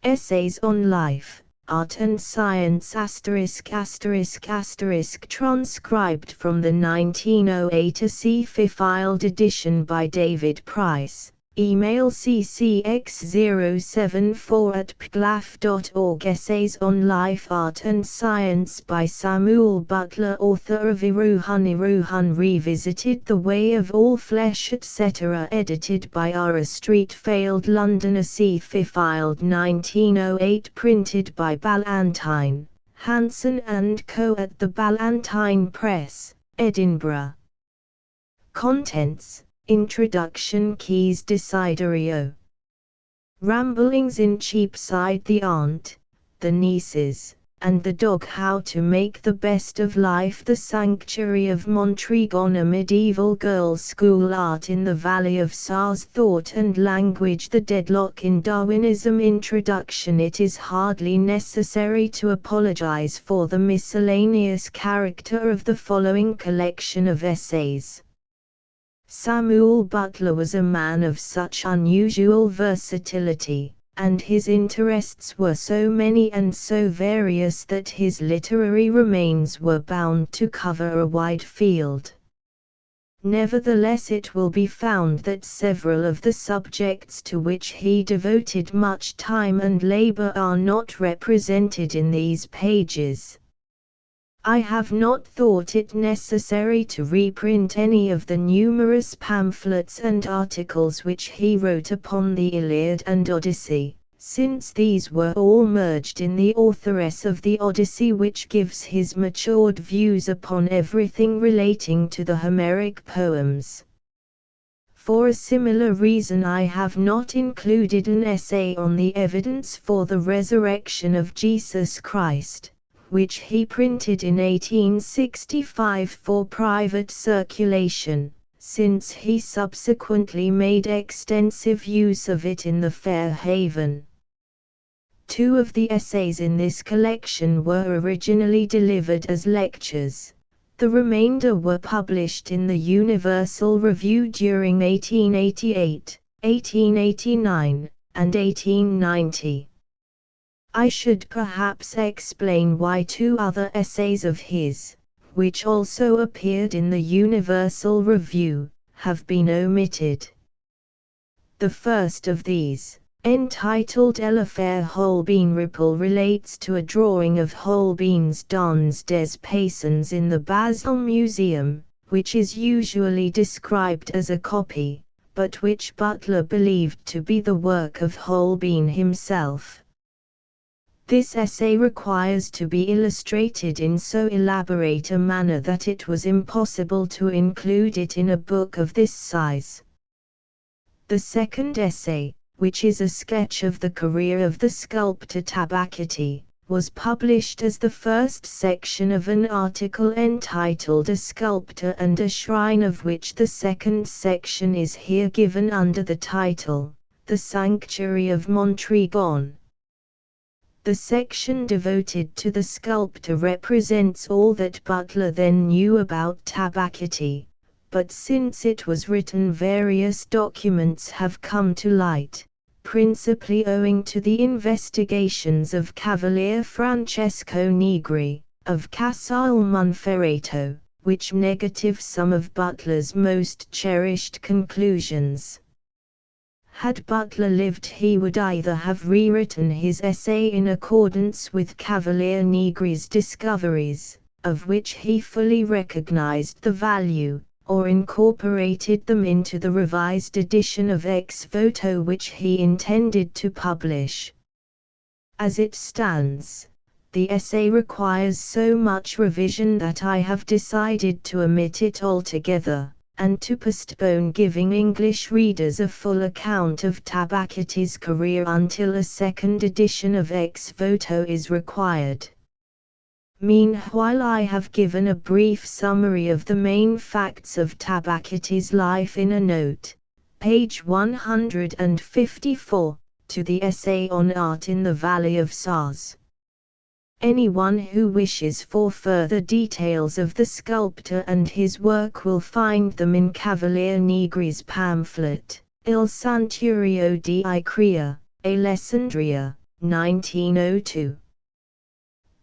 Essays on Life, Art and Science **** transcribed from the 1908 ACFI filed edition by David Price. Email ccx074@pglaf.org. Essays on Life, Art and Science by Samuel Butler, author of Iruhan Revisited, The Way of All Flesh, etc. Edited by R. Street, Failed, London. ACFI filed 1908. Printed by Ballantine, Hanson & Co. at the Ballantine Press, Edinburgh. Contents: Introduction, Keys, Desiderio. Ramblings in Cheapside, the Aunt, the Nieces, and the Dog, How to Make the Best of Life, The Sanctuary of Montregon, a Medieval Girls' School, Art in the Valley of Sars, Thought and Language, The Deadlock in Darwinism. Introduction. It is hardly necessary to apologize for the miscellaneous character of the following collection of essays. Samuel Butler was a man of such unusual versatility, and his interests were so many and so various that his literary remains were bound to cover a wide field. Nevertheless, it will be found that several of the subjects to which he devoted much time and labor are not represented in these pages. I have not thought it necessary to reprint any of the numerous pamphlets and articles which he wrote upon the Iliad and Odyssey, since these were all merged in the authoress of the Odyssey, which gives his matured views upon everything relating to the Homeric poems. For a similar reason I have not included an essay on the evidence for the resurrection of Jesus Christ, which he printed in 1865 for private circulation, since he subsequently made extensive use of it in the Fair Haven. Two of the essays in this collection were originally delivered as lectures. The remainder were published in the Universal Review during 1888, 1889, and 1890. I should perhaps explain why two other essays of his, which also appeared in the Universal Review, have been omitted. The first of these, entitled L'Affaire Holbein Ripple, relates to a drawing of Holbein's Dans des Passants in the Basel Museum, which is usually described as a copy, but which Butler believed to be the work of Holbein himself. This essay requires to be illustrated in so elaborate a manner that it was impossible to include it in a book of this size. The second essay, which is a sketch of the career of the sculptor Tabacchetti, was published as the first section of an article entitled A Sculptor and a Shrine, of which the second section is here given under the title, The Sanctuary of Montregon. The section devoted to the sculptor represents all that Butler then knew about Tabacchetti, but since it was written, various documents have come to light, principally owing to the investigations of Cavalier Francesco Negri, of Casale Monferrato, which negative some of Butler's most cherished conclusions. Had Butler lived, he would either have rewritten his essay in accordance with Cavalier Negri's discoveries, of which he fully recognized the value, or incorporated them into the revised edition of Ex Voto which he intended to publish. As it stands, the essay requires so much revision that I have decided to omit it altogether, and to postpone giving English readers a full account of Tabacchetti's career until a second edition of Ex Voto is required. Meanwhile, I have given a brief summary of the main facts of Tabacchetti's life in a note, page 154, to the essay on Art in the Valley of Sars. Anyone who wishes for further details of the sculptor and his work will find them in Cavalier Negri's pamphlet, Il Santuario di Icrea, Alessandria, 1902.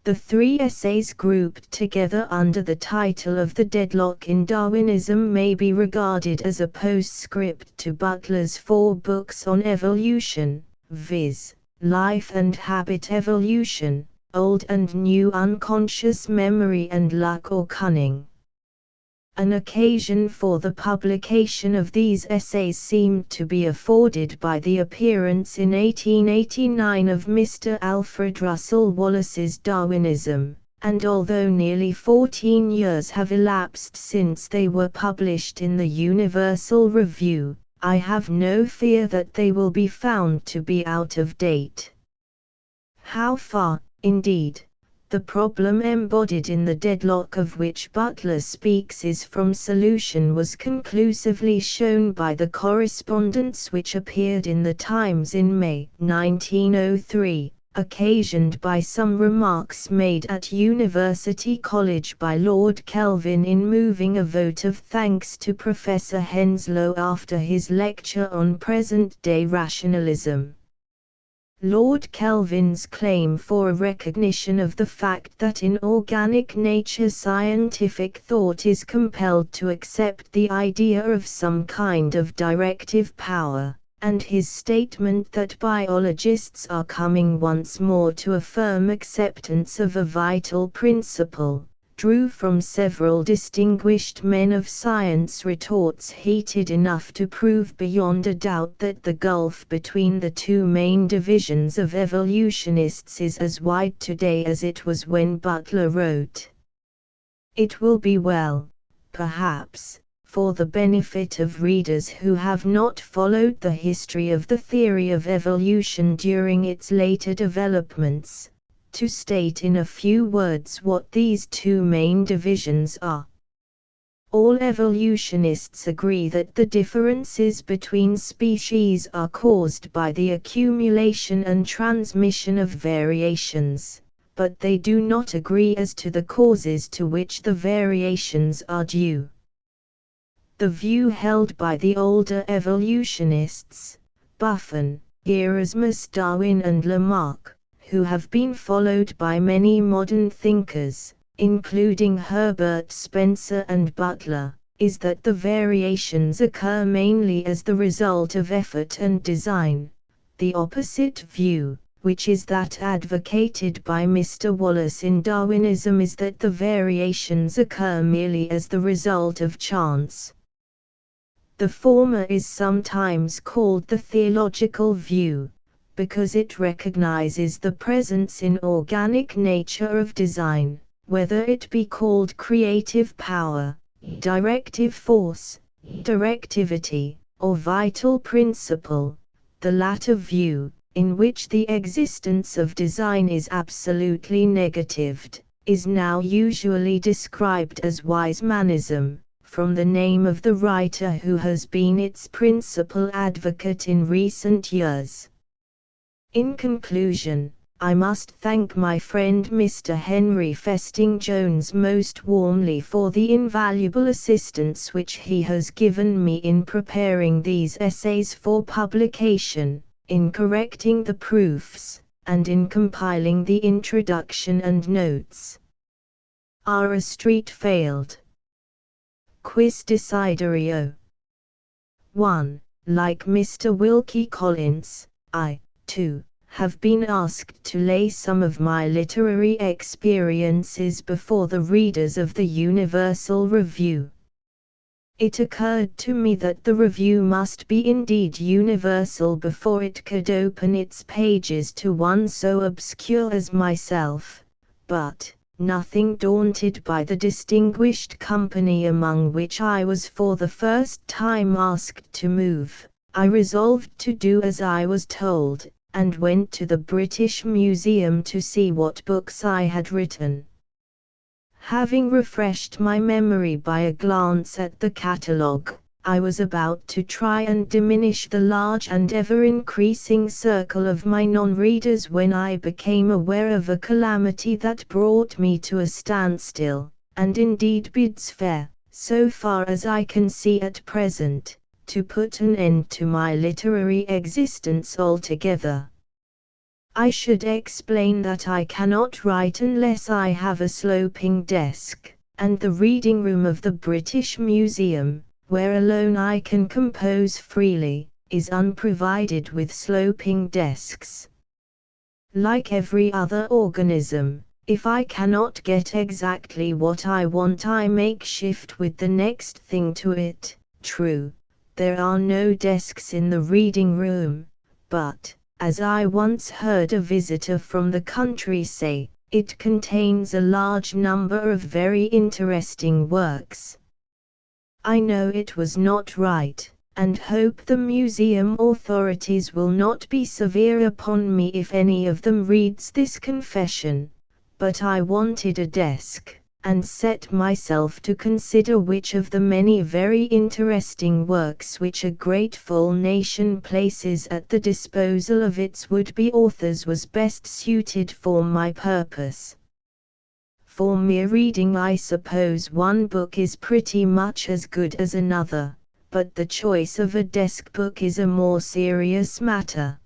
The three essays grouped together under the title of The Deadlock in Darwinism may be regarded as a postscript to Butler's 4 books on evolution, viz., Life and Habit Evolution, Old and New Unconscious Memory and Luck or Cunning. An occasion for the publication of these essays seemed to be afforded by the appearance in 1889 of Mr. Alfred Russel Wallace's Darwinism, and although nearly 14 years have elapsed since they were published in the Universal Review, I have no fear that they will be found to be out of date. How far, indeed, the problem embodied in the deadlock of which Butler speaks is from solution was conclusively shown by the correspondence which appeared in the Times in May 1903, occasioned by some remarks made at University College by Lord Kelvin in moving a vote of thanks to Professor Henslow after his lecture on present-day rationalism. Lord Kelvin's claim for a recognition of the fact that in organic nature scientific thought is compelled to accept the idea of some kind of directive power, and his statement that biologists are coming once more to a firm acceptance of a vital principle, drew from several distinguished men of science retorts heated enough to prove beyond a doubt that the gulf between the two main divisions of evolutionists is as wide today as it was when Butler wrote. It will be well, perhaps, for the benefit of readers who have not followed the history of the theory of evolution during its later developments, to state in a few words what these two main divisions are. All evolutionists agree that the differences between species are caused by the accumulation and transmission of variations, but they do not agree as to the causes to which the variations are due. The view held by the older evolutionists, Buffon, Erasmus Darwin and Lamarck, who have been followed by many modern thinkers, including Herbert Spencer and Butler, is that the variations occur mainly as the result of effort and design. The opposite view, which is that advocated by Mr. Wallace in Darwinism, is that the variations occur merely as the result of chance. The former is sometimes called the theological view, because it recognizes the presence in organic nature of design, whether it be called creative power, directive force, directivity, or vital principle. The latter view, in which the existence of design is absolutely negatived, is now usually described as Weismannism, from the name of the writer who has been its principal advocate in recent years. In conclusion, I must thank my friend Mr. Henry Festing Jones most warmly for the invaluable assistance which he has given me in preparing these essays for publication, in correcting the proofs, and in compiling the introduction and notes. R. Street failed. Quis Desiderio. 1. Like Mr. Wilkie Collins, I, too, have been asked to lay some of my literary experiences before the readers of the Universal Review. It occurred to me that the review must be indeed universal before it could open its pages to one so obscure as myself, but, nothing daunted by the distinguished company among which I was for the first time asked to move, I resolved to do as I was told, and went to the British Museum to see what books I had written. Having refreshed my memory by a glance at the catalogue, I was about to try and diminish the large and ever-increasing circle of my non-readers when I became aware of a calamity that brought me to a standstill, and indeed bids fair, so far as I can see at present, to put an end to my literary existence altogether. I should explain that I cannot write unless I have a sloping desk, and the reading room of the British Museum, where alone I can compose freely, is unprovided with sloping desks. Like every other organism, if I cannot get exactly what I want, I make shift with the next thing to it. True, there are no desks in the reading room, but, as I once heard a visitor from the country say, it contains a large number of very interesting works. I know it was not right, and hope the museum authorities will not be severe upon me if any of them reads this confession, but I wanted a desk, and set myself to consider which of the many very interesting works which a grateful nation places at the disposal of its would-be authors was best suited for my purpose. For mere reading, I suppose one book is pretty much as good as another, but the choice of a desk book is a more serious matter.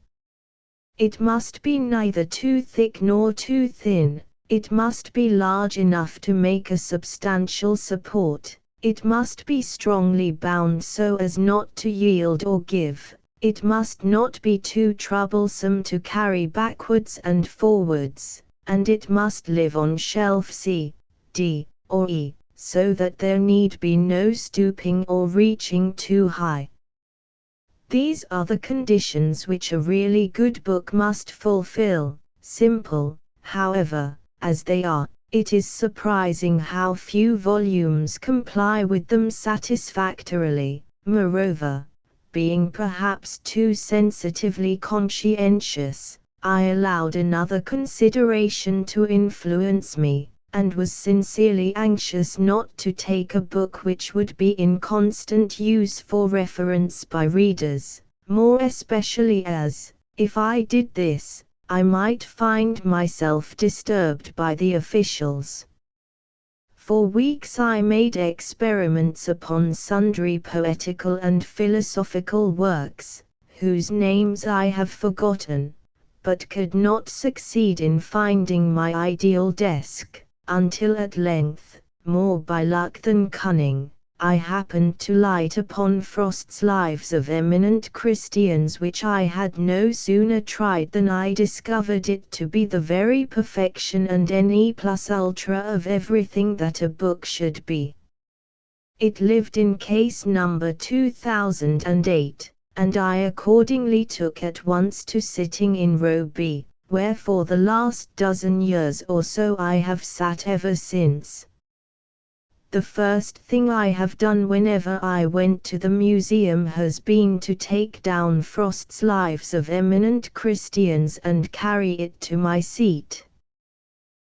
It must be neither too thick nor too thin, it must be large enough to make a substantial support, it must be strongly bound so as not to yield or give, it must not be too troublesome to carry backwards and forwards, and it must live on shelf C, D, or E, so that there need be no stooping or reaching too high. These are the conditions which a really good book must fulfill. Simple, however, as they are, it is surprising how few volumes comply with them satisfactorily. Moreover, being perhaps too sensitively conscientious, I allowed another consideration to influence me, and was sincerely anxious not to take a book which would be in constant use for reference by readers, more especially as, if I did this, I might find myself disturbed by the officials. For weeks I made experiments upon sundry poetical and philosophical works, whose names I have forgotten, but could not succeed in finding my ideal desk, until at length, more by luck than cunning, I happened to light upon Frost's Lives of Eminent Christians, which I had no sooner tried than I discovered it to be the very perfection and ne plus ultra of everything that a book should be. It lived in case number 2008. And I accordingly took at once to sitting in row B, where for the last dozen years or so I have sat ever since. The first thing I have done whenever I went to the museum has been to take down Frost's Lives of Eminent Christians and carry it to my seat.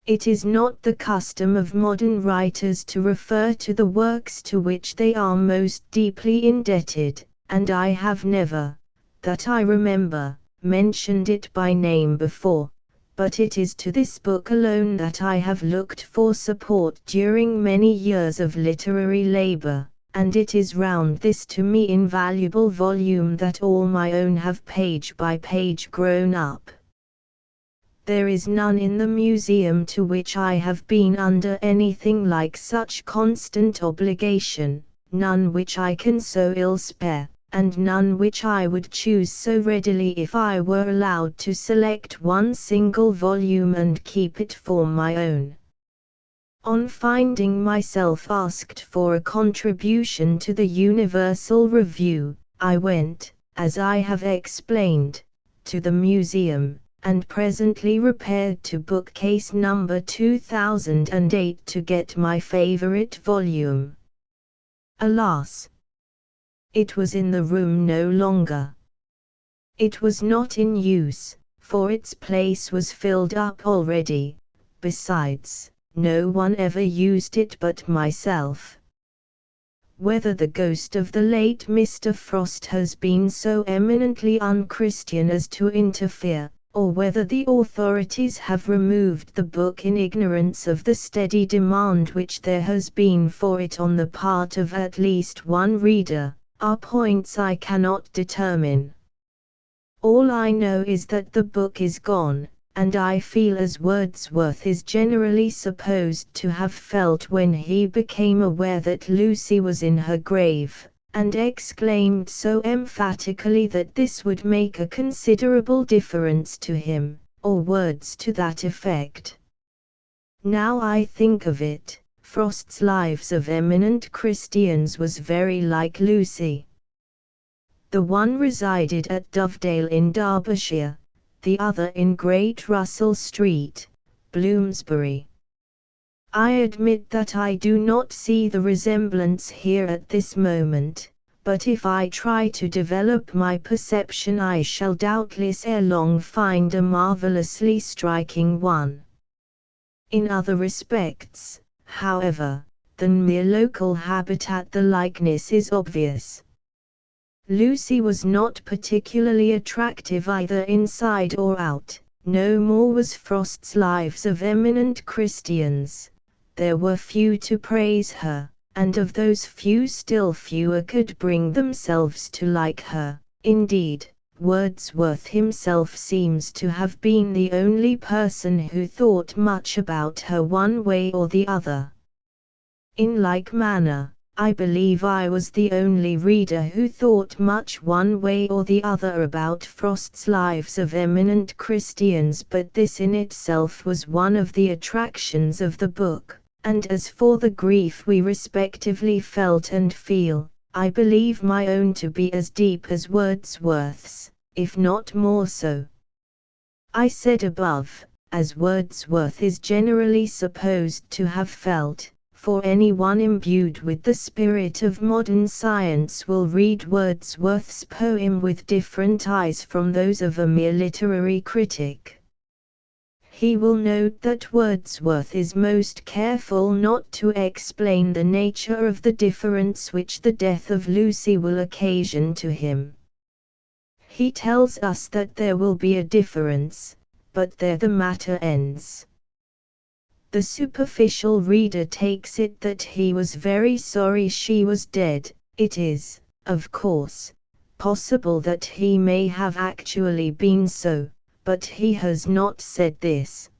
It is not the custom of modern writers to refer to the works to which they are most deeply indebted, and I have never, that I remember, mentioned it by name before, but it is to this book alone that I have looked for support during many years of literary labor, and it is round this to me invaluable volume that all my own have page by page grown up. There is none in the museum to which I have been under anything like such constant obligation, none which I can so ill spare, and none which I would choose so readily if I were allowed to select one single volume and keep it for my own. On finding myself asked for a contribution to the Universal Review, I went, as I have explained, to the museum, and presently repaired to bookcase number 2008 to get my favorite volume. Alas! It was in the room no longer. It was not in use, for its place was filled up already. Besides, no one ever used it but myself. Whether the ghost of the late Mr. Frost has been so eminently unchristian as to interfere, or whether the authorities have removed the book in ignorance of the steady demand which there has been for it on the part of at least one reader, are points I cannot determine. All I know is that the book is gone, and I feel as Wordsworth is generally supposed to have felt when he became aware that Lucy was in her grave, and exclaimed so emphatically that this would make a considerable difference to him, or words to that effect. Now I think of it, Frost's Lives of Eminent Christians was very like Lucy. The one resided at Dovedale in Derbyshire, the other in Great Russell Street, Bloomsbury. I admit that I do not see the resemblance here at this moment, but if I try to develop my perception I shall doubtless ere long find a marvelously striking one. In other respects, however, than mere local habitat the likeness is obvious. Lucy was not particularly attractive either inside or out, no more was Frost's Lives of Eminent Christians. There were few to praise her, and of those few still fewer could bring themselves to like her. Indeed, Wordsworth himself seems to have been the only person who thought much about her one way or the other. In like manner, I believe I was the only reader who thought much one way or the other about Frost's Lives of Eminent Christians, but this in itself was one of the attractions of the book, and as for the grief we respectively felt and feel, I believe my own to be as deep as Wordsworth's, if not more so. I said above, as Wordsworth is generally supposed to have felt, for anyone imbued with the spirit of modern science will read Wordsworth's poem with different eyes from those of a mere literary critic. He will note that Wordsworth is most careful not to explain the nature of the difference which the death of Lucy will occasion to him. He tells us that there will be a difference, but there the matter ends. The superficial reader takes it that he was very sorry she was dead. It is, of course, possible that he may have actually been so, but he has not said this.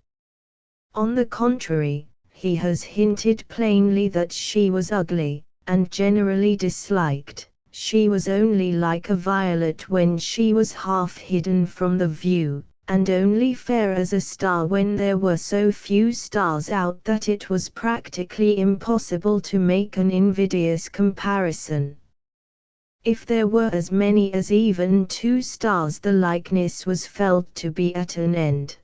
On the contrary, he has hinted plainly that she was ugly, and generally disliked. She was only like a violet when she was half hidden from the view, and only fair as a star when there were so few stars out that it was practically impossible to make an invidious comparison. If there were as many as even 2 stars the likeness was felt to be at an end.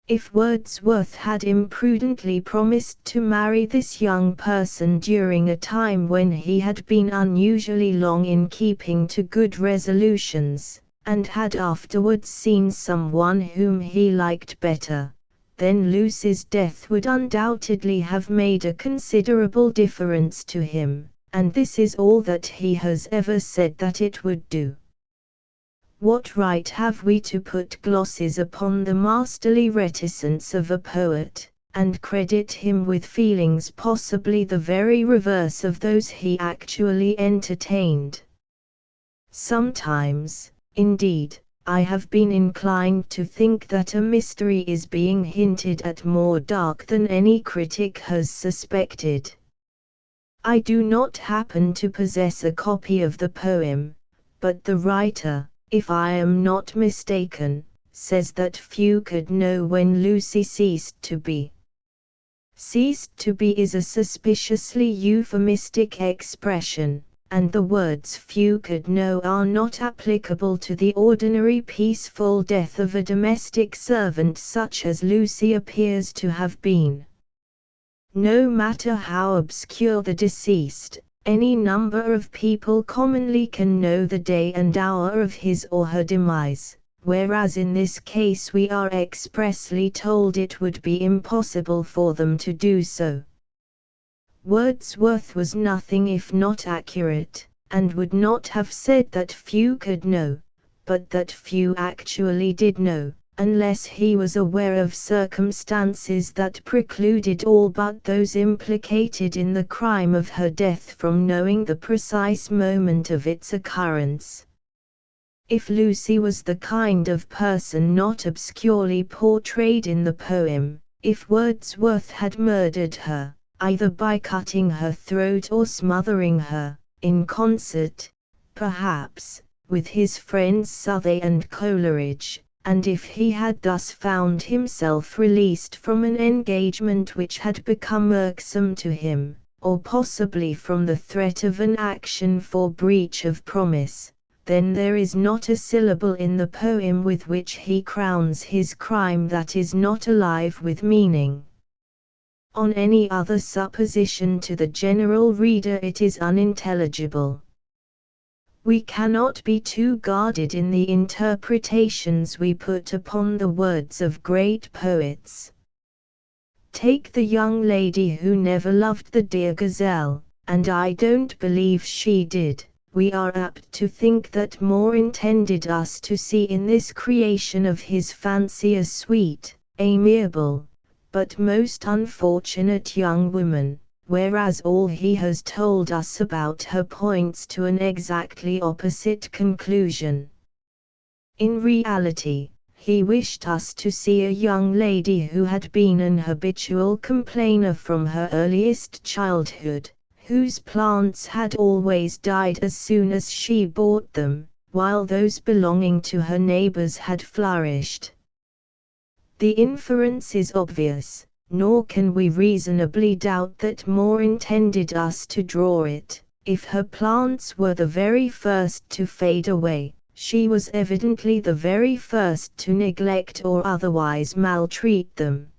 If Wordsworth had imprudently promised to marry this young person during a time when he had been unusually long in keeping to good resolutions, and had afterwards seen someone whom he liked better, then Lucy's death would undoubtedly have made a considerable difference to him, and this is all that he has ever said that it would do. What right have we to put glosses upon the masterly reticence of a poet, and credit him with feelings possibly the very reverse of those he actually entertained? Sometimes, indeed, I have been inclined to think that a mystery is being hinted at more dark than any critic has suspected. I do not happen to possess a copy of the poem, but the writer, if I am not mistaken, says that few could know when Lucy ceased to be. Ceased to be is a suspiciously euphemistic expression, and the words few could know are not applicable to the ordinary peaceful death of a domestic servant such as Lucy appears to have been. No matter how obscure the deceased, any number of people commonly can know the day and hour of his or her demise, whereas in this case we are expressly told it would be impossible for them to do so. Wordsworth was nothing if not accurate, and would not have said that few could know, but that few actually did know, unless he was aware of circumstances that precluded all but those implicated in the crime of her death from knowing the precise moment of its occurrence. If Lucy was the kind of person not obscurely portrayed in the poem, if Wordsworth had murdered her, either by cutting her throat or smothering her, in concert, perhaps, with his friends Southey and Coleridge, and if he had thus found himself released from an engagement which had become irksome to him, or possibly from the threat of an action for breach of promise, then there is not a syllable in the poem with which he crowns his crime that is not alive with meaning. On any other supposition to the general reader it is unintelligible. We cannot be too guarded in the interpretations we put upon the words of great poets. Take the young lady who never loved the dear gazelle, and I don't believe she did. We are apt to think that Moore intended us to see in this creation of his fancy a sweet, amiable, but most unfortunate young woman, whereas all he has told us about her points to an exactly opposite conclusion. In reality, he wished us to see a young lady who had been an habitual complainer from her earliest childhood, whose plants had always died as soon as she bought them, while those belonging to her neighbors had flourished. The inference is obvious, nor can we reasonably doubt that Moore intended us to draw it. If her plants were the very first to fade away, she was evidently the very first to neglect or otherwise maltreat them.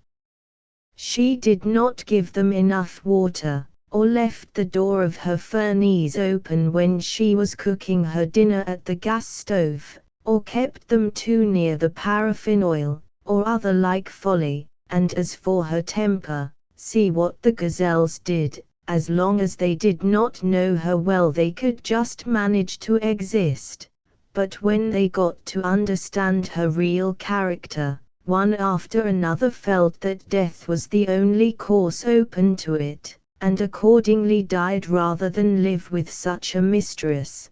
She did not give them enough water, or left the door of her furnace open when she was cooking her dinner at the gas stove, or kept them too near the paraffin oil, or other like folly. And as for her temper, see what the gazelles did. As long as they did not know her well they could just manage to exist, but when they got to understand her real character, one after another felt that death was the only course open to it, and accordingly died rather than live with such a mistress.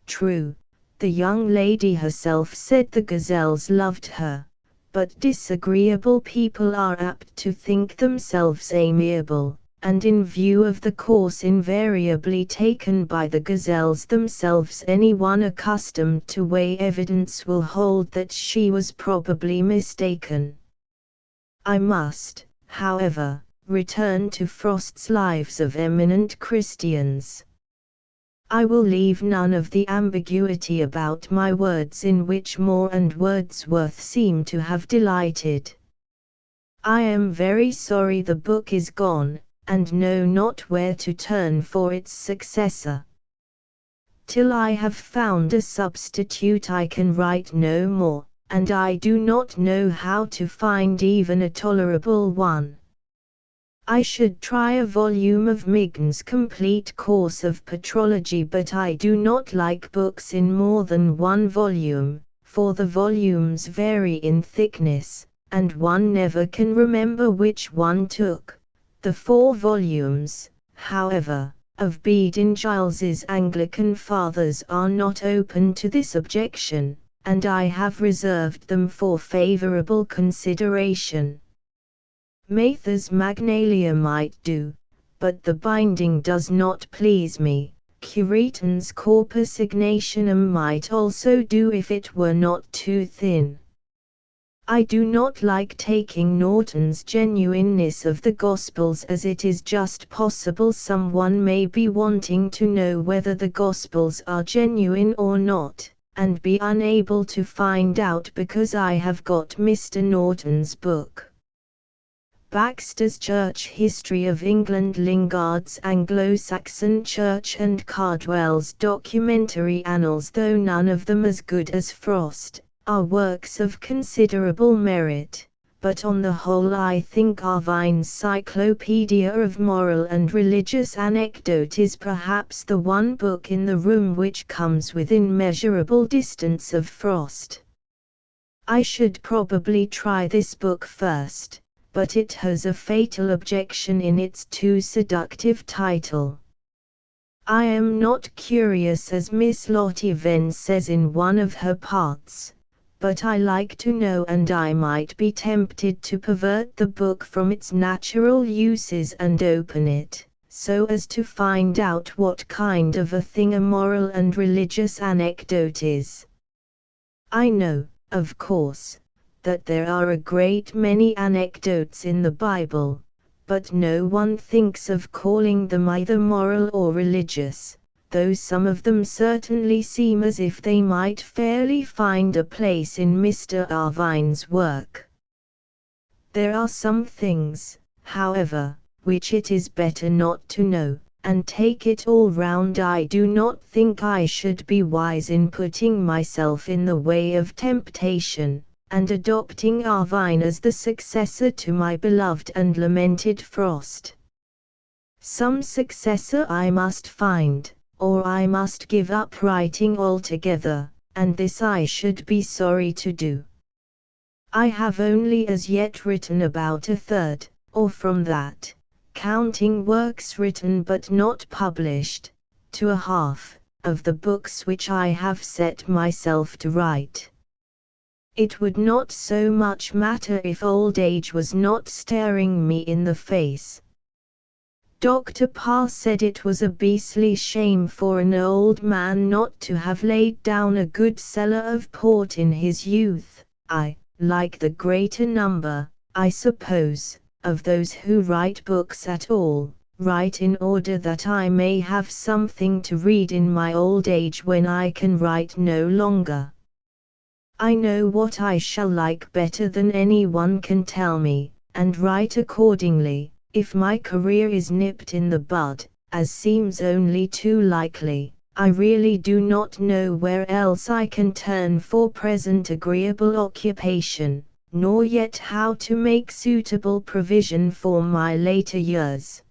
True, the young lady herself said the gazelles loved her, but disagreeable people are apt to think themselves amiable, and in view of the course invariably taken by the gazelles themselves, anyone accustomed to weigh evidence will hold that she was probably mistaken. I must, however, return to Frost's Lives of Eminent Christians. I will leave none of the ambiguity about my words in which Moore and Wordsworth seem to have delighted. I am very sorry the book is gone, and know not where to turn for its successor. Till I have found a substitute I can write no more, and I do not know how to find even a tolerable one. I should try a volume of Migden's complete course of patrology, but I do not like books in more than one volume, for the volumes vary in thickness, and one never can remember which one took. The 4 volumes, however, of Bede in Giles's Anglican Fathers are not open to this objection, and I have reserved them for favorable consideration. Mather's Magnalia might do, but the binding does not please me. Cureton's Corpus Ignationum might also do if it were not too thin. I do not like taking Norton's Genuineness of the Gospels, as it is just possible someone may be wanting to know whether the Gospels are genuine or not, and be unable to find out because I have got Mr. Norton's book. Baxter's Church History of England, Lingard's Anglo-Saxon Church, and Cardwell's Documentary Annals, though none of them as good as Frost, are works of considerable merit, but on the whole I think Arvine's Cyclopedia of Moral and Religious Anecdote is perhaps the one book in the room which comes within measurable distance of Frost. I should probably try this book first, but it has a fatal objection in its too seductive title. I am not curious, as Miss Lottie Venn says in one of her parts, but I like to know, and I might be tempted to pervert the book from its natural uses and open it, so as to find out what kind of a thing a moral and religious anecdote is. I know, of course, that there are a great many anecdotes in the Bible, but no one thinks of calling them either moral or religious, though some of them certainly seem as if they might fairly find a place in Mr. Irvine's work. There are some things, however, which it is better not to know, and take it all round, I do not think I should be wise in putting myself in the way of temptation, and adopting Irvine as the successor to my beloved and lamented Frost. Some successor I must find, or I must give up writing altogether, and this I should be sorry to do. I have only as yet written about a third, or from that, counting works written but not published, to a half, of the books which I have set myself to write. It would not so much matter if old age was not staring me in the face. Dr. Parr said it was a beastly shame for an old man not to have laid down a good cellar of port in his youth. I, like the greater number, I suppose, of those who write books at all, write in order that I may have something to read in my old age when I can write no longer. I know what I shall like better than anyone can tell me, and write accordingly. If my career is nipped in the bud, as seems only too likely, I really do not know where else I can turn for present agreeable occupation, nor yet how to make suitable provision for my later years.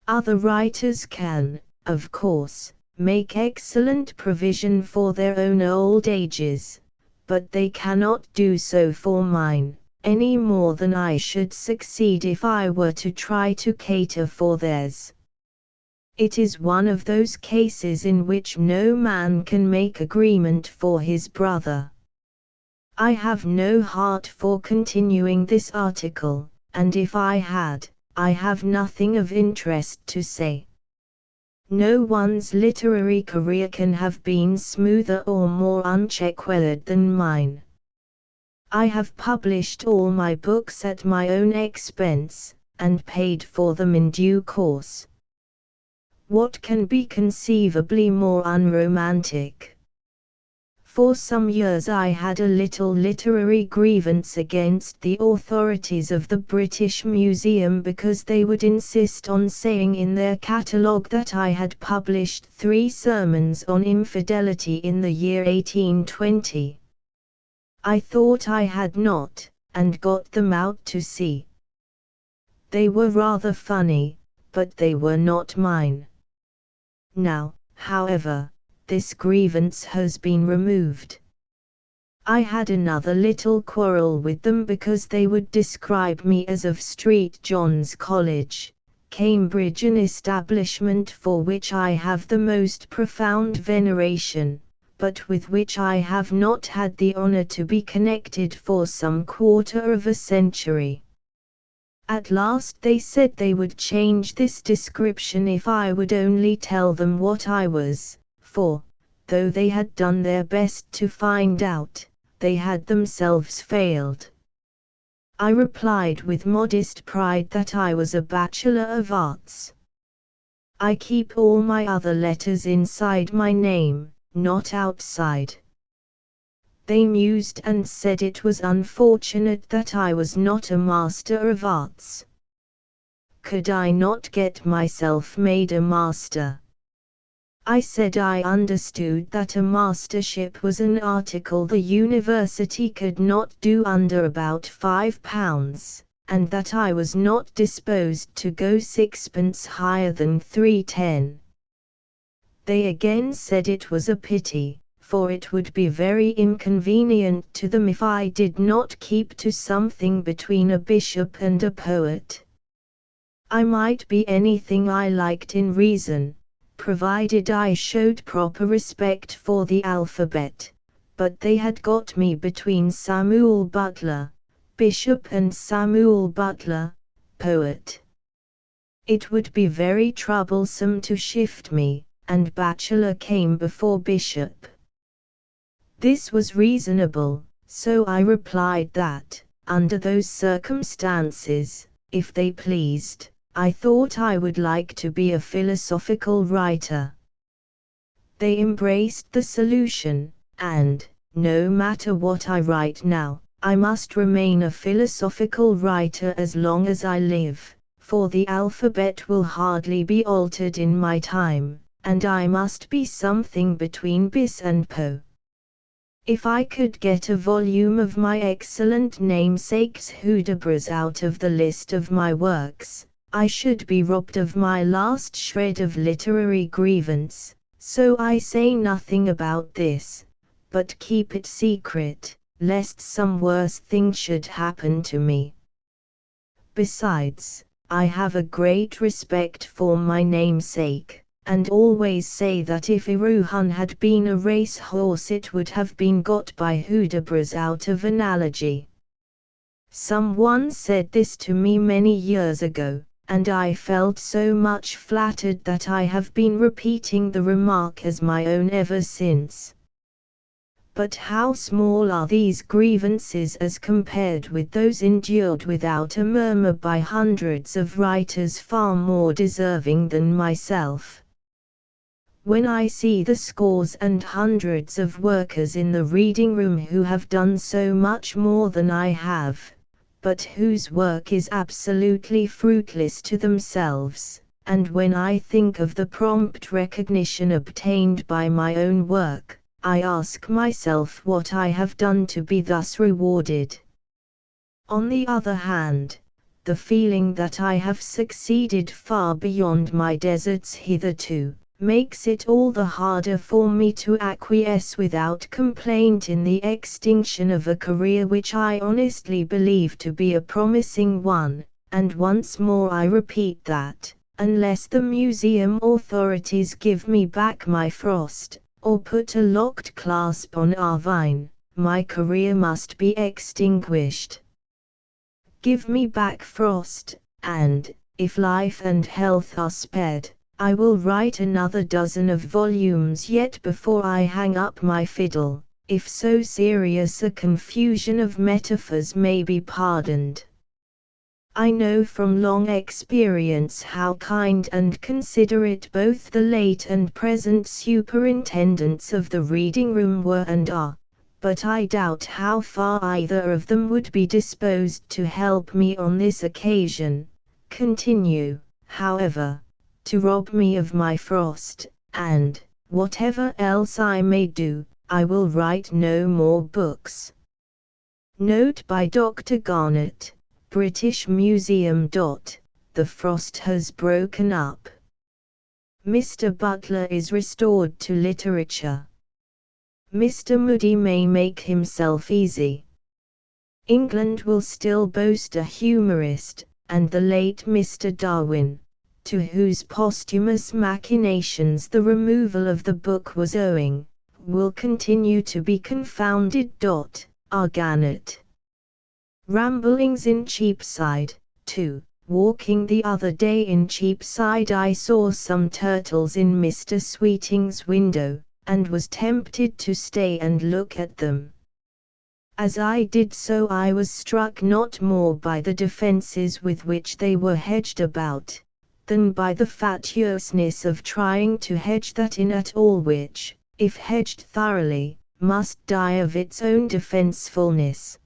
Other writers can, of course, make excellent provision for their own old ages, but they cannot do so for mine, any more than I should succeed if I were to try to cater for theirs. It is one of those cases in which no man can make agreement for his brother. I have no heart for continuing this article, and if I had, I have nothing of interest to say. No one's literary career can have been smoother or more unchequered than mine. I have published all my books at my own expense, and paid for them in due course. What can be conceivably more unromantic? For some years I had a little literary grievance against the authorities of the British Museum because they would insist on saying in their catalogue that I had published 3 sermons on infidelity in the year 1820. I thought I had not, and got them out to sea. They were rather funny, but they were not mine. Now, however, this grievance has been removed. I had another little quarrel with them because they would describe me as of St. John's College, Cambridge, an establishment for which I have the most profound veneration, but with which I have not had the honor to be connected for some quarter of a century. At last they said they would change this description if I would only tell them what I was, for, though they had done their best to find out, they had themselves failed. I replied with modest pride that I was a Bachelor of Arts. I keep all my other letters inside my name, not outside. They mused and said it was unfortunate that I was not a Master of Arts. Could I not get myself made a master? I said I understood that a mastership was an article the university could not do under about £5, and that I was not disposed to go sixpence higher than 3/10. They again said it was a pity, for it would be very inconvenient to them if I did not keep to something between a bishop and a poet. I might be anything I liked in reason, provided I showed proper respect for the alphabet, but they had got me between Samuel Butler, bishop, and Samuel Butler, poet. It would be very troublesome to shift me, and bachelor came before bishop. This was reasonable, so I replied that, under those circumstances, if they pleased, I thought I would like to be a philosophical writer. They embraced the solution, and, no matter what I write now, I must remain a philosophical writer as long as I live, for the alphabet will hardly be altered in my time, and I must be something between bis and po. If I could get a volume of my excellent namesake's Hudibras out of the list of my works, I should be robbed of my last shred of literary grievance, so I say nothing about this, but keep it secret, lest some worse thing should happen to me. Besides, I have a great respect for my namesake, and always say that if Iruhan had been a race horse it would have been got by Hudibras out of analogy. Someone said this to me many years ago, and I felt so much flattered that I have been repeating the remark as my own ever since. But how small are these grievances as compared with those endured without a murmur by hundreds of writers far more deserving than myself. When I see the scores and hundreds of workers in the reading room who have done so much more than I have, but whose work is absolutely fruitless to themselves, and when I think of the prompt recognition obtained by my own work, I ask myself what I have done to be thus rewarded. On the other hand, the feeling that I have succeeded far beyond my deserts hitherto, makes it all the harder for me to acquiesce without complaint in the extinction of a career which I honestly believe to be a promising one, and once more I repeat that, unless the museum authorities give me back my Frost, or put a locked clasp on Arvine, my career must be extinguished. Give me back Frost, and, if life and health are spared, I will write another dozen of volumes yet before I hang up my fiddle, if so serious a confusion of metaphors may be pardoned. I know from long experience how kind and considerate both the late and present superintendents of the reading room were and are, but I doubt how far either of them would be disposed to help me on this occasion. Continue, however, to rob me of my Frost, and, whatever else I may do, I will write no more books. Note by Dr. Garnett, British Museum. The Frost has broken up. Mr. Butler is restored to literature. Mr. Moody may make himself easy. England will still boast a humorist, and the late Mr. Darwin, to whose posthumous machinations the removal of the book was owing, will continue to be confounded. R. Gannett. Ramblings in Cheapside. 2. Walking the other day in Cheapside I saw some turtles in Mr. Sweeting's window, and was tempted to stay and look at them. As I did so I was struck not more by the defences with which they were hedged about, than by the fatuousness of trying to hedge that in at all which, if hedged thoroughly, must die of its own defensefulness.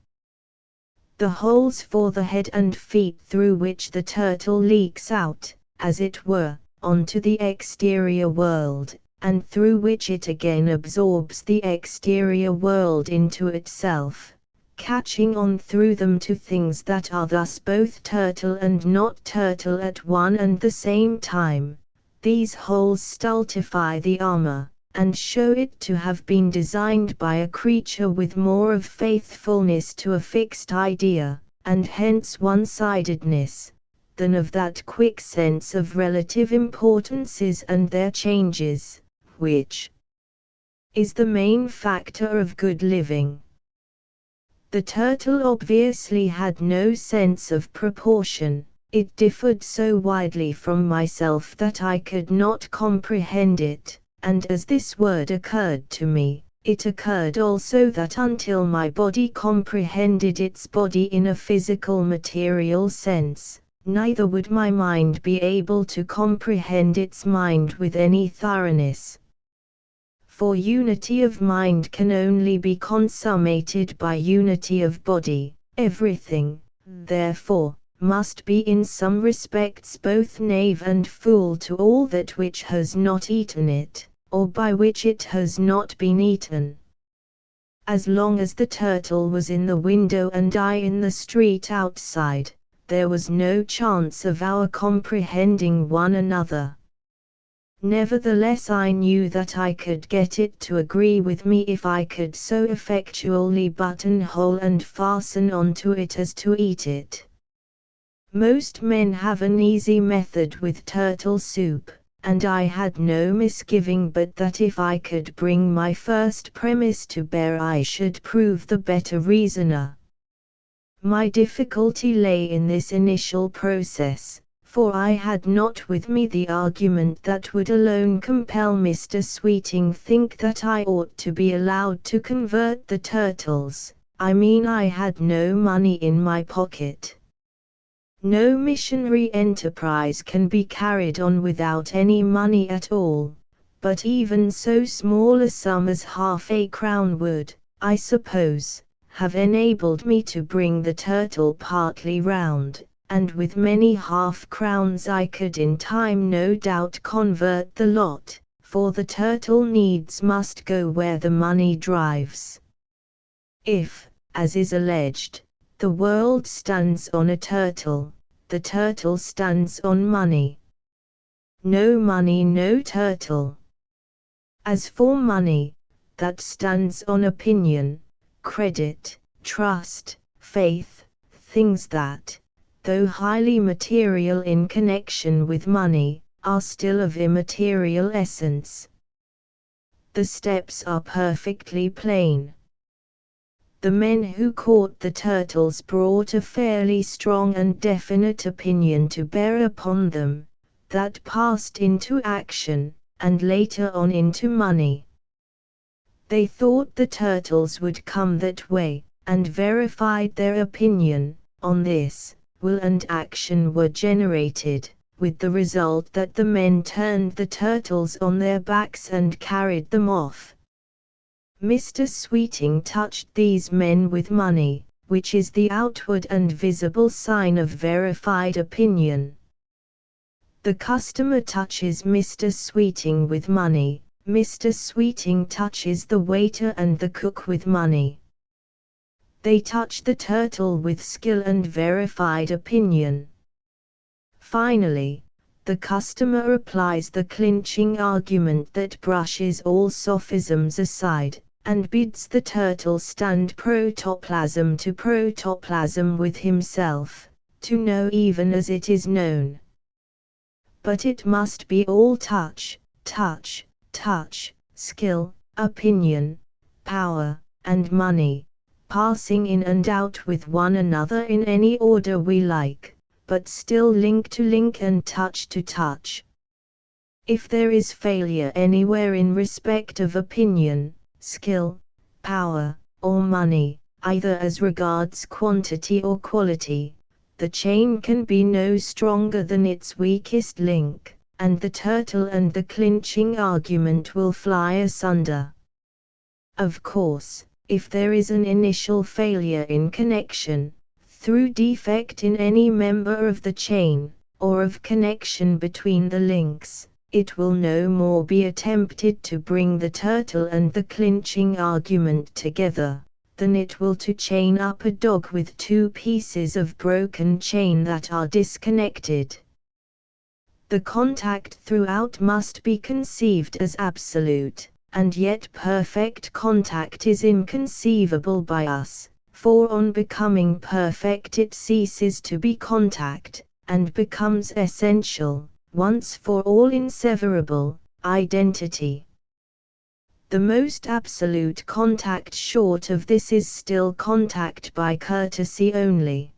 The holes for the head and feet through which the turtle leaks out, as it were, onto the exterior world, and through which it again absorbs the exterior world into itself, catching on through them to things that are thus both turtle and not turtle at one and the same time. These holes stultify the armor, and show it to have been designed by a creature with more of faithfulness to a fixed idea, and hence one-sidedness, than of that quick sense of relative importances and their changes, which is the main factor of good living. The turtle obviously had no sense of proportion. It differed so widely from myself that I could not comprehend it, and as this word occurred to me, it occurred also that until my body comprehended its body in a physical material sense, neither would my mind be able to comprehend its mind with any thoroughness. For unity of mind can only be consummated by unity of body. Everything, therefore, must be in some respects both knave and fool to all that which has not eaten it, or by which it has not been eaten. As long as the turtle was in the window and I in the street outside, there was no chance of our comprehending one another. Nevertheless, I knew that I could get it to agree with me if I could so effectually buttonhole and fasten onto it as to eat it. Most men have an easy method with turtle soup, and I had no misgiving but that if I could bring my first premise to bear I should prove the better reasoner. My difficulty lay in this initial process, for I had not with me the argument that would alone compel Mr. Sweeting think that I ought to be allowed to convert the turtles. I mean, I had no money in my pocket. No missionary enterprise can be carried on without any money at all, but even so small a sum as £0.50 would, I suppose, have enabled me to bring the turtle partly round, and with many half-crowns I could in time no doubt convert the lot, for the turtle needs must go where the money drives. If, as is alleged, the world stands on a turtle, the turtle stands on money. No money, no turtle. As for money, that stands on opinion, credit, trust, faith, things that, though highly material in connection with money, are still of immaterial essence. The steps are perfectly plain. The men who caught the turtles brought a fairly strong and definite opinion to bear upon them, that passed into action, and later on into money. They thought the turtles would come that way, and verified their opinion. On this, will and action were generated, with the result that the men turned the turtles on their backs and carried them off. Mr. Sweeting touched these men with money, which is the outward and visible sign of verified opinion. The customer touches Mr. Sweeting with money, Mr. Sweeting touches the waiter and the cook with money. They touch the turtle with skill and verified opinion. Finally, the customer applies the clinching argument that brushes all sophisms aside, and bids the turtle stand protoplasm to protoplasm with himself, to know even as it is known. But it must be all touch, touch, touch, skill, opinion, power, and money, passing in and out with one another in any order we like, but still link to link and touch to touch. If there is failure anywhere in respect of opinion, skill, power, or money, either as regards quantity or quality, the chain can be no stronger than its weakest link, and the turtle and the clinching argument will fly asunder. Of course, if there is an initial failure in connection, through defect in any member of the chain, or of connection between the links, it will no more be attempted to bring the turtle and the clinching argument together, than it will to chain up a dog with two pieces of broken chain that are disconnected. The contact throughout must be conceived as absolute, and yet perfect contact is inconceivable by us, for on becoming perfect it ceases to be contact, and becomes essential, once for all inseverable, identity. The most absolute contact short of this is still contact by courtesy only.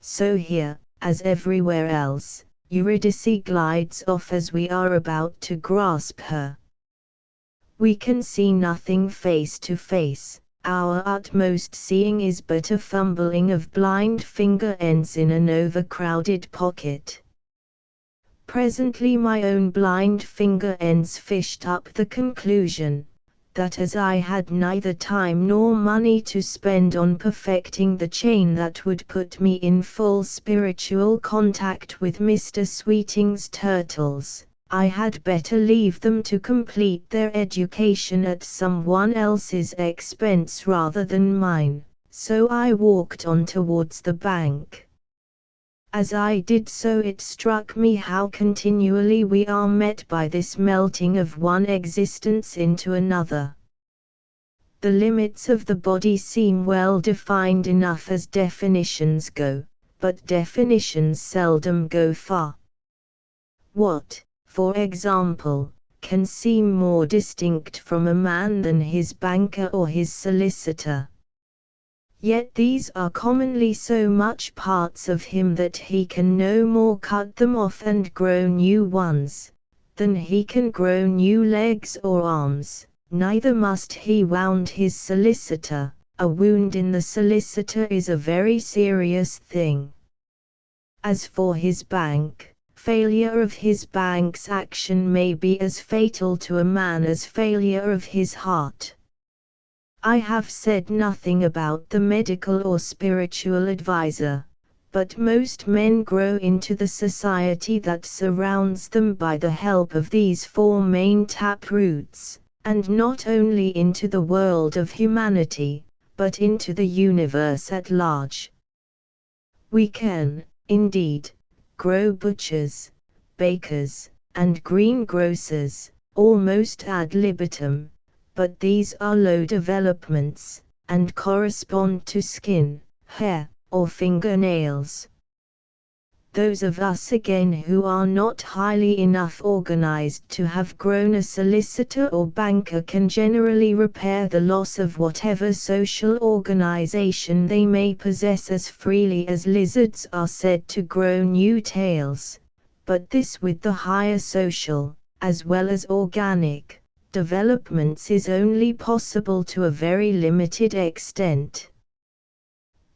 So here, as everywhere else, Eurydice glides off as we are about to grasp her. We can see nothing face to face, our utmost seeing is but a fumbling of blind finger ends in an overcrowded pocket. Presently my own blind finger ends fished up the conclusion, that as I had neither time nor money to spend on perfecting the chain that would put me in full spiritual contact with Mr. Sweeting's turtles, I had better leave them to complete their education at someone else's expense rather than mine, so I walked on towards the bank. As I did so it struck me how continually we are met by this melting of one existence into another. The limits of the body seem well defined enough as definitions go, but definitions seldom go far. What, for example, can seem more distinct from a man than his banker or his solicitor? Yet these are commonly so much parts of him that he can no more cut them off and grow new ones, than he can grow new legs or arms, neither must he wound his solicitor. A wound in the solicitor is a very serious thing. As for his bank, failure of his bank's action may be as fatal to a man as failure of his heart. I have said nothing about the medical or spiritual advisor, but most men grow into the society that surrounds them by the help of these four main tap roots, and not only into the world of humanity, but into the universe at large. We can, indeed, grow butchers, bakers, and greengrocers, almost ad libitum, but these are low developments, and correspond to skin, hair, or fingernails. Those of us again who are not highly enough organized to have grown a solicitor or banker can generally repair the loss of whatever social organization they may possess as freely as lizards are said to grow new tails, but this with the higher social, as well as organic, developments is only possible to a very limited extent.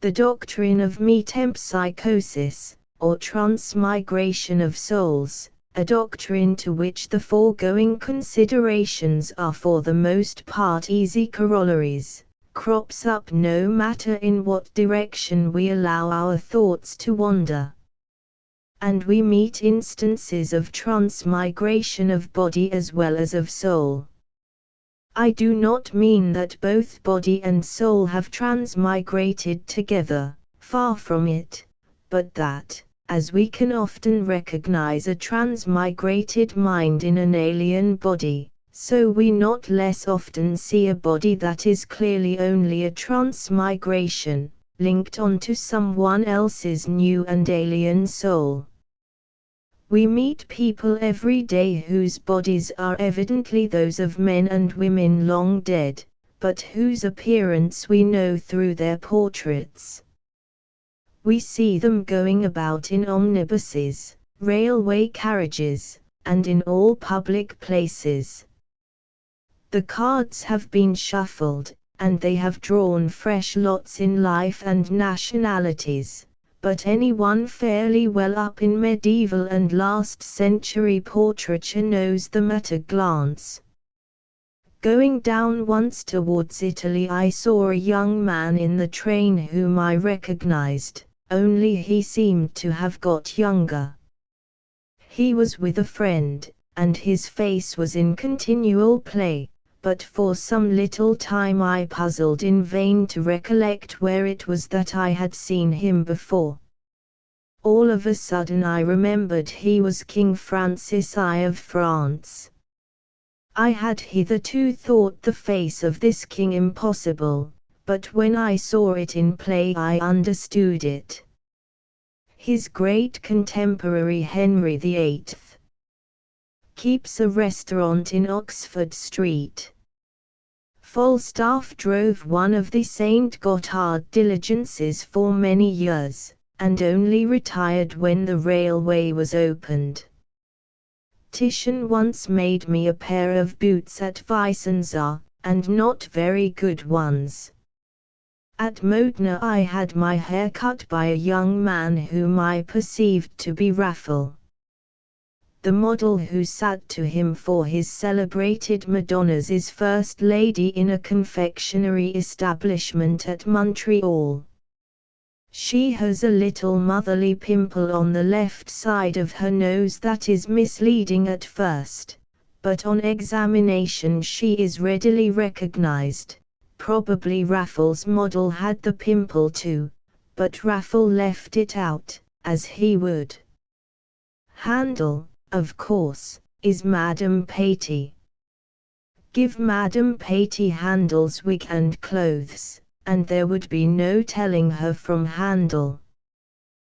The doctrine of metempsychosis, or transmigration of souls, a doctrine to which the foregoing considerations are for the most part easy corollaries, crops up no matter in what direction we allow our thoughts to wander. And we meet instances of transmigration of body as well as of soul. I do not mean that both body and soul have transmigrated together, far from it, but that, as we can often recognize a transmigrated mind in an alien body, so we not less often see a body that is clearly only a transmigration, linked onto someone else's new and alien soul. We meet people every day whose bodies are evidently those of men and women long dead, but whose appearance we know through their portraits. We see them going about in omnibuses, railway carriages, and in all public places. The cards have been shuffled, and they have drawn fresh lots in life and nationalities. But anyone fairly well up in medieval and last century portraiture knows them at a glance. Going down once towards Italy I saw a young man in the train whom I recognized, only he seemed to have got younger. He was with a friend, and his face was in continual play, but for some little time I puzzled in vain to recollect where it was that I had seen him before. All of a sudden I remembered he was King Francis I of France. I had hitherto thought the face of this king impossible, but when I saw it in play I understood it. His great contemporary Henry VIII keeps a restaurant in Oxford Street. Falstaff drove one of the St. Gothard diligences for many years, and only retired when the railway was opened. Titian once made me a pair of boots at Vicenza, and not very good ones. At Modena I had my hair cut by a young man whom I perceived to be Raphael. The model who sat to him for his celebrated Madonnas is first lady in a confectionery establishment at Montreal. She has a little motherly pimple on the left side of her nose that is misleading at first, but on examination she is readily recognized. Probably Raphael's model had the pimple too, but Raphael left it out, as he would. Handel, of course, is Madame Patey. Give Madame Patey Handel's wig and clothes, and there would be no telling her from Handel.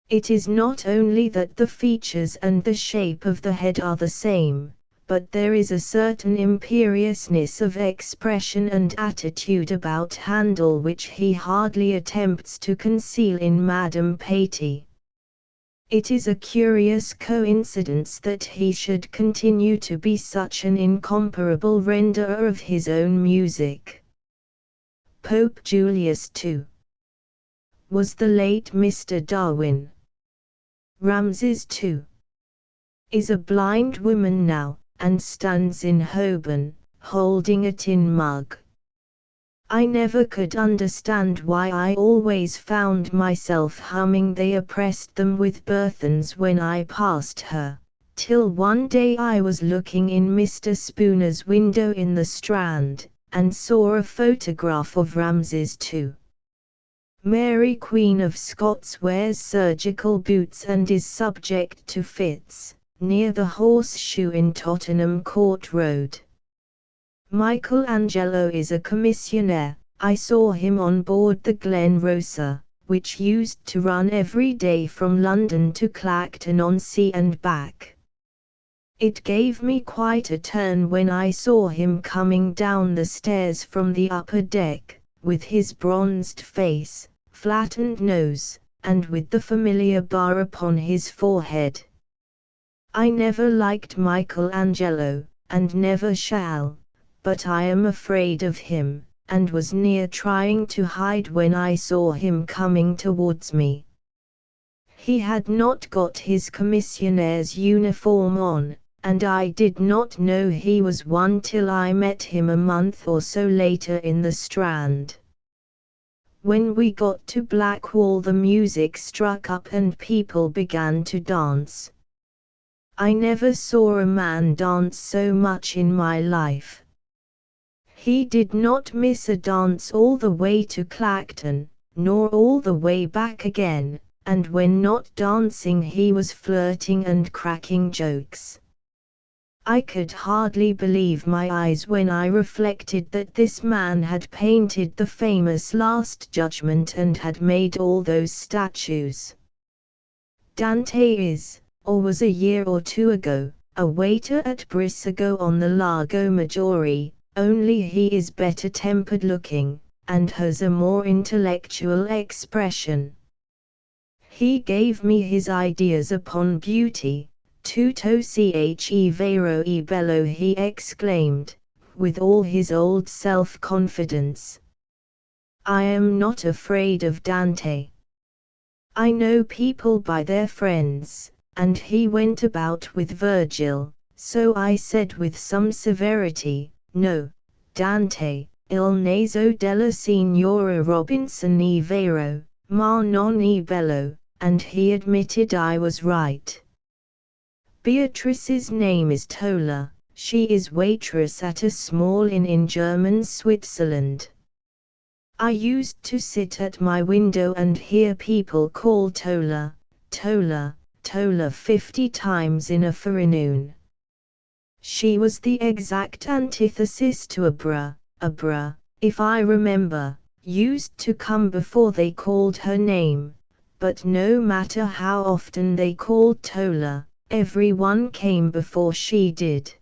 It is not only that the features and the shape of the head are the same, but there is a certain imperiousness of expression and attitude about Handel which he hardly attempts to conceal in Madame Patey. It is a curious coincidence that he should continue to be such an incomparable renderer of his own music. Pope Julius II was the late Mr. Darwin. Ramses II is a blind woman now, and stands in Holborn, holding a tin mug. I never could understand why I always found myself humming "They oppressed them with burthens" when I passed her, till one day I was looking in Mr. Spooner's window in the Strand, and saw a photograph of Ramses II. Mary Queen of Scots wears surgical boots and is subject to fits, near the Horseshoe in Tottenham Court Road. Michelangelo is a commissionaire. I saw him on board the Glen Rosa, which used to run every day from London to Clacton-on-Sea and back. It gave me quite a turn when I saw him coming down the stairs from the upper deck, with his bronzed face, flattened nose, and with the familiar bar upon his forehead. I never liked Michelangelo, and never shall, but I am afraid of him, and was near trying to hide when I saw him coming towards me. He had not got his commissionaire's uniform on, and I did not know he was one till I met him a month or so later in the Strand. When we got to Blackwall the music struck up and people began to dance. I never saw a man dance so much in my life. He did not miss a dance all the way to Clacton, nor all the way back again, and when not dancing he was flirting and cracking jokes. I could hardly believe my eyes when I reflected that this man had painted the famous Last Judgment and had made all those statues. Dante is, or was a year or two ago, a waiter at Brissago on the Lago Maggiore, only he is better tempered looking, and has a more intellectual expression. He gave me his ideas upon beauty. "Tutto che vero e bello," he exclaimed, with all his old self-confidence. I am not afraid of Dante. I know people by their friends, and he went about with Virgil, so I said with some severity, "No, Dante, il naso della signora Robinson è vero, ma non è bello," and he admitted I was right. Beatrice's name is Tola. She is waitress at a small inn in German Switzerland. I used to sit at my window and hear people call Tola, Tola, Tola 50 times in a forenoon. She was the exact antithesis to Abra. Abra, if I remember, used to come before they called her name, but no matter how often they called Tola, everyone came before she did.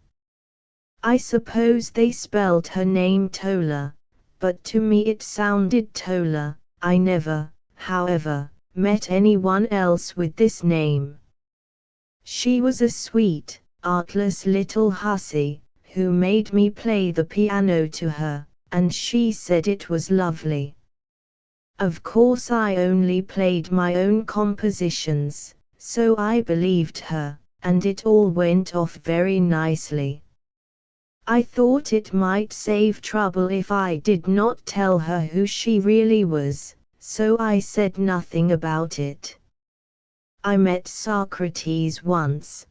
I suppose they spelled her name Tola, but to me it sounded Tola. I never, however, met anyone else with this name. She was a sweet, artless little hussy, who made me play the piano to her, and she said it was lovely. Of course I only played my own compositions, so I believed her, and it all went off very nicely. I thought it might save trouble if I did not tell her who she really was, so I said nothing about it. I met Socrates once.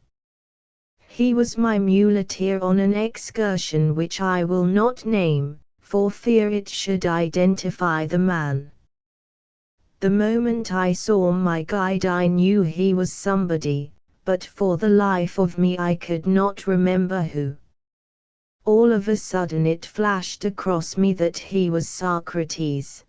He was my muleteer on an excursion which I will not name, for fear it should identify the man. The moment I saw my guide I knew he was somebody, but for the life of me I could not remember who. All of a sudden it flashed across me that he was Socrates.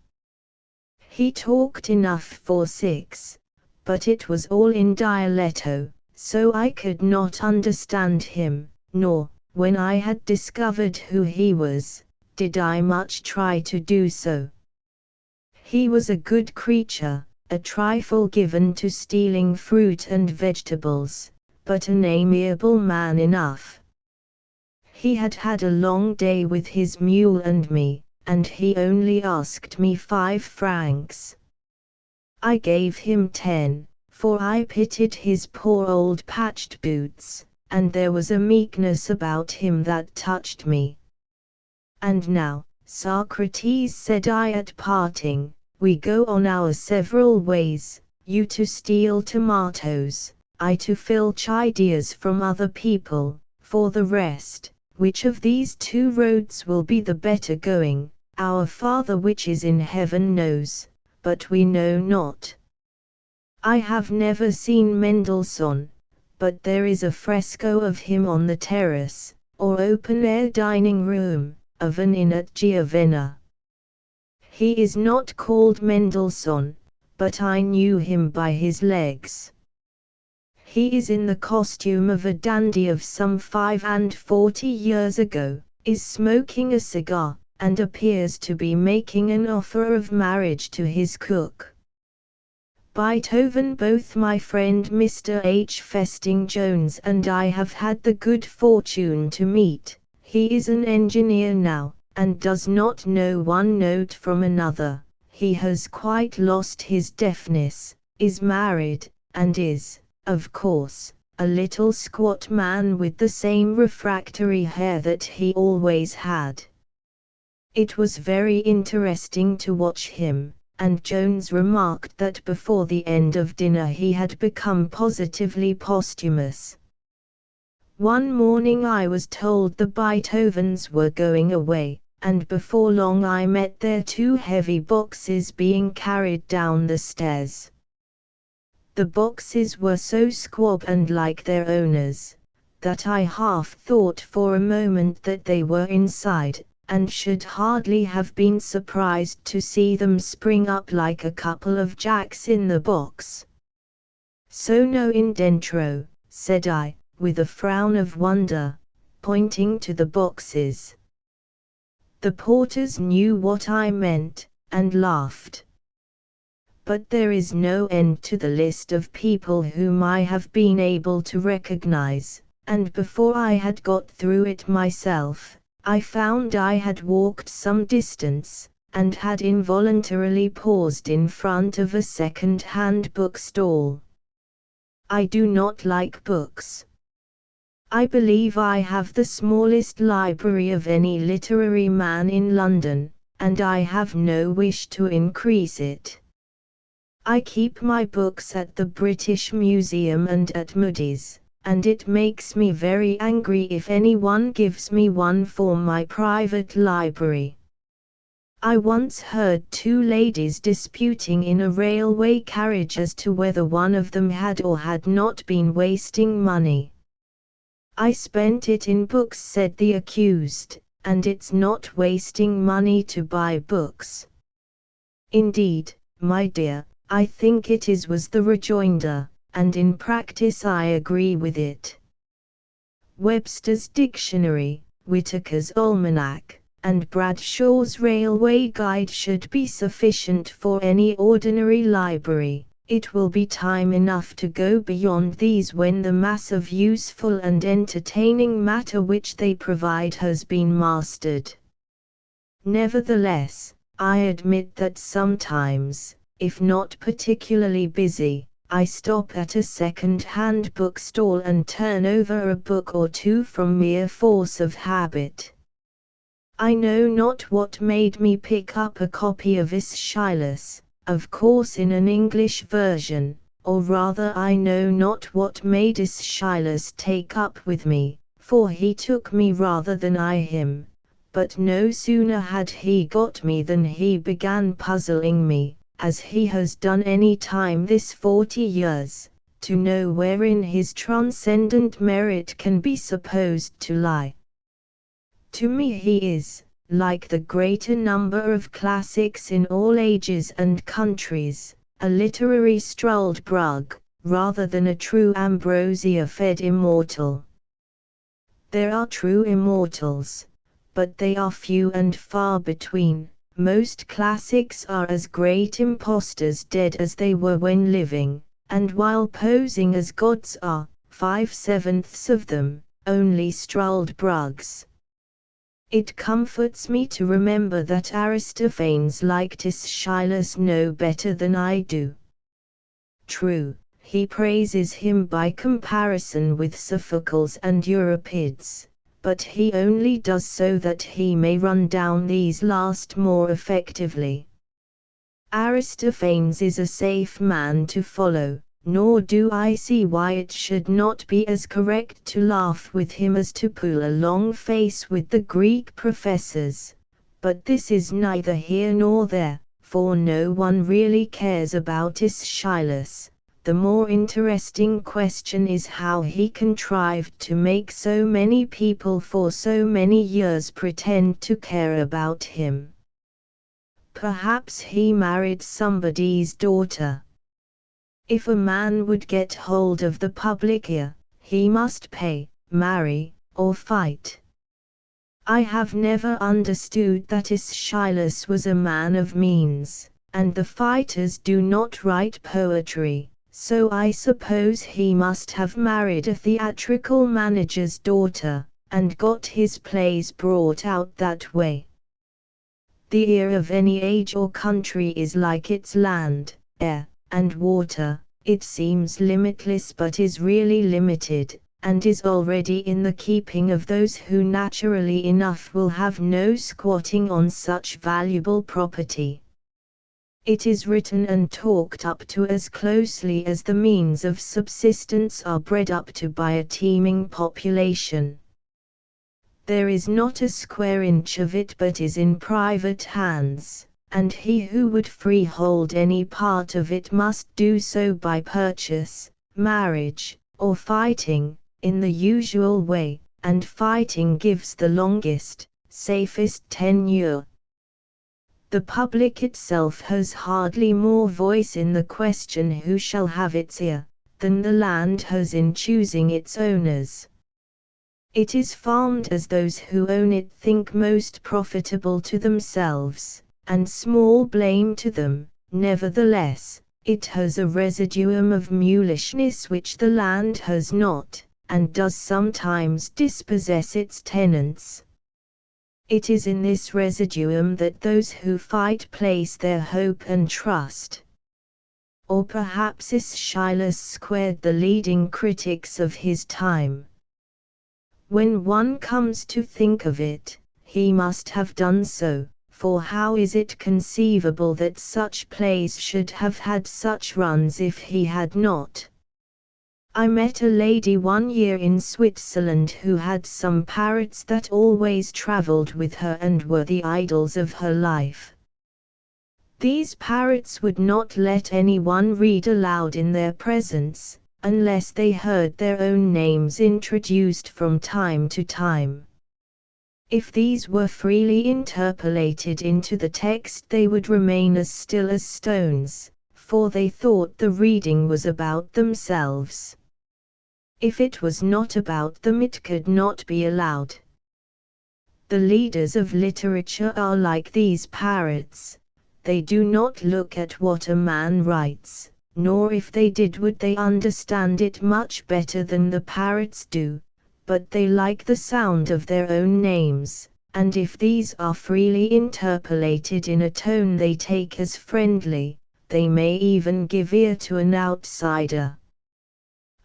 He talked enough for 6, but it was all in dialetto, so I could not understand him, nor, when I had discovered who he was, did I much try to do so. He was a good creature, a trifle given to stealing fruit and vegetables, but an amiable man enough. He had had a long day with his mule and me, and he only asked me 5 francs. I gave him 10, for I pitied his poor old patched boots, and there was a meekness about him that touched me. And now, Socrates, said I at parting, we go on our several ways, you to steal tomatoes, I to filch ideas from other people. For the rest, which of these 2 roads will be the better going, our Father which is in heaven knows, but we know not. I have never seen Mendelssohn, but there is a fresco of him on the terrace, or open-air dining room, of an inn at Giovanna. He is not called Mendelssohn, but I knew him by his legs. He is in the costume of a dandy of some 45 years ago, is smoking a cigar, and appears to be making an offer of marriage to his cook. Beethoven. Both my friend Mr. H. Festing Jones and I have had the good fortune to meet. He is an engineer now, and does not know one note from another. He has quite lost his deafness, is married, and is, of course, a little squat man with the same refractory hair that he always had. It was very interesting to watch him, and Jones remarked that before the end of dinner he had become positively posthumous. One morning I was told the Beethovens were going away, and before long I met their 2 heavy boxes being carried down the stairs. The boxes were so squab and like their owners, that I half thought for a moment that they were inside, and should hardly have been surprised to see them spring up like a couple of jacks in the box. "Sono in dentro," said I, with a frown of wonder, pointing to the boxes. The porters knew what I meant, and laughed. But there is no end to the list of people whom I have been able to recognize, and before I had got through it myself, I found I had walked some distance, and had involuntarily paused in front of a second-hand bookstall. I do not like books. I believe I have the smallest library of any literary man in London, and I have no wish to increase it. I keep my books at the British Museum and at Moody's, and it makes me very angry if anyone gives me one for my private library. I once heard 2 ladies disputing in a railway carriage as to whether one of them had or had not been wasting money. "I spent it in books," said the accused, "and it's not wasting money to buy books." "Indeed, my dear," I think it is, was the rejoinder, and in practice I agree with it. Webster's Dictionary, Whitaker's Almanac, and Bradshaw's Railway Guide should be sufficient for any ordinary library. It will be time enough to go beyond these when the mass of useful and entertaining matter which they provide has been mastered. Nevertheless, I admit that sometimes, if not particularly busy, I stop at a second-hand bookstall and turn over a book or two from mere force of habit. I know not what made me pick up a copy of Aeschylus, of course in an English version, or rather I know not what made Aeschylus take up with me, for he took me rather than I him, but no sooner had he got me than he began puzzling me, as he has done any time this 40 years, to know wherein his transcendent merit can be supposed to lie. To me he is, like the greater number of classics in all ages and countries, a literary Struldbrug, rather than a true ambrosia-fed immortal. There are true immortals, but they are few and far between. Most classics are as great impostors dead as they were when living, and while posing as gods are, 5/7 of them, only Struldbrugs. It comforts me to remember that Aristophanes liked Aeschylus no better than I do. True, he praises him by comparison with Sophocles and Euripides, but he only does so that he may run down these last more effectively. Aristophanes is a safe man to follow, nor do I see why it should not be as correct to laugh with him as to pull a long face with the Greek professors, but this is neither here nor there, for no one really cares about Aeschylus. The more interesting question is how he contrived to make so many people for so many years pretend to care about him. Perhaps he married somebody's daughter. If a man would get hold of the public ear, he must pay, marry, or fight. I have never understood that Aeschylus was a man of means, and the fighters do not write poetry. So I suppose he must have married a theatrical manager's daughter, and got his plays brought out that way. The ear of any age or country is like its land, air, and water, it seems limitless but is really limited, and is already in the keeping of those who naturally enough will have no squatting on such valuable property. It is written and talked up to as closely as the means of subsistence are bred up to by a teeming population. There is not a square inch of it but is in private hands, and he who would freehold any part of it must do so by purchase, marriage, or fighting, in the usual way, and fighting gives the longest, safest tenure. The public itself has hardly more voice in the question who shall have its ear, than the land has in choosing its owners. It is farmed as those who own it think most profitable to themselves, and small blame to them. Nevertheless, it has a residuum of mulishness which the land has not, and does sometimes dispossess its tenants. It is in this residuum that those who fight place their hope and trust. Or perhaps Aeschylus squared the leading critics of his time. When one comes to think of it, he must have done so, for how is it conceivable that such plays should have had such runs if he had not? I met a lady one year in Switzerland who had some parrots that always travelled with her and were the idols of her life. These parrots would not let anyone read aloud in their presence, unless they heard their own names introduced from time to time. If these were freely interpolated into the text they would remain as still as stones, for they thought the reading was about themselves. If it was not about them, it could not be allowed. The leaders of literature are like these parrots. They do not look at what a man writes, nor if they did would they understand it much better than the parrots do, but they like the sound of their own names, and if these are freely interpolated in a tone they take as friendly, they may even give ear to an outsider.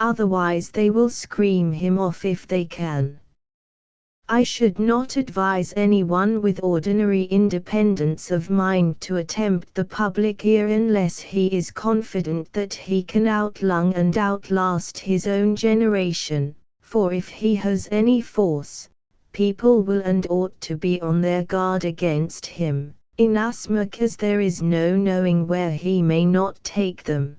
Otherwise they will scream him off if they can. I should not advise anyone with ordinary independence of mind to attempt the public ear unless he is confident that he can outlung and outlast his own generation, for if he has any force, people will and ought to be on their guard against him, inasmuch as there is no knowing where he may not take them.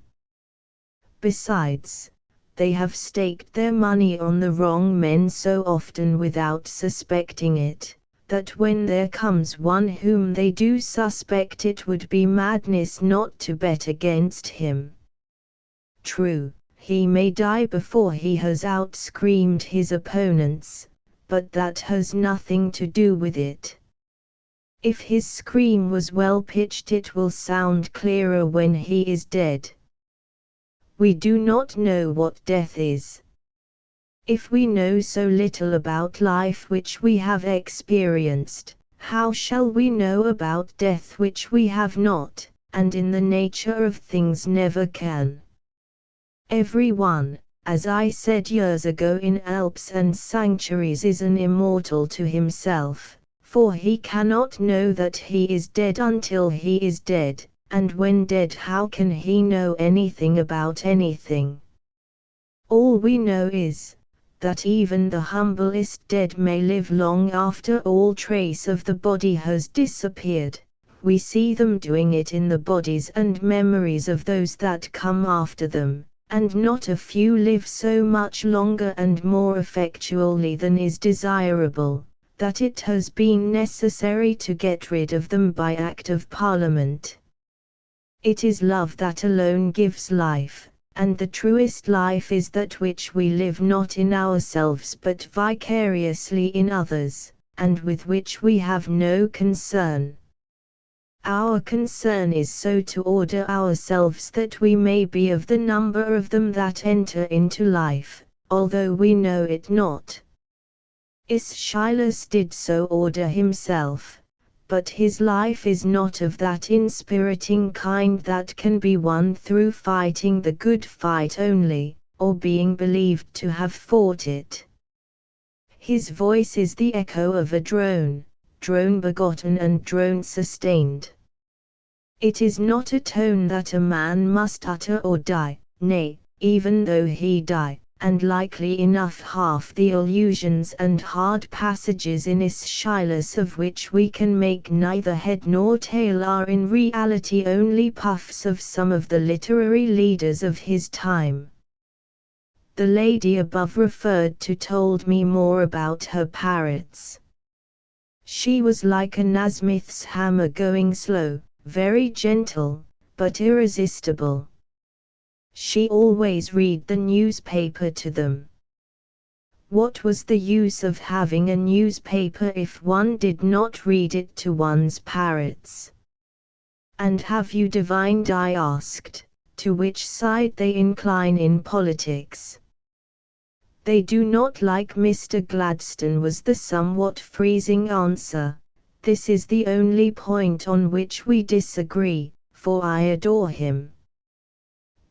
Besides, they have staked their money on the wrong men so often without suspecting it, that when there comes one whom they do suspect, it would be madness not to bet against him. True, he may die before he has outscreamed his opponents, but that has nothing to do with it. If his scream was well pitched, it will sound clearer when he is dead. We do not know what death is. If we know so little about life which we have experienced, how shall we know about death which we have not, and in the nature of things never can? Every one, as I said years ago in Alps and Sanctuaries, is an immortal to himself, for he cannot know that he is dead until he is dead. And when dead, how can he know anything about anything? All we know is, that even the humblest dead may live long after all trace of the body has disappeared. We see them doing it in the bodies and memories of those that come after them, and not a few live so much longer and more effectually than is desirable, that it has been necessary to get rid of them by Act of Parliament. It is love that alone gives life, and the truest life is that which we live not in ourselves but vicariously in others, and with which we have no concern. Our concern is so to order ourselves that we may be of the number of them that enter into life, although we know it not. Aeschylus did so order himself, but his life is not of that inspiriting kind that can be won through fighting the good fight only, or being believed to have fought it. His voice is the echo of a drone, drone begotten and drone sustained. It is not a tone that a man must utter or die, nay, even though he die, and likely enough half the allusions and hard passages in Aeschylus of which we can make neither head nor tail are in reality only puffs of some of the literary leaders of his time. The lady above referred to told me more about her parrots. She was like a Nasmyth's hammer, going slow, very gentle, but irresistible. She always read the newspaper to them. What was the use of having a newspaper if one did not read it to one's parrots? And have you divined, I asked, to which side they incline in politics? They do not like Mr. Gladstone, was the somewhat freezing answer. This is the only point on which we disagree, for I adore him.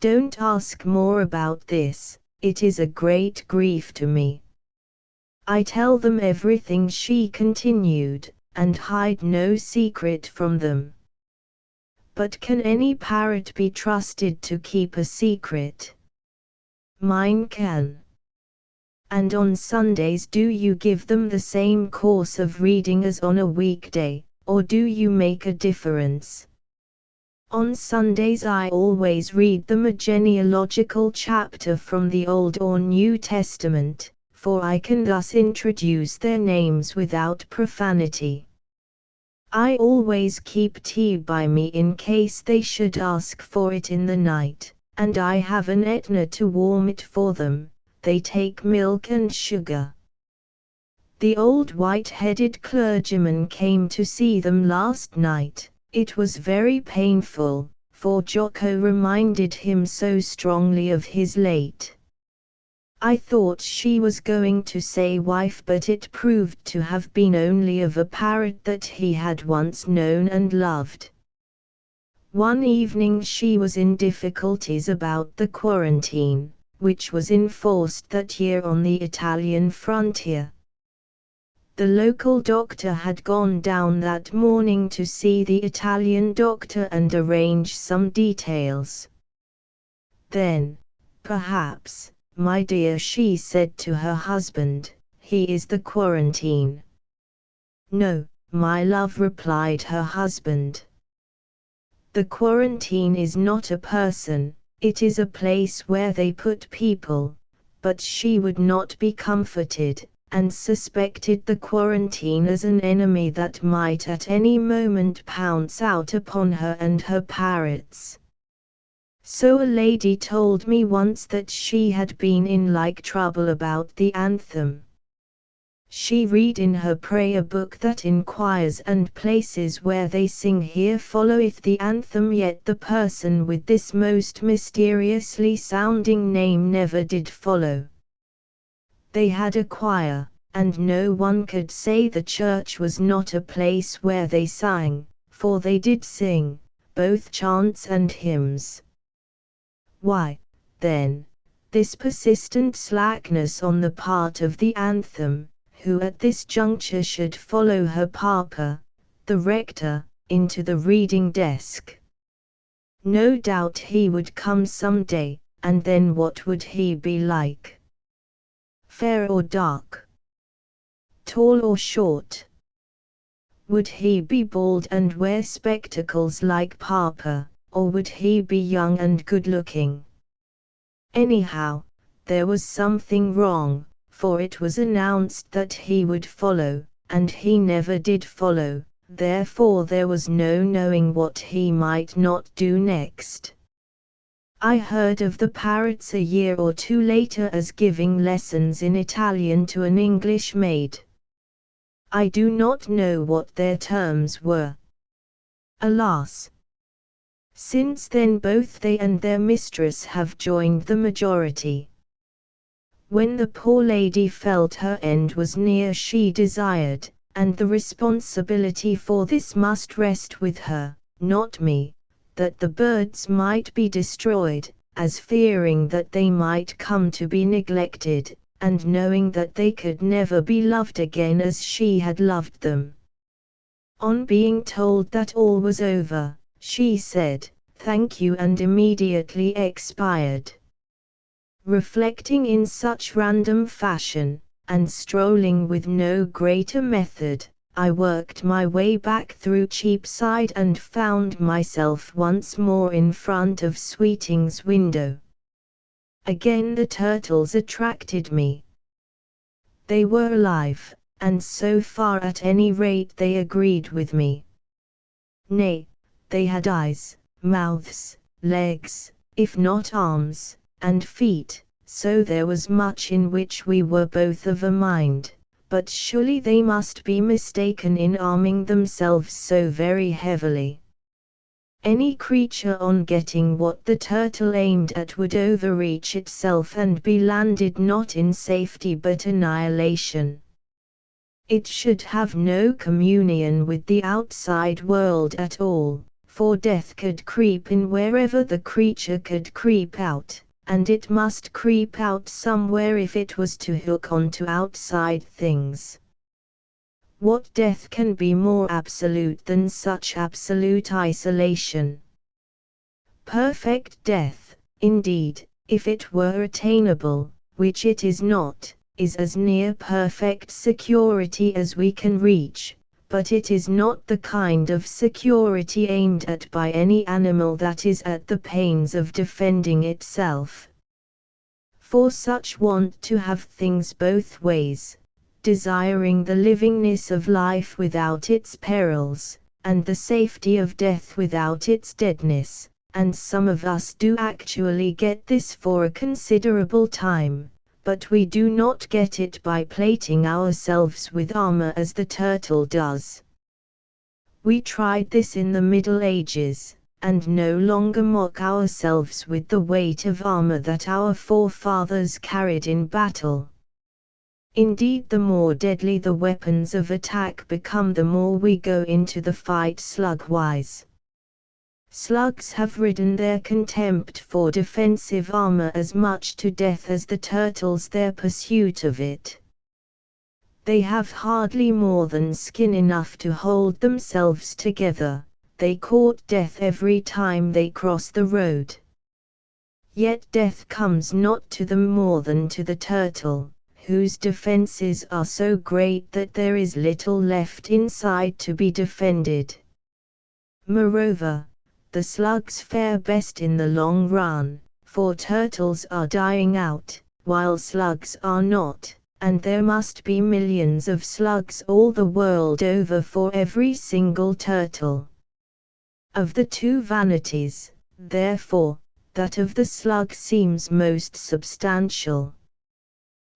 Don't ask more about this, it is a great grief to me. I tell them everything, she continued, and hide no secret from them. But can any parrot be trusted to keep a secret? Mine can. And on Sundays do you give them the same course of reading as on a weekday, or do you make a difference? On Sundays I always read them a genealogical chapter from the Old or New Testament, for I can thus introduce their names without profanity. I always keep tea by me in case they should ask for it in the night, and I have an Etna to warm it for them. They take milk and sugar. The old white-headed clergyman came to see them last night. It was very painful, for Jocko reminded him so strongly of his late. I thought she was going to say wife, but it proved to have been only of a parrot that he had once known and loved. One evening she was in difficulties about the quarantine, which was enforced that year on the Italian frontier. The local doctor had gone down that morning to see the Italian doctor and arrange some details. Then, perhaps, my dear, she said to her husband, he is the quarantine. No, my love, replied her husband. The quarantine is not a person, it is a place where they put people. But she would not be comforted, and suspected the quarantine as an enemy that might at any moment pounce out upon her and her parrots. So a lady told me once that she had been in like trouble about the anthem. She read in her prayer book that in choirs and places where they sing here followeth the anthem, yet the person with this most mysteriously sounding name never did follow. They had a choir, and no one could say the church was not a place where they sang, for they did sing, both chants and hymns. Why, then, this persistent slackness on the part of the anthem, who at this juncture should follow her papa, the rector, into the reading desk? No doubt he would come some day, and then what would he be like? Fair or dark? Tall or short? Would he be bald and wear spectacles like papa, or would he be young and good-looking? Anyhow, there was something wrong, for it was announced that he would follow, and he never did follow, therefore there was no knowing what he might not do next. I heard of the parrots a year or two later as giving lessons in Italian to an English maid. I do not know what their terms were. Alas! Since then both they and their mistress have joined the majority. When the poor lady felt her end was near, she desired, and the responsibility for this must rest with her, not me, that the birds might be destroyed, as fearing that they might come to be neglected, and knowing that they could never be loved again as she had loved them. On being told that all was over, she said, "Thank you," and immediately expired. Reflecting in such random fashion, and strolling with no greater method, I worked my way back through Cheapside and found myself once more in front of Sweeting's window. Again the turtles attracted me. They were alive, and so far at any rate they agreed with me. Nay, they had eyes, mouths, legs, if not arms, and feet, so there was much in which we were both of a mind, but surely they must be mistaken in arming themselves so very heavily. Any creature on getting what the turtle aimed at would overreach itself and be landed not in safety but annihilation. It should have no communion with the outside world at all, for death could creep in wherever the creature could creep out, and it must creep out somewhere if it was to hook on to outside things. What death can be more absolute than such absolute isolation? Perfect death, indeed, if it were attainable, which it is not, is as near perfect security as we can reach, but it is not the kind of security aimed at by any animal that is at the pains of defending itself. For such want to have things both ways, desiring the livingness of life without its perils, and the safety of death without its deadness, and some of us do actually get this for a considerable time, but we do not get it by plating ourselves with armor as the turtle does. We tried this in the Middle Ages, and no longer mock ourselves with the weight of armor that our forefathers carried in battle. Indeed, the more deadly the weapons of attack become, the more we go into the fight slug-wise. Slugs have ridden their contempt for defensive armor as much to death as the turtles their pursuit of it. They have hardly more than skin enough to hold themselves together. They court death every time they cross the road. Yet death comes not to them more than to the turtle, whose defenses are so great that there is little left inside to be defended. Moreover, the slugs fare best in the long run, for turtles are dying out, while slugs are not, and there must be millions of slugs all the world over for every single turtle. Of the two vanities, therefore, that of the slug seems most substantial.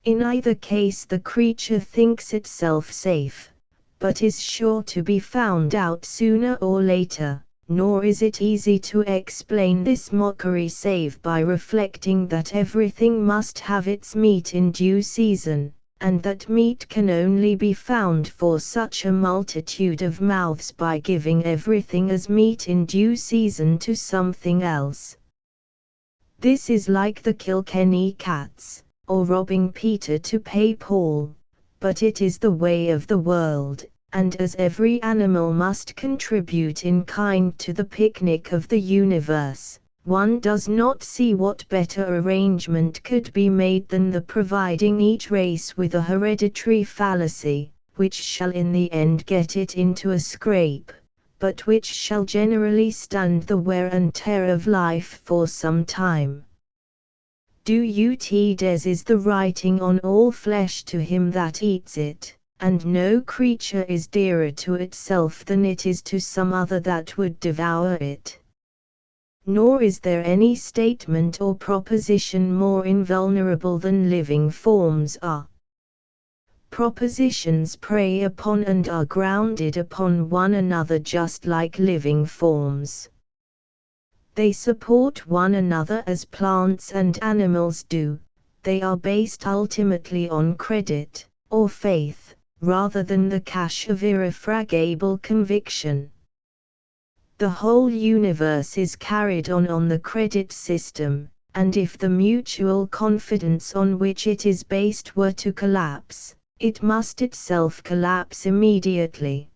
In either case the creature thinks itself safe, but is sure to be found out sooner or later, nor is it easy to explain this mockery save by reflecting that everything must have its meat in due season, and that meat can only be found for such a multitude of mouths by giving everything as meat in due season to something else. This is like the Kilkenny cats, or robbing Peter to pay Paul, but it is the way of the world, and as every animal must contribute in kind to the picnic of the universe, one does not see what better arrangement could be made than the providing each race with a hereditary fallacy, which shall in the end get it into a scrape, but which shall generally stand the wear and tear of life for some time. Des is the writing on all flesh to him that eats it, and no creature is dearer to itself than it is to some other that would devour it. Nor is there any statement or proposition more invulnerable than living forms are. Propositions prey upon and are grounded upon one another just like living forms. They support one another as plants and animals do. They are based ultimately on credit, or faith, rather than the cash of irrefragable conviction. The whole universe is carried on the credit system, and if the mutual confidence on which it is based were to collapse, it must itself collapse immediately.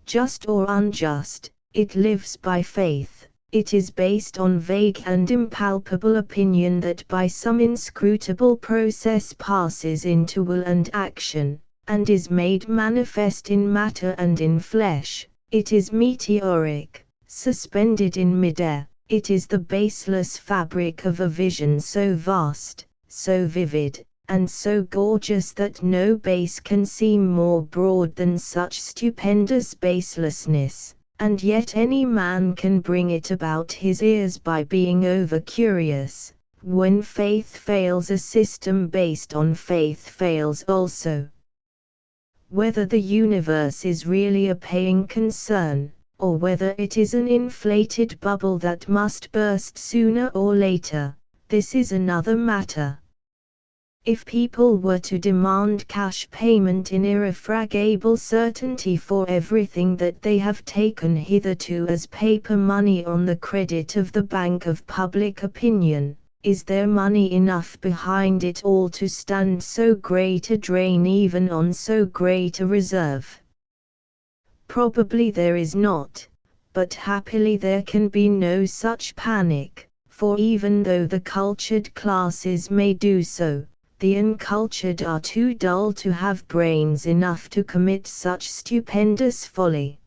Just or unjust, it lives by faith. It is based on vague and impalpable opinion that by some inscrutable process passes into will and action, and is made manifest in matter and in flesh. It is meteoric, suspended in midair. It is the baseless fabric of a vision so vast, so vivid, and so gorgeous that no base can seem more broad than such stupendous baselessness. And yet any man can bring it about his ears by being over-curious. When faith fails, a system based on faith fails also. Whether the universe is really a paying concern, or whether it is an inflated bubble that must burst sooner or later, this is another matter. If people were to demand cash payment in irrefragable certainty for everything that they have taken hitherto as paper money on the credit of the Bank of Public Opinion, is there money enough behind it all to stand so great a drain even on so great a reserve? Probably there is not, but happily there can be no such panic, for even though the cultured classes may do so, the uncultured are too dull to have brains enough to commit such stupendous folly.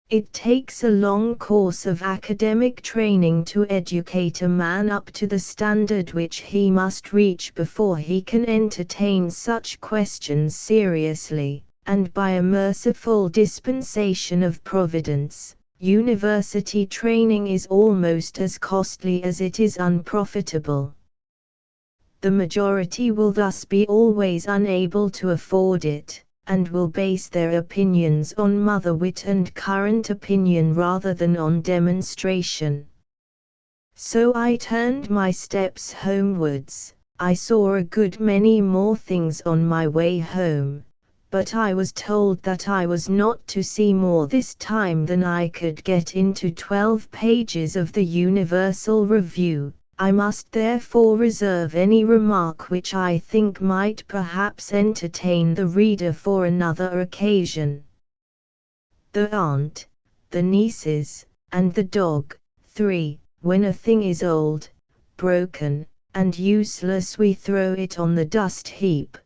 It takes a long course of academic training to educate a man up to the standard which he must reach before he can entertain such questions seriously, and by a merciful dispensation of Providence, university training is almost as costly as it is unprofitable. The majority will thus be always unable to afford it, and will base their opinions on mother wit and current opinion rather than on demonstration. So I turned my steps homewards. I saw a good many more things on my way home, but I was told that I was not to see more this time than I could get into 12 pages of the Universal Review. I must therefore reserve any remark which I think might perhaps entertain the reader for another occasion. The aunt, the nieces, and the dog. 3. When a thing is old, broken, and useless we throw it on the dust heap,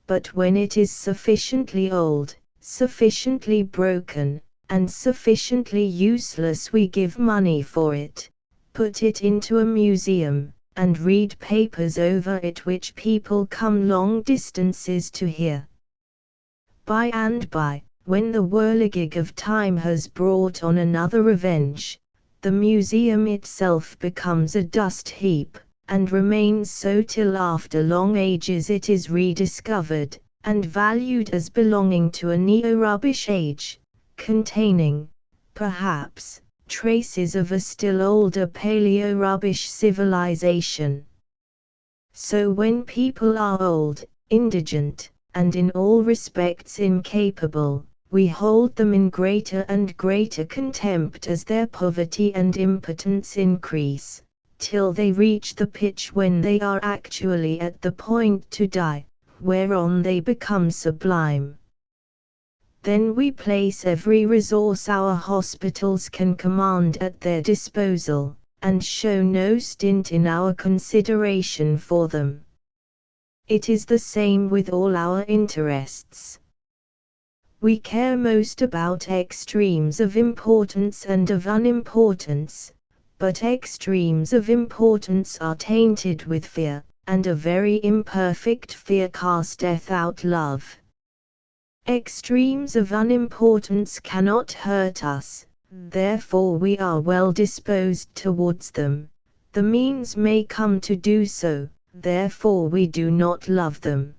but when it is sufficiently old, sufficiently broken, and sufficiently useless we give money for it, put it into a museum, and read papers over it which people come long distances to hear. By and by, when the whirligig of time has brought on another revenge, the museum itself becomes a dust heap, and remains so till after long ages it is rediscovered, and valued as belonging to a neo-rubbish age, containing, perhaps, traces of a still older paleo-rubbish civilization. So when people are old, indigent, and in all respects incapable, we hold them in greater and greater contempt as their poverty and impotence increase, till they reach the pitch when they are actually at the point to die, whereon they become sublime. Then we place every resource our hospitals can command at their disposal, and show no stint in our consideration for them. It is the same with all our interests. We care most about extremes of importance and of unimportance, but extremes of importance are tainted with fear, and a very imperfect fear casteth out love. Extremes of unimportance cannot hurt us, therefore we are well disposed towards them. The means may come to do so, therefore we do not love them.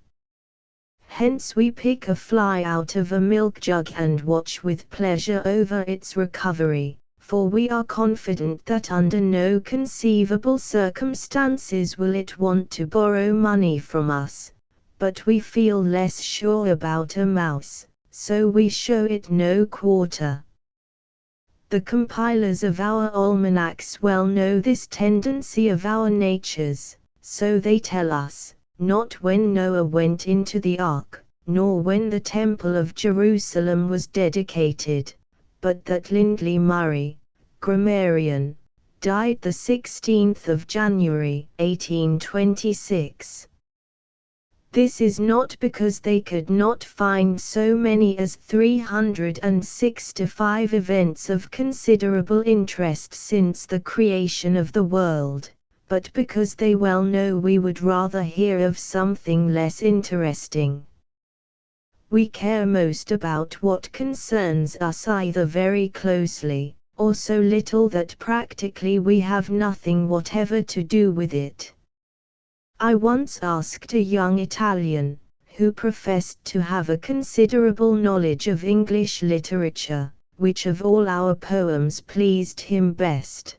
Hence we pick a fly out of a milk jug and watch with pleasure over its recovery, for we are confident that under no conceivable circumstances will it want to borrow money from us. But we feel less sure about a mouse, so we show it no quarter. The compilers of our almanacs well know this tendency of our natures, so they tell us, not when Noah went into the ark, nor when the Temple of Jerusalem was dedicated, but that Lindley Murray, grammarian, died the 16th of January, 1826. This is not because they could not find so many as 365 events of considerable interest since the creation of the world, but because they well know we would rather hear of something less interesting. We care most about what concerns us either very closely, or so little that practically we have nothing whatever to do with it. I once asked a young Italian, who professed to have a considerable knowledge of English literature, which of all our poems pleased him best.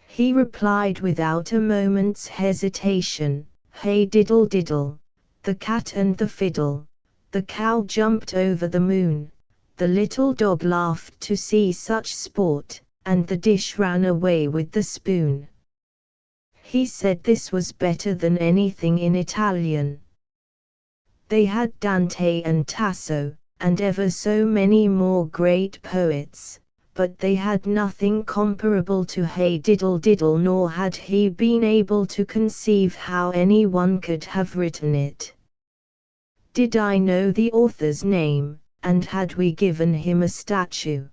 He replied without a moment's hesitation, "Hey diddle diddle, the cat and the fiddle, the cow jumped over the moon, the little dog laughed to see such sport, and the dish ran away with the spoon." He said this was better than anything in Italian. They had Dante and Tasso, and ever so many more great poets, but they had nothing comparable to Hey Diddle Diddle, nor had he been able to conceive how anyone could have written it. Did I know the author's name, and had we given him a statue?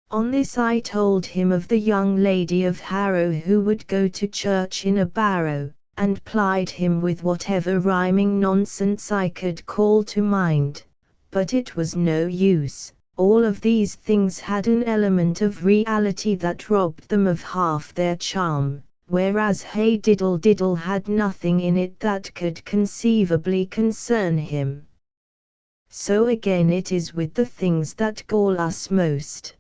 On this I told him of the young lady of Harrow who would go to church in a barrow, and plied him with whatever rhyming nonsense I could call to mind, but it was no use. All of these things had an element of reality that robbed them of half their charm, whereas Hey Diddle Diddle had nothing in it that could conceivably concern him. So again it is with the things that gall us most.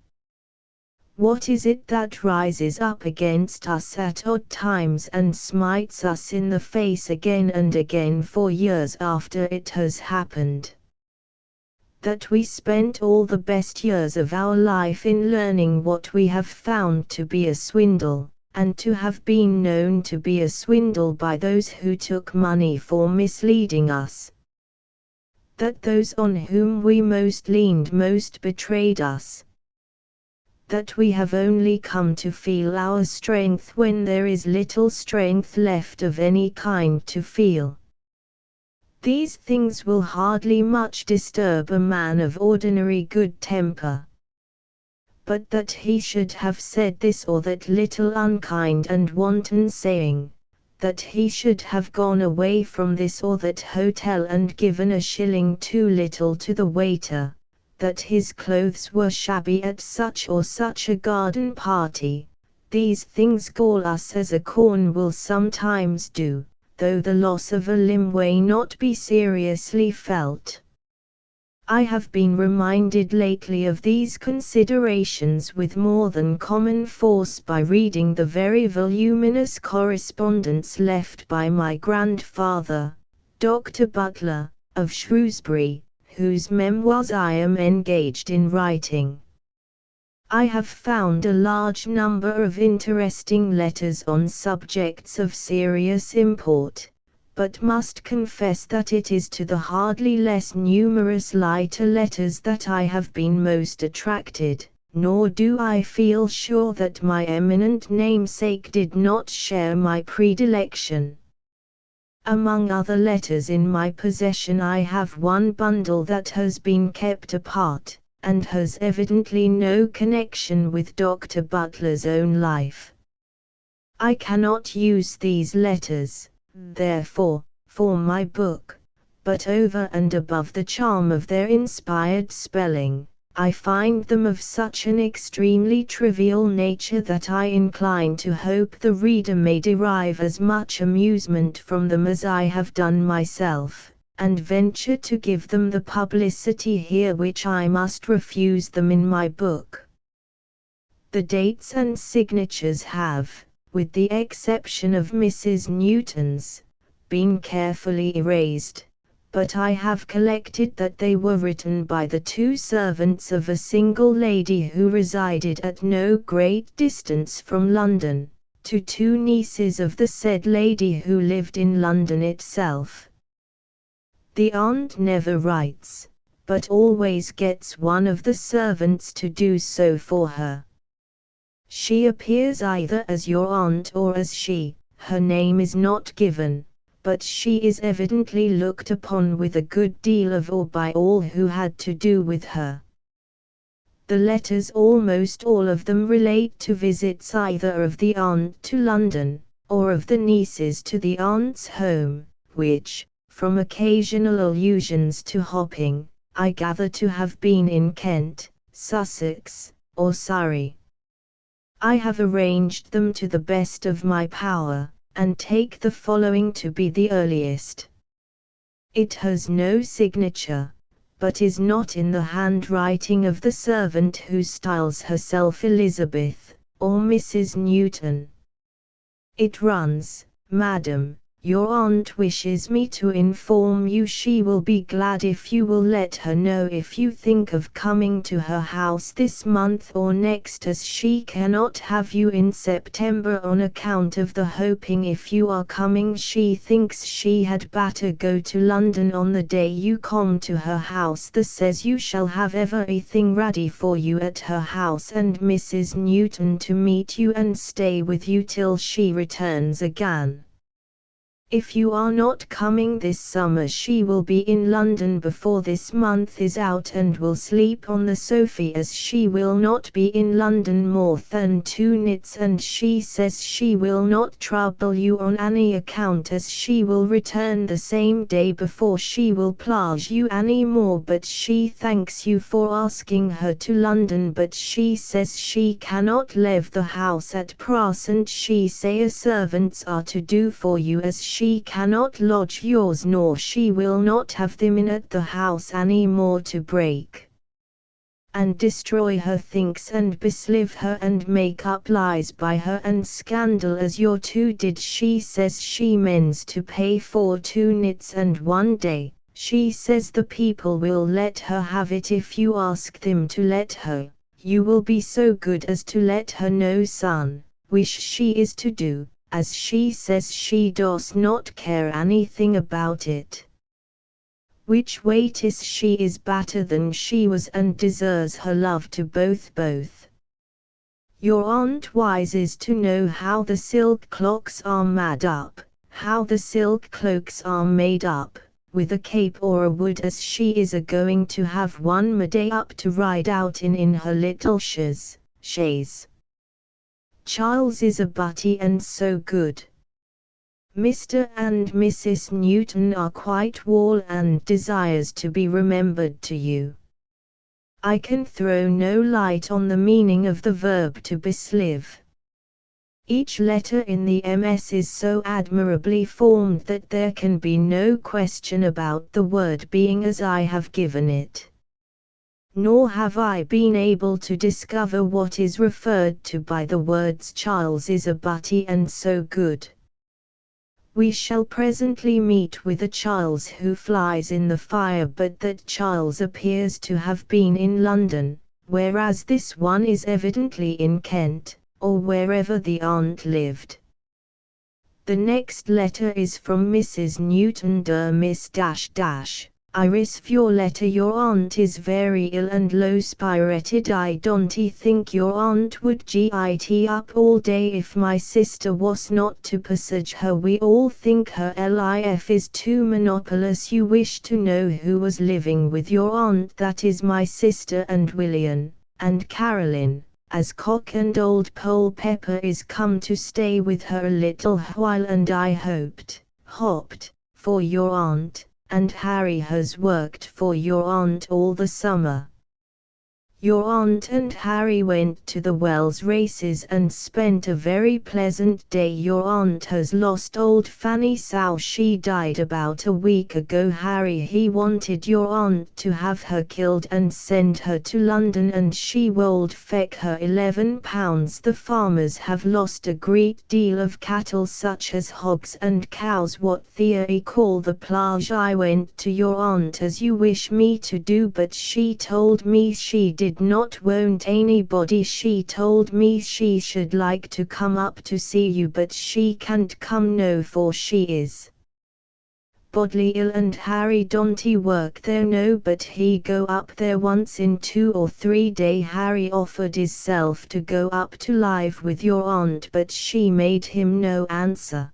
What is it that rises up against us at odd times and smites us in the face again and again for years after it has happened? That we spent all the best years of our life in learning what we have found to be a swindle, and to have been known to be a swindle by those who took money for misleading us. That those on whom we most leaned most betrayed us. That we have only come to feel our strength when there is little strength left of any kind to feel. These things will hardly much disturb a man of ordinary good temper. But that he should have said this or that little unkind and wanton saying, that he should have gone away from this or that hotel and given a shilling too little to the waiter, that his clothes were shabby at such or such a garden party, these things gall us as a corn will sometimes do, though the loss of a limb may not be seriously felt. I have been reminded lately of these considerations with more than common force by reading the very voluminous correspondence left by my grandfather, Dr. Butler, of Shrewsbury, whose memoirs I am engaged in writing. I have found a large number of interesting letters on subjects of serious import, but must confess that it is to the hardly less numerous lighter letters that I have been most attracted, nor do I feel sure that my eminent namesake did not share my predilection. Among other letters in my possession I have one bundle that has been kept apart, and has evidently no connection with Dr. Butler's own life. I cannot use these letters, therefore, for my book, but over and above the charm of their inspired spelling, I find them of such an extremely trivial nature that I incline to hope the reader may derive as much amusement from them as I have done myself, and venture to give them the publicity here which I must refuse them in my book. The dates and signatures have, with the exception of Mrs. Newton's, been carefully erased, but I have collected that they were written by the two servants of a single lady who resided at no great distance from London, to two nieces of the said lady who lived in London itself. The aunt never writes, but always gets one of the servants to do so for her. She appears either as your aunt or as she, her name is not given, but she is evidently looked upon with a good deal of awe by all who had to do with her. The letters almost all of them relate to visits either of the aunt to London, or of the nieces to the aunt's home, which, from occasional allusions to hopping, I gather to have been in Kent, Sussex, or Surrey. I have arranged them to the best of my power, and take the following to be the earliest. It has no signature, but is not in the handwriting of the servant who styles herself Elizabeth, or Mrs. Newton. It runs, "Madam, your aunt wishes me to inform you she will be glad if you will let her know if you think of coming to her house this month or next, as she cannot have you in September on account of the hoping if you are coming she thinks she had better go to London on the day you come to her house. The says you shall have everything ready for you at her house and Mrs. Newton to meet you and stay with you till she returns again." If you are not coming this summer, she will be in London before this month is out and will sleep on the sofa, as she will not be in London more than 2 nights, and she says she will not trouble you on any account, as she will return the same day before she will plague you any more, but she thanks you for asking her to London, but she says she cannot leave the house at present. She say servants are to do for you, as she cannot lodge yours, nor she will not have them in at the house any more to break and destroy her things and beslive her and make up lies by her and scandal as your two did. She says she means to pay for 2 nights and 1 day. She says the people will let her have it if you ask them to let her. You will be so good as to let her know, son, which she is to do, as she says she does not care anything about it. Which waitess she is better than she was and deserves her love to both. Your aunt wises to know how the silk clocks are made up, how the silk cloaks are made up, with a cape or a wood, as she is a going to have one midday up to ride out in her little chaise. Charles is a butty and so good. Mr. and Mrs. Newton are quite well and desires to be remembered to you. I can throw no light on the meaning of the verb to beslive. Each letter in the MS is so admirably formed that there can be no question about the word being as I have given it. Nor have I been able to discover what is referred to by the words Charles is a butty and so good. We shall presently meet with a Charles who flies in the fire, but that Charles appears to have been in London, whereas this one is evidently in Kent, or wherever the aunt lived. The next letter is from Mrs. Newton, dear Miss I receive your letter. Your aunt is very ill and low spirited. I don't think your aunt would get up all day if my sister was not to passage her. We all think her life is too monopolious. You wish to know who was living with your aunt. That is my sister and William, and Caroline, as Cock, and old Pole Pepper is come to stay with her a little while, and I hoped, for your aunt, and Harry has worked for your aunt all the summer. Your aunt and Harry went to the Wells races and spent a very pleasant day. Your aunt has lost old Fanny Sow. She died about a week ago. Harry, he wanted your aunt to have her killed and send her to London, and she would fetch her £11. The farmers have lost a great deal of cattle, such as hogs and cows, what they call the plage. I went to your aunt as you wish me to do, but she told me she did not want anybody. She told me she should like to come up to see you, but she can't come no, for she is bodily ill, and Harry don't work there no, but he go up there once in 2 or 3 days. Harry offered hisself to go up to live with your aunt, but she made him no answer.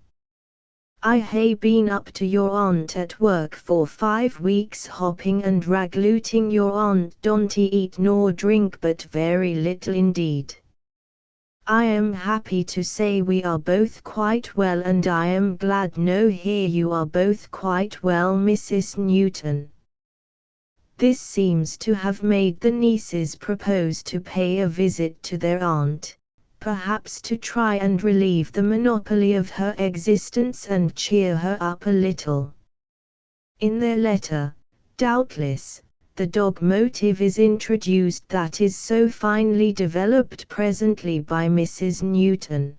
I hae been up to your aunt at work for 5 weeks, hopping and raglooting. Your aunt don't eat nor drink, but very little indeed. I am happy to say we are both quite well, and I am glad no hear you are both quite well, Mrs. Newton. This seems to have made the nieces propose to pay a visit to their aunt, perhaps to try and relieve the monopoly of her existence and cheer her up a little. In their letter, doubtless, the dog motive is introduced that is so finely developed presently by Mrs. Newton.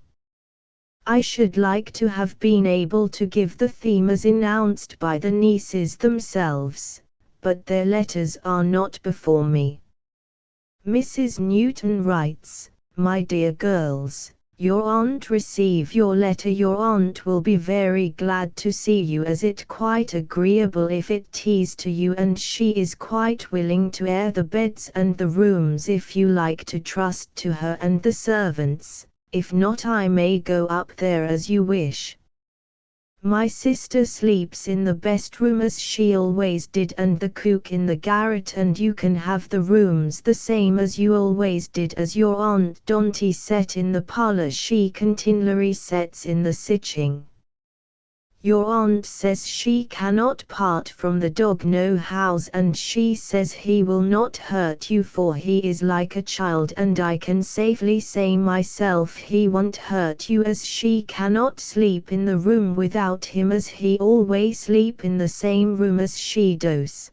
I should like to have been able to give the theme as announced by the nieces themselves, but their letters are not before me. Mrs. Newton writes, My dear girls, your aunt receive your letter. Your aunt will be very glad to see you, as it quite agreeable if it is to you, and she is quite willing to air the beds and the rooms if you like to trust to her, and the servants. If not, I may go up there as you wish. My sister sleeps in the best room as she always did, and the cook in the garret, and you can have the rooms the same as you always did. As your Aunt Dotty set in the parlour, she continually sets in the sitching. Your aunt says she cannot part from the dog no hows, and she says he will not hurt you, for he is like a child, and I can safely say myself he won't hurt you, as she cannot sleep in the room without him, as he always sleep in the same room as she does.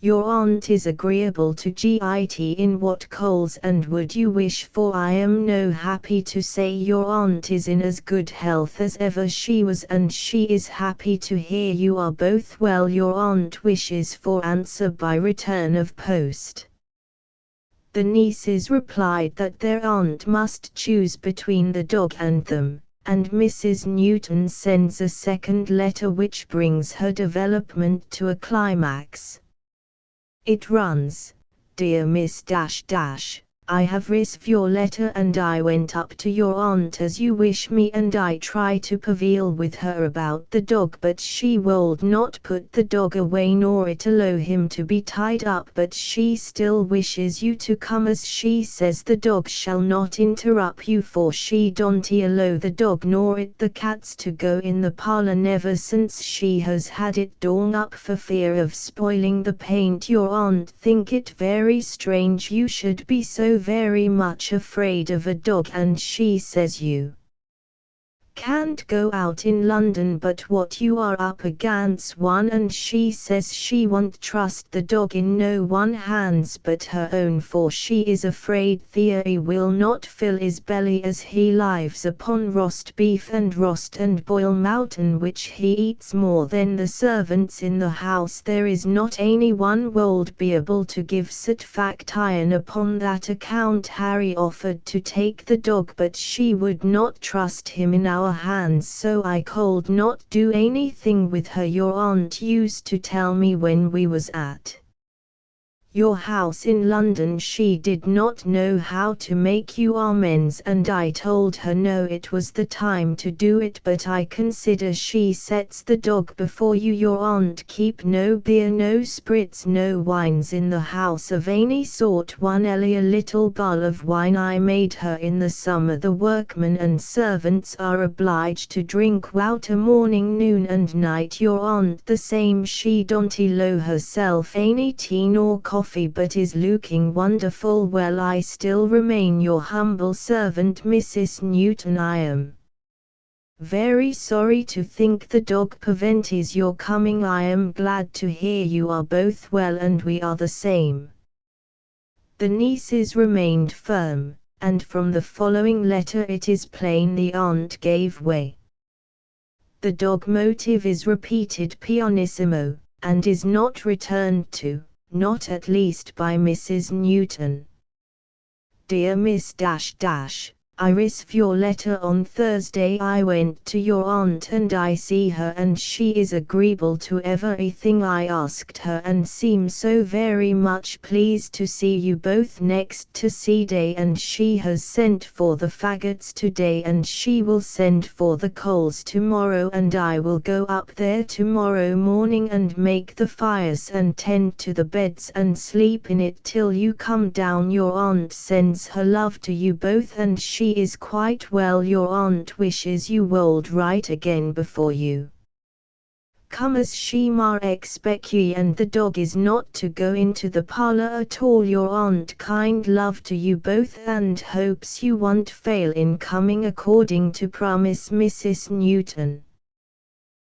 Your aunt is agreeable to git in what coals and wood you wish for. I am no happy to say your aunt is in as good health as ever she was, and she is happy to hear you are both well. Your aunt wishes for answer by return of post. The nieces replied that their aunt must choose between the dog and them, and Mrs. Newton sends a second letter which brings her development to a climax. It runs, "Dear Miss I have received your letter, and I went up to your aunt as you wish me, and I try to prevail with her about the dog, but she would not put the dog away nor it allow him to be tied up, but she still wishes you to come, as she says the dog shall not interrupt you, for she don't allow the dog nor it the cats to go in the parlour never since she has had it drawn up, for fear of spoiling the paint. Your aunt think it very strange you should be so very much afraid of a dog, and she says you can't go out in London but what you are up against one, and she says she won't trust the dog in no one hands but her own, for she is afraid Theo will not fill his belly, as he lives upon roast beef and roast and boil mutton, which he eats more than the servants in the house. There is not any one would be able to give satisfaction upon that account. Harry offered to take the dog, but she would not trust him in our hands, so I could not do anything with her. Your aunt used to tell me when we was at your house in London she did not know how to make you amends, and I told her no, it was the time to do it, but I consider she sets the dog before you. Your aunt keep no beer, no spirits, no wines in the house of any sort, one only a little bowl of wine I made her in the summer. The workmen and servants are obliged to drink water morning, noon and night. Your aunt the same, she don't allow herself any tea nor coffee, but is looking wonderful well. I still remain your humble servant, Mrs. Newton. I am very sorry to think the dog prevents your coming. I am glad to hear you are both well, and we are the same. The nieces remained firm, and from the following letter it is plain the aunt gave way. The dog motive is repeated pianissimo, and is not returned to, not at least by Mrs. Newton. Dear Miss I received your letter on Thursday. I went to your aunt and I see her, and she is agreeable to everything I asked her, and seems so very much pleased to see you both next to sea day, and she has sent for the faggots today, and she will send for the coals tomorrow, and I will go up there tomorrow morning and make the fires and tend to the beds and sleep in it till you come down. Your aunt sends her love to you both, and she is quite well. Your aunt wishes you would write again before you come, as she ma expect ye, and the dog is not to go into the parlour at all. Your aunt kind love to you both, and hopes you won't fail in coming according to promise, Mrs. Newton.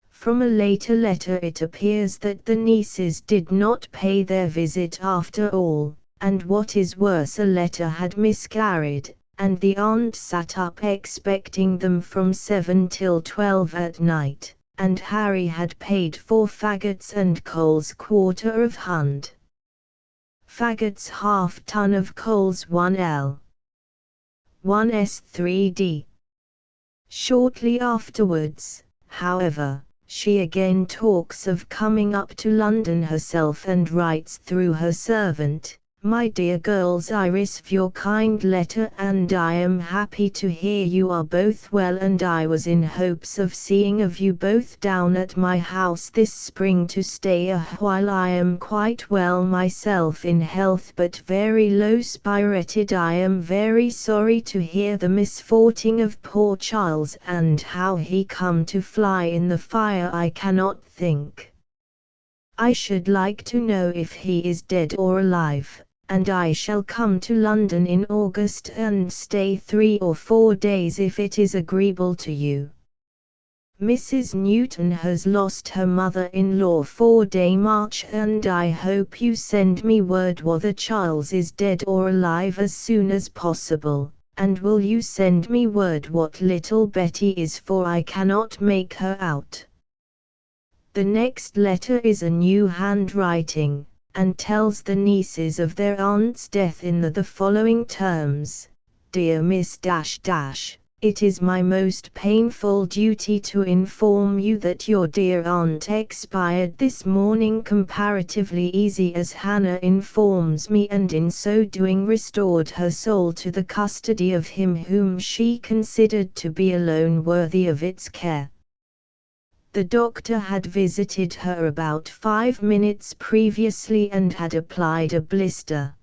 From a later letter it appears that the nieces did not pay their visit after all, and what is worse, a letter had miscarried, and the aunt sat up expecting them from 7 till 12 at night, and Harry had paid for faggots and coals £250. Faggots ½ ton of coals 1 1s3d. Shortly afterwards, however, she again talks of coming up to London herself, and writes through her servant, My dear girls, I receive your kind letter and I am happy to hear you are both well, and I was in hopes of seeing of you both down at my house this spring to stay a while. I am quite well myself in health but very low spirited. I am very sorry to hear the misfortune of poor Charles, and how he come to fly in the fire I cannot think. I should like to know if he is dead or alive, and I shall come to London in August and stay 3 or 4 days if it is agreeable to you. Mrs. Newton has lost her mother-in-law 4-day March, and I hope you send me word whether Charles is dead or alive as soon as possible, and will you send me word what little Betty is, for I cannot make her out. The next letter is a new handwriting, and tells the nieces of their aunt's death in the following terms: Dear Miss It is my most painful duty to inform you that your dear aunt expired this morning comparatively easy as Hannah informs me, and in so doing restored her soul to the custody of him whom she considered to be alone worthy of its care. The doctor had visited her about 5 minutes previously and had applied a blister.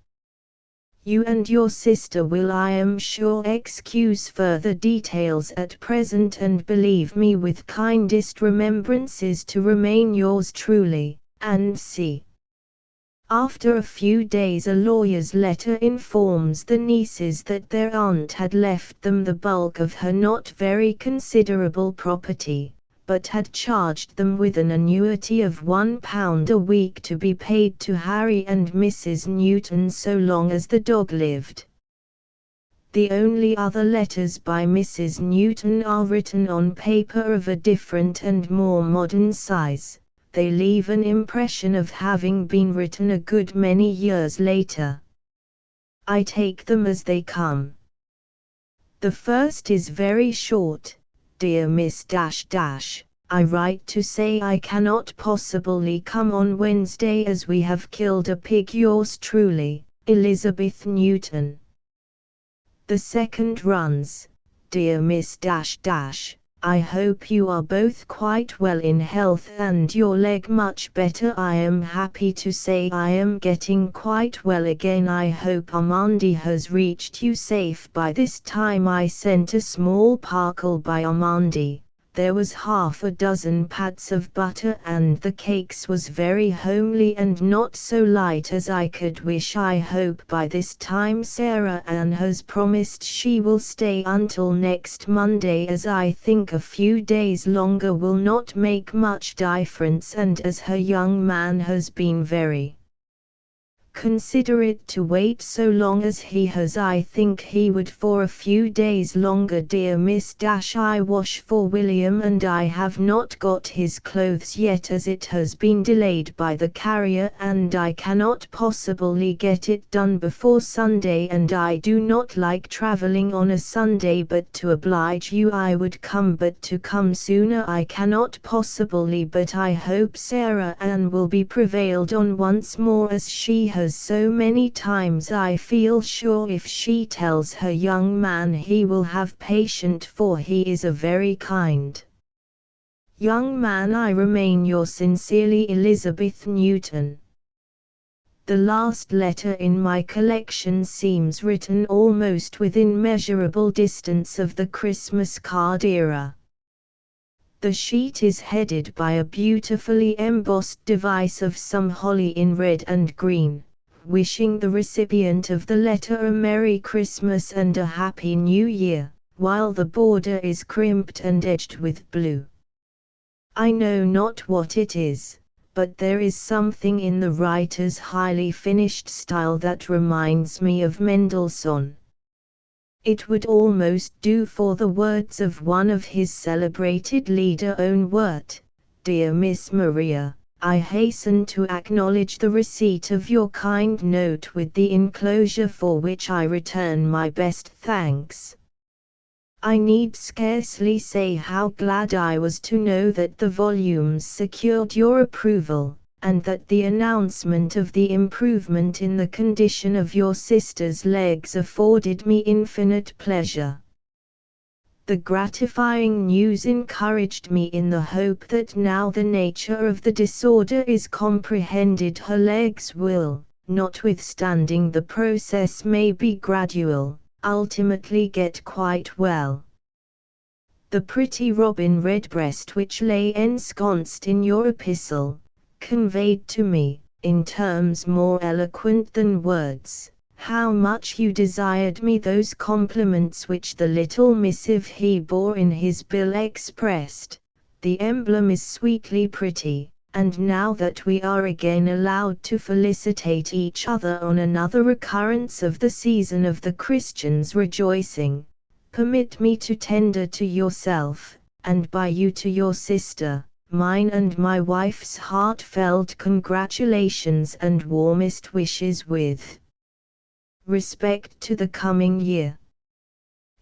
You and your sister will, I am sure, excuse further details at present, and believe me with kindest remembrances to remain yours truly, and C. After a few days a lawyer's letter informs the nieces that their aunt had left them the bulk of her not very considerable property, but had charged them with an annuity of £1 a week to be paid to Harry and Mrs. Newton so long as the dog lived. The only other letters by Mrs. Newton are written on paper of a different and more modern size. They leave an impression of having been written a good many years later. I take them as they come. The first is very short. Dear Miss I write to say I cannot possibly come on Wednesday as we have killed a pig. Yours truly, Elizabeth Newton. The second runs: Dear Miss I hope you are both quite well in health and your leg much better. I am happy to say I am getting quite well again. I hope Armandi has reached you safe by this time. I sent a small parcel by Armandi. There was half a dozen pats of butter and the cakes was very homely and not so light as I could wish. I hope by this time Sarah Ann has promised she will stay until next Monday, as I think a few days longer will not make much difference, and as her young man has been very considerate to wait so long as he has, I think he would for a few days longer. Dear Miss I wash for William and I have not got his clothes yet as it has been delayed by the carrier and I cannot possibly get it done before Sunday, and I do not like travelling on a Sunday, but to oblige you I would come, but to come sooner I cannot possibly, but I hope Sarah Ann will be prevailed on once more as she has so many times. I feel sure if she tells her young man he will have patience, for he is a very kind young man. I remain yours sincerely, Elizabeth Newton. The last letter in my collection seems written almost within measurable distance of the Christmas card era. The sheet is headed by a beautifully embossed device of some holly in red and green, wishing the recipient of the letter a Merry Christmas and a Happy New Year, while the border is crimped and edged with blue. I know not what it is, but there is something in the writer's highly finished style that reminds me of Mendelssohn. It would almost do for the words of one of his celebrated Lieder own word: Dear Miss Maria, I hasten to acknowledge the receipt of your kind note with the enclosure, for which I return my best thanks. I need scarcely say how glad I was to know that the volumes secured your approval, and that the announcement of the improvement in the condition of your sister's legs afforded me infinite pleasure. The gratifying news encouraged me in the hope that now the nature of the disorder is comprehended, her legs will, notwithstanding the process may be gradual, ultimately get quite well. The pretty robin redbreast which lay ensconced in your epistle, conveyed to me, in terms more eloquent than words, how much you desired me. Those compliments which the little missive he bore in his bill expressed. The emblem is sweetly pretty, and now that we are again allowed to felicitate each other on another recurrence of the season of the Christian's rejoicing, permit me to tender to yourself, and by you to your sister, mine and my wife's heartfelt congratulations and warmest wishes with respect to the coming year.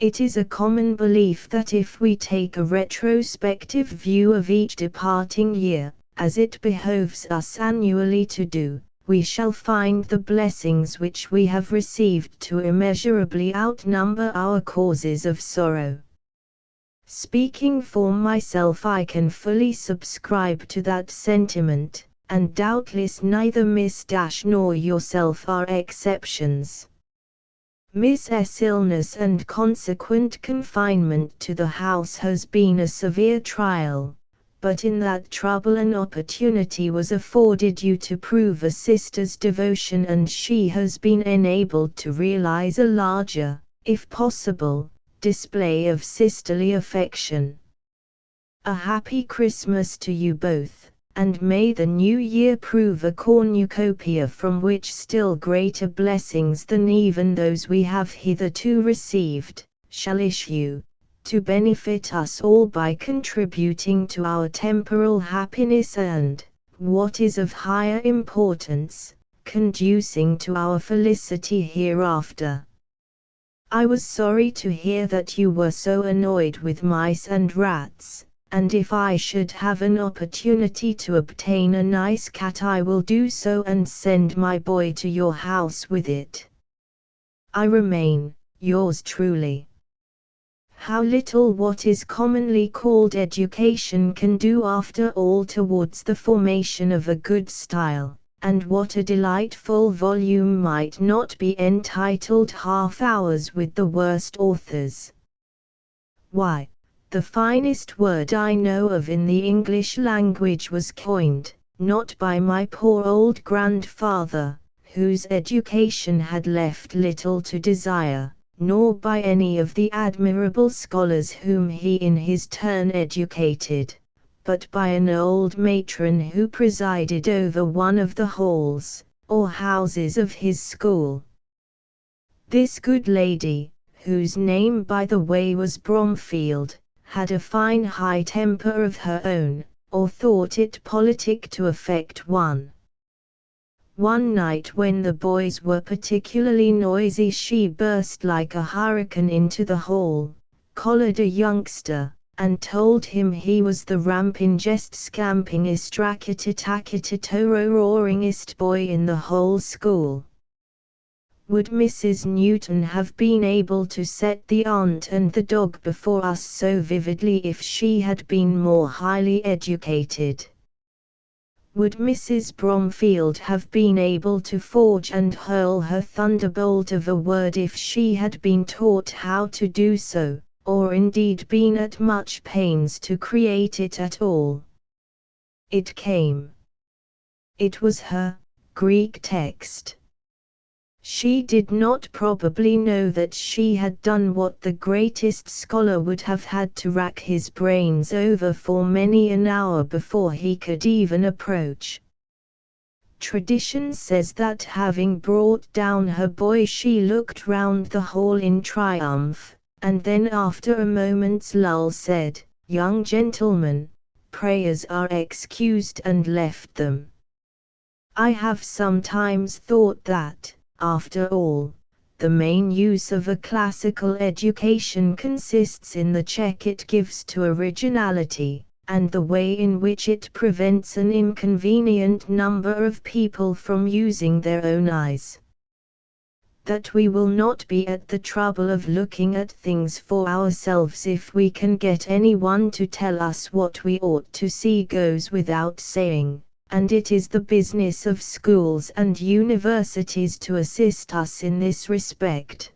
It is a common belief that if we take a retrospective view of each departing year, as it behoves us annually to do, we shall find the blessings which we have received to immeasurably outnumber our causes of sorrow. Speaking for myself, I can fully subscribe to that sentiment, and doubtless neither Miss nor yourself are exceptions. Miss S. illness and consequent confinement to the house has been a severe trial, but in that trouble an opportunity was afforded you to prove a sister's devotion, and she has been enabled to realize a larger, if possible, display of sisterly affection. A happy Christmas to you both, and may the new year prove a cornucopia from which still greater blessings than even those we have hitherto received, shall issue, to benefit us all by contributing to our temporal happiness and, what is of higher importance, conducing to our felicity hereafter. I was sorry to hear that you were so annoyed with mice and rats, and if I should have an opportunity to obtain a nice cat I will do so and send my boy to your house with it. I remain, yours truly. How little what is commonly called education can do after all towards the formation of a good style, and what a delightful volume might not be entitled Half Hours with the Worst Authors. Why, the finest word I know of in the English language was coined, not by my poor old grandfather, whose education had left little to desire, nor by any of the admirable scholars whom he in his turn educated, but by an old matron who presided over one of the halls, or houses of his school. This good lady, whose name by the way was Bromfield, had a fine high temper of her own, or thought it politic to affect one. One night when the boys were particularly noisy she burst like a hurricane into the hall, collared a youngster, and told him he was the rampingest scampingest rackety-tackety-toro-roaringest boy in the whole school. Would Mrs. Newton have been able to set the aunt and the dog before us so vividly if she had been more highly educated? Would Mrs. Bromfield have been able to forge and hurl her thunderbolt of a word if she had been taught how to do so, or indeed been at much pains to create it at all? It came. It was her Greek text. She did not probably know that she had done what the greatest scholar would have had to rack his brains over for many an hour before he could even approach. Tradition says that having brought down her boy she looked round the hall in triumph, and then after a moment's lull said, "Young gentlemen, prayers are excused," and left them. I have sometimes thought that, after all, the main use of a classical education consists in the check it gives to originality, and the way in which it prevents an inconvenient number of people from using their own eyes. That we will not be at the trouble of looking at things for ourselves if we can get anyone to tell us what we ought to see goes without saying, and it is the business of schools and universities to assist us in this respect.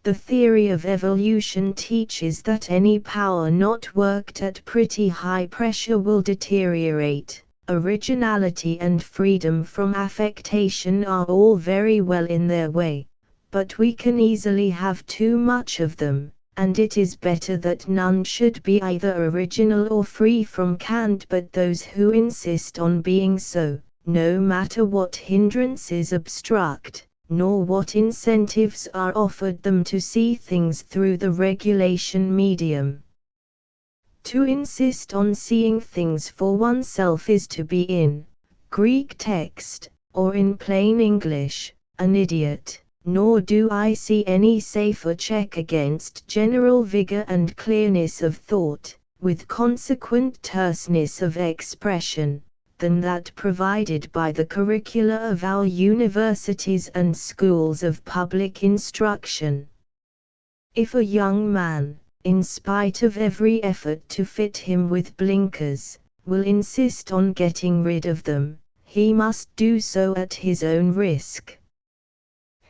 The theory of evolution teaches that any power not worked at pretty high pressure will deteriorate. Originality and freedom from affectation are all very well in their way, but we can easily have too much of them, and it is better that none should be either original or free from cant, but those who insist on being so, no matter what hindrances obstruct, nor what incentives are offered them to see things through the regulation medium. To insist on seeing things for oneself is to be in Greek text, or in plain English, an idiot, nor do I see any safer check against general vigor and clearness of thought, with consequent terseness of expression, than that provided by the curricula of our universities and schools of public instruction. If a young man, in spite of every effort to fit him with blinkers, will insist on getting rid of them, he must do so at his own risk.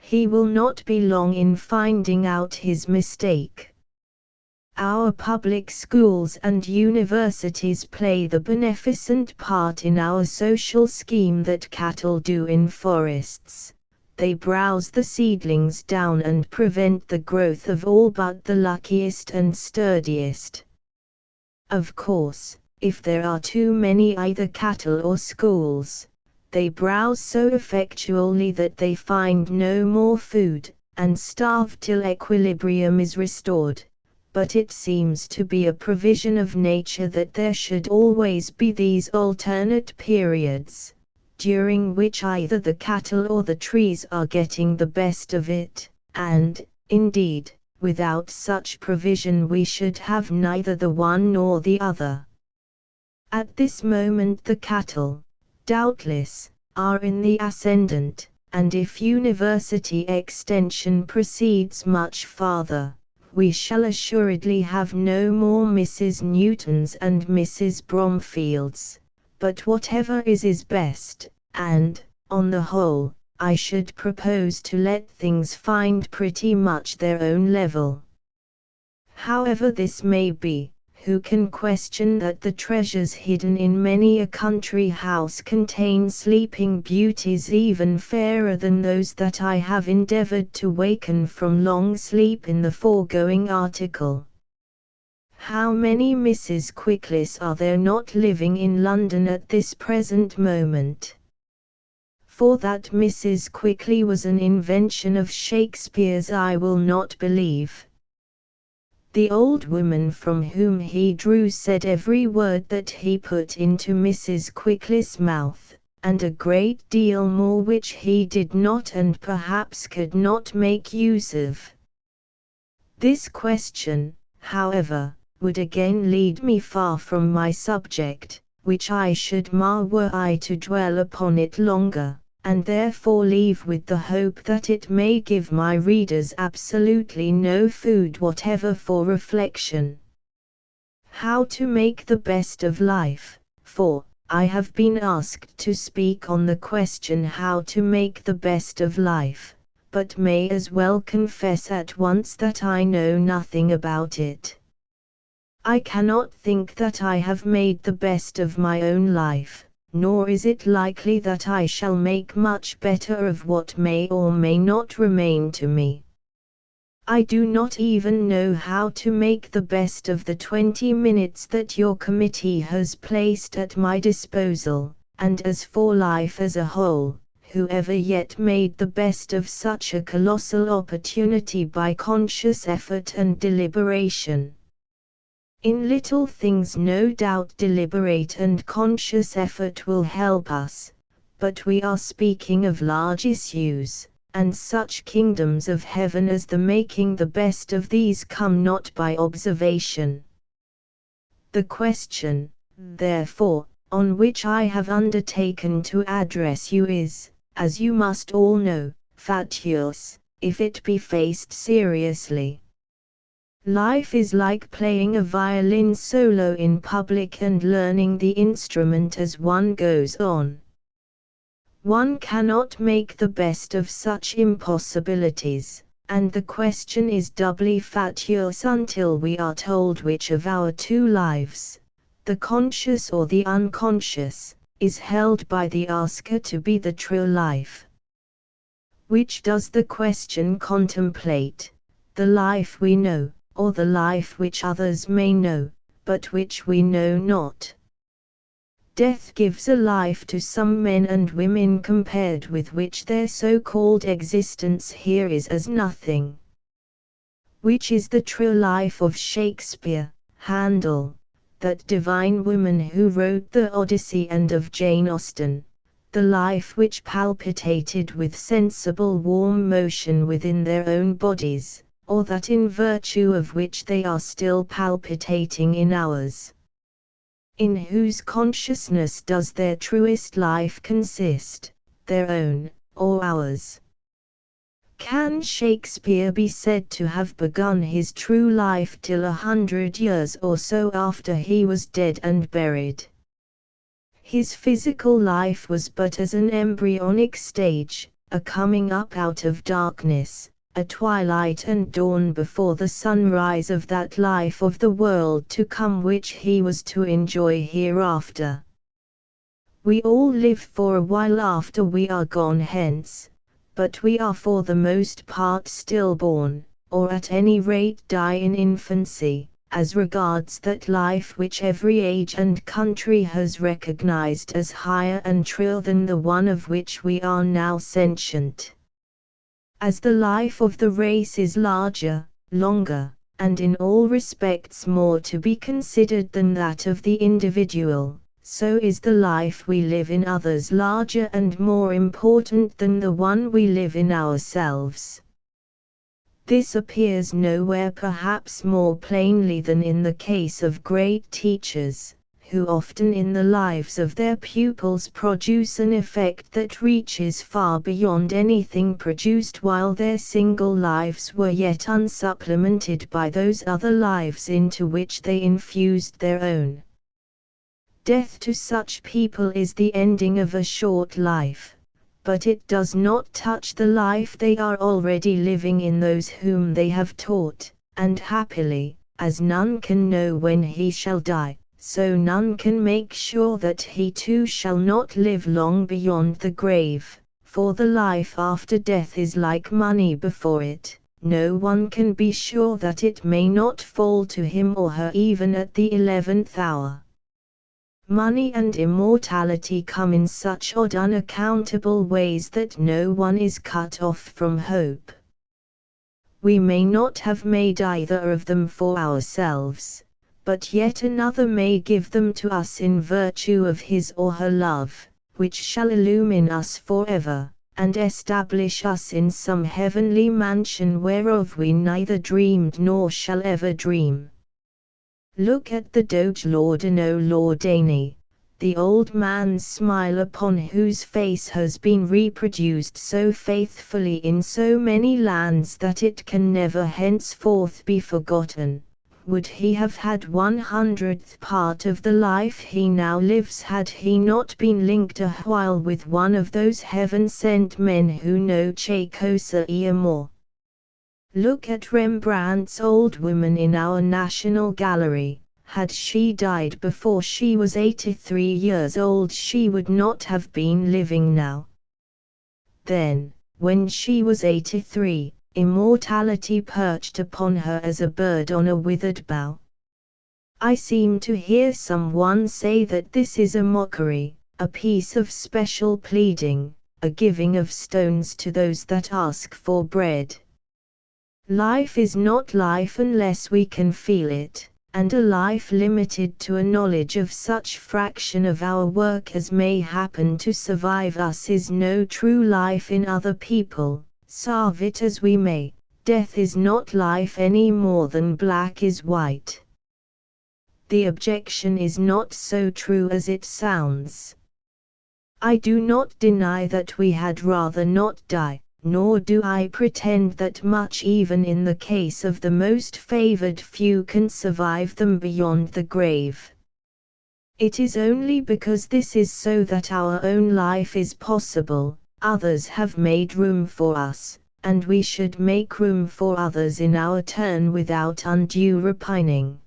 He will not be long in finding out his mistake. Our public schools and universities play the beneficent part in our social scheme that cattle do in forests. They browse the seedlings down and prevent the growth of all but the luckiest and sturdiest. Of course, if there are too many either cattle or schools, they browse so effectually that they find no more food, and starve till equilibrium is restored. But it seems to be a provision of nature that there should always be these alternate periods, during which either the cattle or the trees are getting the best of it, and, indeed, without such provision we should have neither the one nor the other. At this moment the cattle, doubtless, are in the ascendant, and if university extension proceeds much farther, we shall assuredly have no more Mrs. Newtons and Mrs. Bromfields. But whatever is best, and, on the whole, I should propose to let things find pretty much their own level. However this may be, who can question that the treasures hidden in many a country house contain sleeping beauties even fairer than those that I have endeavored to waken from long sleep in the foregoing article? How many Mrs. Quicklis are there not living in London at this present moment? For that Mrs. Quickly was an invention of Shakespeare's I will not believe. The old woman from whom he drew said every word that he put into Mrs. Quickly's mouth, and a great deal more which he did not and perhaps could not make use of. This question, however, would again lead me far from my subject, which I should mar were I to dwell upon it longer, and therefore leave with the hope that it may give my readers absolutely no food whatever for reflection. How to make the best of life, for, I have been asked to speak on the question how to make the best of life, but may as well confess at once that I know nothing about it. I cannot think that I have made the best of my own life, nor is it likely that I shall make much better of what may or may not remain to me. I do not even know how to make the best of the 20 minutes that your committee has placed at my disposal, and as for life as a whole, who ever yet made the best of such a colossal opportunity by conscious effort and deliberation? In little things no doubt deliberate and conscious effort will help us, but we are speaking of large issues, and such kingdoms of heaven as the making the best of these come not by observation. The question, therefore, on which I have undertaken to address you is, as you must all know, fatuous, if it be faced seriously. Life is like playing a violin solo in public and learning the instrument as one goes on. One cannot make the best of such impossibilities, and the question is doubly fatuous until we are told which of our two lives, the conscious or the unconscious, is held by the asker to be the true life. Which does the question contemplate, the life we know, or the life which others may know, but which we know not? Death gives a life to some men and women compared with which their so-called existence here is as nothing. Which is the true life of Shakespeare, Handel, that divine woman who wrote the Odyssey, and of Jane Austen, the life which palpitated with sensible warm motion within their own bodies, or that in virtue of which they are still palpitating in ours? In whose consciousness does their truest life consist, their own, or ours? Can Shakespeare be said to have begun his true life till 100 years or so after he was dead and buried? His physical life was but as an embryonic stage, a coming up out of darkness, a twilight and dawn before the sunrise of that life of the world to come which he was to enjoy hereafter. We all live for a while after we are gone hence, but we are for the most part stillborn, or at any rate die in infancy, as regards that life which every age and country has recognized as higher and truer than the one of which we are now sentient. As the life of the race is larger, longer, and in all respects more to be considered than that of the individual, so is the life we live in others larger and more important than the one we live in ourselves. This appears nowhere perhaps more plainly than in the case of great teachers, who often in the lives of their pupils produce an effect that reaches far beyond anything produced while their single lives were yet unsupplemented by those other lives into which they infused their own. Death to such people is the ending of a short life, but it does not touch the life they are already living in those whom they have taught, and happily, as none can know when he shall die, so none can make sure that he too shall not live long beyond the grave, for the life after death is like money before it, no one can be sure that it may not fall to him or her even at the 11th hour. Money and immortality come in such odd unaccountable ways that no one is cut off from hope. We may not have made either of them for ourselves, but yet another may give them to us in virtue of his or her love, which shall illumine us forever, and establish us in some heavenly mansion whereof we neither dreamed nor shall ever dream. Look at the Doge Laudano Laudani, the old man's smile upon whose face has been reproduced so faithfully in so many lands that it can never henceforth be forgotten. Would he have had 100th part of the life he now lives had he not been linked a while with one of those heaven-sent men who know che cosa e amor? Look at Rembrandt's old woman in our National Gallery. Had she died before she was 83 years old she would not have been living now. Then, when she was 83, immortality perched upon her as a bird on a withered bough. I seem to hear someone say that this is a mockery, a piece of special pleading, a giving of stones to those that ask for bread. Life is not life unless we can feel it, and a life limited to a knowledge of such fraction of our work as may happen to survive us is no true life in other people. Salve it as we may, death is not life any more than black is white. the objection is not so true as it sounds. I do not deny that we had rather not die, nor do I pretend that much even in the case of the most favored few can survive them beyond the grave. It is only because this is so that our own life is possible. Others have made room for us, and we should make room for others in our turn without undue repining.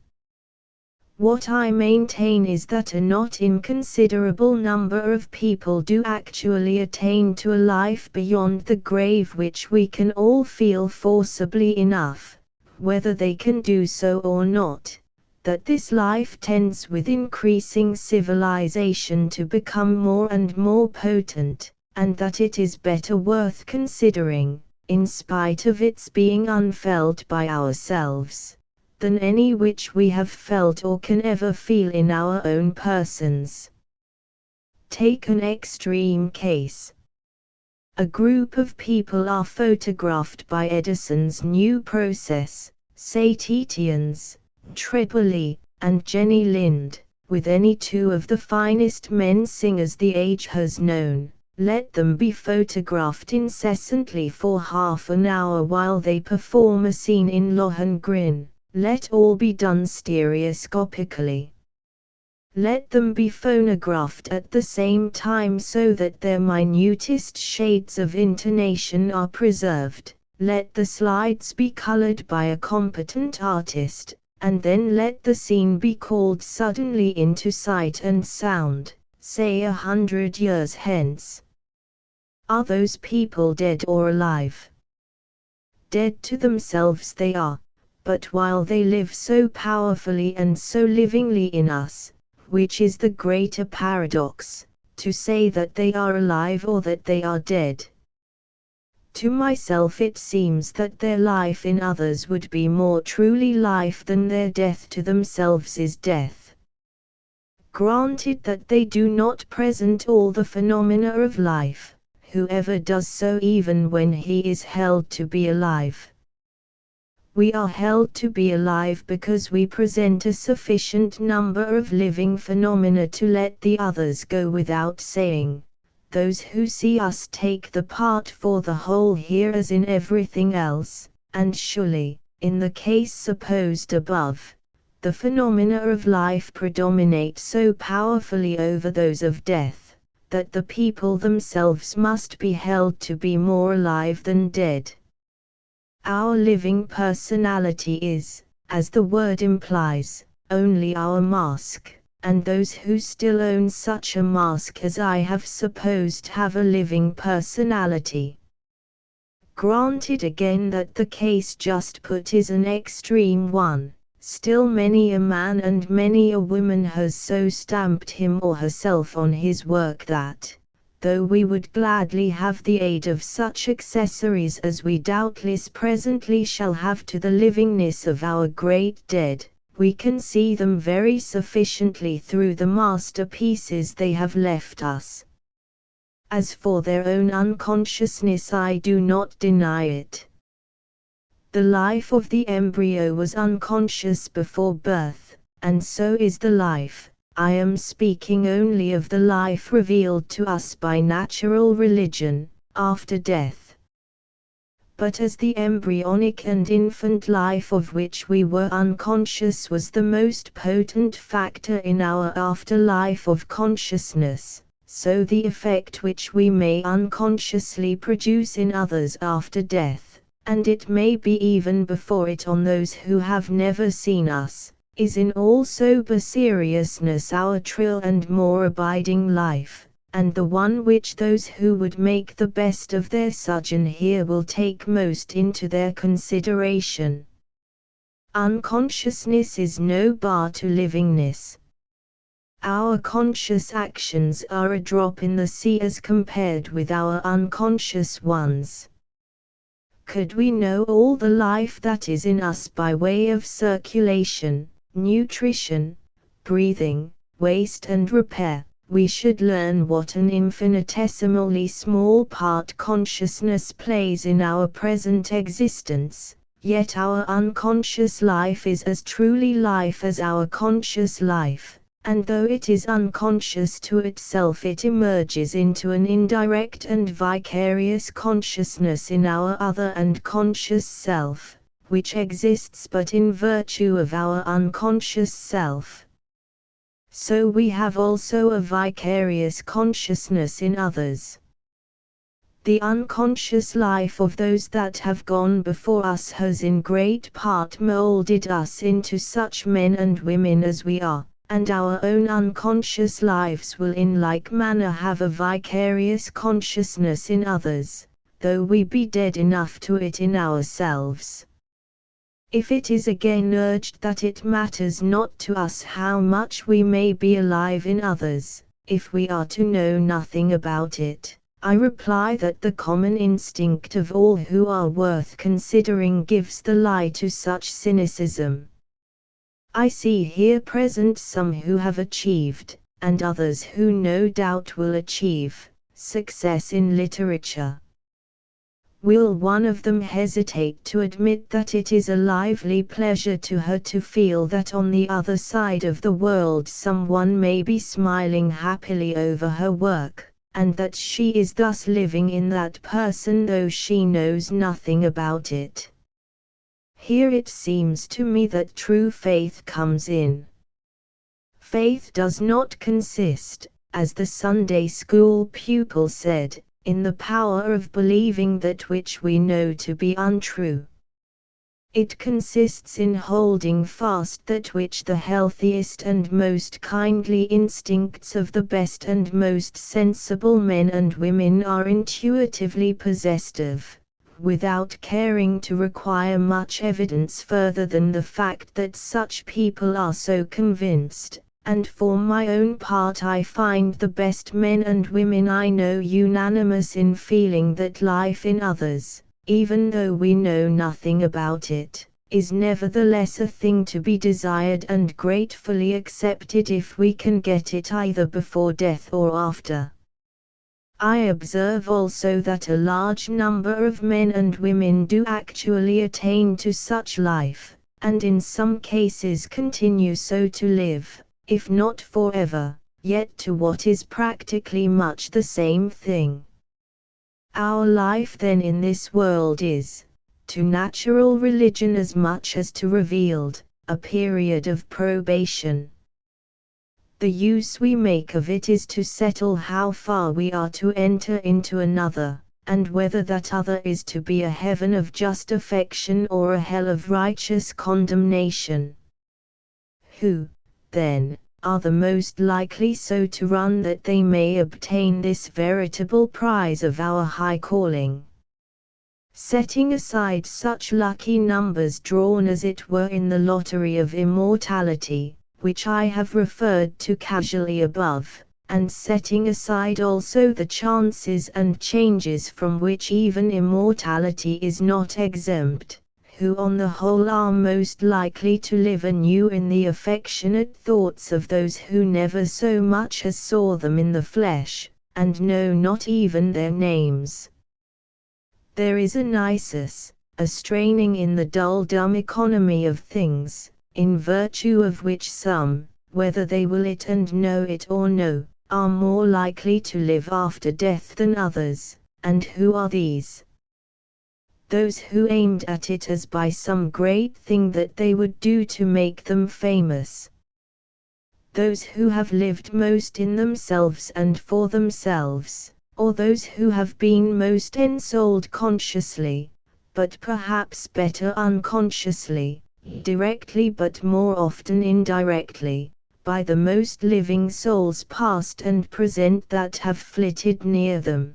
What I maintain is that a not inconsiderable number of people do actually attain to a life beyond the grave which we can all feel forcibly enough, whether they can do so or not, that this life tends with increasing civilization to become more and more potent, and that it is better worth considering, in spite of its being unfelt by ourselves, than any which we have felt or can ever feel in our own persons. Take an extreme case. A group of people are photographed by Edison's new process, say Titian's, Tripoli, and Jenny Lind, with any two of the finest men singers the age has known. Let them be photographed incessantly for half an hour while they perform a scene in Lohengrin. Let all be done stereoscopically. Let them be phonographed at the same time so that their minutest shades of intonation are preserved. Let the slides be colored by a competent artist, and then let the scene be called suddenly into sight and sound, say 100 years hence. Are those people dead or alive? Dead to themselves they are. But while they live so powerfully and so livingly in us, which is the greater paradox, to say that they are alive or that they are dead? To myself it seems that their life in others would be more truly life than their death to themselves is death. Granted that they do not present all the phenomena of life, whoever does so even when he is held to be alive. We are held to be alive because we present a sufficient number of living phenomena to let the others go without saying. Those who see us take the part for the whole here as in everything else, and surely, in the case supposed above, the phenomena of life predominate so powerfully over those of death, that the people themselves must be held to be more alive than dead. Our living personality is, as the word implies, only our mask, and those who still own such a mask as I have supposed have a living personality. Granted again that the case just put is an extreme one, still many a man and many a woman has so stamped him or herself on his work that, though we would gladly have the aid of such accessories as we doubtless presently shall have to the livingness of our great dead, we can see them very sufficiently through the masterpieces they have left us. As for their own unconsciousness, I do not deny it. The life of the embryo was unconscious before birth, and so is the life. I am speaking only of the life revealed to us by natural religion, after death. But as the embryonic and infant life of which we were unconscious was the most potent factor in our afterlife of consciousness, so the effect which we may unconsciously produce in others after death, and it may be even before it on those who have never seen us, is in all sober seriousness our true and more abiding life, and the one which those who would make the best of their sojourn here will take most into their consideration. Unconsciousness is no bar to livingness. Our conscious actions are a drop in the sea as compared with our unconscious ones. Could we know all the life that is in us by way of circulation, nutrition, breathing, waste and repair, we should learn what an infinitesimally small part consciousness plays in our present existence, yet our unconscious life is as truly life as our conscious life, and though it is unconscious to itself, it emerges into an indirect and vicarious consciousness in our other and conscious self, which exists but in virtue of our unconscious self. So we have also a vicarious consciousness in others. The unconscious life of those that have gone before us has in great part molded us into such men and women as we are, and our own unconscious lives will in like manner have a vicarious consciousness in others, though we be dead enough to it in ourselves. If it is again urged that it matters not to us how much we may be alive in others, if we are to know nothing about it, I reply that the common instinct of all who are worth considering gives the lie to such cynicism. I see here present some who have achieved, and others who no doubt will achieve, success in literature. Will one of them hesitate to admit that it is a lively pleasure to her to feel that on the other side of the world someone may be smiling happily over her work, and that she is thus living in that person though she knows nothing about it? Here it seems to me that true faith comes in. Faith does not consist, as the Sunday school pupil said, in the power of believing that which we know to be untrue. It consists in holding fast that which the healthiest and most kindly instincts of the best and most sensible men and women are intuitively possessed of, without caring to require much evidence further than the fact that such people are so convinced. And for my own part I find the best men and women I know unanimous in feeling that life in others, even though we know nothing about it, is nevertheless a thing to be desired and gratefully accepted if we can get it either before death or after. I observe also that a large number of men and women do actually attain to such life, and in some cases continue so to live, if not forever, yet to what is practically much the same thing. Our life then in this world is, to natural religion as much as to revealed, a period of probation. The use we make of it is to settle how far we are to enter into another, and whether that other is to be a heaven of just affection or a hell of righteous condemnation. Who, then, are the most likely so to run that they may obtain this veritable prize of our high calling? Setting aside such lucky numbers drawn as it were in the lottery of immortality, which I have referred to casually above, and setting aside also the chances and changes from which even immortality is not exempt, who on the whole are most likely to live anew in the affectionate thoughts of those who never so much as saw them in the flesh, and know not even their names? There is a nisus, a straining in the dull dumb economy of things, in virtue of which some, whether they will it and know it or no, are more likely to live after death than others. And who are these? Those who aimed at it as by some great thing that they would do to make them famous. Those who have lived most in themselves and for themselves, or those who have been most ensouled consciously, but perhaps better unconsciously, directly but more often indirectly, by the most living souls past and present that have flitted near them.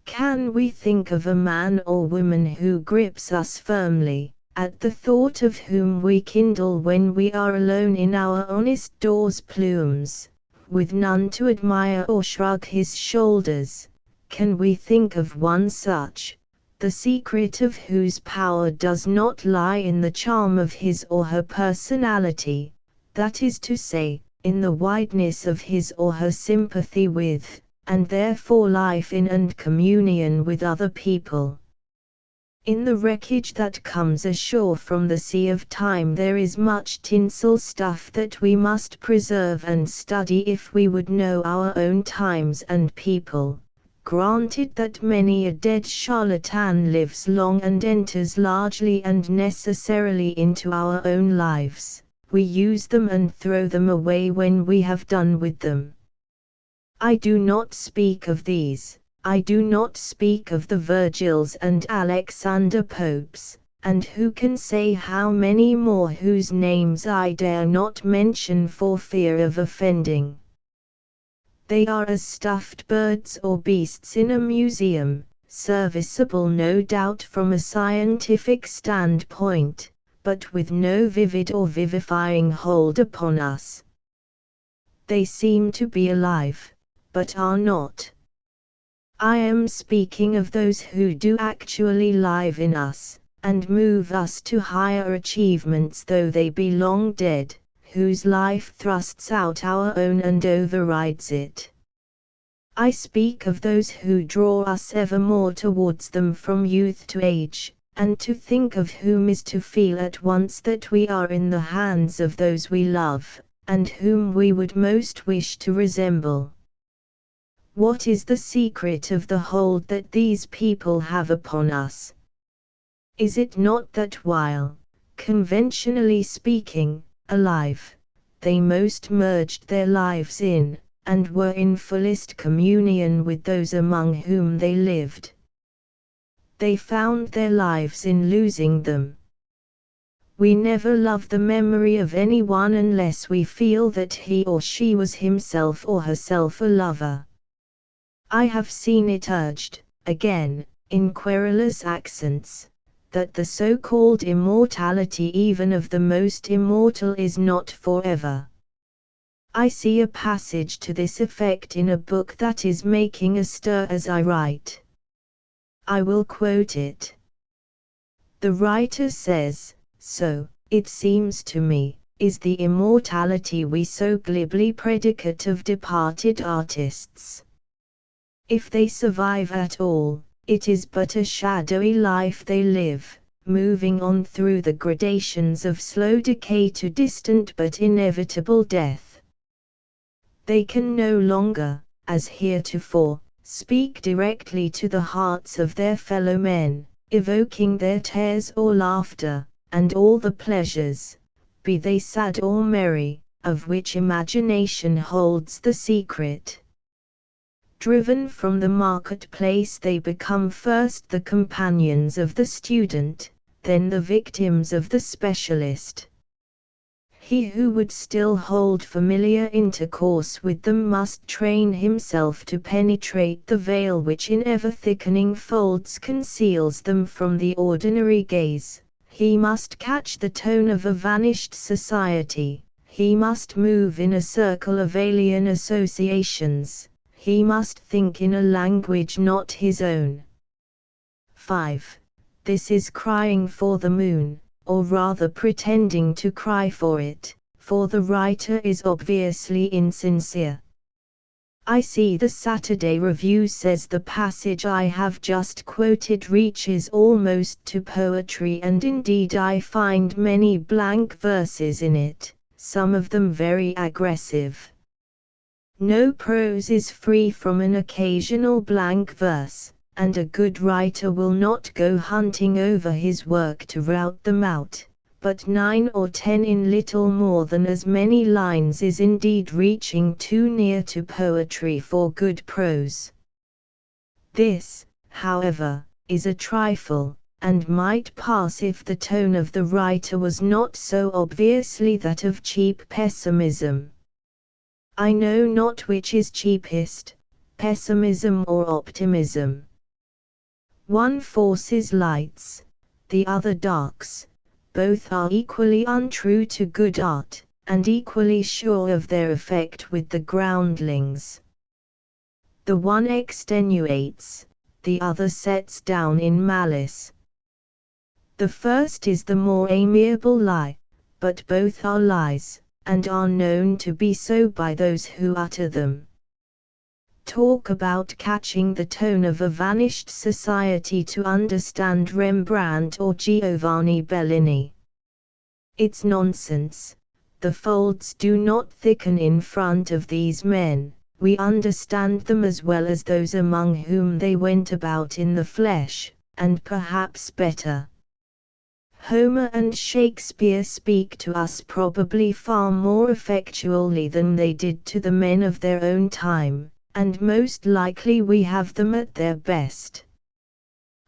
Can we think of a man or woman who grips us firmly, at the thought of whom we kindle when we are alone in our honest door's plumes, with none to admire or shrug his shoulders? Can we think of one such, the secret of whose power does not lie in the charm of his or her personality, that is to say, in the wideness of his or her sympathy with, and therefore life in and communion with other people? In the wreckage that comes ashore from the sea of time there is much tinsel stuff that we must preserve and study if we would know our own times and people. Granted that many a dead charlatan lives long and enters largely and necessarily into our own lives, we use them and throw them away when we have done with them. I do not speak of these. I do not speak of the Virgils and Alexander Popes, and who can say how many more whose names I dare not mention for fear of offending. They are as stuffed birds or beasts in a museum, serviceable no doubt from a scientific standpoint, but with no vivid or vivifying hold upon us. They seem to be alive, but are not. I am speaking of those who do actually live in us, and move us to higher achievements though they be long dead, whose life thrusts out our own and overrides it. I speak of those who draw us evermore towards them from youth to age, and to think of whom is to feel at once that we are in the hands of those we love, and whom we would most wish to resemble. What is the secret of the hold that these people have upon us? Is it not that while, conventionally speaking, alive, they most merged their lives in, and were in fullest communion with those among whom they lived? They found their lives in losing them. We never love the memory of anyone unless we feel that he or she was himself or herself a lover. I have seen it urged, again, in querulous accents, that the so-called immortality even of the most immortal is not forever. I see a passage to this effect in a book that is making a stir as I write. I will quote it. The writer says, "So, it seems to me, is the immortality we so glibly predicate of departed artists. If they survive at all, it is but a shadowy life they live, moving on through the gradations of slow decay to distant but inevitable death. They can no longer, as heretofore, speak directly to the hearts of their fellow men, evoking their tears or laughter, and all the pleasures, be they sad or merry, of which imagination holds the secret. Driven from the marketplace they become first the companions of the student, then the victims of the specialist. He who would still hold familiar intercourse with them must train himself to penetrate the veil which in ever-thickening folds conceals them from the ordinary gaze. He must catch the tone of a vanished society. He must move in a circle of alien associations. He must think in a language not his own." 5. This is crying for the moon, or rather pretending to cry for it, for the writer is obviously insincere. I see the Saturday Review says the passage I have just quoted reaches almost to poetry, and indeed I find many blank verses in it, some of them very aggressive. No prose is free from an occasional blank verse, and a good writer will not go hunting over his work to rout them out, but 9 or 10 in little more than as many lines is indeed reaching too near to poetry for good prose. This, however, is a trifle, and might pass if the tone of the writer was not so obviously that of cheap pessimism. I know not which is cheapest, pessimism or optimism. One forces lights, the other darks. Both are equally untrue to good art, and equally sure of their effect with the groundlings. The one extenuates, the other sets down in malice. The first is the more amiable lie, but both are lies, and are known to be so by those who utter them. talk about catching the tone of a vanished society to understand Rembrandt or Giovanni Bellini. It's nonsense. The folds do not thicken in front of these men. We understand them as well as those among whom they went about in the flesh, and perhaps better. Homer and Shakespeare speak to us probably far more effectually than they did to the men of their own time, and most likely we have them at their best.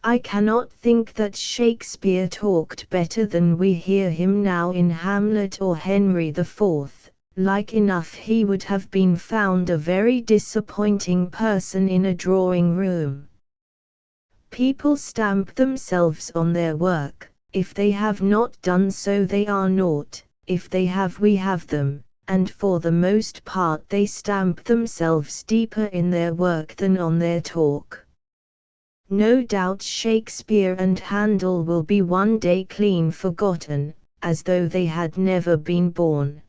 I cannot think that Shakespeare talked better than we hear him now in Hamlet or Henry IV. Like enough he would have been found a very disappointing person in a drawing room. People stamp themselves on their work. If they have not done so they are naught, if they have we have them, and for the most part they stamp themselves deeper in their work than on their talk. No doubt Shakespeare and Handel will be one day clean forgotten, as though they had never been born.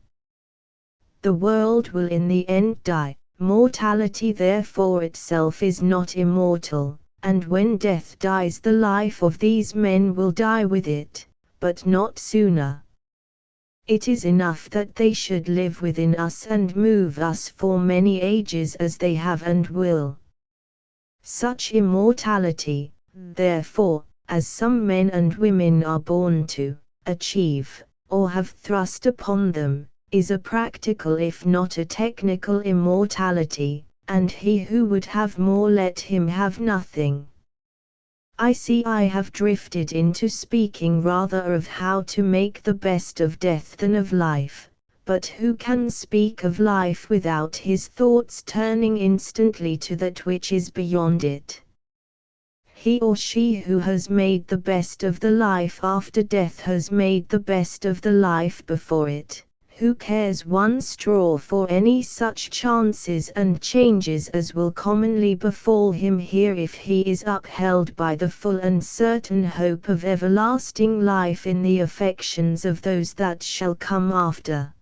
The world will in the end die, mortality therefore itself is not immortal, and when death dies the life of these men will die with it, but not sooner. It is enough that they should live within us and move us for many ages as they have and will. Such immortality, therefore, as some men and women are born to achieve, or have thrust upon them, is a practical if not a technical immortality, and he who would have more let him have nothing. I see I have drifted into speaking rather of how to make the best of death than of life. But who can speak of life without his thoughts turning instantly to that which is beyond it? He or she who has made the best of the life after death has made the best of the life before it. Who cares one straw for any such chances and changes as will commonly befall him here if he is upheld by the full and certain hope of everlasting life in the affections of those that shall come after?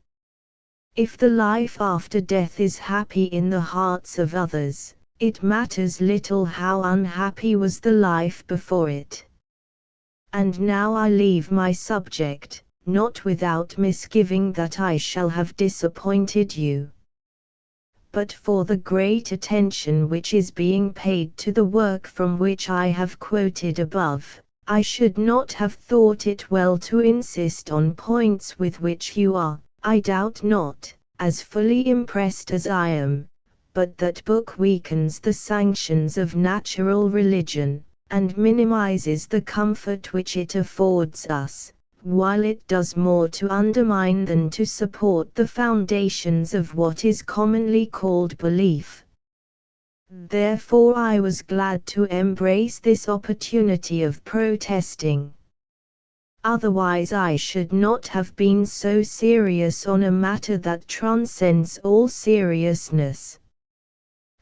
If the life after death is happy in the hearts of others, it matters little how unhappy was the life before it. And now I leave my subject, not without misgiving that I shall have disappointed you. But for the great attention which is being paid to the work from which I have quoted above, I should not have thought it well to insist on points with which you are, I doubt not, as fully impressed as I am, but that book weakens the sanctions of natural religion, and minimizes the comfort which it affords us, while it does more to undermine than to support the foundations of what is commonly called belief. Therefore I was glad to embrace this opportunity of protesting. Otherwise I should not have been so serious on a matter that transcends all seriousness.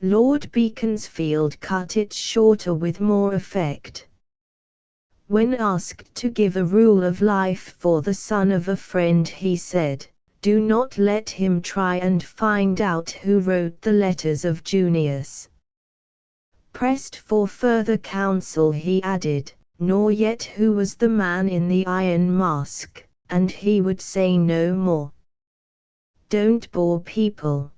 Lord Beaconsfield cut it shorter with more effect. When asked to give a rule of life for the son of a friend he said, "Do not let him try and find out who wrote the letters of Junius." Pressed for further counsel he added, "Nor yet who was the man in the iron mask," and he would say no more. Don't bore people.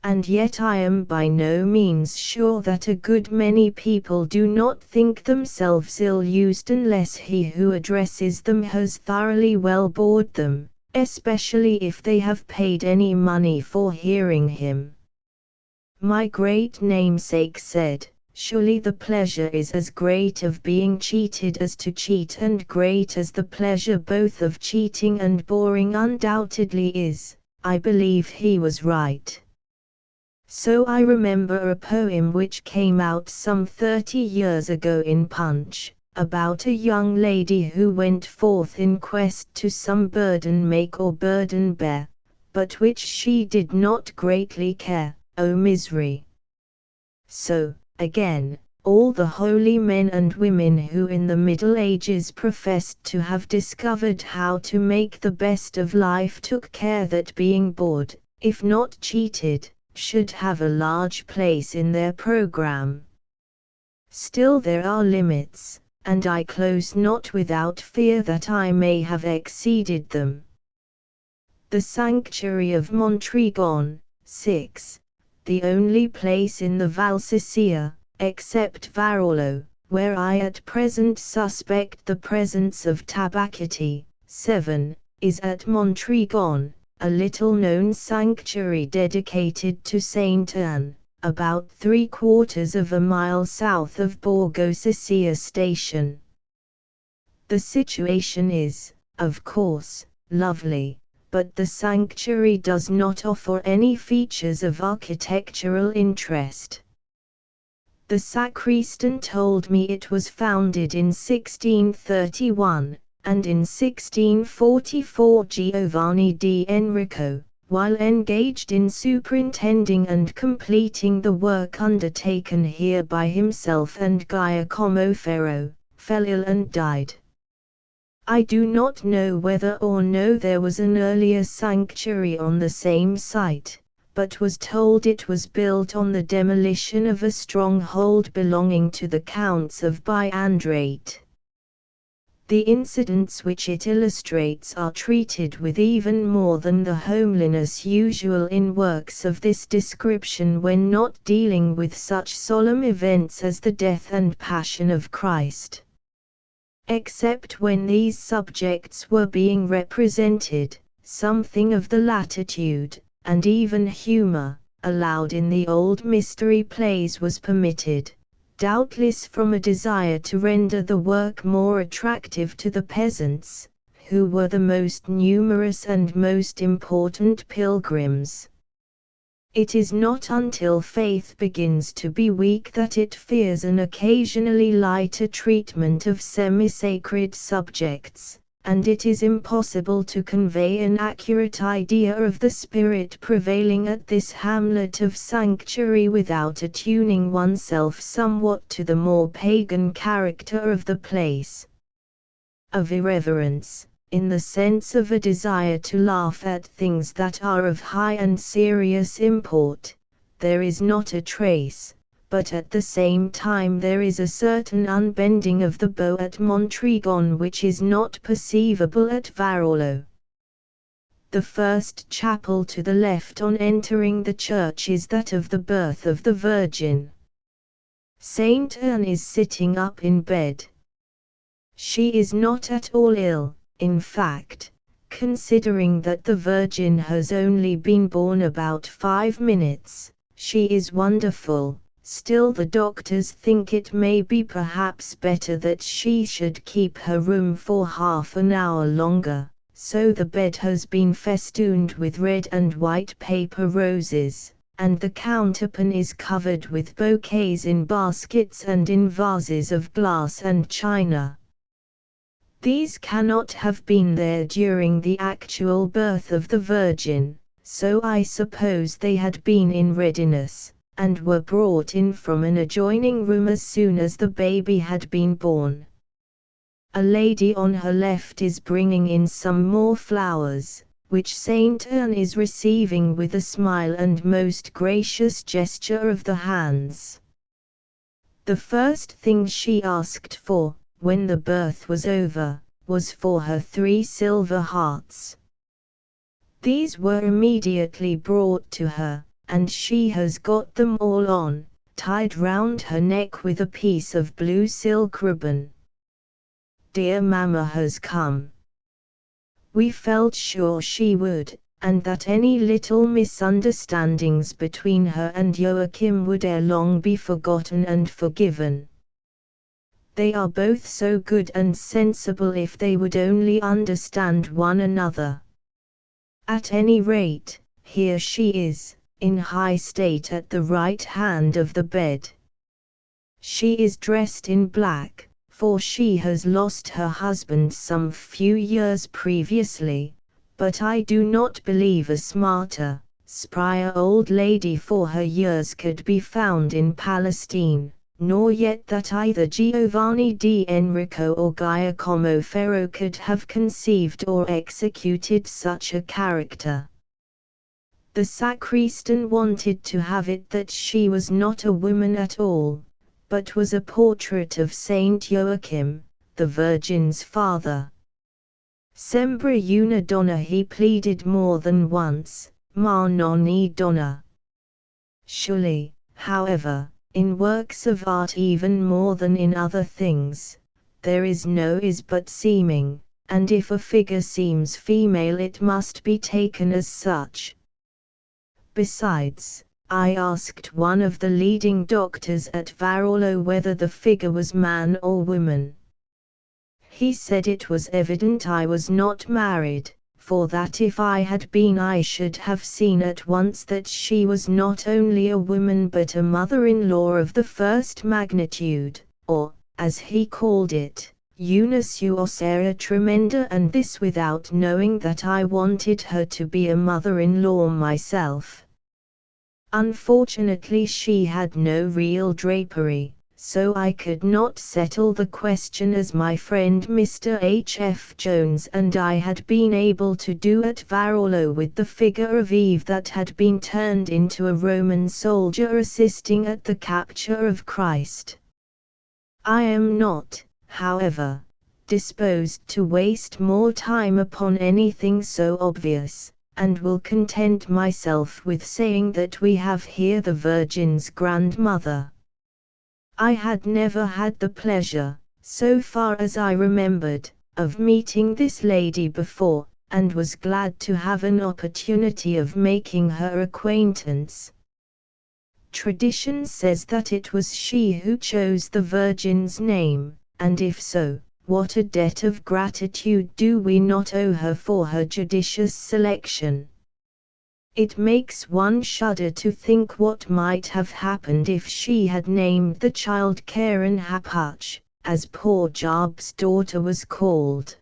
And yet I am by no means sure that a good many people do not think themselves ill-used unless he who addresses them has thoroughly well bored them, especially if they have paid any money for hearing him. My great namesake said, "Surely the pleasure is as great of being cheated as to cheat, and great as the pleasure both of cheating and boring undoubtedly is." I believe he was right. So I remember a poem which came out some 30 years ago in Punch, about a young lady who went forth in quest to some burden make or burden bear, but which she did not greatly care, O misery! So, again, all the holy men and women who in the Middle Ages professed to have discovered how to make the best of life took care that being bored, if not cheated, should have a large place in their program. Still there are limits, and I close not without fear that I may have exceeded them. The Sanctuary of Montrigon, 6, the only place in the Val Siscia, except Varolo, where I at present suspect the presence of tabacity, 7, is at Montrigon, a little-known sanctuary dedicated to Saint Anne, about 3/4 of a mile south of Borgo Siscia station. The situation is, of course, lovely, but the sanctuary does not offer any features of architectural interest. The sacristan told me it was founded in 1631, and in 1644 Giovanni di Enrico, while engaged in superintending and completing the work undertaken here by himself and Giacomo Ferro, fell ill and died. I do not know whether or no there was an earlier sanctuary on the same site, but was told it was built on the demolition of a stronghold belonging to the Counts of Biandrate. The incidents which it illustrates are treated with even more than the homeliness usual in works of this description when not dealing with such solemn events as the death and passion of Christ. Except when these subjects were being represented, something of the latitude, and even humor, allowed in the old mystery plays was permitted, doubtless from a desire to render the work more attractive to the peasants, who were the most numerous and most important pilgrims. It is not until faith begins to be weak that it fears an occasionally lighter treatment of semi-sacred subjects, and it is impossible to convey an accurate idea of the spirit prevailing at this hamlet of sanctuary without attuning oneself somewhat to the more pagan character of the place. Of irreverence, in the sense of a desire to laugh at things that are of high and serious import, there is not a trace, but at the same time there is a certain unbending of the bow at Montrigon which is not perceivable at Varolo. The first chapel to the left on entering the church is that of the Birth of the Virgin. Saint Anne is sitting up in bed. She is not at all ill. In fact, considering that the Virgin has only been born about 5 minutes, she is wonderful. Still the doctors think it may be perhaps better that she should keep her room for half an hour longer, so the bed has been festooned with red and white paper roses, and the counterpane is covered with bouquets in baskets and in vases of glass and china. These cannot have been there during the actual birth of the Virgin, so I suppose they had been in readiness, and were brought in from an adjoining room as soon as the baby had been born. A lady on her left is bringing in some more flowers, which Saint Anne is receiving with a smile and most gracious gesture of the hands. The first thing she asked for, when the birth was over, was for her 3 silver hearts. These were immediately brought to her, and she has got them all on, tied round her neck with a piece of blue silk ribbon. Dear Mamma has come. We felt sure she would, and that any little misunderstandings between her and Joachim would ere long be forgotten and forgiven. They are both so good and sensible if they would only understand one another. At any rate, here she is, in high state at the right hand of the bed. She is dressed in black, for she has lost her husband some few years previously, but I do not believe a smarter, sprier old lady for her years could be found in Palestine, nor yet that either Giovanni di Enrico or Giacomo Ferro could have conceived or executed such a character. The sacristan wanted to have it that she was not a woman at all, but was a portrait of Saint Joachim, the Virgin's father. Sembra una donna, he pleaded more than once, ma non e donna. Surely, however, in works of art even more than in other things, there is no is but seeming, and if a figure seems female it must be taken as such. Besides, I asked one of the leading doctors at Varolo whether the figure was man or woman. He said it was evident I was not married, for that if I had been I should have seen at once that she was not only a woman but a mother-in-law of the first magnitude, or, as he called it, una suocera tremenda, and this without knowing that I wanted her to be a mother-in-law myself. Unfortunately she had no real drapery, so I could not settle the question as my friend Mr. H. F. Jones and I had been able to do at Varolo with the figure of Eve that had been turned into a Roman soldier assisting at the capture of Christ. I am not, however, disposed to waste more time upon anything so obvious, and will content myself with saying that we have here the Virgin's grandmother. I had never had the pleasure, so far as I remembered, of meeting this lady before, and was glad to have an opportunity of making her acquaintance. Tradition says that it was she who chose the Virgin's name, and if so, what a debt of gratitude do we not owe her for her judicious selection. It makes one shudder to think what might have happened if she had named the child Karen Hapach, as poor Job's daughter was called.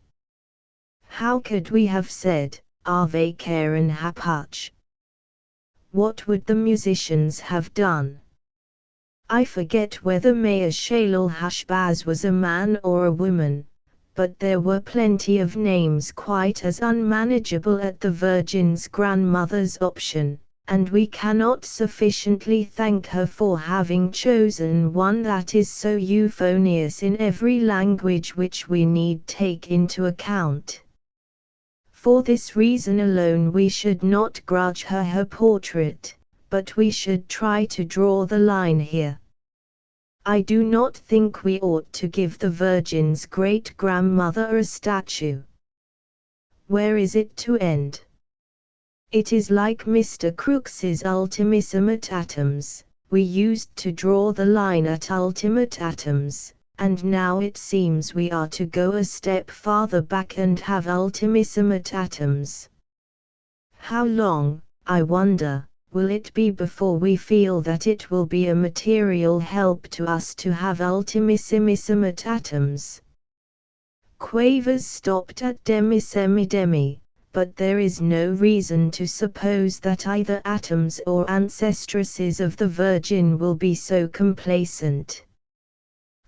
How could we have said, Ave Karen Hapach? What would the musicians have done? I forget whether Mayor Shalal Hashbaz was a man or a woman, but there were plenty of names quite as unmanageable at the Virgin's grandmother's option, and we cannot sufficiently thank her for having chosen one that is so euphonious in every language which we need take into account. For this reason alone we should not grudge her her portrait, but we should try to draw the line here. I do not think we ought to give the Virgin's great-grandmother a statue. Where is it to end? It is like Mr. Crookes's ultimissime atoms. We used to draw the line at ultimate atoms, and now it seems we are to go a step farther back and have ultimissime atoms. How long, I wonder, will it be before we feel that it will be a material help to us to have ultimissimissime atoms? Quavers stopped at demi-semi-demi, but there is no reason to suppose that either atoms or ancestresses of the Virgin will be so complacent.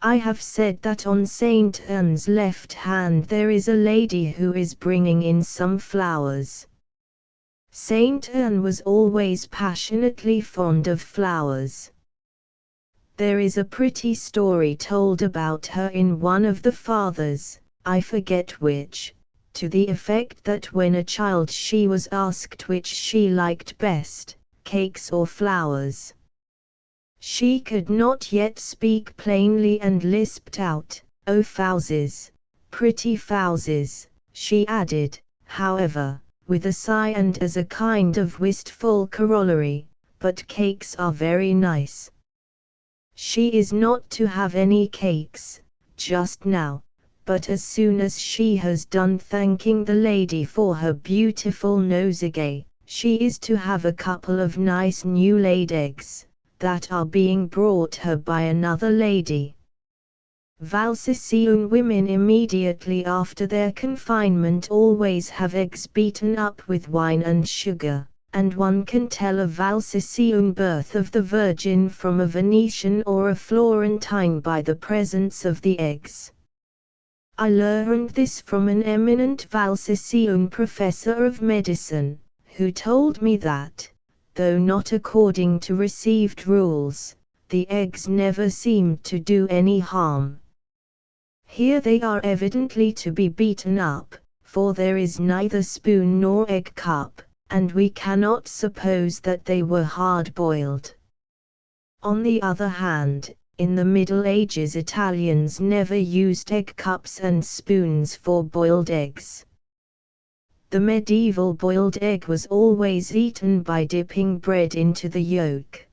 I have said that on Saint Anne's left hand there is a lady who is bringing in some flowers. Saint Anne was always passionately fond of flowers. There is a pretty story told about her in one of the Fathers, I forget which, to the effect that when a child she was asked which she liked best, cakes or flowers. She could not yet speak plainly and lisped out, "Oh fowses, pretty fowses," she added, however, with a sigh and as a kind of wistful corollary, "but cakes are very nice." She is not to have any cakes, just now, but as soon as she has done thanking the lady for her beautiful nosegay, she is to have a couple of nice new-laid eggs, that are being brought her by another lady. Valsician women immediately after their confinement always have eggs beaten up with wine and sugar, and one can tell a Valsician birth of the Virgin from a Venetian or a Florentine by the presence of the eggs. I learned this from an eminent Valsician professor of medicine, who told me that, though not according to received rules, the eggs never seemed to do any harm. Here they are evidently to be beaten up, for there is neither spoon nor egg cup, and we cannot suppose that they were hard-boiled. On the other hand, in the Middle Ages Italians never used egg cups and spoons for boiled eggs. The medieval boiled egg was always eaten by dipping bread into the yolk.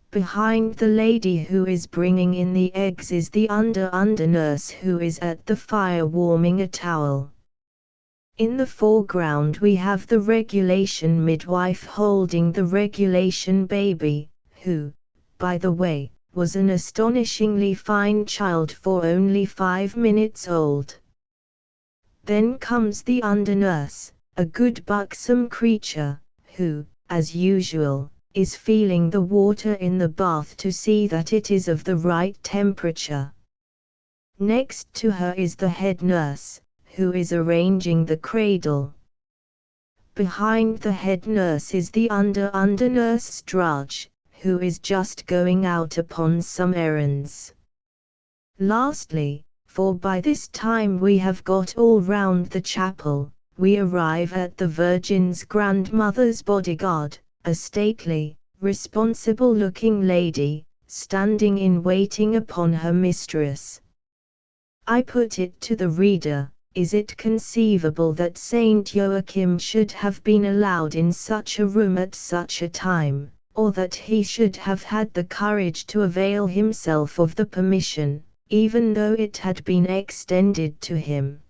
Behind the lady who is bringing in the eggs is the under-nurse who is at the fire warming a towel. In the foreground we have the regulation midwife holding the regulation baby, who, by the way, was an astonishingly fine child for only 5 minutes old. Then comes the under-nurse, a good buxom creature, who, as usual, is feeling the water in the bath to see that it is of the right temperature. Next to her is the head nurse, who is arranging the cradle. Behind the head nurse is the under-nurse drudge, who is just going out upon some errands. Lastly, for by this time we have got all round the chapel, we arrive at the Virgin's grandmother's bodyguard, a stately, responsible-looking lady, standing in waiting upon her mistress. I put it to the reader, is it conceivable that Saint Joachim should have been allowed in such a room at such a time, or that he should have had the courage to avail himself of the permission, even though it had been extended to him?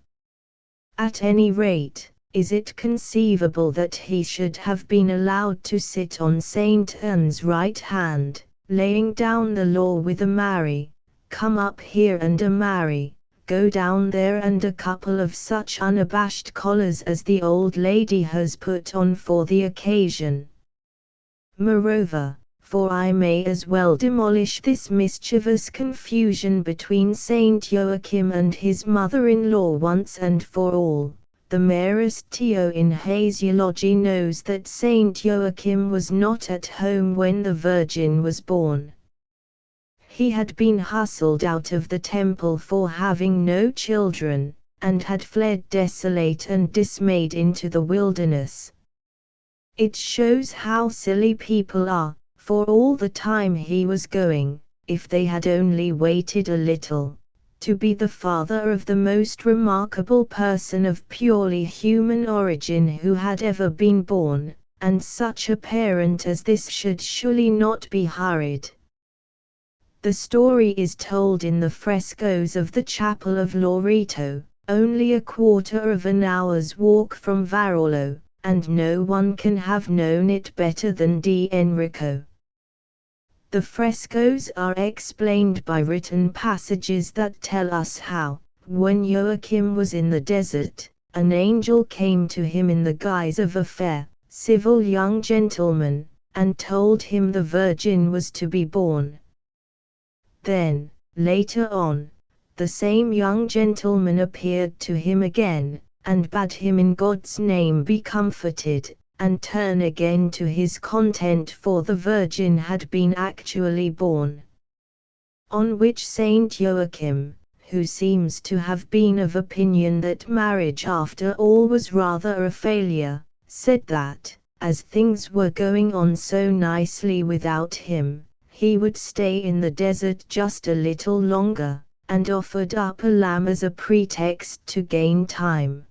At any rate, is it conceivable that he should have been allowed to sit on Saint Anne's right hand, laying down the law with a Mary, come up here and a Mary, go down there, and a couple of such unabashed collars as the old lady has put on for the occasion? Moreover, for I may as well demolish this mischievous confusion between Saint Joachim and his mother-in-law once and for all, the merest Theo in hazeology knows that Saint Joachim was not at home when the Virgin was born. He had been hustled out of the temple for having no children, and had fled desolate and dismayed into the wilderness. It shows how silly people are, for all the time he was going, if they had only waited a little, to be the father of the most remarkable person of purely human origin who had ever been born, and such a parent as this should surely not be hurried. The story is told in the frescoes of the chapel of Loreto, only a quarter of an hour's walk from Varolo, and no one can have known it better than D. Enrico. The frescoes are explained by written passages that tell us how, when Joachim was in the desert, an angel came to him in the guise of a fair, civil young gentleman, and told him the Virgin was to be born. Then, later on, the same young gentleman appeared to him again, and bade him in God's name be comforted, and turn again to his content, for the Virgin had been actually born. On which Saint Joachim, who seems to have been of opinion that marriage after all was rather a failure, said that, as things were going on so nicely without him, he would stay in the desert just a little longer, and offered up a lamb as a pretext to gain time.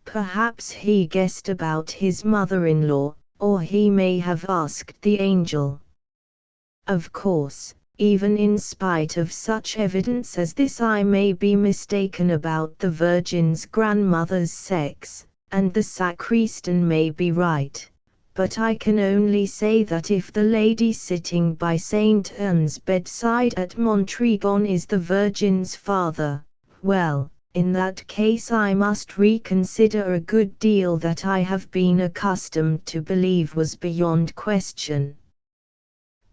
Perhaps he guessed about his mother-in-law, or he may have asked the angel. Of course, even in spite of such evidence as this, I may be mistaken about the Virgin's grandmother's sex, and the sacristan may be right, but I can only say that if the lady sitting by Saint Anne's bedside at Montrigon is the Virgin's father, well, in that case I must reconsider a good deal that I have been accustomed to believe was beyond question.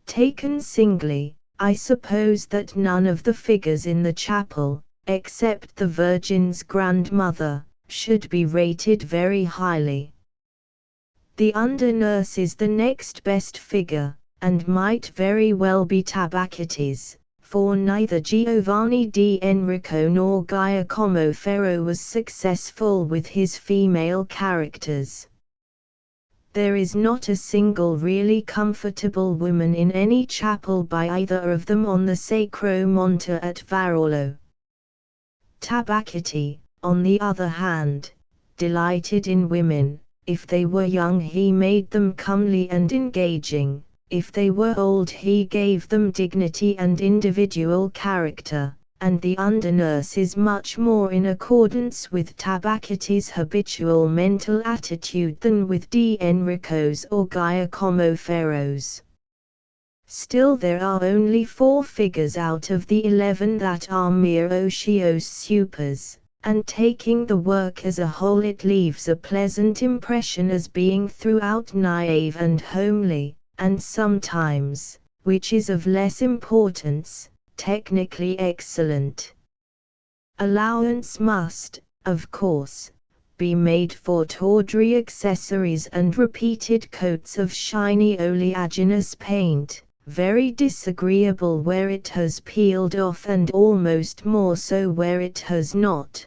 Taken singly, I suppose that none of the figures in the chapel, except the Virgin's grandmother, should be rated very highly. The under-nurse is the next best figure, and might very well be Tabachites, for neither Giovanni di Enrico nor Giacomo Ferro was successful with his female characters. There is not a single really comfortable woman in any chapel by either of them on the Sacro Monte at Varolo. Tabachite, on the other hand, delighted in women. If they were young he made them comely and engaging, if they were old he gave them dignity and individual character, and the under-nurse is much more in accordance with Tabachite's habitual mental attitude than with Di Enrico's or Giacomo Ferro's. Still there are only 4 figures out of the 11 that are mere otiose supers, and taking the work as a whole it leaves a pleasant impression as being throughout naive and homely, and sometimes, which is of less importance, technically excellent. Allowance must, of course, be made for tawdry accessories and repeated coats of shiny oleaginous paint, very disagreeable where it has peeled off and almost more so where it has not.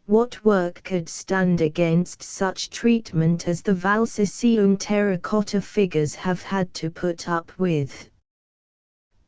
What work could stand against such treatment as the Valsicum terracotta figures have had to put up with?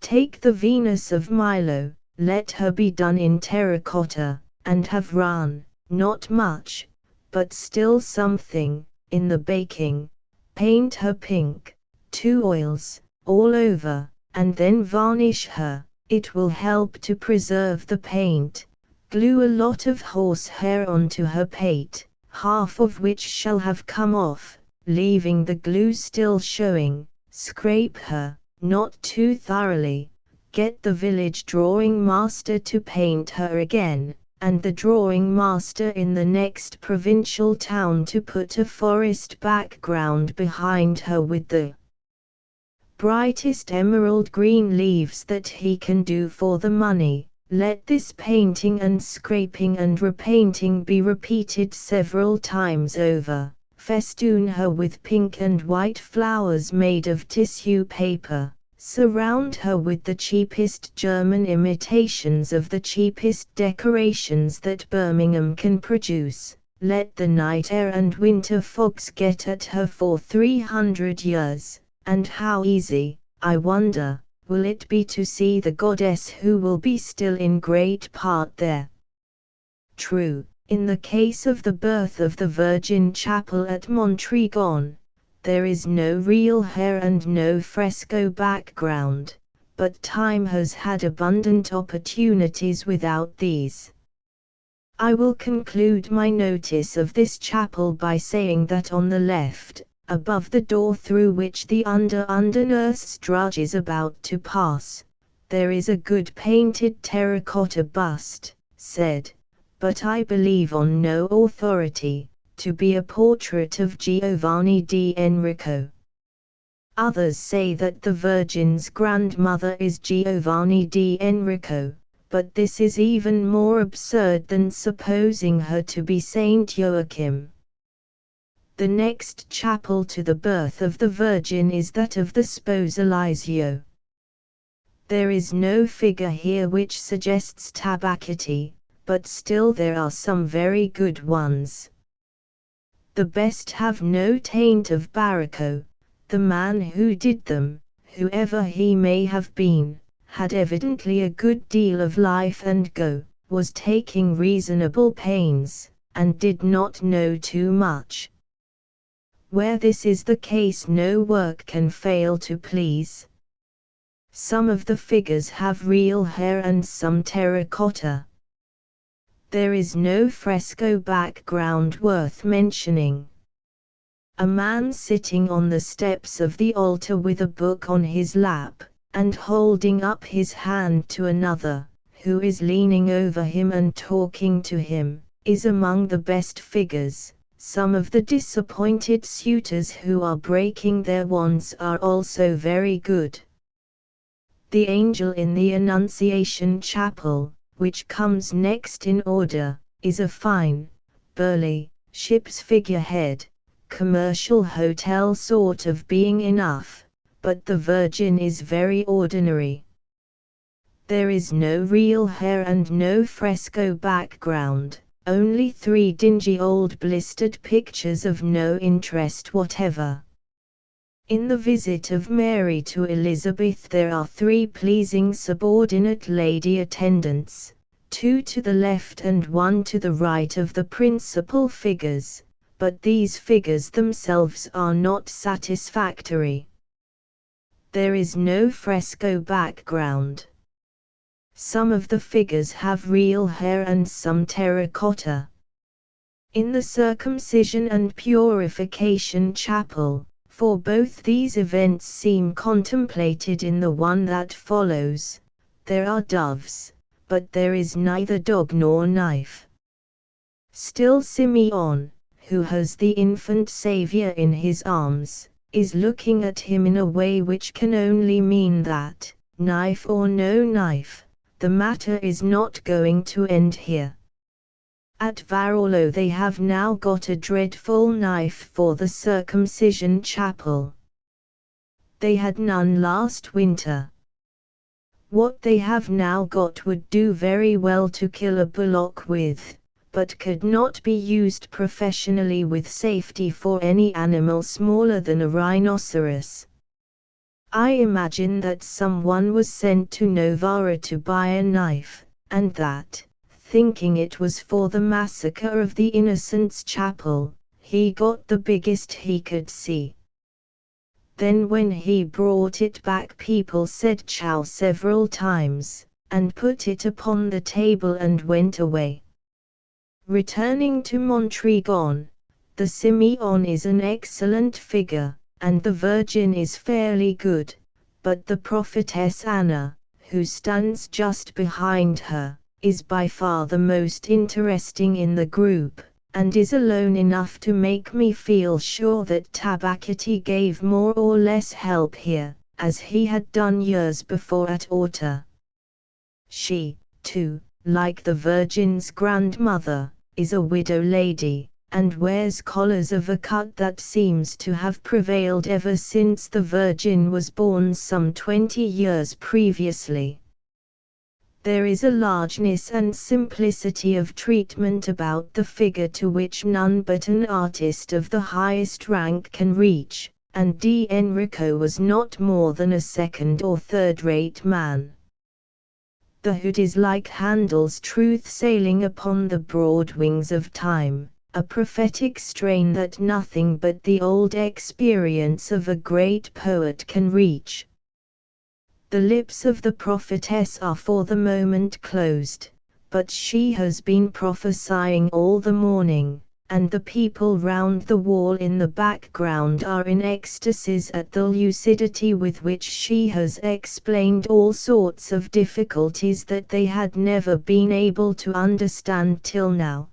Take the Venus of Milo, let her be done in terracotta, and have run, not much, but still something, in the baking. Paint her pink, 2 oils, all over, and then varnish her. It will help to preserve the paint. Glue a lot of horsehair onto her pate, half of which shall have come off, leaving the glue still showing. Scrape her, not too thoroughly. Get the village drawing master to paint her again, and the drawing master in the next provincial town to put a forest background behind her with the brightest emerald green leaves that he can do for the money. Let this painting and scraping and repainting be repeated several times over. Festoon her with pink and white flowers made of tissue paper. Surround her with the cheapest German imitations of the cheapest decorations that Birmingham can produce. Let the night air and winter fogs get at her for 300 years. And how easy, I wonder, will it be to see the goddess who will be still in great part there? True, in the case of the birth of the Virgin Chapel at Montrigon, there is no real hair and no fresco background, but time has had abundant opportunities without these. I will conclude my notice of this chapel by saying that on the left, above the door through which the under-nurse drudge is about to pass, there is a good painted terracotta bust, said, but I believe on no authority, to be a portrait of Giovanni di Enrico. Others say that the Virgin's grandmother is Giovanni di Enrico, but this is even more absurd than supposing her to be Saint Joachim. The next chapel to the birth of the Virgin is that of the Sposalizio. There is no figure here which suggests Tabachite, but still there are some very good ones. The best have no taint of Barocco. The man who did them, whoever he may have been, had evidently a good deal of life and go, was taking reasonable pains, and did not know too much. Where this is the case no work can fail to please. Some of the figures have real hair and some terracotta. There is no fresco background worth mentioning. A man sitting on the steps of the altar with a book on his lap, and holding up his hand to another, who is leaning over him and talking to him, is among the best figures. Some of the disappointed suitors who are breaking their wands are also very good. The angel in the Annunciation Chapel, which comes next in order, is a fine, burly, ship's figurehead, commercial hotel sort of being enough, but the Virgin is very ordinary. There is no real hair and no fresco background, only 3 dingy old blistered pictures of no interest whatever. In the visit of Mary to Elizabeth there are 3 pleasing subordinate lady attendants, 2 to the left and 1 to the right of the principal figures, but these figures themselves are not satisfactory. There is no fresco background. Some of the figures have real hair and some terracotta. In the Circumcision and Purification Chapel, for both these events seem contemplated in the one that follows, there are doves, but there is neither dog nor knife. Still Simeon, who has the infant Saviour in his arms, is looking at him in a way which can only mean that, knife or no knife, the matter is not going to end here. At Varallo they have now got a dreadful knife for the Circumcision Chapel. They had none last winter. What they have now got would do very well to kill a bullock with, but could not be used professionally with safety for any animal smaller than a rhinoceros. I imagine that someone was sent to Novara to buy a knife, and that, thinking it was for the massacre of the Innocents' Chapel, he got the biggest he could see. Then when he brought it back people said chow several times, and put it upon the table and went away. Returning to Montrigon, the Simeon is an excellent figure, and the Virgin is fairly good, but the prophetess Anna, who stands just behind her, is by far the most interesting in the group, and is alone enough to make me feel sure that Tabacity gave more or less help here, as he had done years before at Orta. She, too, like the Virgin's grandmother, is a widow lady, and wears collars of a cut that seems to have prevailed ever since the Virgin was born some 20 years previously. There is a largeness and simplicity of treatment about the figure to which none but an artist of the highest rank can reach, and D. Enrico was not more than a second or third-rate man. The hood is like Handel's truth sailing upon the broad wings of time, a prophetic strain that nothing but the old experience of a great poet can reach. The lips of the prophetess are for the moment closed, but she has been prophesying all the morning, and the people round the wall in the background are in ecstasies at the lucidity with which she has explained all sorts of difficulties that they had never been able to understand till now.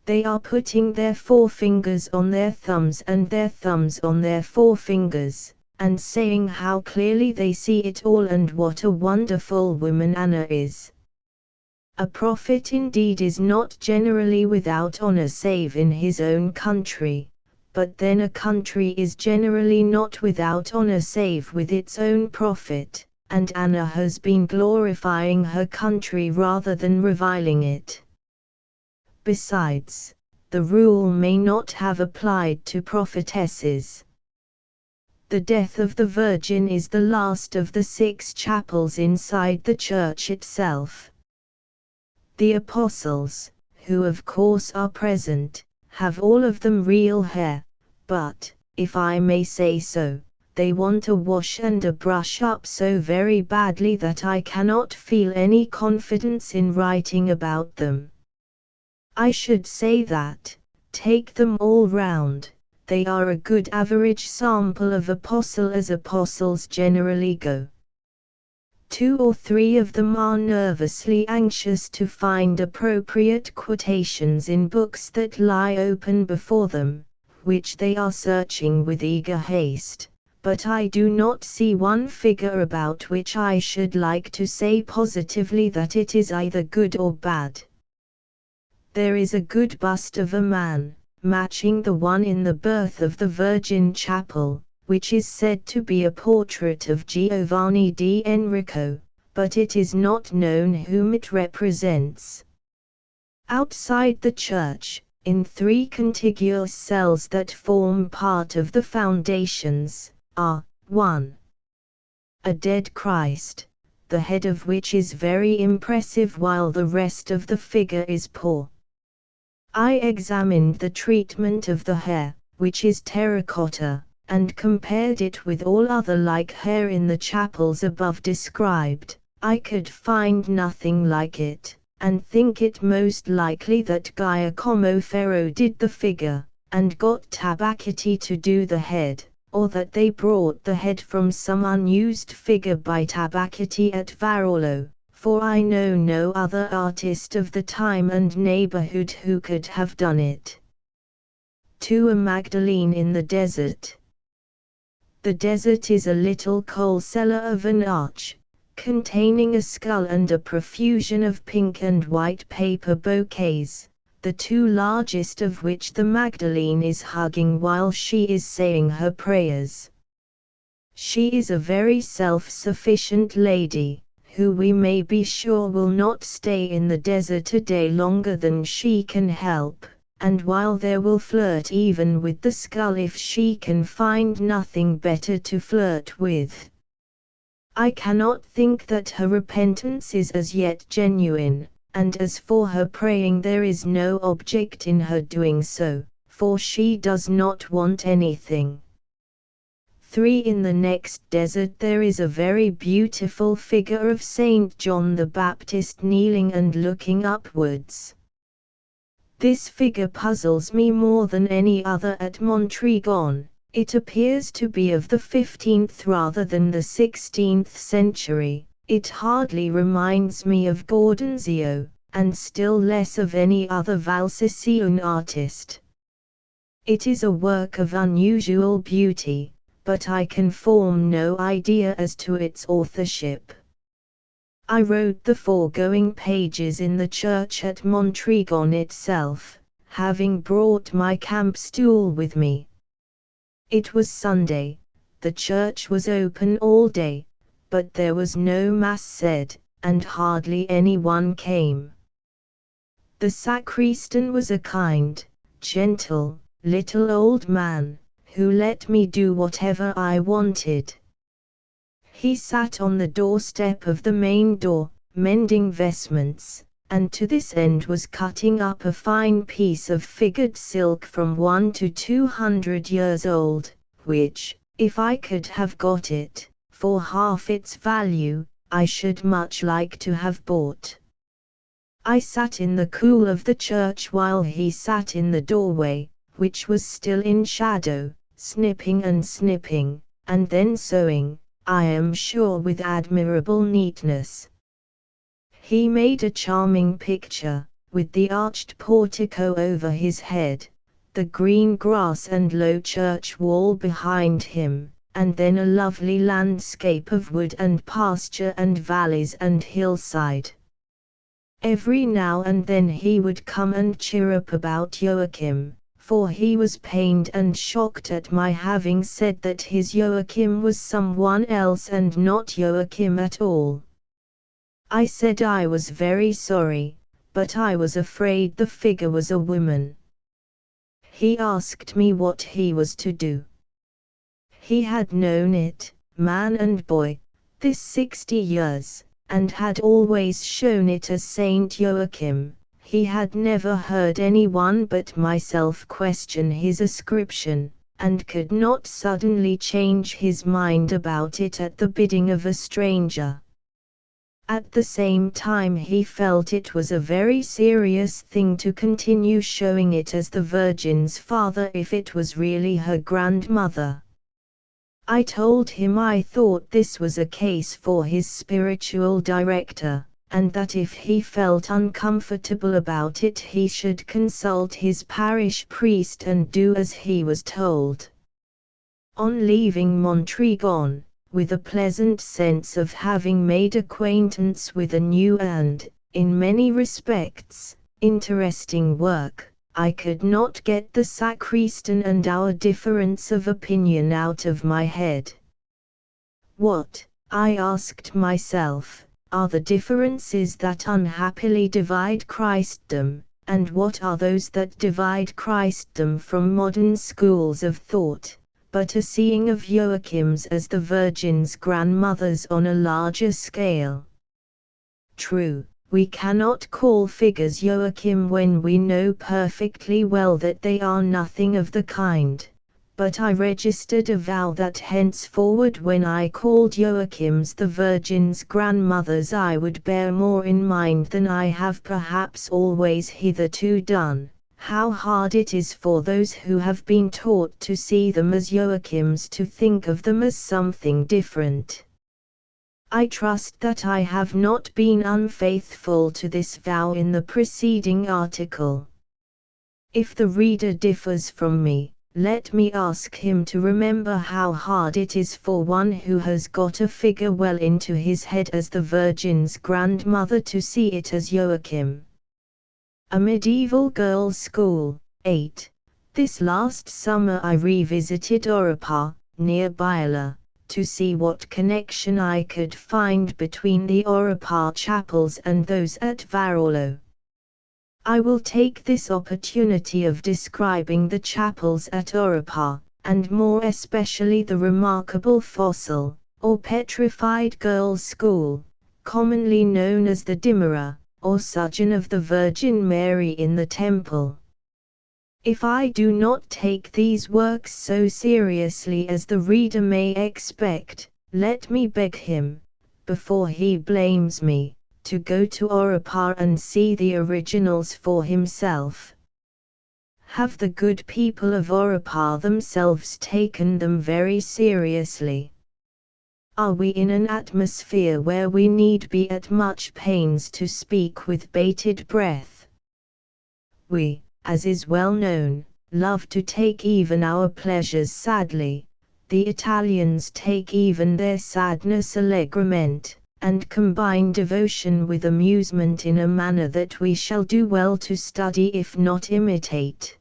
They are putting their forefingers on their thumbs and their thumbs on their forefingers, and saying how clearly they see it all and what a wonderful woman Anna is. A prophet indeed is not generally without honor save in his own country, but then a country is generally not without honor save with its own prophet, and Anna has been glorifying her country rather than reviling it. Besides, the rule may not have applied to prophetesses. The death of the Virgin is the last of the 6 chapels inside the church itself. The apostles, who of course are present, have all of them real hair, but, if I may say so, they want a wash and a brush up so very badly that I cannot feel any confidence in writing about them. I should say that, take them all round, they are a good average sample of apostle as apostles generally go. 2 or 3 of them are nervously anxious to find appropriate quotations in books that lie open before them, which they are searching with eager haste, but I do not see one figure about which I should like to say positively that it is either good or bad. There is a good bust of a man, matching the one in the Birth of the Virgin Chapel, which is said to be a portrait of Giovanni di Enrico, but it is not known whom it represents. Outside the church, in 3 contiguous cells that form part of the foundations, are 1. A dead Christ, the head of which is very impressive while the rest of the figure is poor. I examined the treatment of the hair, which is terracotta, and compared it with all other like hair in the chapels above described. I could find nothing like it, and think it most likely that Giacomo Ferro did the figure, and got Tabacchetti to do the head, or that they brought the head from some unused figure by Tabacchetti at Varolo, for I know no other artist of the time and neighborhood who could have done it. 2. A Magdalene in the desert. The desert is a little coal cellar of an arch, containing a skull and a profusion of pink and white paper bouquets, the 2 largest of which the Magdalene is hugging while she is saying her prayers. She is a very self-sufficient lady, who we may be sure will not stay in the desert a day longer than she can help, and while there will flirt even with the skull if she can find nothing better to flirt with. I cannot think that her repentance is as yet genuine, and as for her praying there is no object in her doing so, for she does not want anything. 3. In the next desert there is a very beautiful figure of Saint John the Baptist kneeling and looking upwards. This figure puzzles me more than any other at Montrigon. It appears to be of the 15th rather than the 16th century. It hardly reminds me of Gordonzio, and still less of any other Valsiccian artist. It is a work of unusual beauty, but I can form no idea as to its authorship. I wrote the foregoing pages in the church at Montrigon itself, having brought my camp stool with me. It was Sunday, the church was open all day, but there was no mass said, and hardly anyone came. The sacristan was a kind, gentle, little old man, who let me do whatever I wanted. He sat on the doorstep of the main door, mending vestments, and to this end was cutting up a fine piece of figured silk from 1 to 200 years old, which, if I could have got it, for half its value, I should much like to have bought. I sat in the cool of the church while he sat in the doorway, which was still in shadow, snipping and then sewing, I am sure with admirable neatness. He made a charming picture, with the arched portico over his head, the green grass and low church wall behind him, and then a lovely landscape of wood and pasture and valleys and hillside. Every now and then he would come and chirrup about Joachim, for he was pained and shocked at my having said that his Joachim was someone else and not Joachim at all. I said I was very sorry, but I was afraid the figure was a woman. He asked me what he was to do. He had known it, man and boy, this 60 years, and had always shown it as Saint Joachim. He had never heard anyone but myself question his ascription, and could not suddenly change his mind about it at the bidding of a stranger. At the same time he felt it was a very serious thing to continue showing it as the Virgin's father if it was really her grandmother. I told him I thought this was a case for his spiritual director, and that if he felt uncomfortable about it he should consult his parish priest and do as he was told. On leaving Montrigon, with a pleasant sense of having made acquaintance with a new and, in many respects, interesting work, I could not get the sacristan and our difference of opinion out of my head. What, I asked myself, are the differences that unhappily divide Christendom, and what are those that divide Christendom from modern schools of thought, but a seeing of Joachims as the Virgin's grandmothers on a larger scale? True, we cannot call figures Joachim when we know perfectly well that they are nothing of the kind. But I registered a vow that henceforward when I called Joachims the Virgin's grandmothers I would bear more in mind than I have perhaps always hitherto done, how hard it is for those who have been taught to see them as Joachims to think of them as something different. I trust that I have not been unfaithful to this vow in the preceding article. If the reader differs from me, let me ask him to remember how hard it is for one who has got a figure well into his head as the Virgin's grandmother to see it as Joachim. A Medieval Girls' School, 8. This last summer I revisited Europa, near Butler, to see what connection I could find between the Europa chapels and those at Varolo. I will take this opportunity of describing the chapels at Europa, and more especially the remarkable fossil, or petrified girls' school, commonly known as the Dimora, or Sojourn of the Virgin Mary in the Temple. If I do not take these works so seriously as the reader may expect, let me beg him, before he blames me, to go to Europa and see the originals for himself. Have the good people of Europa themselves taken them very seriously? Are we in an atmosphere where we need be at much pains to speak with bated breath? We, as is well known, love to take even our pleasures sadly. The Italians take even their sadness allegramente, and combine devotion with amusement in a manner that we shall do well to study if not imitate.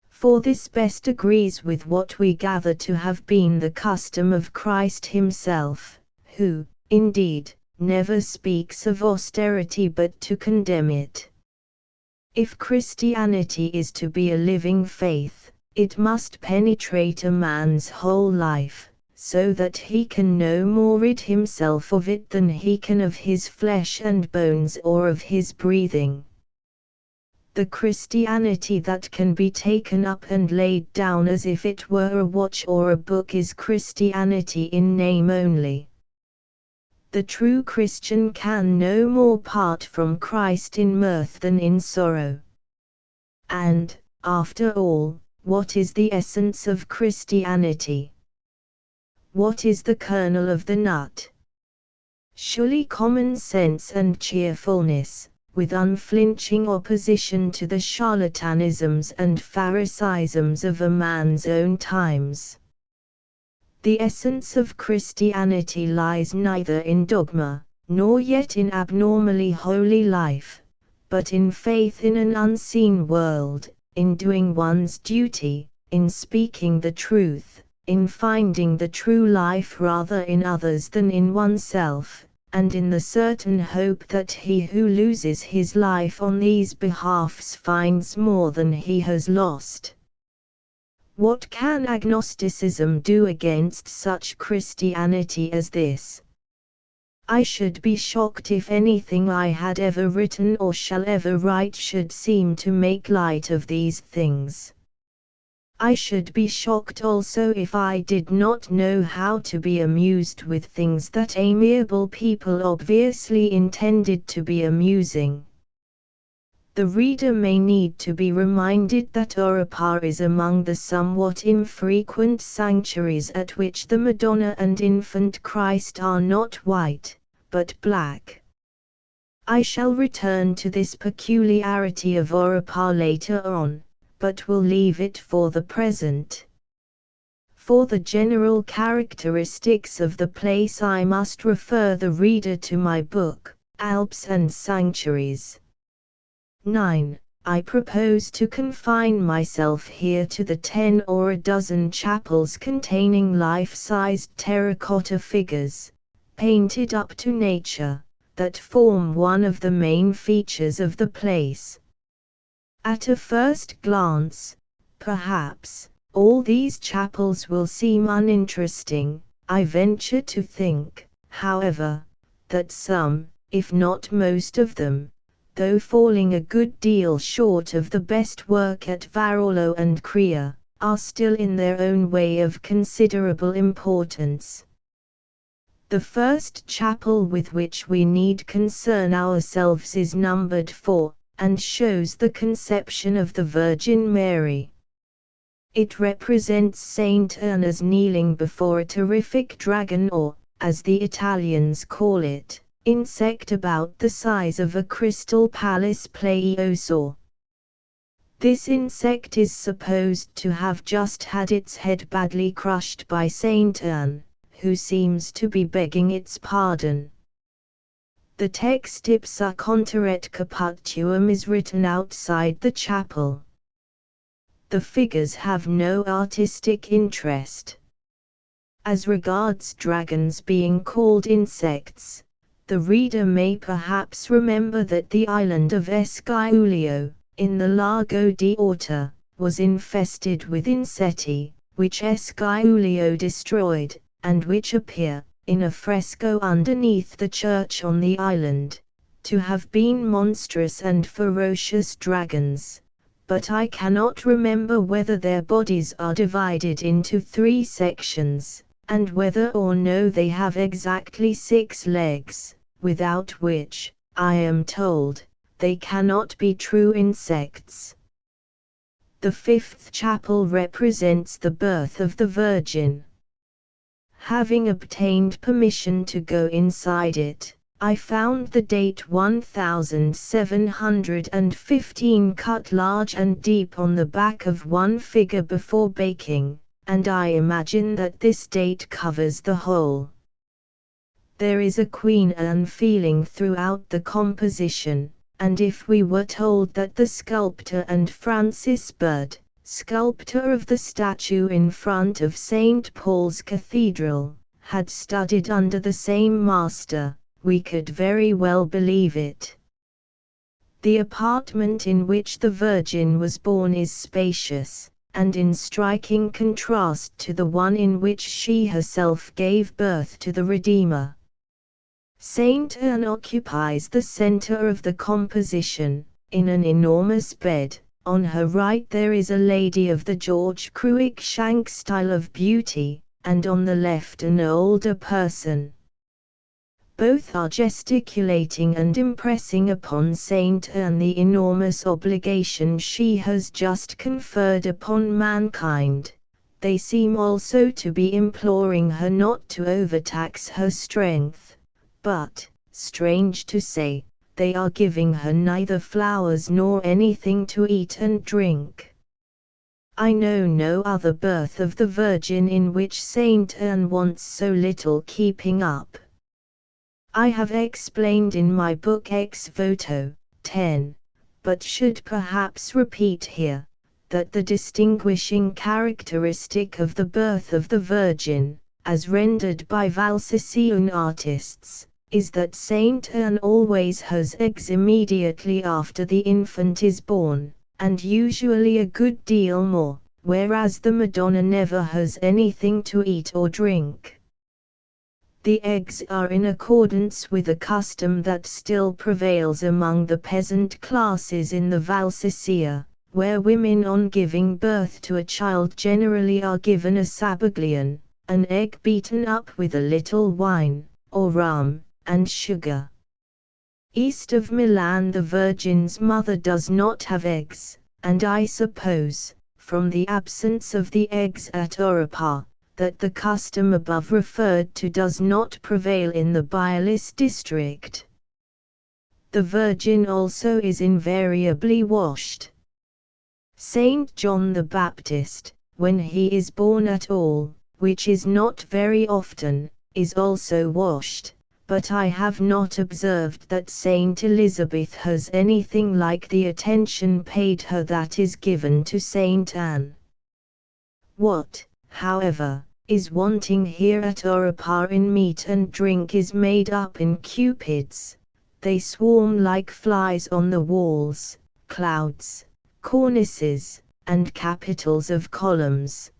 For this best agrees with what we gather to have been the custom of Christ himself, who, indeed, never speaks of austerity but to condemn it. If Christianity is to be a living faith, it must penetrate a man's whole life, so that he can no more rid himself of it than he can of his flesh and bones or of his breathing. The Christianity that can be taken up and laid down as if it were a watch or a book is Christianity in name only. The true Christian can no more part from Christ in mirth than in sorrow. And, after all, what is the essence of Christianity? What is the kernel of the nut? Surely common sense and cheerfulness, with unflinching opposition to the charlatanisms and pharisaisms of a man's own times. The essence of Christianity lies neither in dogma, nor yet in abnormally holy life, but in faith in an unseen world, in doing one's duty, in speaking the truth, in finding the true life rather in others than in oneself, and in the certain hope that he who loses his life on these behalfs finds more than he has lost. What can agnosticism do against such Christianity as this? I should be shocked if anything I had ever written or shall ever write should seem to make light of these things. I should be shocked also if I did not know how to be amused with things that amiable people obviously intended to be amusing. The reader may need to be reminded that Europa is among the somewhat infrequent sanctuaries at which the Madonna and Infant Christ are not white, but black. I shall return to this peculiarity of Europa later on, but will leave it for the present. For the general characteristics of the place I must refer the reader to my book, Alps and Sanctuaries. 9. I propose to confine myself here to the 10 or a dozen chapels containing life-sized terracotta figures, painted up to nature, that form one of the main features of the place. At a first glance, perhaps, all these chapels will seem uninteresting. I venture to think, however, that some, if not most of them, though falling a good deal short of the best work at Varallo and Crea, are still in their own way of considerable importance. The first chapel with which we need concern ourselves is numbered 4, and shows the conception of the Virgin Mary. It represents Saint Anna's kneeling before a terrific dragon, or, as the Italians call it, insect about the size of a crystal palace plesiosaur. This insect is supposed to have just had its head badly crushed by Saint Anne, who seems to be begging its pardon. The text ipsa conteret caput tuum is written outside the chapel. The figures have no artistic interest. As regards dragons being called insects, the reader may perhaps remember that the island of Esquiulio, in the Lago di Orta, was infested with insecti, which Esquiulio destroyed, and which appear, in a fresco underneath the church on the island, to have been monstrous and ferocious dragons, but I cannot remember whether their bodies are divided into 3 sections, and whether or no they have exactly 6 legs, without which, I am told, they cannot be true insects. The 5th chapel represents the birth of the Virgin. Having obtained permission to go inside it, I found the date 1715 cut large and deep on the back of one figure before baking, and I imagine that this date covers the whole. There is a Queen Anne feeling throughout the composition, and if we were told that the sculptor and Francis Bird, sculptor of the statue in front of St. Paul's Cathedral, had studied under the same master, we could very well believe it. The apartment in which the Virgin was born is spacious, and in striking contrast to the one in which she herself gave birth to the Redeemer. Saint Anne occupies the center of the composition, in an enormous bed. On her right there is a lady of the George Cruikshank style of beauty, and on the left an older person. Both are gesticulating and impressing upon Saint Anne the enormous obligation she has just conferred upon mankind. They seem also to be imploring her not to overtax her strength, but, strange to say, they are giving her neither flowers nor anything to eat and drink. I know no other birth of the Virgin in which Saint Anne wants so little keeping up. I have explained in my book Ex Voto, 10, but should perhaps repeat here, that the distinguishing characteristic of the birth of the Virgin, as rendered by Valsician artists, is that Saint Anne always has eggs immediately after the infant is born, and usually a good deal more, whereas the Madonna never has anything to eat or drink. The eggs are in accordance with a custom that still prevails among the peasant classes in the Valsesia, where women on giving birth to a child generally are given a sabaglion, an egg beaten up with a little wine, or rum, and sugar. East of Milan the Virgin's mother does not have eggs, and I suppose, from the absence of the eggs at Europa, that the custom above referred to does not prevail in the Bailis district. The Virgin also is invariably washed. Saint John the Baptist, when he is born at all, which is not very often, is also washed, but I have not observed that Saint Elizabeth has anything like the attention paid her that is given to Saint Anne. What, however, is wanting here at Europa in meat and drink is made up in cupids. They swarm like flies on the walls, clouds, cornices, and capitals of columns.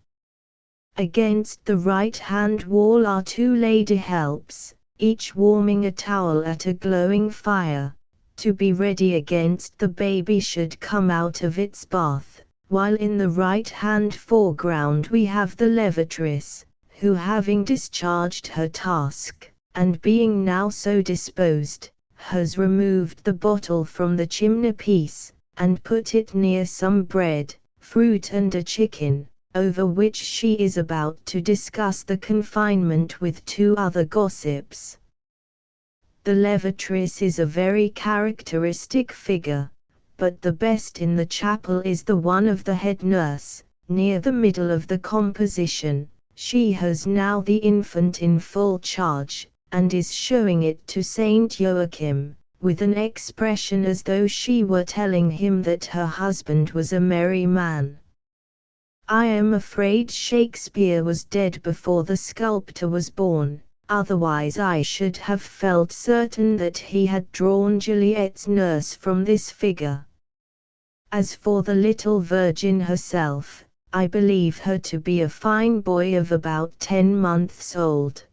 Against the right-hand wall are two lady helps, each warming a towel at a glowing fire, to be ready against the baby should come out of its bath, while in the right-hand foreground we have the levatrice, who having discharged her task, and being now so disposed, has removed the bottle from the chimney-piece, and put it near some bread, fruit and a chicken, over which she is about to discuss the confinement with two other gossips. The levatrice is a very characteristic figure, but the best in the chapel is the one of the head nurse, near the middle of the composition. She has now the infant in full charge, and is showing it to Saint Joachim, with an expression as though she were telling him that her husband was a merry man. I am afraid Shakespeare was dead before the sculptor was born, otherwise I should have felt certain that he had drawn Juliet's nurse from this figure. As for the little Virgin herself, I believe her to be a fine boy of about 10 months old.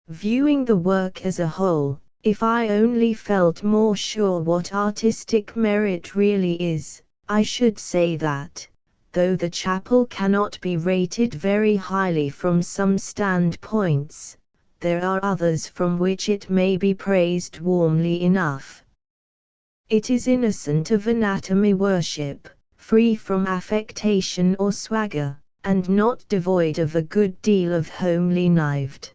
Viewing the work as a whole, if I only felt more sure what artistic merit really is, I should say that, though the chapel cannot be rated very highly from some standpoints, there are others from which it may be praised warmly enough. It is innocent of anatomy worship, free from affectation or swagger, and not devoid of a good deal of homely knived.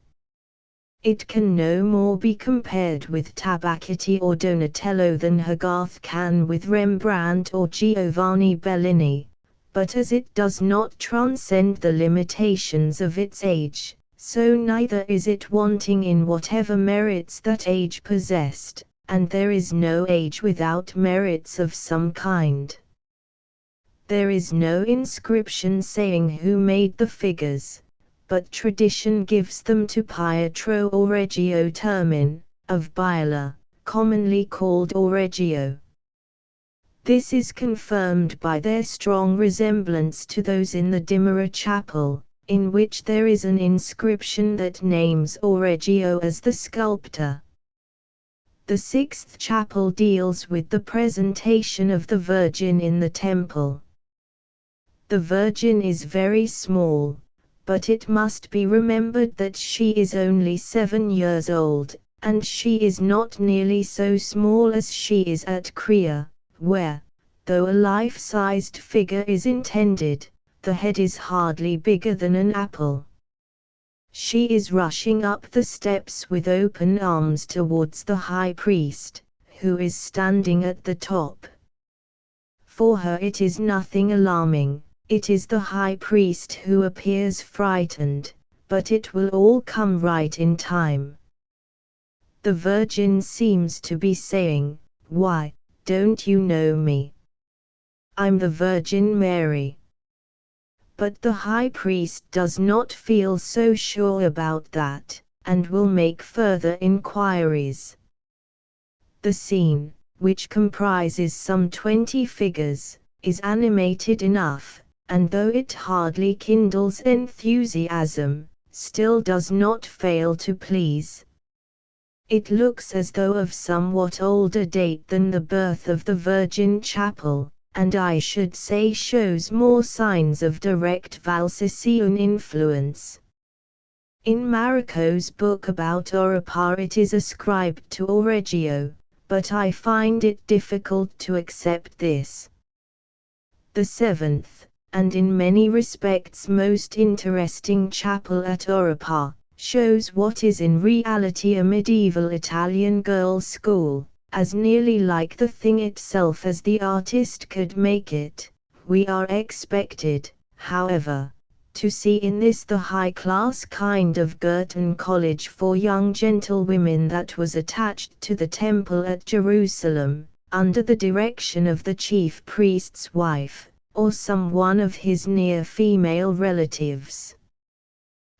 It can no more be compared with Tabacchetti or Donatello than Hogarth can with Rembrandt or Giovanni Bellini, but as it does not transcend the limitations of its age, so neither is it wanting in whatever merits that age possessed, and there is no age without merits of some kind. There is no inscription saying who made the figures, but tradition gives them to Pietro Oreggio Termin, of Butler, commonly called Oreggio. This is confirmed by their strong resemblance to those in the Dimora chapel, in which there is an inscription that names Oreggio as the sculptor. The sixth chapel deals with the presentation of the Virgin in the temple. The Virgin is very small, but it must be remembered that she is only 7 years old, and she is not nearly so small as she is at Crea, where, though a life-sized figure is intended, the head is hardly bigger than an apple. She is rushing up the steps with open arms towards the high priest, who is standing at the top. For her it is nothing alarming, it is the high priest who appears frightened, but it will all come right in time. The Virgin seems to be saying, "Why, don't you know me? I'm the Virgin Mary." But the high priest does not feel so sure about that, and will make further inquiries. The scene, which comprises some 20 figures, is animated enough, and though it hardly kindles enthusiasm, still does not fail to please. It looks as though of somewhat older date than the birth of the Virgin Chapel, and I should say shows more signs of direct Valsician influence. In Marico's book about Europa it is ascribed to Oreggio, but I find it difficult to accept this. The seventh, and in many respects most interesting chapel at Europa, shows what is in reality a medieval Italian girls' school, as nearly like the thing itself as the artist could make it. We are expected, however, to see in this the high-class kind of Girton College for young gentlewomen that was attached to the temple at Jerusalem, under the direction of the chief priest's wife, or some one of his near female relatives.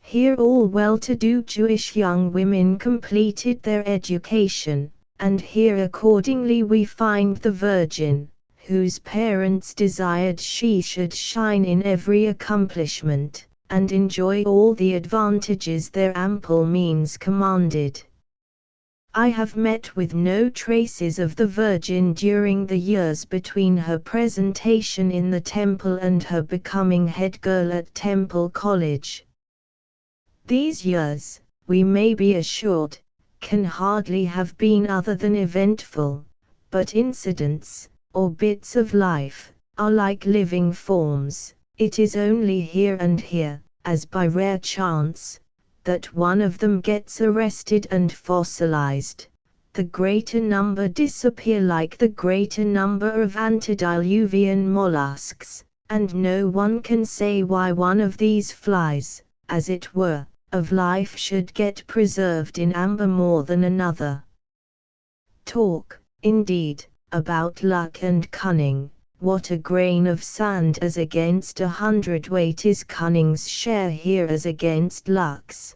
Here all well-to-do Jewish young women completed their education, and here accordingly we find the Virgin, whose parents desired she should shine in every accomplishment, and enjoy all the advantages their ample means commanded. I have met with no traces of the Virgin during the years between her presentation in the temple and her becoming head girl at Temple College. These years, we may be assured, can hardly have been other than eventful, but incidents, or bits of life, are like living forms. It is only here and here, as by rare chance, that one of them gets arrested and fossilized. The greater number disappear like the greater number of antediluvian mollusks, and no one can say why one of these flies, as it were, of life should get preserved in amber more than another. Talk, indeed, about luck and cunning, what a grain of sand as against 100 weight is cunning's share here as against luck's.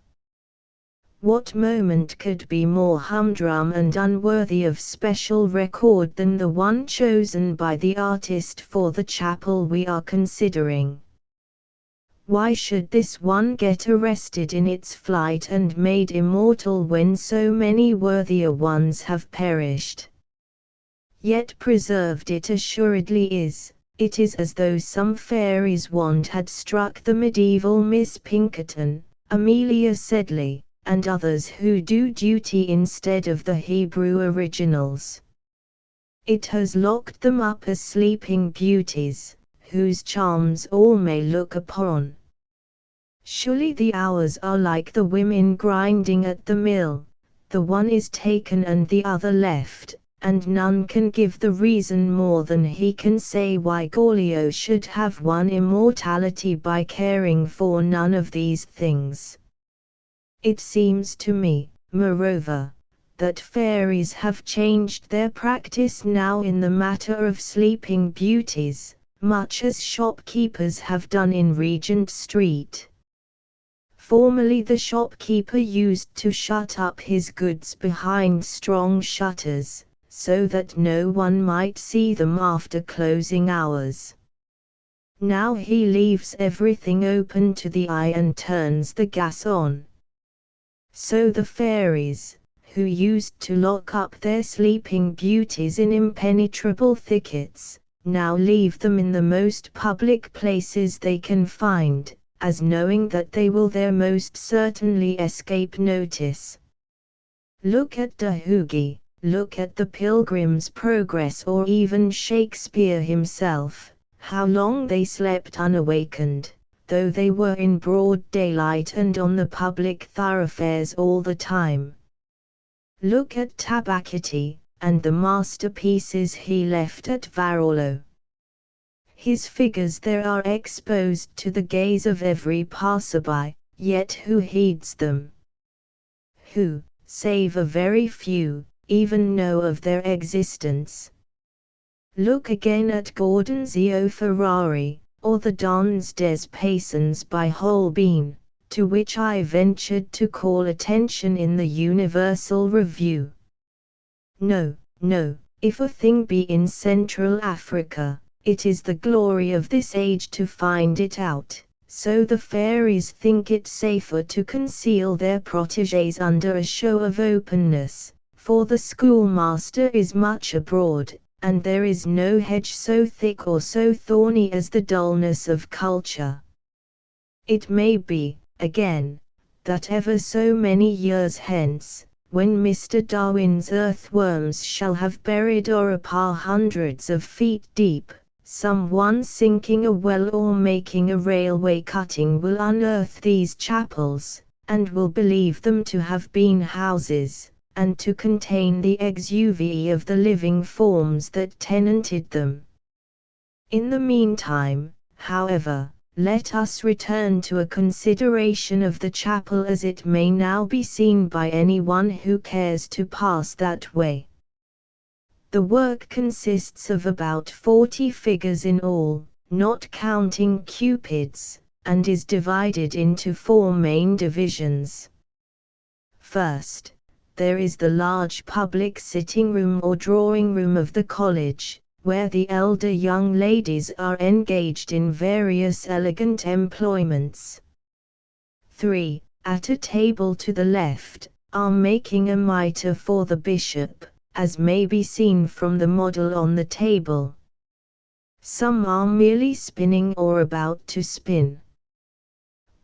What moment could be more humdrum and unworthy of special record than the one chosen by the artist for the chapel we are considering? Why should this one get arrested in its flight and made immortal when so many worthier ones have perished? Yet preserved it assuredly is. It is as though some fairy's wand had struck the medieval Miss Pinkerton, Amelia Sedley, and others who do duty instead of the Hebrew originals. It has locked them up as sleeping beauties, whose charms all may look upon. Surely the hours are like the women grinding at the mill, the one is taken and the other left, and none can give the reason more than he can say why Gallio should have won immortality by caring for none of these things. It seems to me, moreover, that fairies have changed their practice now in the matter of sleeping beauties, much as shopkeepers have done in Regent Street. Formerly the shopkeeper used to shut up his goods behind strong shutters, so that no one might see them after closing hours. Now he leaves everything open to the eye and turns the gas on. So the fairies, who used to lock up their sleeping beauties in impenetrable thickets, now leave them in the most public places they can find, as knowing that they will there most certainly escape notice. Look at De Hooghe. Look at the Pilgrim's Progress or even Shakespeare himself, how long they slept unawakened, though they were in broad daylight and on the public thoroughfares all the time. Look at Tabacchetti, and the masterpieces he left at Varallo. His figures there are exposed to the gaze of every passerby, yet who heeds them? Who, save a very few, even know of their existence? Look again at Gordon's Io Ferrari, or the Dans des Passants by Holbein, to which I ventured to call attention in the Universal Review. No, no, if a thing be in Central Africa, it is the glory of this age to find it out. So the fairies think it safer to conceal their protégés under a show of openness, for the schoolmaster is much abroad, and there is no hedge so thick or so thorny as the dullness of culture. It may be, again, that ever so many years hence, when Mr. Darwin's earthworms shall have buried Oripa hundreds of feet deep, some one sinking a well or making a railway cutting will unearth these chapels, and will believe them to have been houses, and to contain the exuviae of the living forms that tenanted them. In the meantime, however, let us return to a consideration of the chapel as it may now be seen by anyone who cares to pass that way. The work consists of about 40 figures in all, not counting Cupids, and is divided into 4 main divisions. First, there is the large public sitting room or drawing room of the college, where the elder young ladies are engaged in various elegant employments. 3. At a table to the left, are making a mitre for the bishop, as may be seen from the model on the table. Some are merely spinning or about to spin.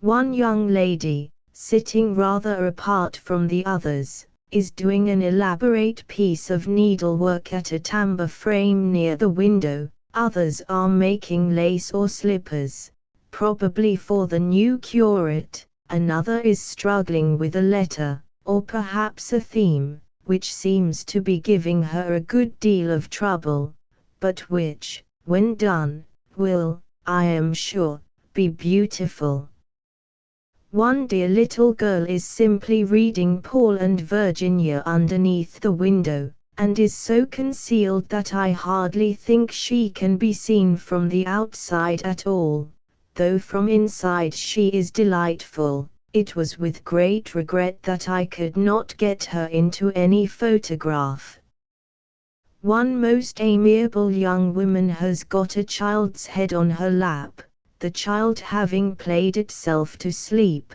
One young lady, sitting rather apart from the others, is doing an elaborate piece of needlework at a tambour frame near the window. Others are making lace or slippers, probably for the new curate. Another is struggling with a letter, or perhaps a theme, which seems to be giving her a good deal of trouble, but which, when done, will, I am sure, be beautiful. One dear little girl is simply reading Paul and Virginia underneath the window, and is so concealed that I hardly think she can be seen from the outside at all, though from inside she is delightful. It was with great regret that I could not get her into any photograph. One most amiable young woman has got a child's head on her lap, the child having played itself to sleep.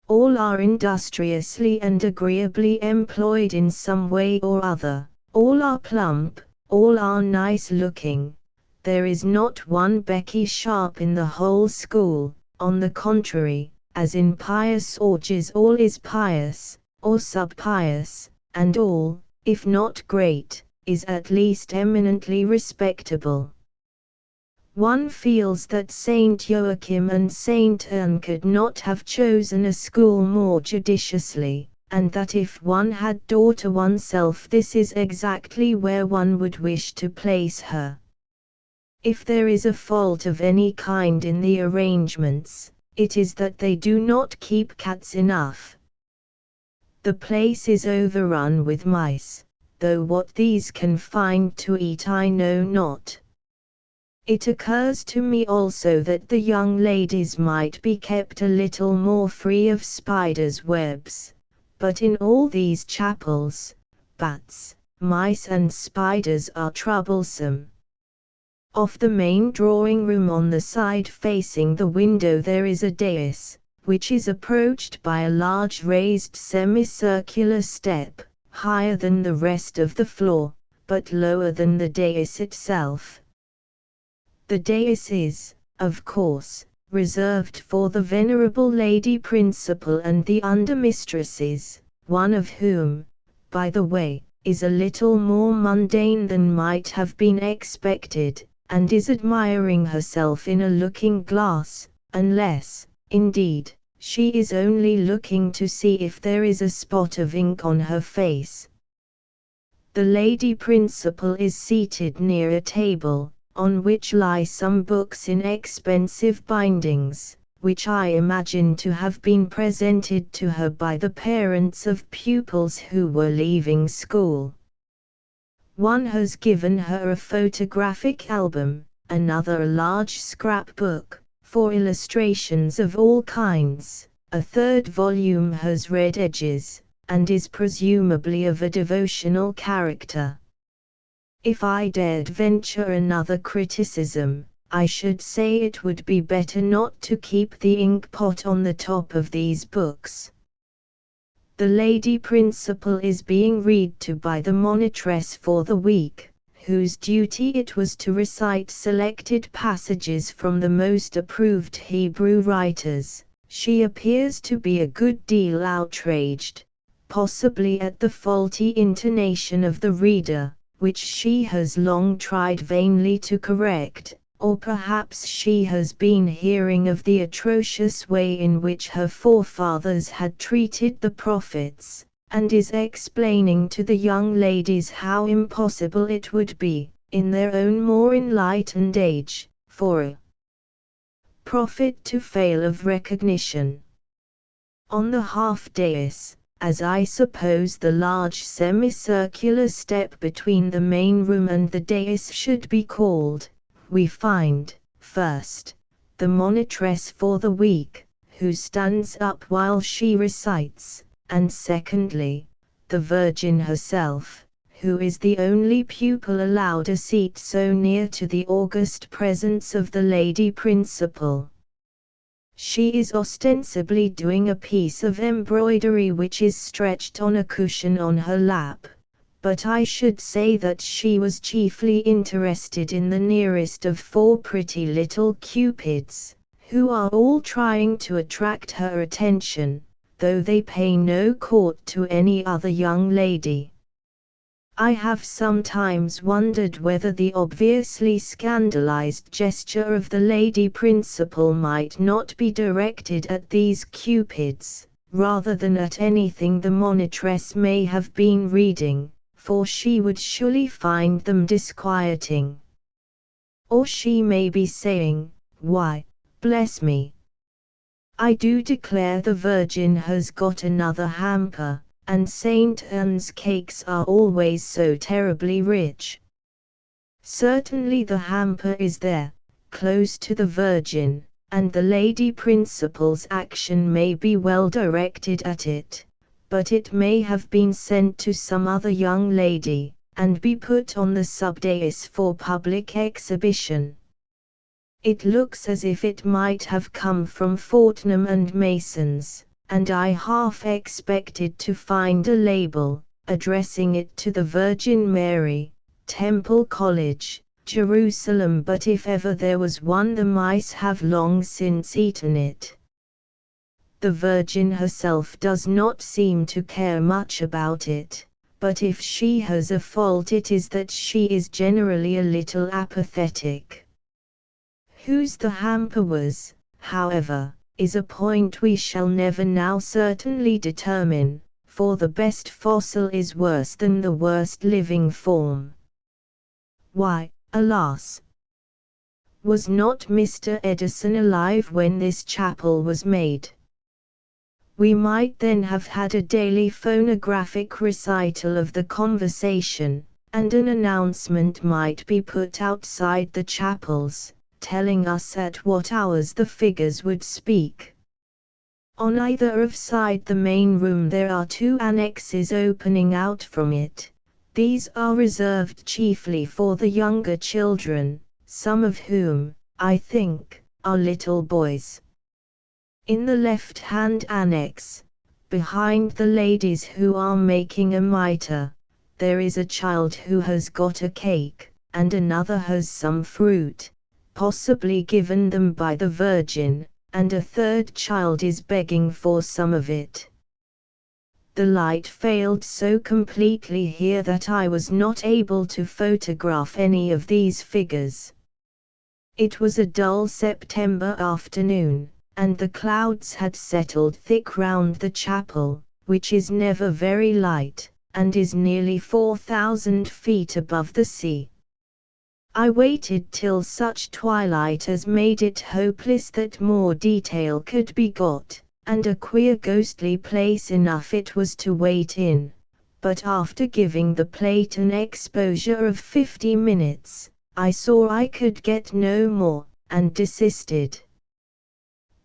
All are industriously and agreeably employed in some way or other, all are plump, all are nice looking. There is not one Becky Sharp in the whole school. On the contrary, as in pious orgies, all is pious, or sub-pious, and all, if not great, is at least eminently respectable. One feels that Saint Joachim and Saint Anne could not have chosen a school more judiciously, and that if one had daughter oneself, this is exactly where one would wish to place her. If there is a fault of any kind in the arrangements, it is that they do not keep cats enough. The place is overrun with mice, though what these can find to eat I know not. It occurs to me also that the young ladies might be kept a little more free of spiders' webs, but in all these chapels, bats, mice and spiders are troublesome. Off the main drawing room on the side facing the window there is a dais, which is approached by a large raised semicircular step, higher than the rest of the floor, but lower than the dais itself. The dais is, of course, reserved for the venerable lady principal and the undermistresses, one of whom, by the way, is a little more mundane than might have been expected, and is admiring herself in a looking-glass, unless, indeed, she is only looking to see if there is a spot of ink on her face. The lady principal is seated near a table, on which lie some books in expensive bindings, which I imagine to have been presented to her by the parents of pupils who were leaving school. One has given her a photographic album, another a large scrapbook, for illustrations of all kinds, a third volume has red edges, and is presumably of a devotional character. If I dared venture another criticism, I should say it would be better not to keep the ink pot on the top of these books. The lady principal is being read to by the monitress for the week, whose duty it was to recite selected passages from the most approved Hebrew writers. She appears to be a good deal outraged, possibly at the faulty intonation of the reader, which she has long tried vainly to correct, or perhaps she has been hearing of the atrocious way in which her forefathers had treated the prophets, and is explaining to the young ladies how impossible it would be, in their own more enlightened age, for a profit to fail of recognition. On the half-dais, as I suppose the large semicircular step between the main room and the dais should be called, we find, first, the monitress for the week, who stands up while she recites, and secondly, the Virgin herself, who is the only pupil allowed a seat so near to the august presence of the lady principal. She is ostensibly doing a piece of embroidery which is stretched on a cushion on her lap, but I should say that she was chiefly interested in the nearest of four pretty little cupids, who are all trying to attract her attention, though they pay no court to any other young lady. I have sometimes wondered whether the obviously scandalized gesture of the lady principal might not be directed at these cupids, rather than at anything the monitress may have been reading, for she would surely find them disquieting. Or she may be saying, "Why, bless me, I do declare the Virgin has got another hamper, and St. Anne's cakes are always so terribly rich." Certainly the hamper is there, close to the Virgin, and the lady principal's action may be well directed at it, but it may have been sent to some other young lady, and be put on the subdais for public exhibition. It looks as if it might have come from Fortnum and Mason's, and I half expected to find a label, addressing it to the Virgin Mary, Temple College, Jerusalem, but if ever there was one the mice have long since eaten it. The Virgin herself does not seem to care much about it, but if she has a fault it is that she is generally a little apathetic. Whose the hamper was, however, is a point we shall never now certainly determine, for the best fossil is worse than the worst living form. Why, alas! Was not Mr. Edison alive when this chapel was made? We might then have had a daily phonographic recital of the conversation, and an announcement might be put outside the chapels, telling us at what hours the figures would speak. On either of side the main room there are two annexes opening out from it. These are reserved chiefly for the younger children, some of whom, I think, are little boys. In the left-hand annex, behind the ladies who are making a mitre, there is a child who has got a cake, and another has some fruit, possibly given them by the Virgin, and a third child is begging for some of it. The light failed so completely here that I was not able to photograph any of these figures. It was a dull September afternoon, and the clouds had settled thick round the chapel, which is never very light, and is nearly 4,000 feet above the sea. I waited till such twilight as made it hopeless that more detail could be got, and a queer ghostly place enough it was to wait in, but after giving the plate an exposure of 50 minutes, I saw I could get no more, and desisted.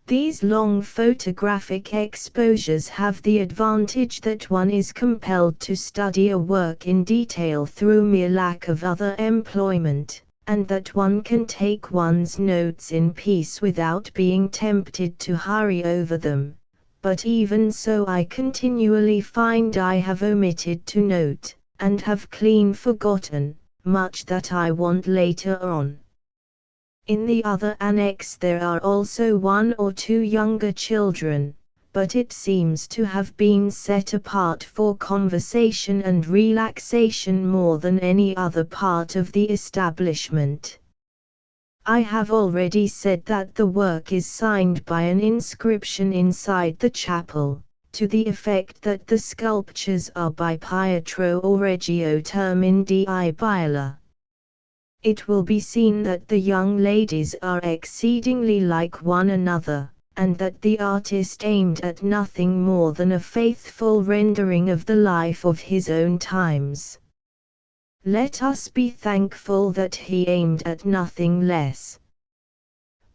These long photographic exposures have the advantage that one is compelled to study a work in detail through mere lack of other employment, and that one can take one's notes in peace without being tempted to hurry over them. But even so I continually find I have omitted to note, and have clean forgotten, much that I want later on. In the other annex there are also one or two younger children, but it seems to have been set apart for conversation and relaxation more than any other part of the establishment. I have already said that the work is signed by an inscription inside the chapel, to the effect that the sculptures are by Pietro or Reggio Termini di Butler. It will be seen that the young ladies are exceedingly like one another, and that the artist aimed at nothing more than a faithful rendering of the life of his own times. Let us be thankful that he aimed at nothing less.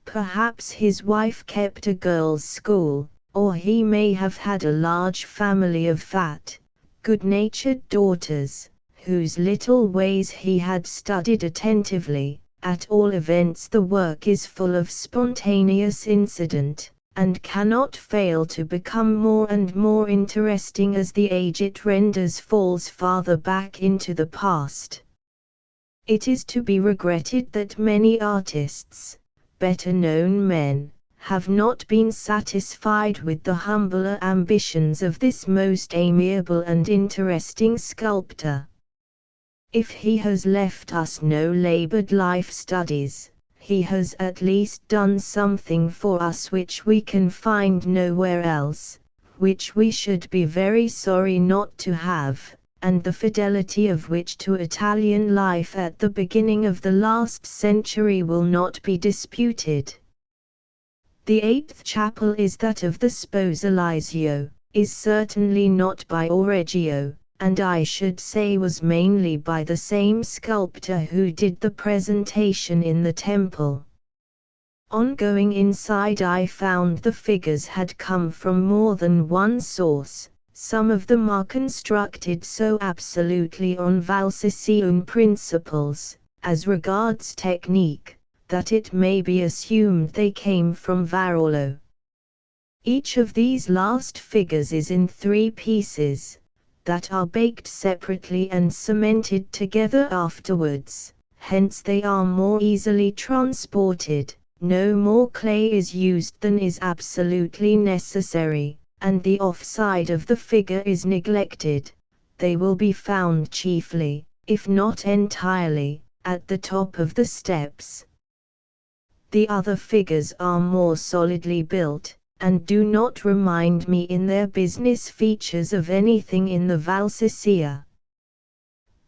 Perhaps his wife kept a girls' school, or he may have had a large family of fat, good-natured daughters, whose little ways he had studied attentively. At all events, the work is full of spontaneous incident, and cannot fail to become more and more interesting as the age it renders falls farther back into the past. It is to be regretted that many artists, better known men, have not been satisfied with the humbler ambitions of this most amiable and interesting sculptor. If he has left us no labored life studies, he has at least done something for us which we can find nowhere else, which we should be very sorry not to have, and the fidelity of which to Italian life at the beginning of the last century will not be disputed. The 8th chapel is that of the Sposalizio, is certainly not by Oreggio, and I should say was mainly by the same sculptor who did the presentation in the temple. On going inside, I found the figures had come from more than one source. Some of them are constructed so absolutely on Valsiccian principles, as regards technique, that it may be assumed they came from Varolo. Each of these last figures is in 3 pieces, that are baked separately and cemented together afterwards, hence they are more easily transported. No more clay is used than is absolutely necessary, and the off-side of the figure is neglected. They will be found chiefly, if not entirely, at the top of the steps. The other figures are more solidly built, and do not remind me in their business features of anything in the Valsiccia.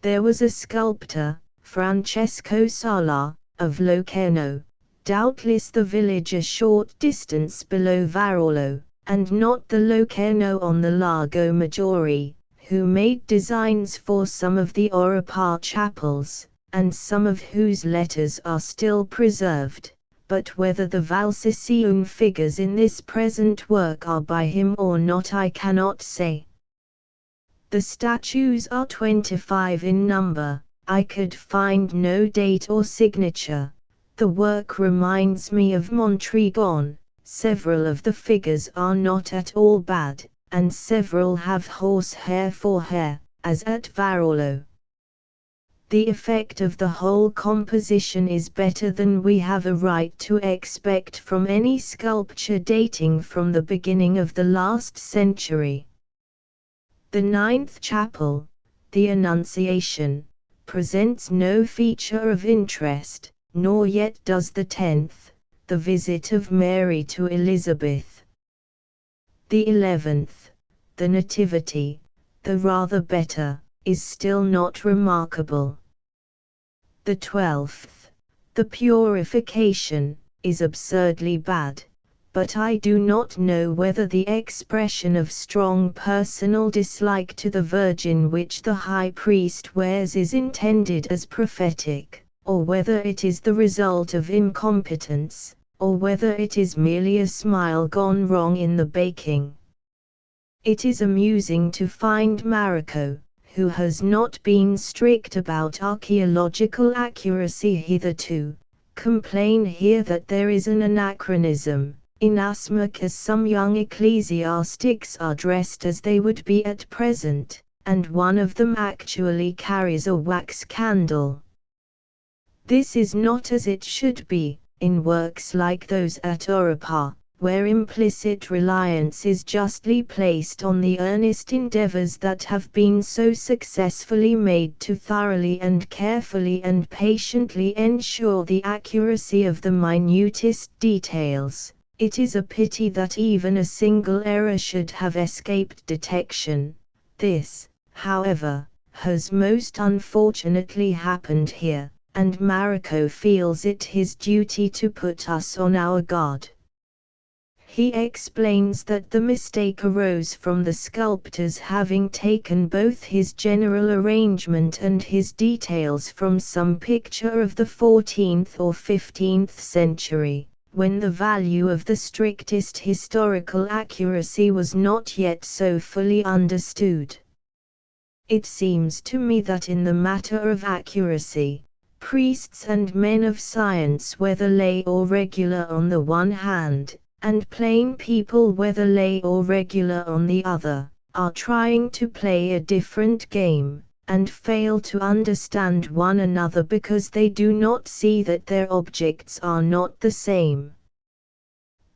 There was a sculptor, Francesco Sala, of Locarno, doubtless the village a short distance below Varolo, and not the Locarno on the Lago Maggiore, who made designs for some of the Oropa chapels, and some of whose letters are still preserved. But whether the Valsiccian figures in this present work are by him or not I cannot say. The statues are 25 in number. I could find no date or signature. The work reminds me of Montrigon. Several of the figures are not at all bad, and several have horsehair for hair, as at Varolo. The effect of the whole composition is better than we have a right to expect from any sculpture dating from the beginning of the last century. The 9th chapel, the Annunciation, presents no feature of interest, nor yet does the 10th, the visit of Mary to Elizabeth. The 11th, the Nativity, though rather better, is still not remarkable. The 12th, the Purification, is absurdly bad, but I do not know whether the expression of strong personal dislike to the Virgin which the high priest wears is intended as prophetic, or whether it is the result of incompetence, or whether it is merely a smile gone wrong in the baking. It is amusing to find Marocco, who has not been strict about archaeological accuracy hitherto, complain here that there is an anachronism, inasmuch as some young ecclesiastics are dressed as they would be at present, and one of them actually carries a wax candle. This is not as it should be, in works like those at Oropa, where implicit reliance is justly placed on the earnest endeavors that have been so successfully made to thoroughly and carefully and patiently ensure the accuracy of the minutest details. It is a pity that even a single error should have escaped detection. This, however, has most unfortunately happened here, and Mariko feels it his duty to put us on our guard. He explains that the mistake arose from the sculptors having taken both his general arrangement and his details from some picture of the 14th or 15th century, when the value of the strictest historical accuracy was not yet so fully understood. It seems to me that in the matter of accuracy, priests and men of science, whether lay or regular on the one hand, and plain people, whether lay or regular on the other, are trying to play a different game, and fail to understand one another because they do not see that their objects are not the same.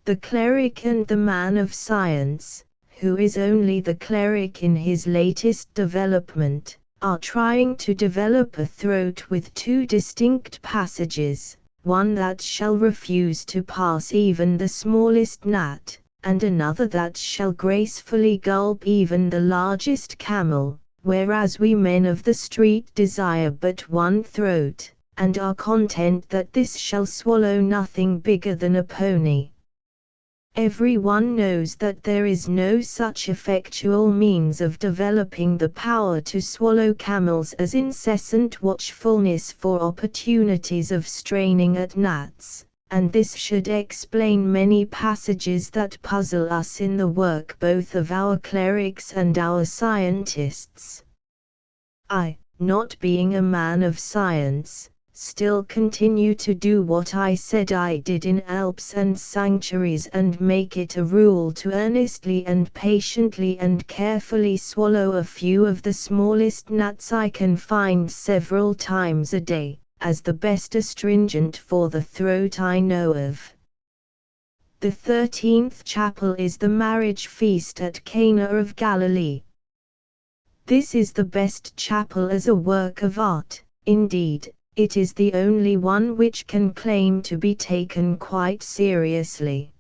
The cleric and the man of science, who is only the cleric in his latest development, are trying to develop a throat with two distinct passages, one that shall refuse to pass even the smallest gnat, and another that shall gracefully gulp even the largest camel, whereas we men of the street desire but one throat, and are content that this shall swallow nothing bigger than a pony. Everyone knows that there is no such effectual means of developing the power to swallow camels as incessant watchfulness for opportunities of straining at gnats, and this should explain many passages that puzzle us in the work both of our clerics and our scientists. I, not being a man of science, still continue to do what I said I did in Alps and sanctuaries, and make it a rule to earnestly and patiently and carefully swallow a few of the smallest gnats I can find several times a day, as the best astringent for the throat I know of. The 13th chapel is the marriage feast at Cana of Galilee. This is the best chapel as a work of art, indeed. It is the only one which can claim to be taken quite seriously.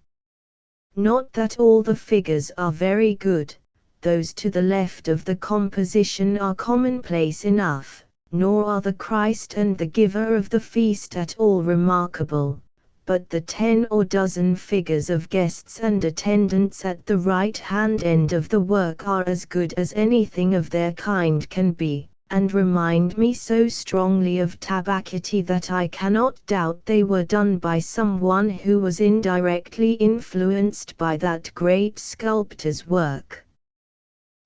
Not that all the figures are very good, those to the left of the composition are commonplace enough, nor are the Christ and the giver of the feast at all remarkable, but the 10 or dozen figures of guests and attendants at the right-hand end of the work are as good as anything of their kind can be, and remind me so strongly of Tabacity that I cannot doubt they were done by someone who was indirectly influenced by that great sculptor's work.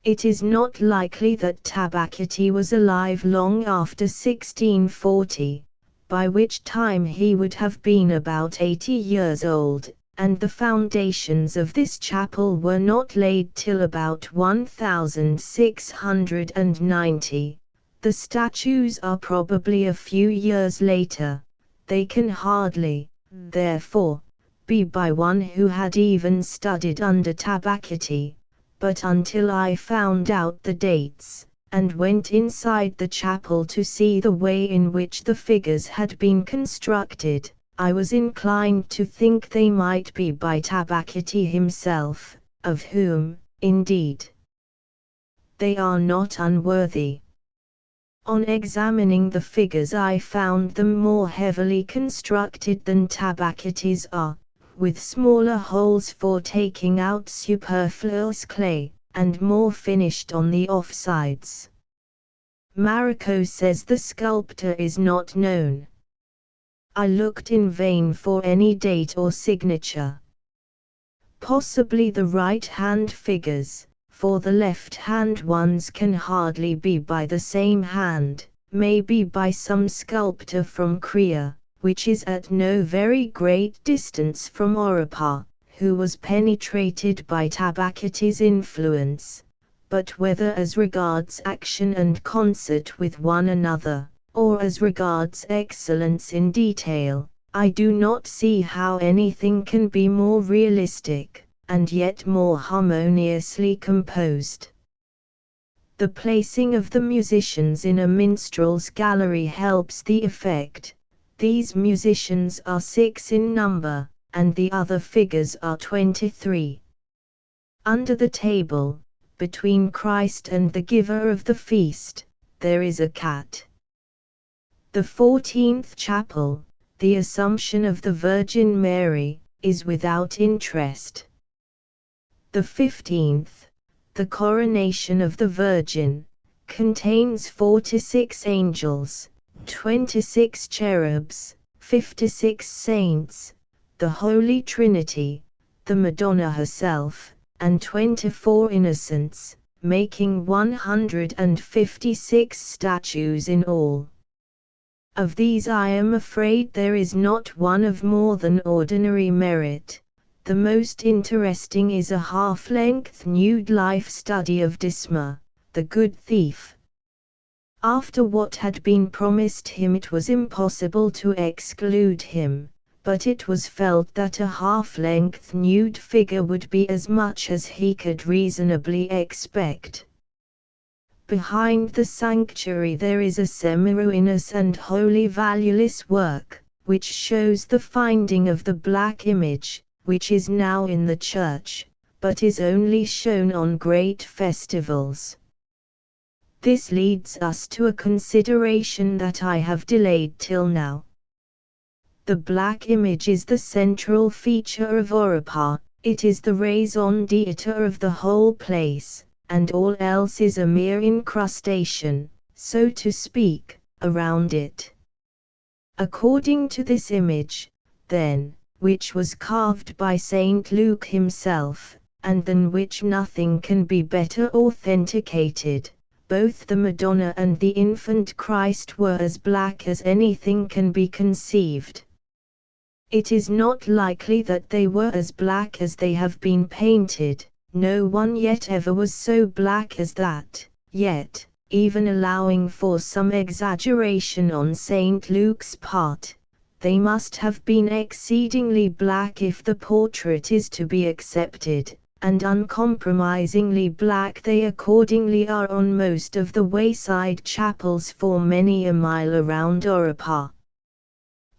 It is not likely that Tabacity was alive long after 1640, by which time he would have been about 80 years old, and the foundations of this chapel were not laid till about 1690. The statues are probably a few years later. They can hardly, therefore, be by one who had even studied under Tabacity, but until I found out the dates, and went inside the chapel to see the way in which the figures had been constructed, I was inclined to think they might be by Tabacity himself, of whom, indeed, they are not unworthy. On examining the figures I found them more heavily constructed than Tabacity's are, with smaller holes for taking out superfluous clay, and more finished on the offsides. Mariko says the sculptor is not known. I looked in vain for any date or signature. Possibly the right-hand figures, for the left-hand ones can hardly be by the same hand, may be by some sculptor from Krea, which is at no very great distance from Orapa, who was penetrated by Tabacity's influence, but whether as regards action and concert with one another, or as regards excellence in detail, I do not see how anything can be more realistic, and yet more harmoniously composed. The placing of the musicians in a minstrel's gallery helps the effect. These musicians are 6 in number, and the other figures are 23. Under the table, between Christ and the giver of the feast, there is a cat. The 14th chapel, the Assumption of the Virgin Mary, is without interest. The 15th, the Coronation of the Virgin, contains 4 to 6 angels, 26 cherubs, 56 saints, the Holy Trinity, the Madonna herself, and 24 innocents, making 156 statues in all. Of these I am afraid there is not one of more than ordinary merit. The most interesting is a half-length nude life study of Disma, the good thief. After what had been promised him, it was impossible to exclude him, but it was felt that a half-length nude figure would be as much as he could reasonably expect. Behind the sanctuary there is a semi-ruinous and wholly valueless work, which shows the finding of the black image, which is now in the church, but is only shown on great festivals. This leads us to a consideration that I have delayed till now. The black image is the central feature of Europa, it is the raison d'etre of the whole place, and all else is a mere incrustation, so to speak, around it. According to this image, then, which was carved by Saint Luke himself, and than which nothing can be better authenticated, both the Madonna and the infant Christ were as black as anything can be conceived. It is not likely that they were as black as they have been painted. No one yet ever was so black as that, yet, even allowing for some exaggeration on St. Luke's part, they must have been exceedingly black if the portrait is to be accepted, and uncompromisingly black they accordingly are on most of the wayside chapels for many a mile around Europa.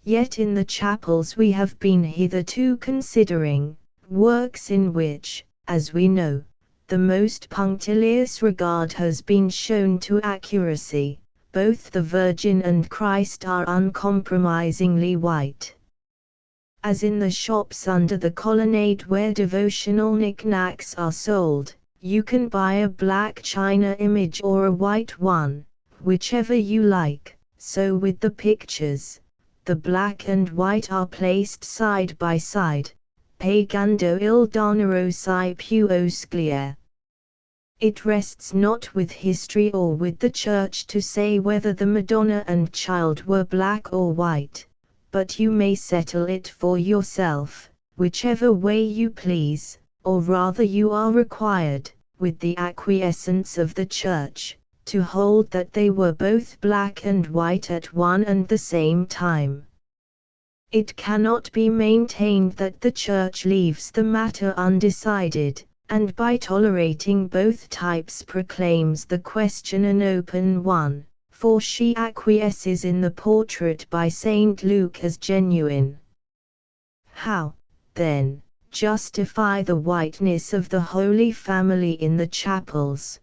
Yet in the chapels we have been hitherto considering, works in which, as we know, the most punctilious regard has been shown to accuracy, both the Virgin and Christ are uncompromisingly white. As in the shops under the colonnade where devotional knickknacks are sold, you can buy a black china image or a white one, whichever you like, so with the pictures, the black and white are placed side by side. Pagando il danaro si più osclia. It rests not with history or with the Church to say whether the Madonna and Child were black or white, but you may settle it for yourself, whichever way you please, or rather you are required, with the acquiescence of the Church, to hold that they were both black and white at one and the same time. It cannot be maintained that the Church leaves the matter undecided, and by tolerating both types proclaims the question an open one, for she acquiesces in the portrait by St. Luke as genuine. How, then, justify the whiteness of the Holy Family in the chapels?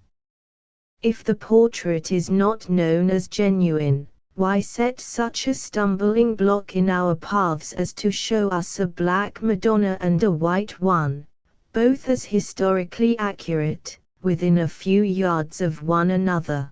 If the portrait is not known as genuine, why set such a stumbling block in our paths as to show us a black Madonna and a white one, both as historically accurate, within a few yards of one another?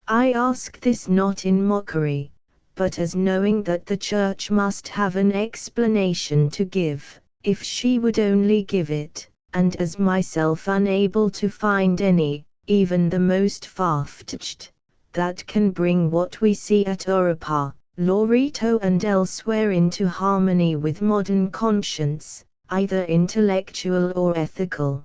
I ask this not in mockery, but as knowing that the Church must have an explanation to give, if she would only give it, and as myself unable to find any, even the most far-fetched, that can bring what we see at Europa, Loreto and elsewhere into harmony with modern conscience, either intellectual or ethical.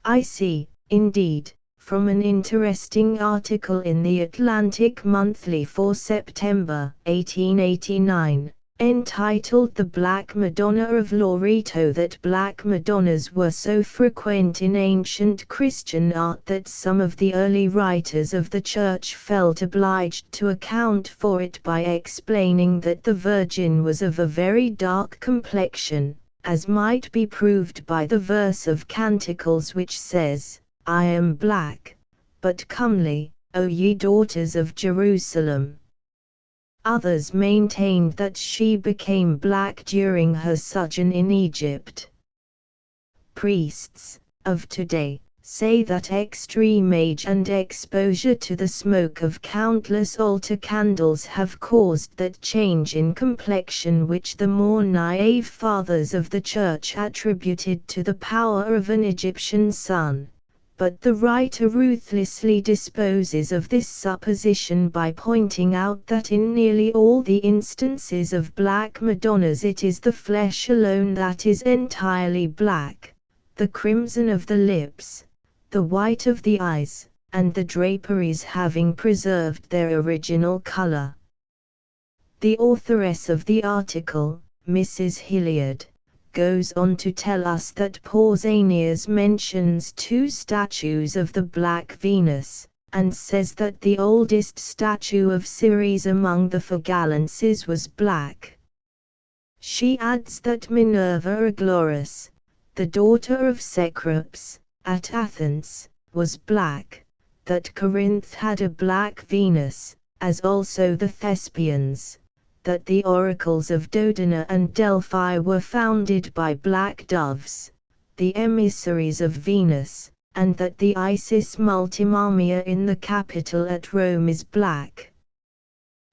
I see, indeed, from an interesting article in the Atlantic Monthly for September 1889, entitled The Black Madonna of Loreto, that black Madonnas were so frequent in ancient Christian art that some of the early writers of the Church felt obliged to account for it by explaining that the Virgin was of a very dark complexion, as might be proved by the verse of Canticles which says, "I am black, but comely, O ye daughters of Jerusalem." Others maintained that she became black during her sojourn in Egypt. Priests of today say that extreme age and exposure to the smoke of countless altar candles have caused that change in complexion which the more naive fathers of the Church attributed to the power of an Egyptian sun. But the writer ruthlessly disposes of this supposition by pointing out that in nearly all the instances of black Madonnas it is the flesh alone that is entirely black, the crimson of the lips, the white of the eyes, and the draperies having preserved their original color. The authoress of the article, Mrs. Hilliard, goes on to tell us that Pausanias mentions 2 statues of the Black Venus, and says that the oldest statue of Ceres among the Phagalenses was black. She adds that Minerva Aglaurus, the daughter of Cecrops, at Athens, was black, that Corinth had a black Venus, as also the Thespians, that the oracles of Dodona and Delphi were founded by black doves, the emissaries of Venus, and that the Isis Multimamia in the Capitol at Rome is black.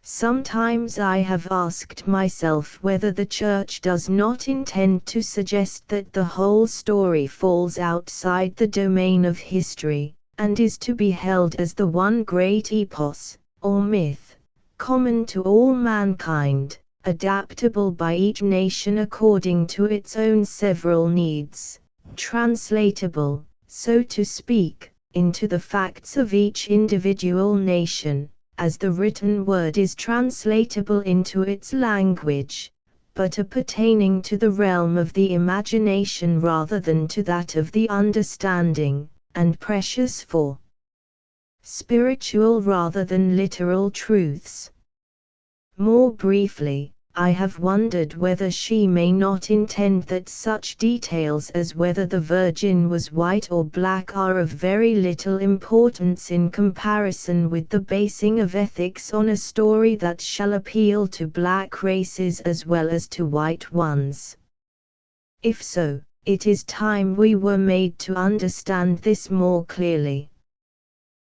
Sometimes I have asked myself whether the Church does not intend to suggest that the whole story falls outside the domain of history, and is to be held as the one great epos, or myth, common to all mankind, adaptable by each nation according to its own several needs, translatable, so to speak, into the facts of each individual nation, as the written word is translatable into its language, but appertaining to the realm of the imagination rather than to that of the understanding, and precious for spiritual rather than literal truths. More briefly, I have wondered whether she may not intend that such details as whether the Virgin was white or black are of very little importance in comparison with the basing of ethics on a story that shall appeal to black races as well as to white ones. If so, it is time we were made to understand this more clearly.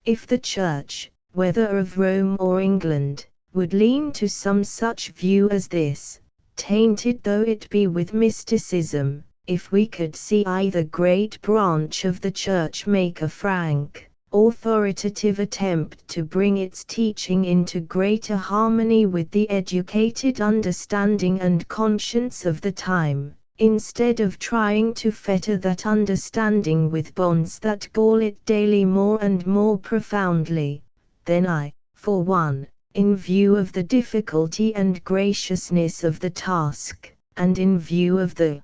If the Church, whether of Rome or England, would lean to some such view as this, tainted though it be with mysticism, if we could see either great branch of the Church make a frank, authoritative attempt to bring its teaching into greater harmony with the educated understanding and conscience of the time, instead of trying to fetter that understanding with bonds that gall it daily more and more profoundly, then I, for one, in view of the difficulty and graciousness of the task, and in view of the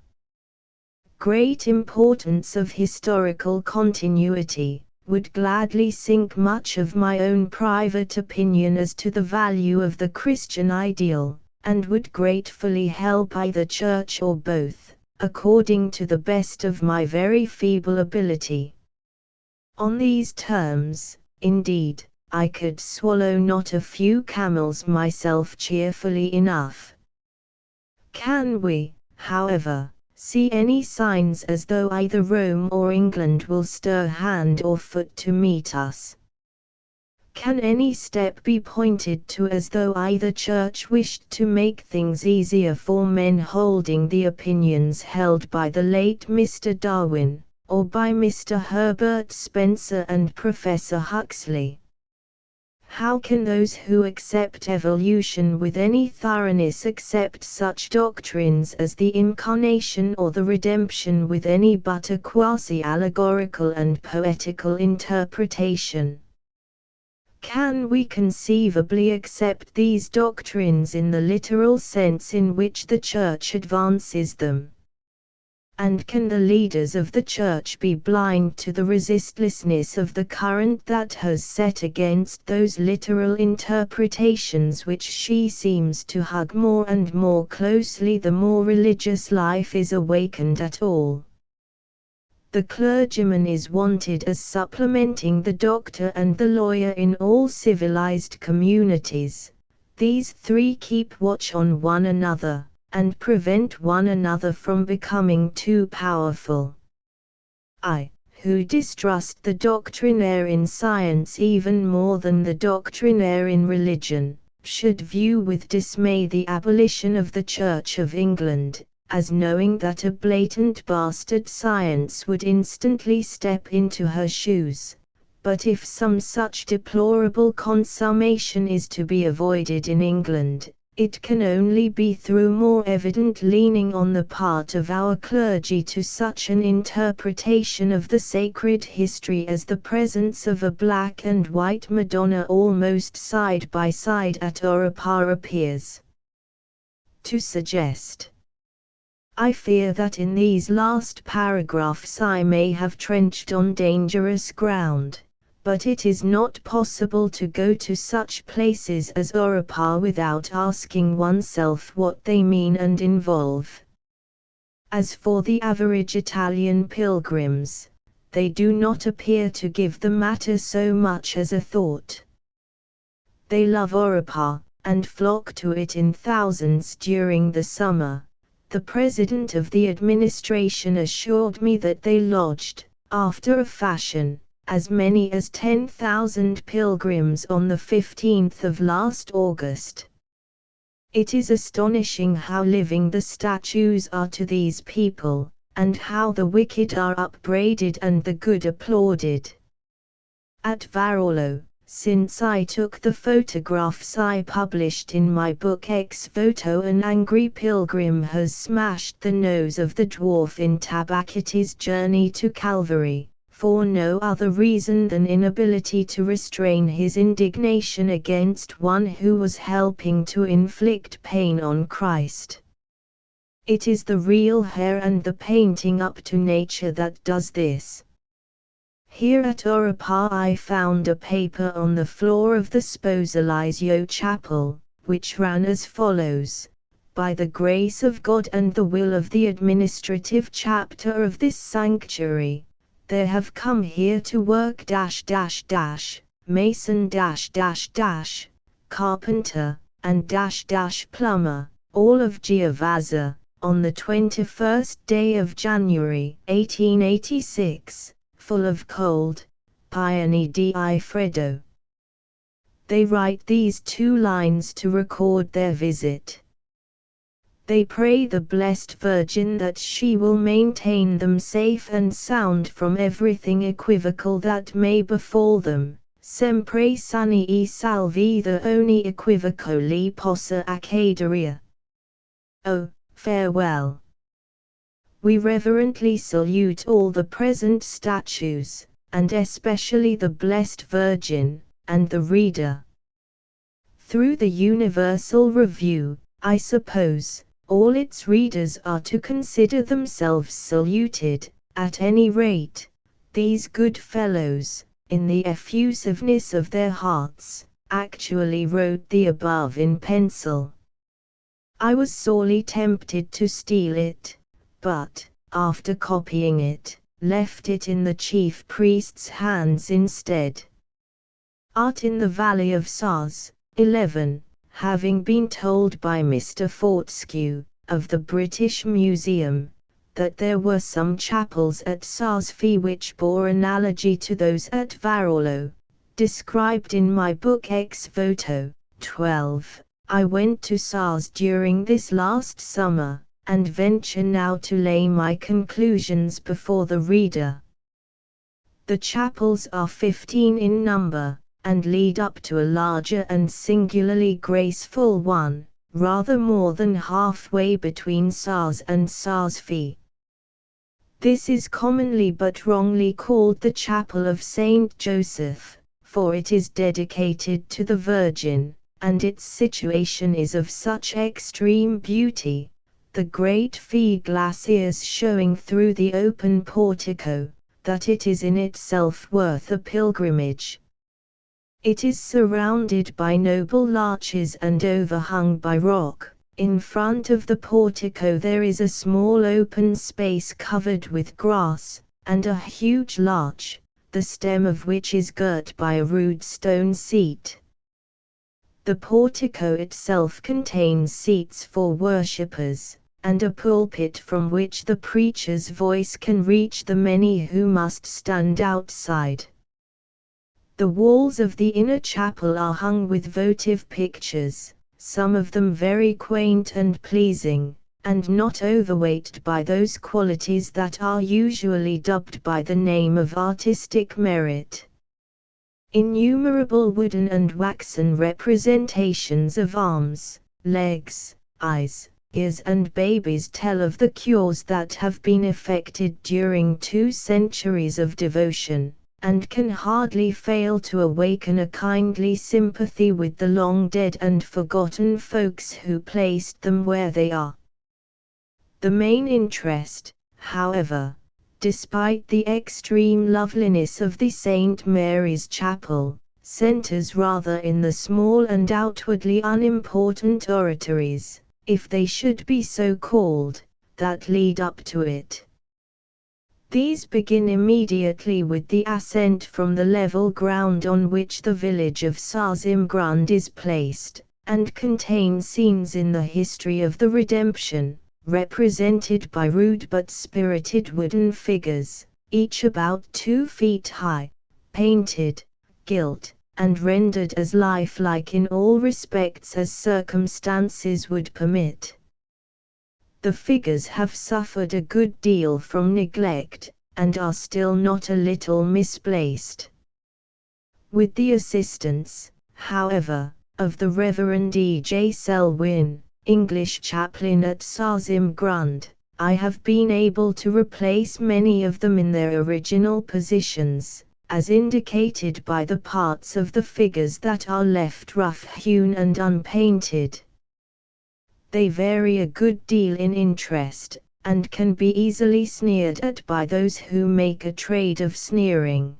great importance of historical continuity, would gladly sink much of my own private opinion as to the value of the Christian ideal, and would gratefully help either Church or both, according to the best of my very feeble ability. On these terms, indeed, I could swallow not a few camels myself cheerfully enough. Can we, however, see any signs as though either Rome or England will stir hand or foot to meet us? Can any step be pointed to as though either Church wished to make things easier for men holding the opinions held by the late Mr. Darwin, or by Mr. Herbert Spencer and Professor Huxley? How can those who accept evolution with any thoroughness accept such doctrines as the Incarnation or the Redemption with any but a quasi-allegorical and poetical interpretation? Can we conceivably accept these doctrines in the literal sense in which the Church advances them? And can the leaders of the Church be blind to the resistlessness of the current that has set against those literal interpretations which she seems to hug more and more closely the more religious life is awakened at all? The clergyman is wanted as supplementing the doctor and the lawyer in all civilized communities. These three keep watch on one another, and prevent one another from becoming too powerful. I, who distrust the doctrinaire in science even more than the doctrinaire in religion, should view with dismay the abolition of the Church of England, as knowing that a blatant bastard science would instantly step into her shoes. But if some such deplorable consummation is to be avoided in England, it can only be through more evident leaning on the part of our clergy to such an interpretation of the sacred history as the presence of a black and white Madonna almost side by side at Europa appears to suggest. I fear that in these last paragraphs I may have trenched on dangerous ground, but it is not possible to go to such places as Europa without asking oneself what they mean and involve. As for the average Italian pilgrims, they do not appear to give the matter so much as a thought. They love Europa, and flock to it in thousands during the summer. The president of the administration assured me that they lodged, after a fashion, as many as 10,000 pilgrims on the 15th of last August. It is astonishing how living the statues are to these people, and how the wicked are upbraided and the good applauded. At Varolo, since I took the photographs I published in my book Ex Voto, an angry pilgrim has smashed the nose of the dwarf in Tabacchi's journey to Calvary, for no other reason than inability to restrain his indignation against one who was helping to inflict pain on Christ. It is the real hair and the painting up to nature that does this. Here at Europa I found a paper on the floor of the Sposalizio Chapel, which ran as follows: "By the grace of God and the will of the administrative chapter of this sanctuary, there have come here to work mason carpenter, and plumber, all of Giovazza, on the 21st day of January 1886, full of cold, piani di freddo." They write these 2 lines to record their visit. They pray the Blessed Virgin that she will maintain them safe and sound from everything equivocal that may befall them. Sempre sani e salvi, the ogni equivoco li possa accadere. Oh, farewell. We reverently salute all the present statues, and especially the Blessed Virgin, and the reader. Through the Universal Review, I suppose, all its readers are to consider themselves saluted. At any rate, these good fellows, in the effusiveness of their hearts, actually wrote the above in pencil. I was sorely tempted to steal it, but, after copying it, left it in the chief priest's hands instead. Art in the Valley of Sars, 11. Having been told by Mr. Fortescue, of the British Museum, that there were some chapels at Sarsfi which bore analogy to those at Varolo, described in my book Ex Voto, 12, I went to Sars during this last summer, and venture now to lay my conclusions before the reader. The chapels are 15 in number, and lead up to a larger and singularly graceful one, rather more than halfway between Sars and Sarsfi. This is commonly but wrongly called the Chapel of Saint Joseph, for it is dedicated to the Virgin, and its situation is of such extreme beauty, the great Fee glaciers showing through the open portico, that it is in itself worth a pilgrimage. It is surrounded by noble larches and overhung by rock. In front of the portico there is a small open space covered with grass, and a huge larch, the stem of which is girt by a rude stone seat. The portico itself contains seats for worshippers, and a pulpit from which the preacher's voice can reach the many who must stand outside. The walls of the inner chapel are hung with votive pictures, some of them very quaint and pleasing, and not overweighted by those qualities that are usually dubbed by the name of artistic merit. Innumerable wooden and waxen representations of arms, legs, eyes, ears and babies tell of the cures that have been effected during 2 centuries of devotion, and can hardly fail to awaken a kindly sympathy with the long dead and forgotten folks who placed them where they are. The main interest, however, despite the extreme loveliness of the St. Mary's Chapel, centers rather in the small and outwardly unimportant oratories, if they should be so called, that lead up to it. These begin immediately with the ascent from the level ground on which the village of Sazimgrund is placed, and contain scenes in the history of the Redemption, represented by rude but spirited wooden figures, each about 2 feet high, painted, gilt, and rendered as lifelike in all respects as circumstances would permit. The figures have suffered a good deal from neglect, and are still not a little misplaced. With the assistance, however, of the Reverend E. J. Selwyn, English chaplain at Sazimgrund, I have been able to replace many of them in their original positions, as indicated by the parts of the figures that are left rough-hewn and unpainted. They vary a good deal in interest, and can be easily sneered at by those who make a trade of sneering.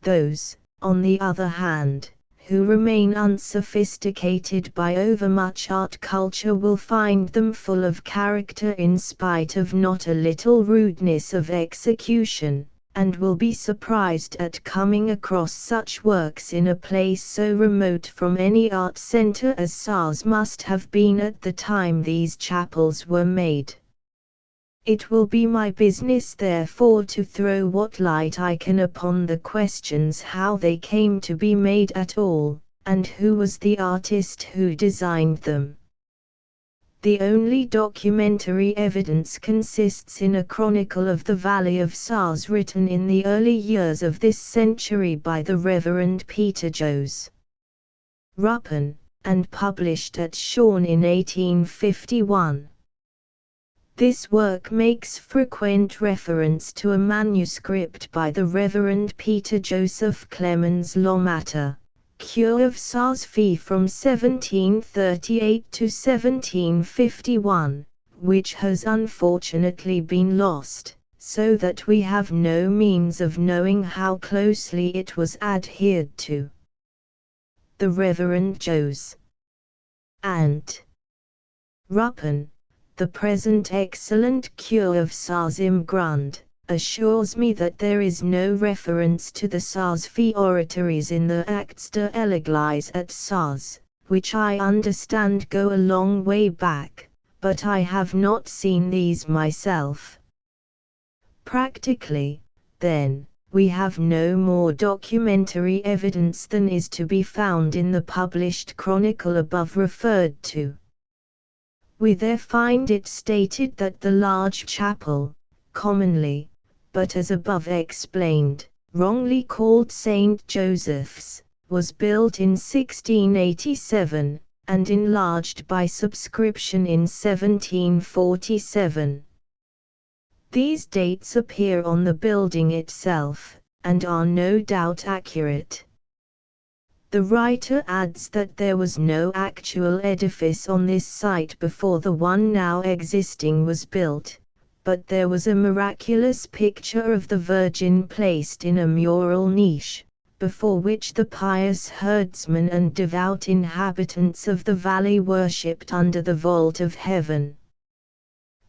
Those, on the other hand, who remain unsophisticated by overmuch art culture will find them full of character in spite of not a little rudeness of execution, and will be surprised at coming across such works in a place so remote from any art center as Sars must have been at the time these chapels were made. It will be my business therefore to throw what light I can upon the questions how they came to be made at all, and who was the artist who designed them. The only documentary evidence consists in a chronicle of the Valley of Sars written in the early years of this century by the Reverend Peter Jos Ruppen, and published at Shorn in 1851. This work makes frequent reference to a manuscript by the Reverend Peter Joseph Clemens Lomata, Cure of Sars Fee from 1738 to 1751, which has unfortunately been lost, so that we have no means of knowing how closely it was adhered to. The Reverend Jos and Ruppen, the present excellent cure of Sazimgrund, assures me that there is no reference to the Sars Fee oratories in the Acts der Eglies at Sars, which I understand go a long way back, but I have not seen these myself. Practically, then, we have no more documentary evidence than is to be found in the published chronicle above referred to. We there find it stated that the large chapel, commonly, but as above explained, wrongly called St. Joseph's, was built in 1687, and enlarged by subscription in 1747. These dates appear on the building itself, and are no doubt accurate. The writer adds that there was no actual edifice on this site before the one now existing was built, but there was a miraculous picture of the Virgin placed in a mural niche, before which the pious herdsmen and devout inhabitants of the valley worshipped under the vault of heaven.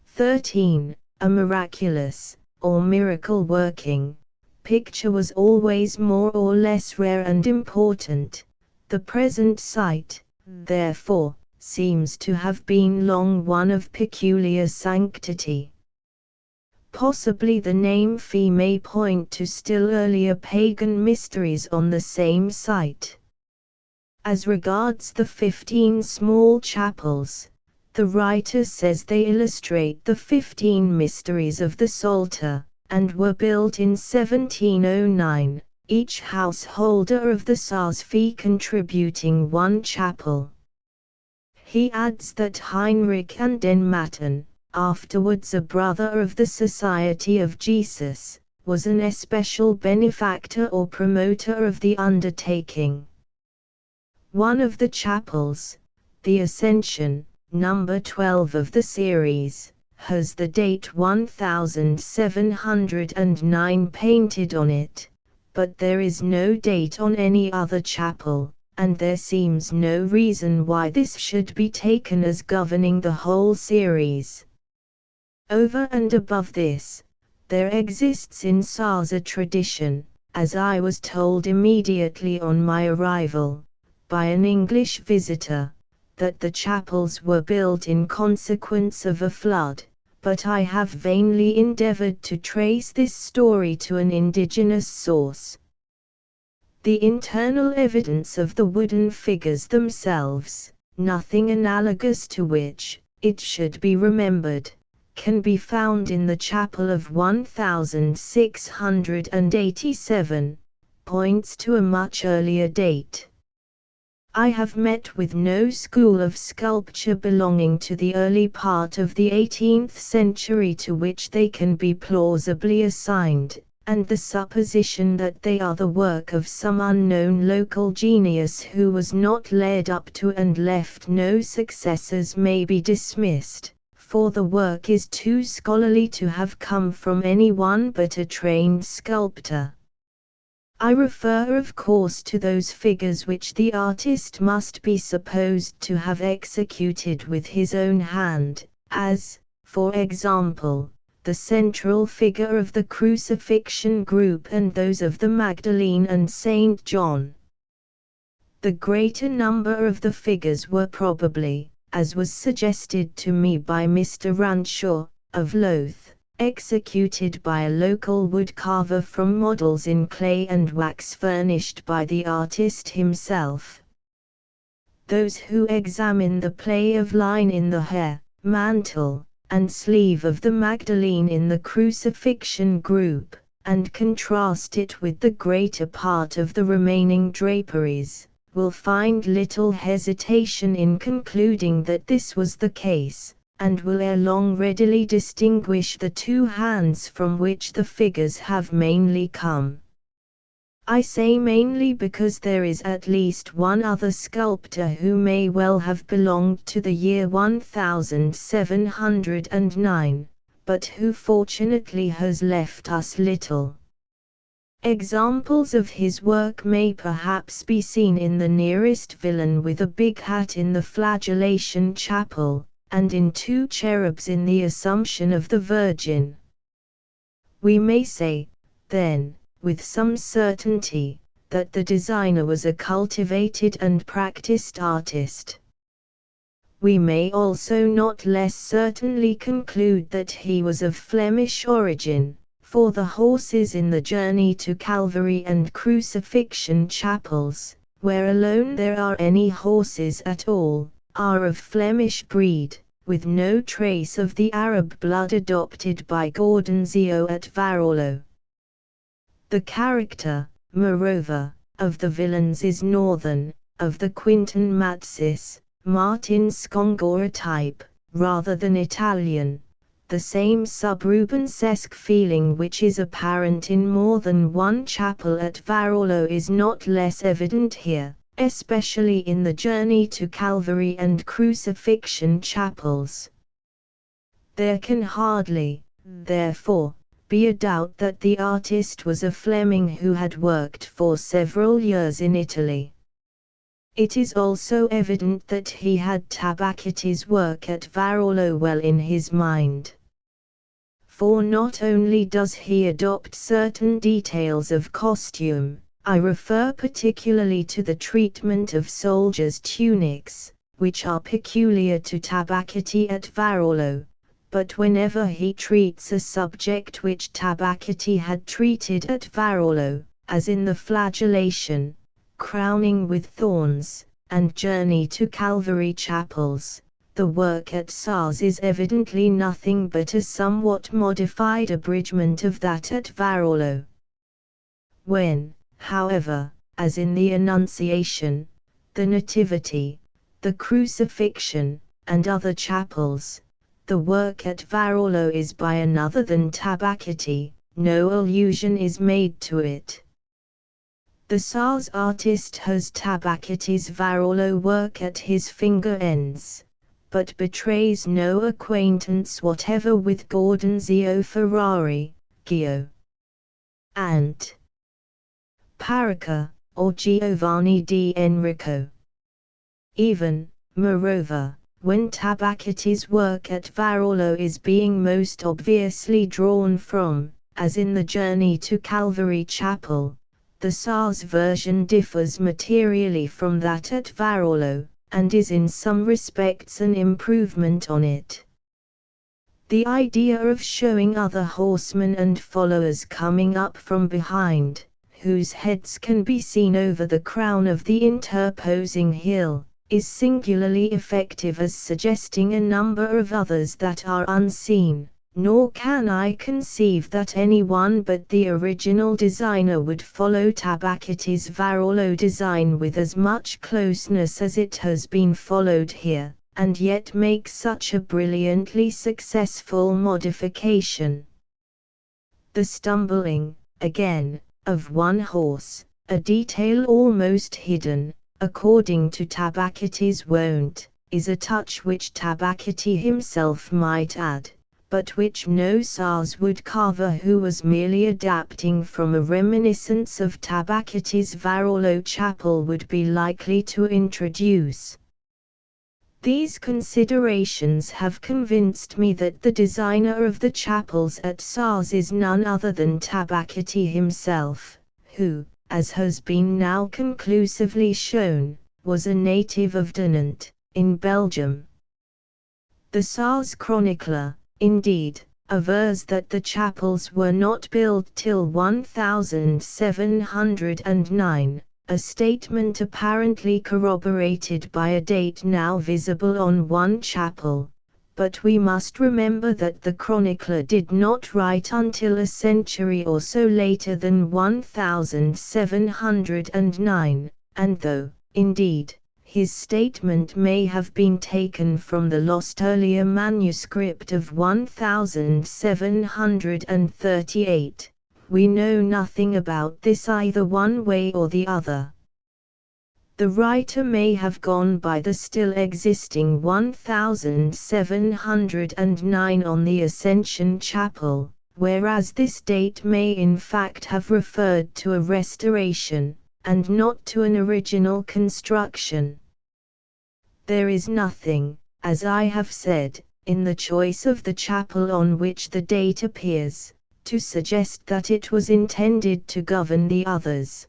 13. A miraculous, or miracle-working, picture was always more or less rare and important, The present site, therefore, seems to have been long one of peculiar sanctity. Possibly the name Phi may point to still earlier pagan mysteries on the same site. As regards the 15 small chapels, the writer says they illustrate the 15 mysteries of the Psalter, and were built in 1709, each householder of the Saas-Phi contributing one chapel. He adds that Heinrich an den Matten, afterwards a brother of the Society of Jesus, was an especial benefactor or promoter of the undertaking. One of the chapels, the Ascension, number 12 of the series, has the date 1709 painted on it, but there is no date on any other chapel, and there seems no reason why this should be taken as governing the whole series. Over and above this, there exists in Saas a tradition, as I was told immediately on my arrival, by an English visitor, that the chapels were built in consequence of a flood, but I have vainly endeavored to trace this story to an indigenous source. The internal evidence of the wooden figures themselves, nothing analogous to which, it should be remembered, can be found in the chapel of 1687, points to a much earlier date. I have met with no school of sculpture belonging to the early part of the 18th century to which they can be plausibly assigned, and the supposition that they are the work of some unknown local genius who was not led up to and left no successors may be dismissed, for the work is too scholarly to have come from any one but a trained sculptor. I refer of course to those figures which the artist must be supposed to have executed with his own hand, as, for example, the central figure of the Crucifixion group and those of the Magdalene and Saint John. The greater number of the figures were probably, as was suggested to me by Mr. Ranshaw, of Louth, executed by a local woodcarver from models in clay and wax furnished by the artist himself. Those who examine the play of line in the hair, mantle, and sleeve of the Magdalene in the Crucifixion group, and contrast it with the greater part of the remaining draperies, will find little hesitation in concluding that this was the case, and will ere long readily distinguish the two hands from which the figures have mainly come. I say mainly because there is at least one other sculptor who may well have belonged to the year 1709, but who fortunately has left us little. Examples of his work may perhaps be seen in the nearest villain with a big hat in the Flagellation Chapel, and in two cherubs in the Assumption of the Virgin. We may say, then, with some certainty, that the designer was a cultivated and practiced artist. We may also not less certainly conclude that he was of Flemish origin, for the horses in the Journey to Calvary and Crucifixion chapels, where alone there are any horses at all, are of Flemish breed, with no trace of the Arab blood adopted by Gordonzio at Varolo. The character, moreover, of the villains is northern, of the Quinton Matsis, Martin Scongora type, rather than Italian. The same sub-Rubensesque feeling which is apparent in more than one chapel at Varolo is not less evident here, especially in the Journey to Calvary and Crucifixion chapels. There can hardly, therefore, be a doubt that the artist was a Fleming who had worked for several years in Italy. It is also evident that he had Tabachetti's work at Varolo well in his mind. For not only does he adopt certain details of costume, I refer particularly to the treatment of soldiers' tunics, which are peculiar to Tabacchetti at Varolo, but whenever he treats a subject which Tabacchetti had treated at Varolo, as in the flagellation, crowning with thorns, and journey to Calvary chapels, the work at Sars is evidently nothing but a somewhat modified abridgment of that at Varolo. When, however, as in the Annunciation, the Nativity, the Crucifixion, and other chapels, the work at Varolo is by another than Tabacchetti, no allusion is made to it. The Sars artist has Tabacchetti's Varolo work at his finger ends, but betrays no acquaintance whatever with Gaudenzio Ferrari, Gio, and Paracca, or Giovanni di Enrico. Even, moreover, when Tabacchetti's work at Varolo is being most obviously drawn from, as in the Journey to Calvary Chapel, the Sars version differs materially from that at Varolo, and is in some respects an improvement on it. The idea of showing other horsemen and followers coming up from behind, whose heads can be seen over the crown of the interposing hill, is singularly effective as suggesting a number of others that are unseen, nor can I conceive that anyone but the original designer would follow Tabacchetti's Varolo design with as much closeness as it has been followed here, and yet make such a brilliantly successful modification. The stumbling, again, of one horse, a detail almost hidden, according to Tabacchetti's wont, is a touch which Tabacchetti himself might add, but which no Sars wood carver who was merely adapting from a reminiscence of Tabacchetti's Varolo chapel would be likely to introduce. These considerations have convinced me that the designer of the chapels at Sars is none other than Tabacchetti himself, who, as has been now conclusively shown, was a native of Dinant, in Belgium. The Sars chronicler, indeed, avers that the chapels were not built till 1709, a statement apparently corroborated by a date now visible on one chapel, but we must remember that the chronicler did not write until a century or so later than 1709, and though, indeed, his statement may have been taken from the lost earlier manuscript of 1738, we know nothing about this either one way or the other. The writer may have gone by the still existing 1709 on the Ascension Chapel, whereas this date may in fact have referred to a restoration, and not to an original construction. There is nothing, as I have said, in the choice of the chapel on which the date appears, to suggest that it was intended to govern the others.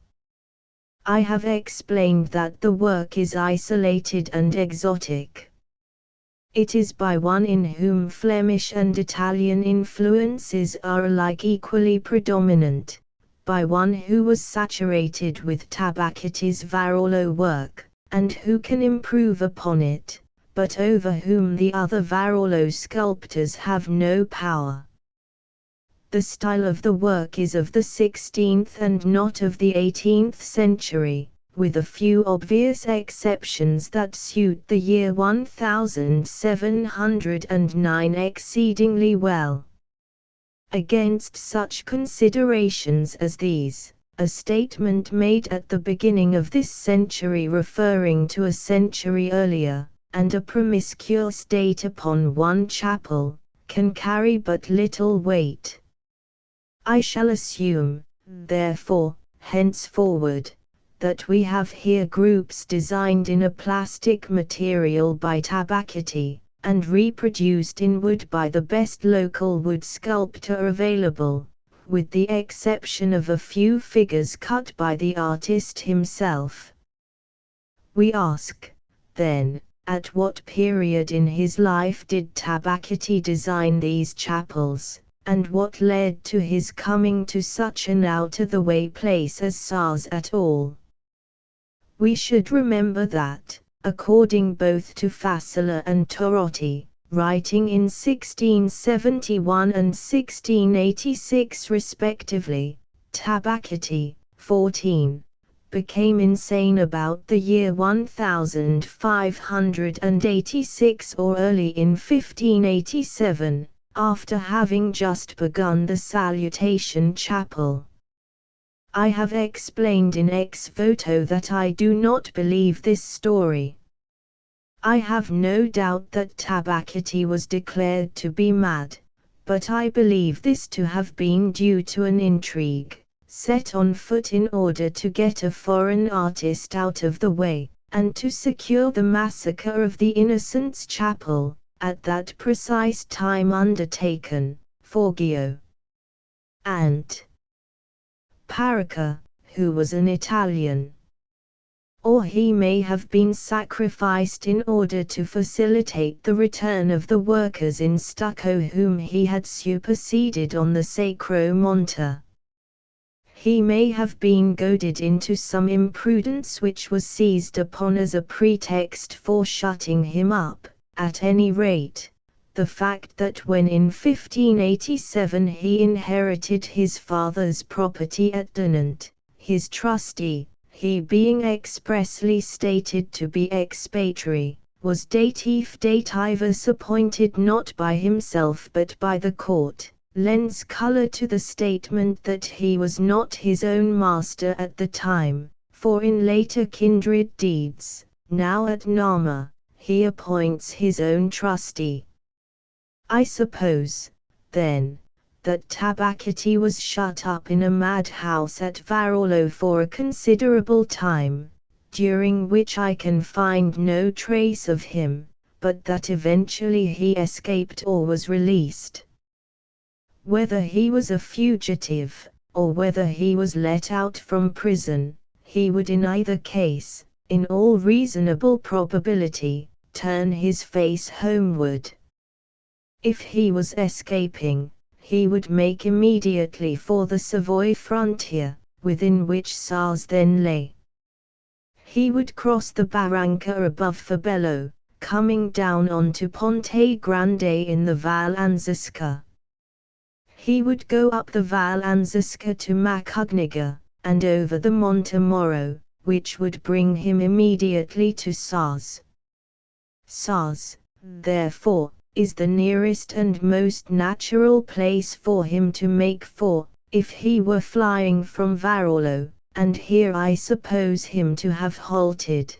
I have explained that the work is isolated and exotic. It is by one in whom Flemish and Italian influences are alike equally predominant, by one who was saturated with Tabacchetti's Varolo work, and who can improve upon it, but over whom the other Varolo sculptors have no power. The style of the work is of the 16th and not of the 18th century, with a few obvious exceptions that suit the year 1709 exceedingly well. Against such considerations as these, a statement made at the beginning of this century referring to a century earlier, and a promiscuous date upon one chapel, can carry but little weight. I shall assume, therefore, henceforward, that we have here groups designed in a plastic material by Tabacchetti, and reproduced in wood by the best local wood sculptor available, with the exception of a few figures cut by the artist himself. We ask, then, at what period in his life did Tabacchetti design these chapels, and what led to his coming to such an out-of-the-way place as Sars at all? We should remember that, according both to Fasola and Torotti, writing in 1671 and 1686 respectively, Tabacchetti, 14, became insane about the year 1586 or early in 1587, after having just begun the Salutation Chapel. I have explained in ex voto that I do not believe this story. I have no doubt that Tabacchetti was declared to be mad, but I believe this to have been due to an intrigue set on foot in order to get a foreign artist out of the way, and to secure the massacre of the Innocents' Chapel, at that precise time undertaken, Forgio and Paracca, who was an Italian. Or he may have been sacrificed in order to facilitate the return of the workers in stucco whom he had superseded on the Sacro Monte. He may have been goaded into some imprudence which was seized upon as a pretext for shutting him up. At any rate, the fact that when in 1587 he inherited his father's property at Dinant, his trustee, he being expressly stated to be expatrié, was dativus appointed not by himself but by the court, lends color to the statement that he was not his own master at the time, for in later kindred deeds, now at Nama, he appoints his own trustee. I suppose, then, that Tabacchetti was shut up in a madhouse at Varolo for a considerable time, during which I can find no trace of him, but that eventually he escaped or was released. Whether he was a fugitive, or whether he was let out from prison, he would in either case, in all reasonable probability, turn his face homeward. If he was escaping, he would make immediately for the Savoy frontier, within which Sars then lay. He would cross the barranca above Fabello, coming down onto Ponte Grande in the Val Anzisca. He would go up the Val Anzisca to Macugniga, and over the Monte Moro, which would bring him immediately to Sars. Sars, therefore, is the nearest and most natural place for him to make for, if he were flying from Varolo, and here I suppose him to have halted.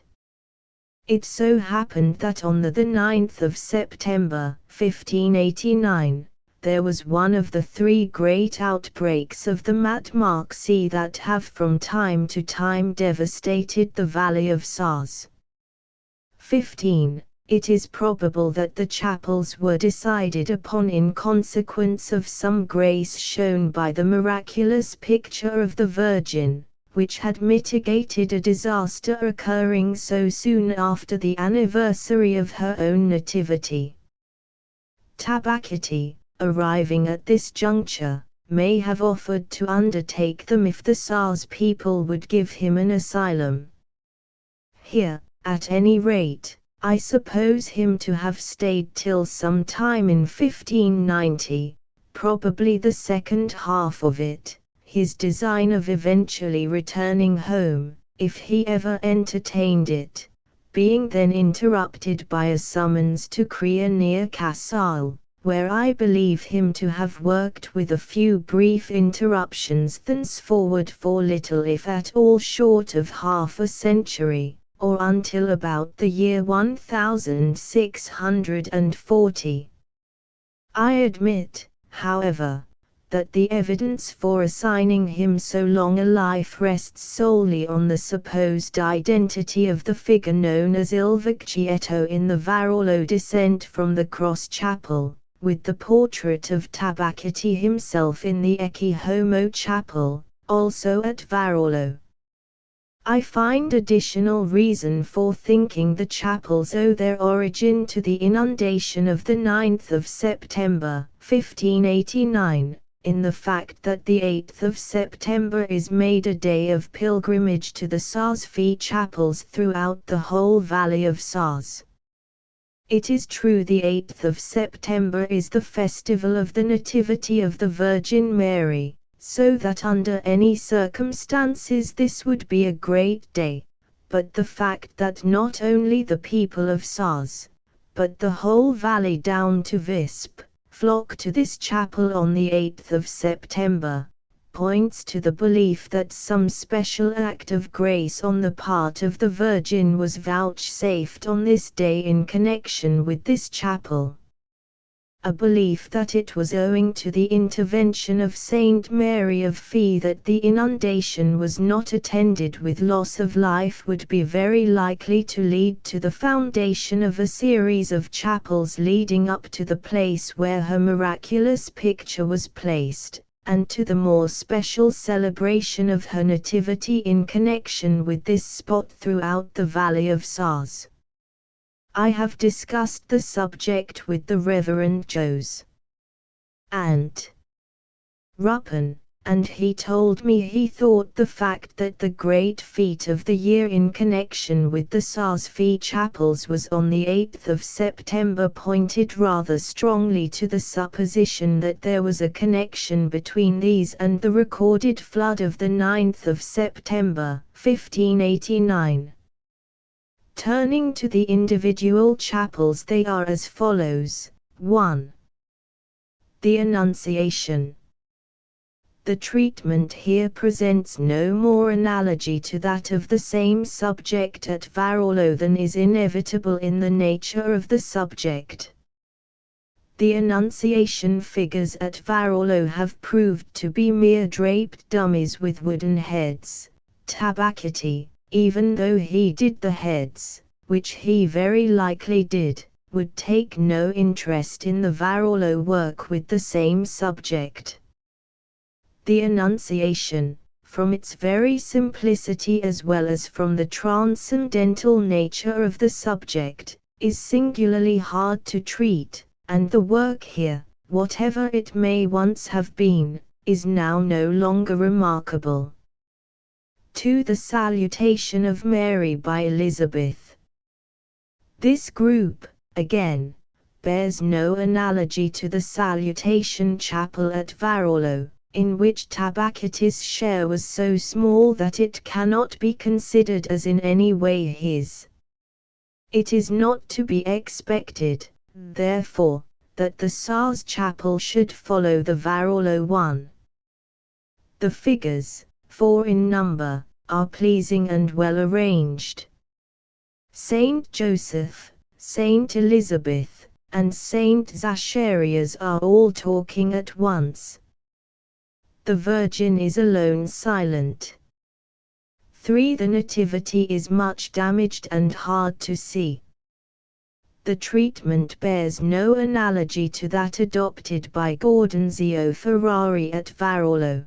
It so happened that on the 9th of September, 1589, there was one of the three great outbreaks of the Matmarxi that have from time to time devastated the valley of Sars. 15. It is probable that the chapels were decided upon in consequence of some grace shown by the miraculous picture of the Virgin, which had mitigated a disaster occurring so soon after the anniversary of her own nativity. Tabacchetti, arriving at this juncture, may have offered to undertake them if the Sars people would give him an asylum. Here, at any rate, I suppose him to have stayed till some time in 1590, probably the second half of it, his design of eventually returning home, if he ever entertained it, being then interrupted by a summons to Crea near Casale, where I believe him to have worked with a few brief interruptions thenceforward for little if at all short of half a century, or until about the year 1640. I admit, however, that the evidence for assigning him so long a life rests solely on the supposed identity of the figure known as Il Vecchietto in the Varolo descent from the Cross Chapel, with the portrait of Tabacati himself in the Ecce Homo chapel, also at Varolo. I find additional reason for thinking the chapels owe their origin to the inundation of the 9th of September, 1589, in the fact that the 8th of September is made a day of pilgrimage to the Sars Fee chapels throughout the whole valley of Sars. It is true the 8th of September is the festival of the Nativity of the Virgin Mary, so that under any circumstances this would be a great day, but the fact that not only the people of Sars, but the whole valley down to Visp, flock to this chapel on the 8th of September, points to the belief that some special act of grace on the part of the Virgin was vouchsafed on this day in connection with this chapel. A belief that it was owing to the intervention of Saint Mary of Fee that the inundation was not attended with loss of life would be very likely to lead to the foundation of a series of chapels leading up to the place where her miraculous picture was placed, and to the more special celebration of her nativity in connection with this spot throughout the valley of Sars. I have discussed the subject with the Reverend Jos. and Ruppen, and he told me he thought the fact that the great feat of the year in connection with the Sars Fee chapels was on the 8th of September pointed rather strongly to the supposition that there was a connection between these and the recorded flood of the 9th of September, 1589. Turning to the individual chapels, they are as follows. 1. The Annunciation. The treatment here presents no more analogy to that of the same subject at Varolo than is inevitable in the nature of the subject. The Annunciation figures at Varolo have proved to be mere draped dummies with wooden heads. Tabacati, even though he did the heads, which he very likely did, would take no interest in the Varolo work with the same subject. The Annunciation, from its very simplicity as well as from the transcendental nature of the subject, is singularly hard to treat, and the work here, whatever it may once have been, is now no longer remarkable. 2. The Salutation of Mary by Elizabeth. This group, again, bears no analogy to the Salutation Chapel at Varolo, in which Tabacati's share was so small that it cannot be considered as in any way his. It is not to be expected, therefore, that the Sars Chapel should follow the Varolo one. The figures, 4 in number, are pleasing and well arranged. Saint Joseph, Saint Elizabeth, and Saint Zacharias are all talking at once. The Virgin is alone silent. 3. The Nativity is much damaged and hard to see. The treatment bears no analogy to that adopted by Gaudenzio Ferrari at Varolo.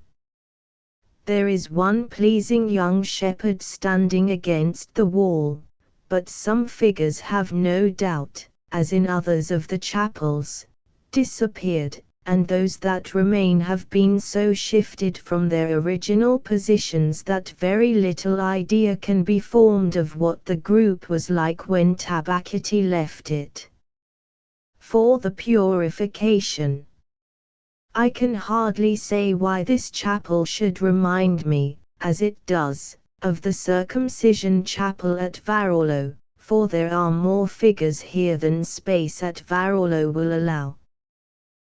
There is one pleasing young shepherd standing against the wall, but some figures have no doubt, as in others of the chapels, disappeared, and those that remain have been so shifted from their original positions that very little idea can be formed of what the group was like when Tabacati left it. 4. The Purification. I can hardly say why this chapel should remind me, as it does, of the Circumcision Chapel at Varolo, for there are more figures here than space at Varolo will allow.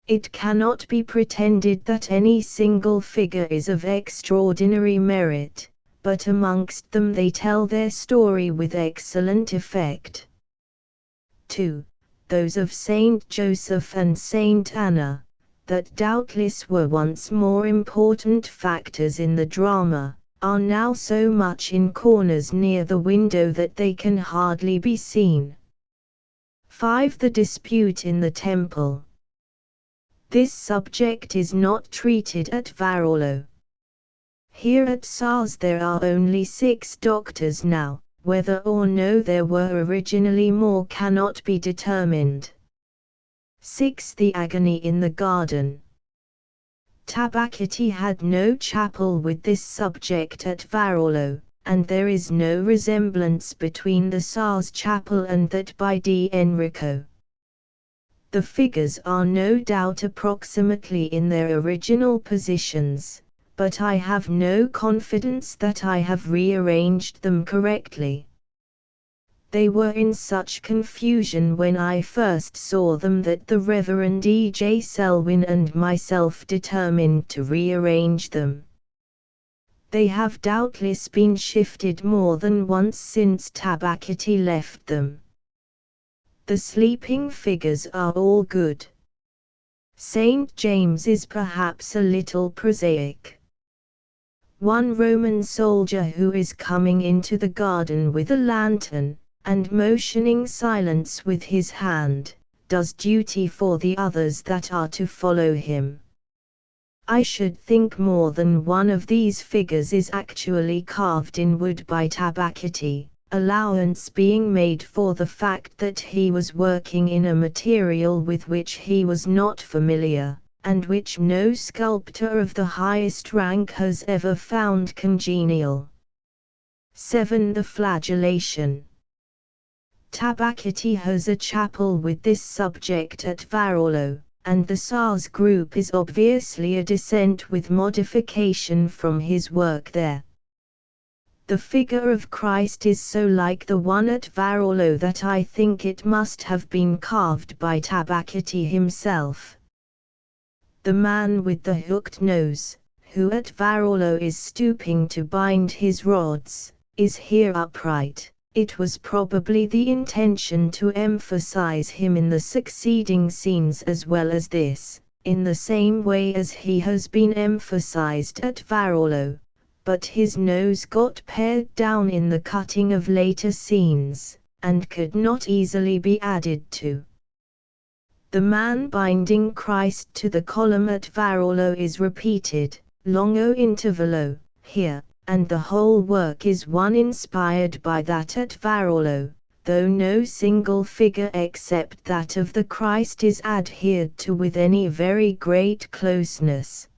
It cannot be pretended that any single figure is of extraordinary merit, but amongst them they tell their story with excellent effect. 2. Those of Saint Joseph and Saint Anna, that doubtless were once more important factors in the drama, are now so much in corners near the window that they can hardly be seen. 5. The Dispute in the Temple. This subject is not treated at Varolo. Here at SARS there are only 6 doctors now, whether or no there were originally more cannot be determined. 6. The agony in the garden. Tabacity had no chapel with this subject at Varolo, and there is no resemblance between the SARS chapel and that by D. Enrico. The figures are no doubt approximately in their original positions, but I have no confidence that I have rearranged them correctly. They were in such confusion when I first saw them that the Reverend E. J. Selwyn and myself determined to rearrange them. They have doubtless been shifted more than once since Tabacity left them. The sleeping figures are all good. St. James is perhaps a little prosaic. One Roman soldier who is coming into the garden with a lantern, and motioning silence with his hand, does duty for the others that are to follow him. I should think more than one of these figures is actually carved in wood by Tabacity, allowance being made for the fact that he was working in a material with which he was not familiar, and which no sculptor of the highest rank has ever found congenial. 7. The flagellation. Tabacity has a chapel with this subject at Varolo, and the SARS group is obviously a descent with modification from his work there. The figure of Christ is so like the one at Varolo that I think it must have been carved by Tabacity himself. The man with the hooked nose, who at Varolo is stooping to bind his rods, is here upright. It was probably the intention to emphasize him in the succeeding scenes as well as this, in the same way as he has been emphasized at Varolo, but his nose got pared down in the cutting of later scenes, and could not easily be added to. The man binding Christ to the column at Varolo is repeated, longo intervallo, here, and the whole work is one inspired by that at Varolo, though no single figure except that of the Christ is adhered to with any very great closeness.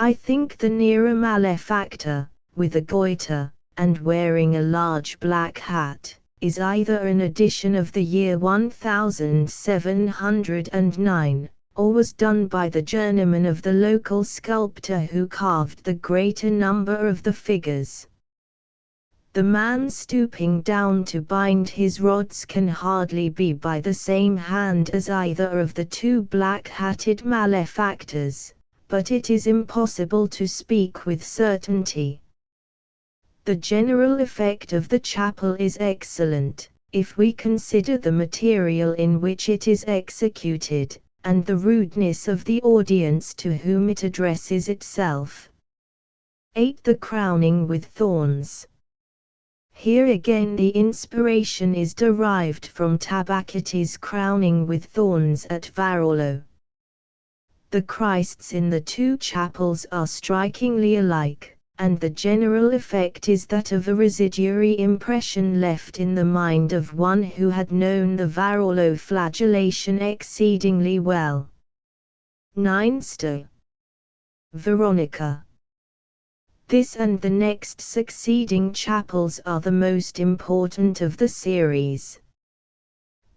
I think the nearer malefactor, with a goiter, and wearing a large black hat, is either an edition of the year 1709, or was done by the journeyman of the local sculptor who carved the greater number of the figures. The man stooping down to bind his rods can hardly be by the same hand as either of the 2 black-hatted malefactors, but it is impossible to speak with certainty. The general effect of the chapel is excellent, if we consider the material in which it is executed, and the rudeness of the audience to whom it addresses itself. 8. The crowning with thorns. Here again the inspiration is derived from Tabacity's crowning with thorns at Varolo. The Christs in the 2 chapels are strikingly alike, and the general effect is that of a residuary impression left in the mind of one who had known the Varolo flagellation exceedingly well. 9. Veronica. This and the next succeeding chapels are the most important of the series.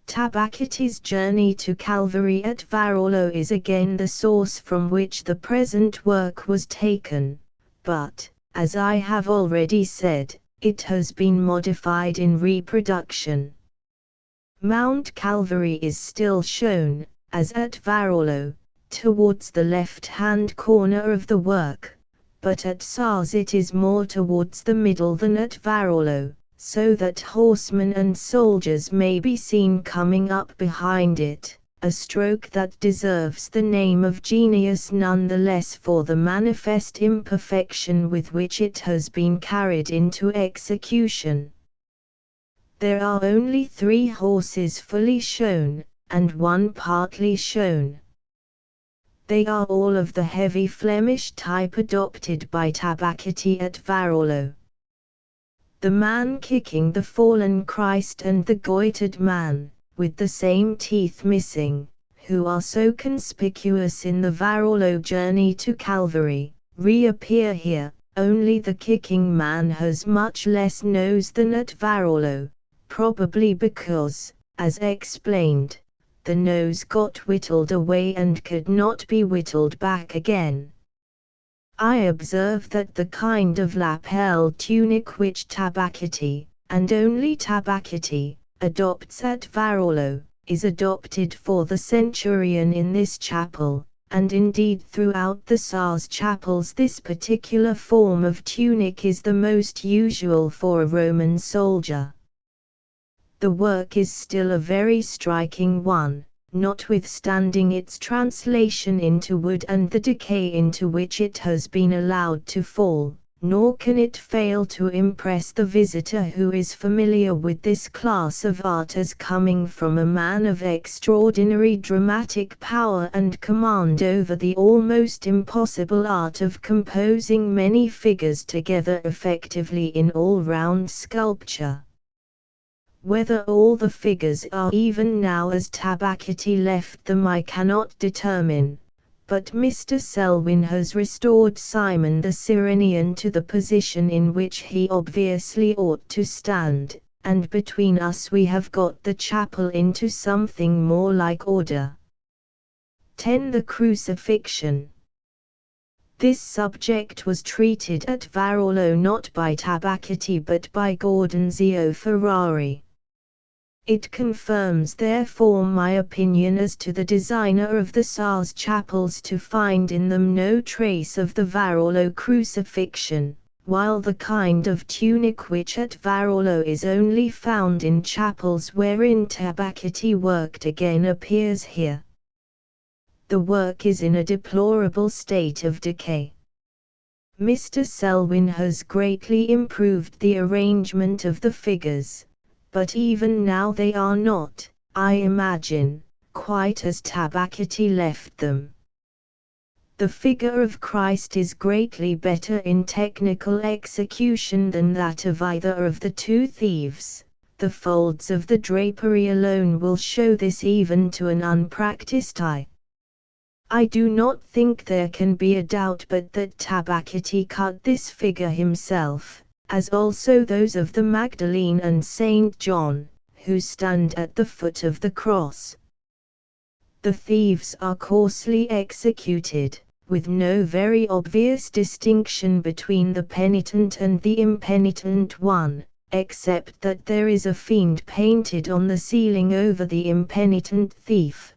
Tabacity's journey to Calvary at Varolo is again the source from which the present work was taken, but, as I have already said, it has been modified in reproduction. Mount Calvary is still shown, as at Varolo, towards the left-hand corner of the work, but at SARS it is more towards the middle than at Varolo, so that horsemen and soldiers may be seen coming up behind it, a stroke that deserves the name of genius none the less for the manifest imperfection with which it has been carried into execution. There are only 3 horses fully shown, and 1 partly shown. They are all of the heavy Flemish type adopted by Tabacchetti at Varolo. The man kicking the fallen Christ and the goitered man, with the same teeth missing, who are so conspicuous in the Varolo journey to Calvary, reappear here. Only the kicking man has much less nose than at Varolo, probably because, as explained, the nose got whittled away and could not be whittled back again. I observe that the kind of lapel tunic which Tabacchetti, and only Tabacchetti, adopts at Varolo, is adopted for the centurion in this chapel, and indeed throughout the SARS chapels this particular form of tunic is the most usual for a Roman soldier. The work is still a very striking one, notwithstanding its translation into wood and the decay into which it has been allowed to fall, nor can it fail to impress the visitor who is familiar with this class of art as coming from a man of extraordinary dramatic power and command over the almost impossible art of composing many figures together effectively in all-round sculpture. Whether all the figures are even now as Tabacchetti left them I cannot determine, but Mr. Selwyn has restored Simon the Cyrenian to the position in which he obviously ought to stand, and between us we have got the chapel into something more like order. 10. The Crucifixion. This subject was treated at Varolo not by Tabacchetti but by Gaudenzio Ferrari. It confirms therefore my opinion as to the designer of the SARS chapels to find in them no trace of the Varolo crucifixion, while the kind of tunic which at Varolo is only found in chapels wherein Tabacchetti worked again appears here. The work is in a deplorable state of decay. Mr. Selwyn has greatly improved the arrangement of the figures, but even now they are not, I imagine, quite as Tabacchetti left them. The figure of Christ is greatly better in technical execution than that of either of the two thieves. The folds of the drapery alone will show this even to an unpracticed eye. I do not think there can be a doubt but that Tabacchetti cut this figure himself, as also those of the Magdalene and Saint John, who stand at the foot of the cross. The thieves are coarsely executed, with no very obvious distinction between the penitent and the impenitent one, except that there is a fiend painted on the ceiling over the impenitent thief.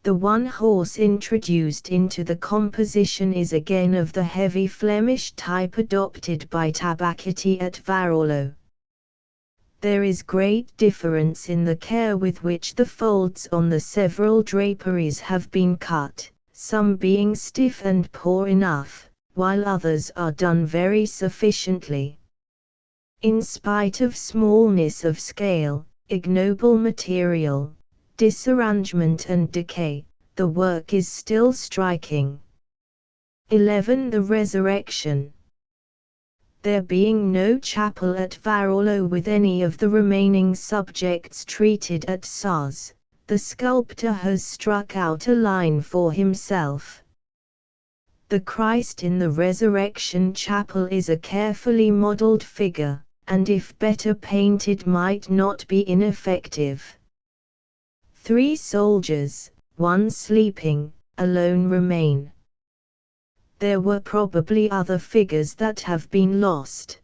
The one horse introduced into the composition is again of the heavy Flemish type adopted by Tabacchetti at Varolo. There is great difference in the care with which the folds on the several draperies have been cut, some being stiff and poor enough, while others are done very sufficiently. In spite of smallness of scale, ignoble material, disarrangement and decay, the work is still striking. 11. The Resurrection. There being no chapel at Varolo with any of the remaining subjects treated at SARS, the sculptor has struck out a line for himself. The Christ in the Resurrection Chapel is a carefully modeled figure, and if better painted might not be ineffective. 3 soldiers, one sleeping, alone remain. There were probably other figures that have been lost.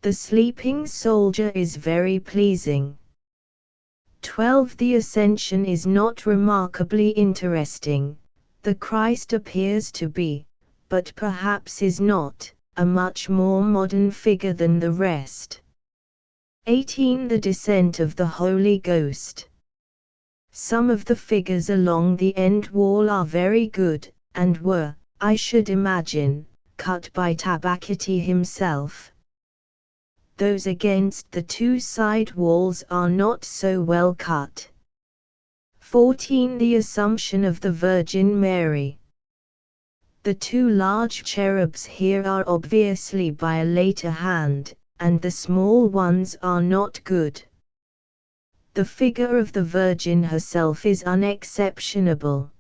The sleeping soldier is very pleasing. 12. The Ascension is not remarkably interesting. The Christ appears to be, but perhaps is not, a much more modern figure than the rest. 18. The Descent of the Holy Ghost. Some of the figures along the end wall are very good, and were, I should imagine, cut by Tabacchetti himself. Those against the 2 side walls are not so well cut. 14. The Assumption of the Virgin Mary. The two large cherubs here are obviously by a later hand, and the small ones are not good. The figure of the Virgin herself is unexceptionable.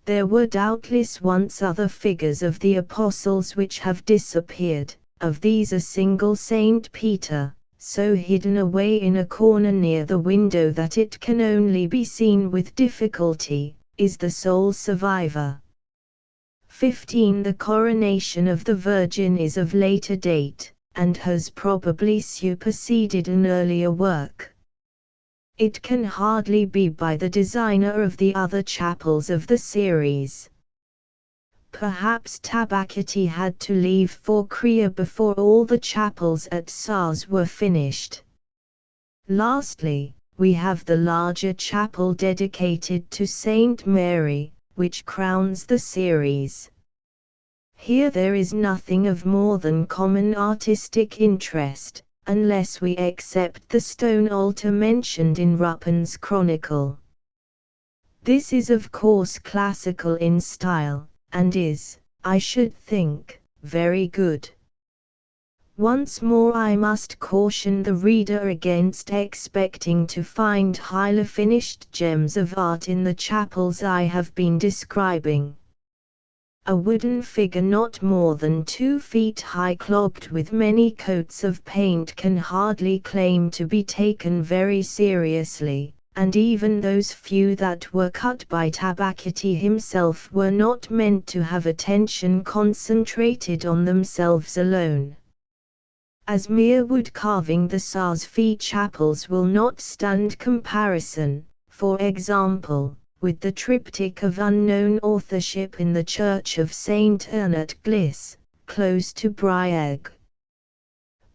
There were doubtless once other figures of the apostles which have disappeared. Of these a single Saint Peter, so hidden away in a corner near the window that it can only be seen with difficulty, is the sole survivor. 15. The coronation of the Virgin is of later date, and has probably superseded an earlier work. It can hardly be by the designer of the other chapels of the series. Perhaps Tabacity had to leave for Korea before all the chapels at Sars were finished. Lastly, we have the larger chapel dedicated to Saint Mary, which crowns the series. Here there is nothing of more than common artistic interest, unless we accept the stone altar mentioned in Ruppin's Chronicle. This is of course classical in style, and is, I should think, very good. Once more I must caution the reader against expecting to find highly finished gems of art in the chapels I have been describing. A wooden figure not more than 2 feet high clogged with many coats of paint can hardly claim to be taken very seriously, and even those few that were cut by Tabacity himself were not meant to have attention concentrated on themselves alone. As mere wood carving, the Sars Fee chapels will not stand comparison, for example, with the triptych of unknown authorship in the church of St. Ern at Gliss, close to Brieg.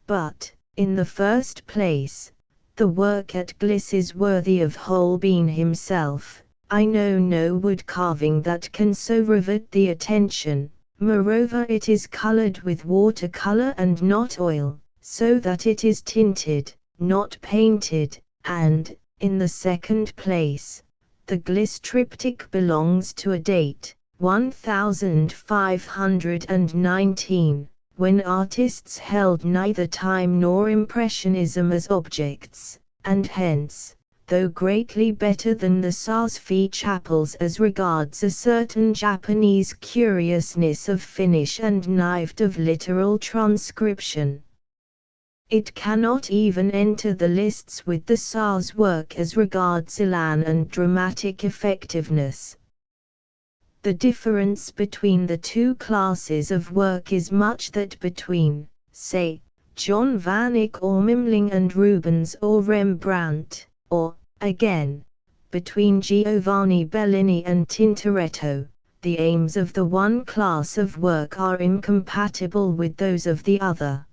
But, in the first place, the work at Gliss is worthy of Holbein himself. I know no wood carving that can so rivet the attention. Moreover, it is colored with watercolor and not oil, so that it is tinted, not painted, and, in the second place, the Gliss triptych belongs to a date, 1519, when artists held neither time nor impressionism as objects, and hence, though greatly better than the Sars Fee chapels as regards a certain Japanese curiousness of finish and knifed of literal transcription, it cannot even enter the lists with the Sars work as regards elan and dramatic effectiveness. The difference between the two classes of work is much that between, say, John van Eyck or Memling and Rubens or Rembrandt, or, again, between Giovanni Bellini and Tintoretto, the aims of the one class of work are incompatible with those of the other.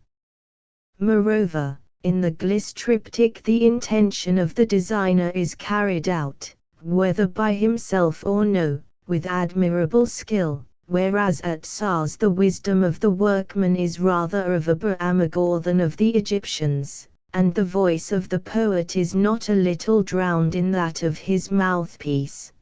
Moreover, in the Gliss triptych the intention of the designer is carried out, whether by himself or no, with admirable skill, whereas at Sars the wisdom of the workman is rather of Abraham than of the Egyptians, and the voice of the poet is not a little drowned in that of his mouthpiece.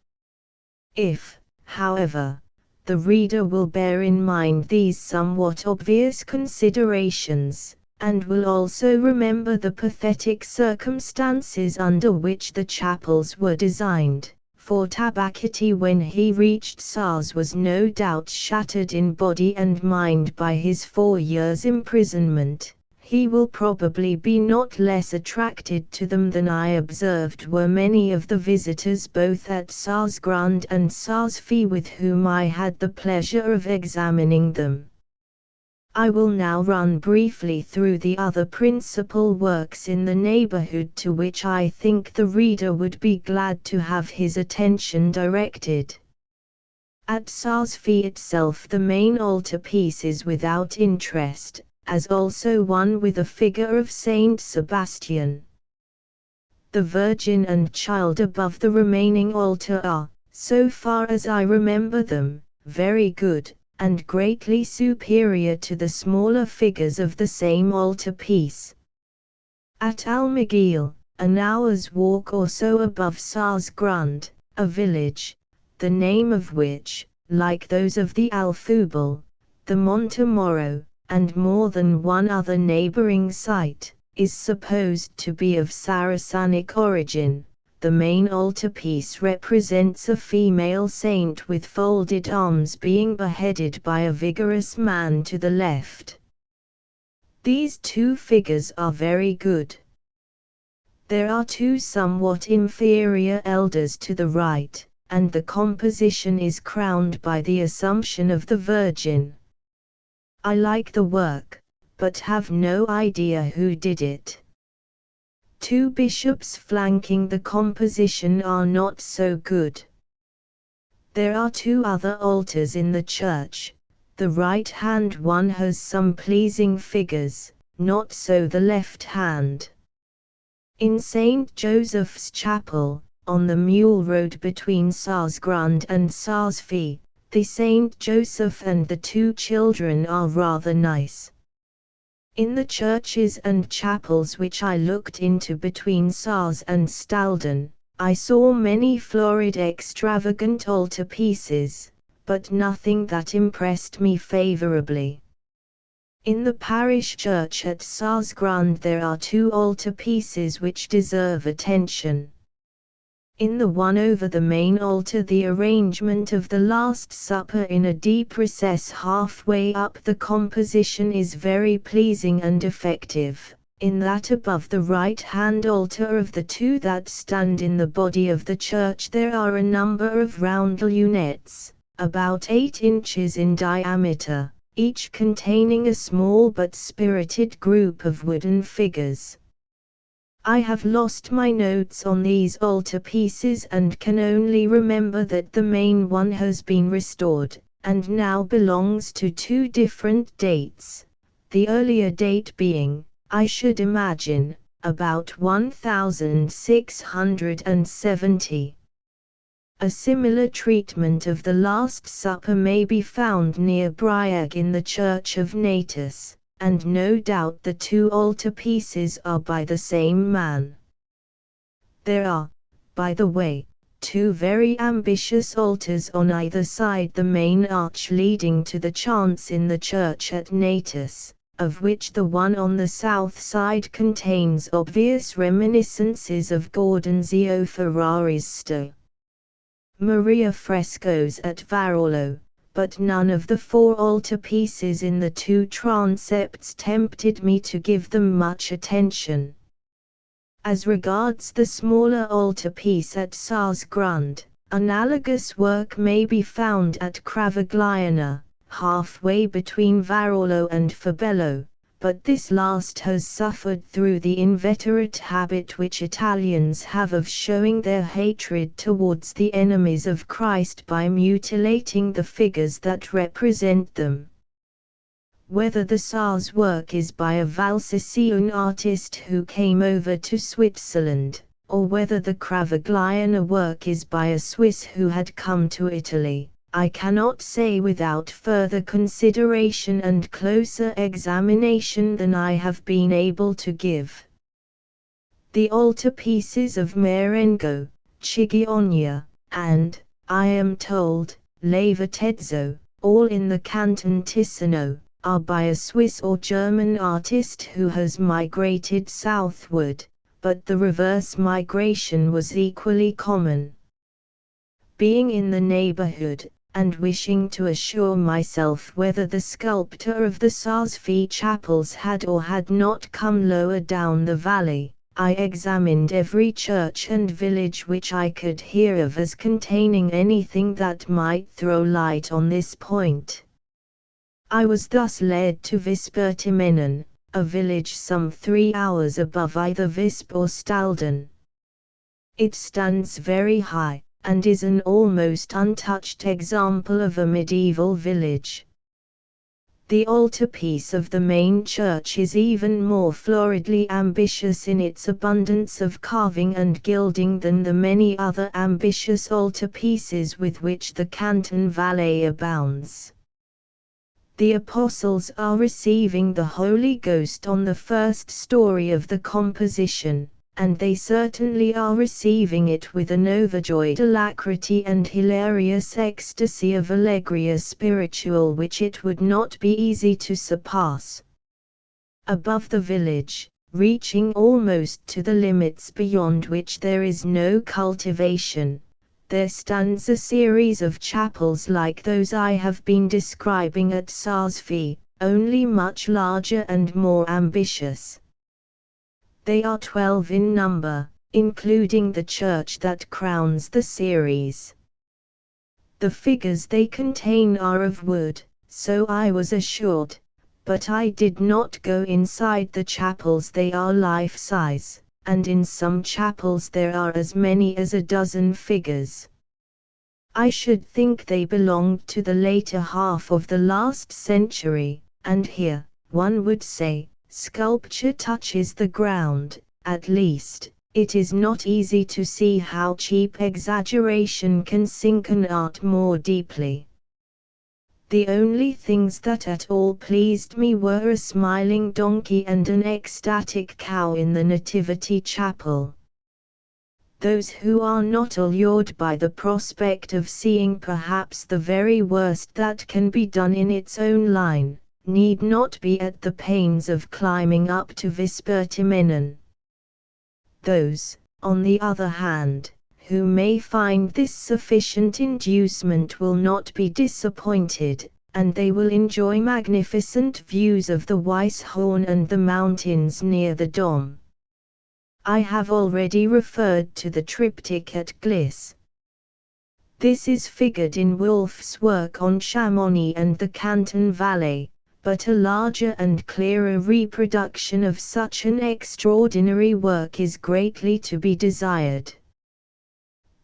If, however, the reader will bear in mind these somewhat obvious considerations, and will also remember the pathetic circumstances under which the chapels were designed, for Tabacity when he reached Sars was no doubt shattered in body and mind by his 4 years' imprisonment, he will probably be not less attracted to them than I observed were many of the visitors both at Sars Grande and Sars Fee with whom I had the pleasure of examining them. I will now run briefly through the other principal works in the neighborhood to which I think the reader would be glad to have his attention directed. At Sars Fee itself the main altarpiece is without interest, as also one with a figure of Saint Sebastian. The Virgin and Child above the remaining altar are, so far as I remember them, very good, and greatly superior to the smaller figures of the same altarpiece. At Almagil, an hour's walk or so above Sarsgrund, a village, the name of which, like those of the Alfubal, the Montemoro, and more than one other neighboring site, is supposed to be of Saracenic origin. The main altarpiece represents a female saint with folded arms being beheaded by a vigorous man to the left. These two figures are very good. There are two somewhat inferior elders to the right, and the composition is crowned by the Assumption of the Virgin. I like the work, but have no idea who did it. Two bishops flanking the composition are not so good. There are two other altars in the church. The right-hand one has some pleasing figures, not so the left hand. In St. Joseph's Chapel, on the Mule Road between Sarsgrund and Sarsfee, the St. Joseph and the two children are rather nice. In the churches and chapels which I looked into between Sars and Stalden, I saw many florid extravagant altarpieces, but nothing that impressed me favorably. In the parish church at Sarsgrund there are two altarpieces which deserve attention. In the one over the main altar the arrangement of the Last Supper in a deep recess halfway up the composition is very pleasing and effective. In that above the right-hand altar of the two that stand in the body of the church there are a number of round lunettes, about 8 inches in diameter, each containing a small but spirited group of wooden figures. I have lost my notes on these altarpieces and can only remember that the main one has been restored, and now belongs to two different dates, the earlier date being, I should imagine, about 1670. A similar treatment of the Last Supper may be found near Briag in the Church of Natus, and no doubt the two altarpieces are by the same man. There are, by the way, two very ambitious altars on either side the main arch leading to the chancel in the church at Natus, of which the one on the south side contains obvious reminiscences of Gordonzio Ferrari's Sto. Maria frescoes at Varolo, but none of the four altarpieces in the two transepts tempted me to give them much attention. As regards the smaller altarpiece at Sarsgrund, analogous work may be found at Cravagliana, halfway between Varolo and Fabello, but this last has suffered through the inveterate habit which Italians have of showing their hatred towards the enemies of Christ by mutilating the figures that represent them. Whether the Sars work is by a Valsician artist who came over to Switzerland, or whether the Cravagliana work is by a Swiss who had come to Italy, I cannot say without further consideration and closer examination than I have been able to give. The altarpieces of Marengo, Chigiogna, and, I am told, Levatezzo, all in the Canton Ticino, are by a Swiss or German artist who has migrated southward, but the reverse migration was equally common. Being in the neighborhood, and wishing to assure myself whether the sculptor of the Sarsfee chapels had or had not come lower down the valley, I examined every church and village which I could hear of as containing anything that might throw light on this point. I was thus led to Vispertimenon, a village some 3 hours above either Visp or Stalden. It stands very high, and is an almost untouched example of a medieval village. The altarpiece of the main church is even more floridly ambitious in its abundance of carving and gilding than the many other ambitious altarpieces with which the Canton Valley abounds. The apostles are receiving the Holy Ghost on the first story of the composition, and they certainly are receiving it with an overjoyed alacrity and hilarious ecstasy of allegria spiritual which it would not be easy to surpass. Above the village, reaching almost to the limits beyond which there is no cultivation, there stands a series of chapels like those I have been describing at Sarsfield, only much larger and more ambitious. They are 12 in number, including the church that crowns the series. The figures they contain are of wood, so I was assured, but I did not go inside the chapels. They are life-size, and in some chapels there are as many as a dozen figures. I should think they belonged to the later half of the last century, and here, one would say, sculpture touches the ground. At least, it is not easy to see how cheap exaggeration can sink an art more deeply. The only things that at all pleased me were a smiling donkey and an ecstatic cow in the Nativity Chapel. Those who are not allured by the prospect of seeing perhaps the very worst that can be done in its own line, need not be at the pains of climbing up to Vespertimenon. Those, on the other hand, who may find this sufficient inducement will not be disappointed, and they will enjoy magnificent views of the Weisshorn and the mountains near the Dom. I have already referred to the triptych at Gliss. This is figured in Wolff's work on Chamonix and the Canton Valley, but a larger and clearer reproduction of such an extraordinary work is greatly to be desired.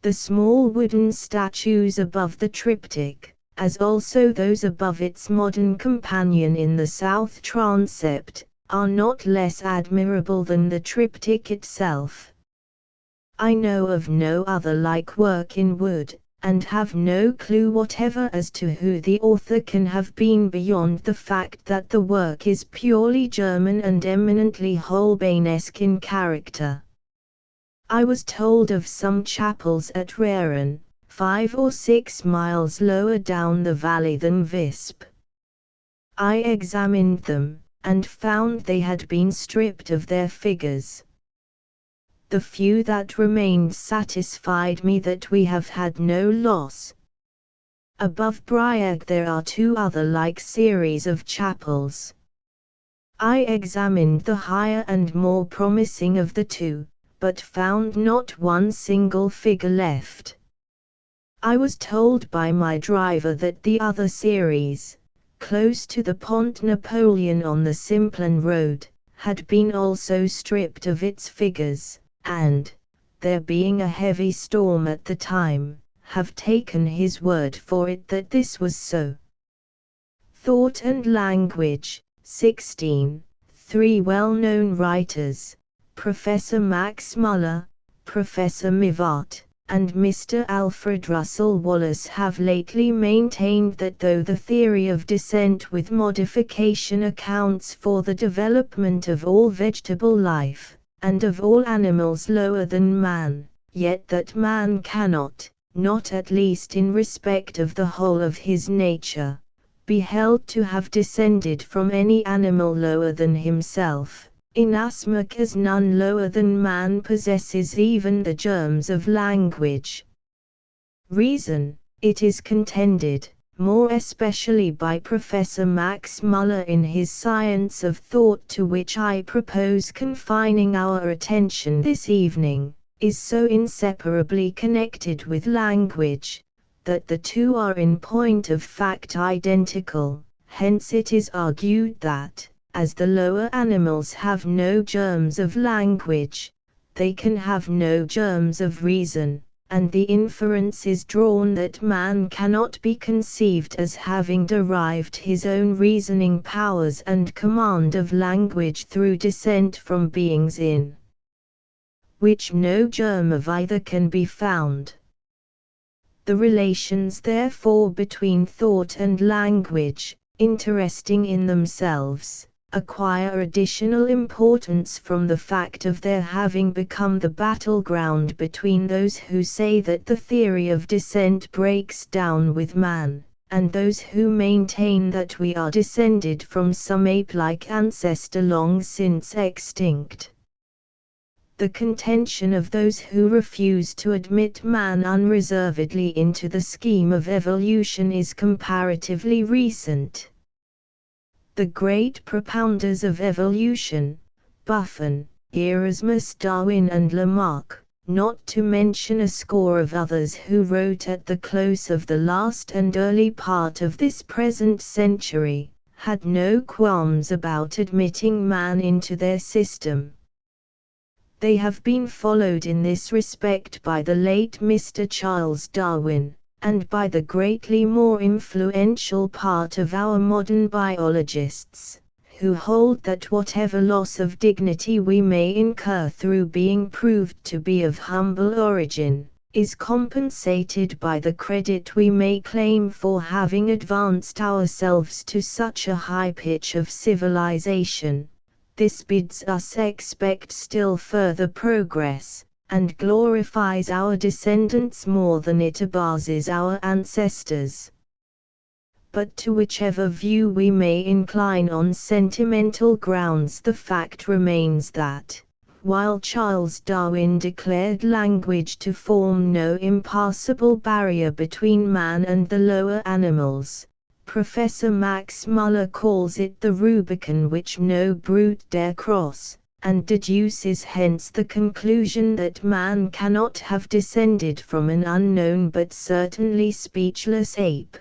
The small wooden statues above the triptych, as also those above its modern companion in the south transept, are not less admirable than the triptych itself. I know of no other like work in wood, and have no clue whatever as to who the author can have been beyond the fact that the work is purely German and eminently Holbeinesque in character. I was told of some chapels at Reren, 5 or 6 miles lower down the valley than Visp. I examined them, and found they had been stripped of their figures. The few that remained satisfied me that we have had no loss. Above Brieg there are 2 other like series of chapels. I examined the higher and more promising of the 2, but found not one single figure left. I was told by my driver that the other series, close to the Pont Napoleon on the Simplon road, had been also stripped of its figures, and, there being a heavy storm at the time, have taken his word for it that this was so. Thought and Language, 16, 3 well-known writers, Professor Max Muller, Professor Mivart, and Mr. Alfred Russel Wallace have lately maintained that though the theory of descent with modification accounts for the development of all vegetable life, and of all animals lower than man, yet that man cannot, not at least in respect of the whole of his nature, be held to have descended from any animal lower than himself, inasmuch as none lower than man possesses even the germs of language. Reason, it is contended, more especially by Professor Max Muller in his Science of Thought, to which I propose confining our attention this evening, is so inseparably connected with language, that the 2 are in point of fact identical. Hence it is argued that, as the lower animals have no germs of language, they can have no germs of reason, and the inference is drawn that man cannot be conceived as having derived his own reasoning powers and command of language through descent from beings in which no germ of either can be found. The relations therefore between thought and language, interesting in themselves, acquire additional importance from the fact of their having become the battleground between those who say that the theory of descent breaks down with man, and those who maintain that we are descended from some ape-like ancestor long since extinct. The contention of those who refuse to admit man unreservedly into the scheme of evolution is comparatively recent. The great propounders of evolution, Buffon, Erasmus Darwin and Lamarck, not to mention a score of others who wrote at the close of the last and early part of this present century, had no qualms about admitting man into their system. They have been followed in this respect by the late Mr. Charles Darwin, and by the greatly more influential part of our modern biologists, who hold that whatever loss of dignity we may incur through being proved to be of humble origin, is compensated by the credit we may claim for having advanced ourselves to such a high pitch of civilization. This bids us expect still further progress, and glorifies our descendants more than it abases our ancestors. But to whichever view we may incline on sentimental grounds, the fact remains that, while Charles Darwin declared language to form no impassable barrier between man and the lower animals, Professor Max Muller calls it the Rubicon which no brute dare cross, and deduces hence the conclusion that man cannot have descended from an unknown but certainly speechless ape.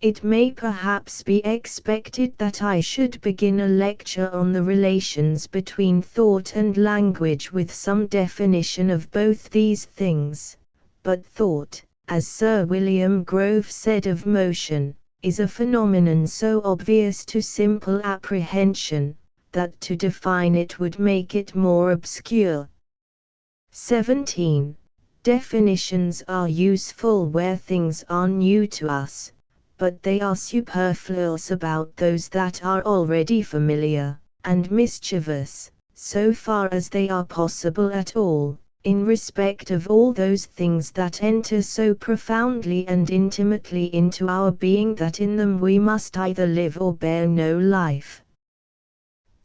It may perhaps be expected that I should begin a lecture on the relations between thought and language with some definition of both these things, but thought, as Sir William Grove said of motion, is a phenomenon so obvious to simple apprehension, that to define it would make it more obscure. 17. Definitions are useful where things are new to us, but they are superfluous about those that are already familiar, and mischievous, so far as they are possible at all, in respect of all those things that enter so profoundly and intimately into our being that in them we must either live or bear no life.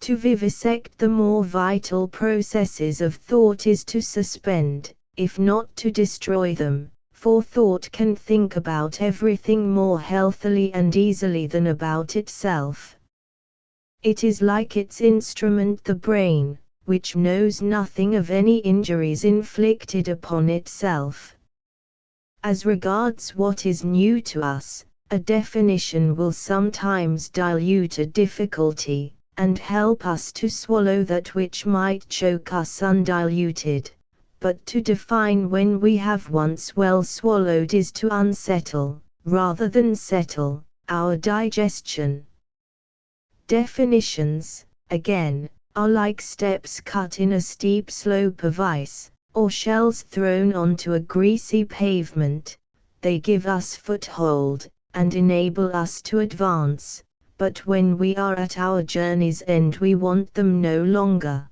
To vivisect the more vital processes of thought is to suspend, if not to destroy them, for thought can think about everything more healthily and easily than about itself. It is like its instrument the brain, which knows nothing of any injuries inflicted upon itself. As regards what is new to us, a definition will sometimes dilute a difficulty, and help us to swallow that which might choke us undiluted. But to define when we have once well swallowed is to unsettle, rather than settle, our digestion. Definitions, again, are like steps cut in a steep slope of ice, or shells thrown onto a greasy pavement. They give us foothold, and enable us to advance, but when we are at our journey's end we want them no longer.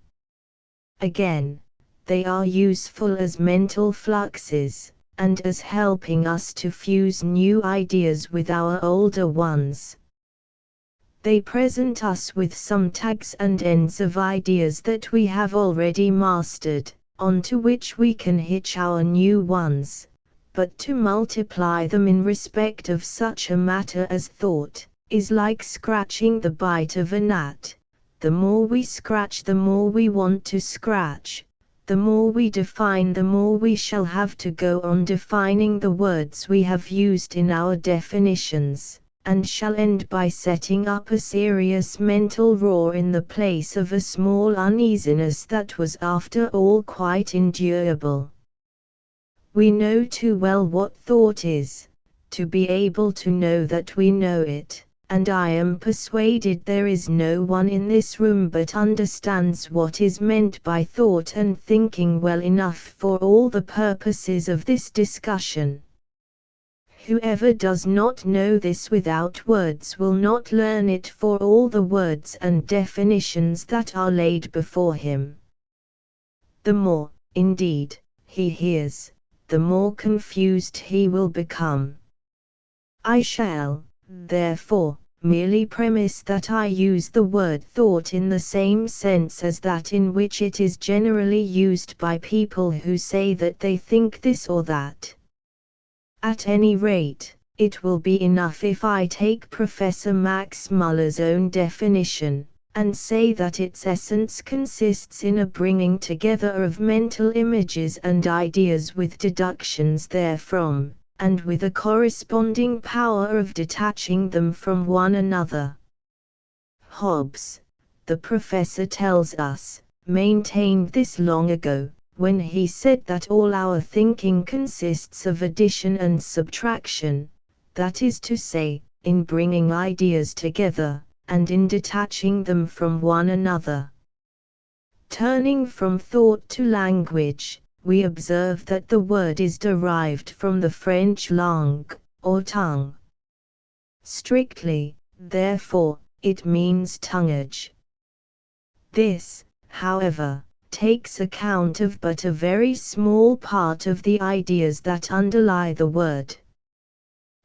Again, they are useful as mental fluxes, and as helping us to fuse new ideas with our older ones. They present us with some tags and ends of ideas that we have already mastered, onto which we can hitch our new ones, but to multiply them in respect of such a matter as thought, is like scratching the bite of a gnat. The more we scratch the more we want to scratch, the more we define the more we shall have to go on defining the words we have used in our definitions, and shall end by setting up a serious mental roar in the place of a small uneasiness that was after all quite endurable. We know too well what thought is, to be able to know that we know it, and I am persuaded there is no one in this room but understands what is meant by thought and thinking well enough for all the purposes of this discussion. Whoever does not know this without words will not learn it for all the words and definitions that are laid before him. The more, indeed, he hears, the more confused he will become. I shall, therefore, merely premise that I use the word thought in the same sense as that in which it is generally used by people who say that they think this or that. At any rate, it will be enough if I take Professor Max Muller's own definition, and say that its essence consists in a bringing together of mental images and ideas with deductions therefrom, and with a corresponding power of detaching them from one another. Hobbes, the professor tells us, maintained this long ago, when he said that all our thinking consists of addition and subtraction, that is to say, in bringing ideas together, and in detaching them from one another. Turning from thought to language, we observe that the word is derived from the French langue, or tongue. Strictly, therefore, it means tonguage. This, however, takes account of but a very small part of the ideas that underlie the word.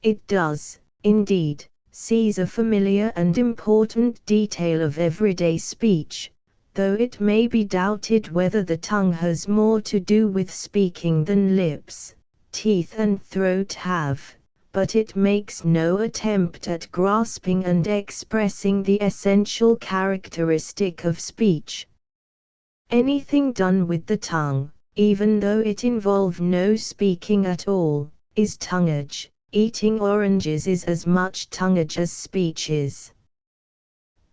It does, indeed, seize a familiar and important detail of everyday speech, though it may be doubted whether the tongue has more to do with speaking than lips, teeth and throat have, but it makes no attempt at grasping and expressing the essential characteristic of speech. Anything done with the tongue, even though it involve no speaking at all, is tonguage. Eating oranges is as much tonguage as speech is.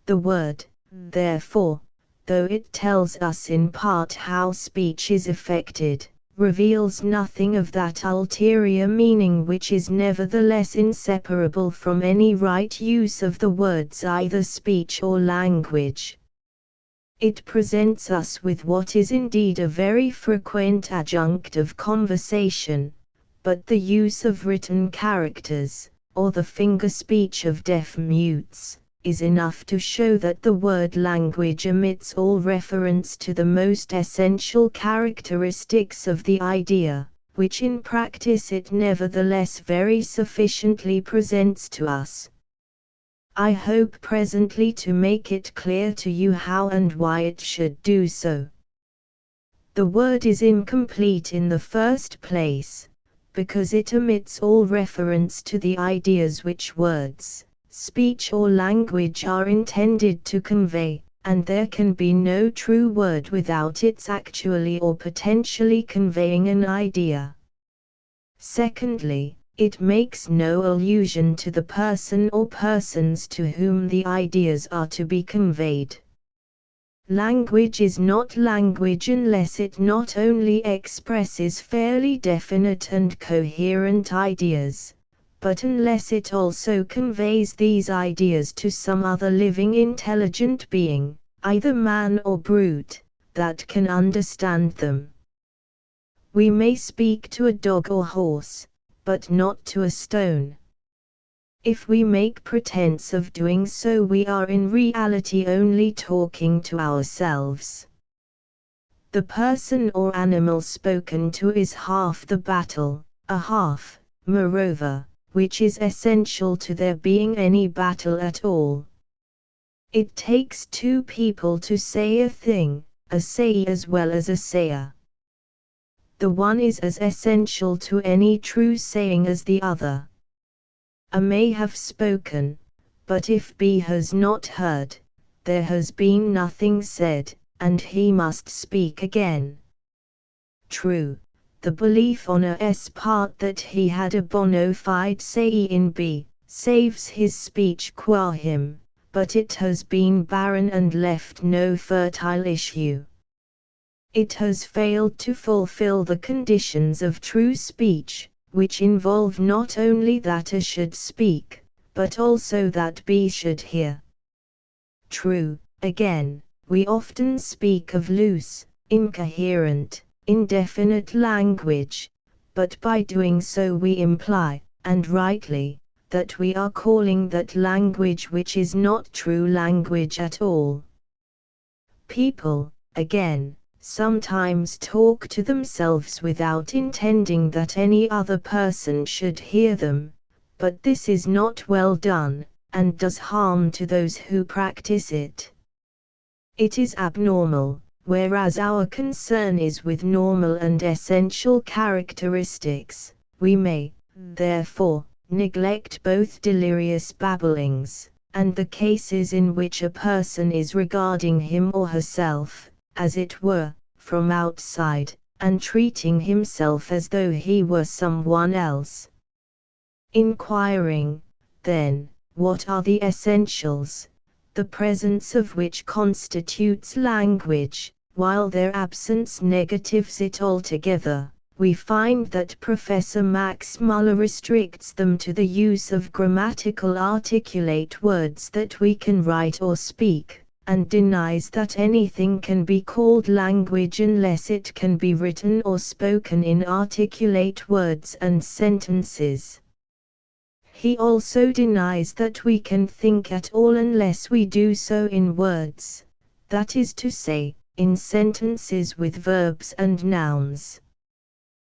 The word, therefore, though it tells us in part how speech is effected, reveals nothing of that ulterior meaning which is nevertheless inseparable from any right use of the words either speech or language. It presents us with what is indeed a very frequent adjunct of conversation, but the use of written characters, or the finger speech of deaf mutes, is enough to show that the word language omits all reference to the most essential characteristics of the idea, which in practice it nevertheless very sufficiently presents to us. I hope presently to make it clear to you how and why it should do so. The word is incomplete in the first place, because it omits all reference to the ideas which words, speech or language are intended to convey, and there can be no true word without its actually or potentially conveying an idea. Secondly, it makes no allusion to the person or persons to whom the ideas are to be conveyed. Language is not language unless it not only expresses fairly definite and coherent ideas, but unless it also conveys these ideas to some other living intelligent being, either man or brute, that can understand them. We may speak to a dog or horse, but not to a stone. If we make pretense of doing so, we are in reality only talking to ourselves. The person or animal spoken to is half the battle, a half, moreover, which is essential to there being any battle at all. It takes two people to say a thing, a sayee as well as a sayer. The one is as essential to any true saying as the other. A may have spoken, but if B has not heard, there has been nothing said, and he must speak again. True, the belief on A's part that he had a bona fide say in B, saves his speech qua him, but it has been barren and left no fertile issue. It has failed to fulfill the conditions of true speech, which involve not only that A should speak, but also that B should hear. True, again, we often speak of loose, incoherent, indefinite language, but by doing so we imply, and rightly, that we are calling that language which is not true language at all. People, again, sometimes talk to themselves without intending that any other person should hear them, but this is not well done, and does harm to those who practice it. It is abnormal, whereas our concern is with normal and essential characteristics. We may, therefore, neglect both delirious babblings, and the cases in which a person is regarding him or herself, as it were, from outside, and treating himself as though he were someone else. Inquiring, then, what are the essentials, the presence of which constitutes language, while their absence negatives it altogether, we find that Professor Max Muller restricts them to the use of grammatical articulate words that we can write or speak, and denies that anything can be called language unless it can be written or spoken in articulate words and sentences. He also denies that we can think at all unless we do so in words, that is to say, in sentences with verbs and nouns.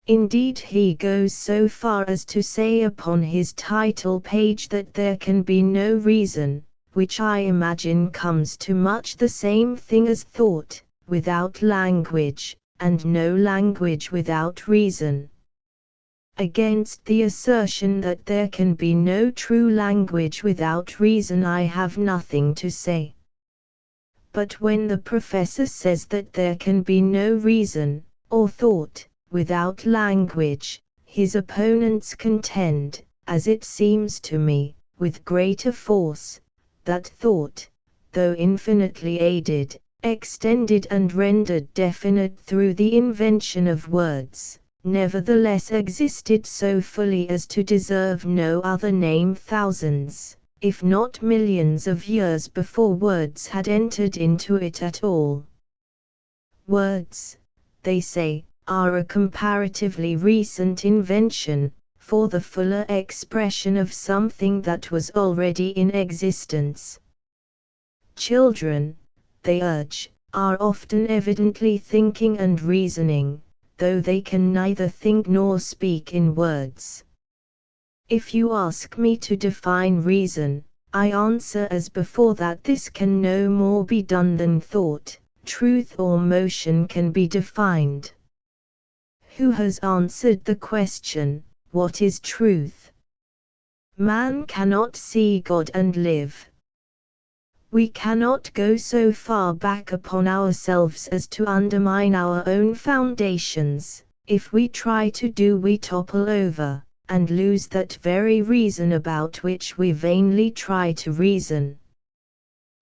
Indeed, he goes so far as to say upon his title page that there can be no reason, which I imagine comes to much the same thing as thought, without language, and no language without reason. Against the assertion that there can be no true language without reason I have nothing to say. But when the professor says that there can be no reason, or thought, without language, his opponents contend, as it seems to me, with greater force, that thought, though infinitely aided, extended and rendered definite through the invention of words, nevertheless existed so fully as to deserve no other name thousands, if not millions of years before words had entered into it at all. Words, they say, are a comparatively recent invention, for the fuller expression of something that was already in existence. Children, they urge, are often evidently thinking and reasoning, though they can neither think nor speak in words. If you ask me to define reason, I answer as before that this can no more be done than thought, truth or motion can be defined. Who has answered the question, what is truth? Man cannot see God and live. We cannot go so far back upon ourselves as to undermine our own foundations. If we try to do, we topple over, and lose that very reason about which we vainly try to reason.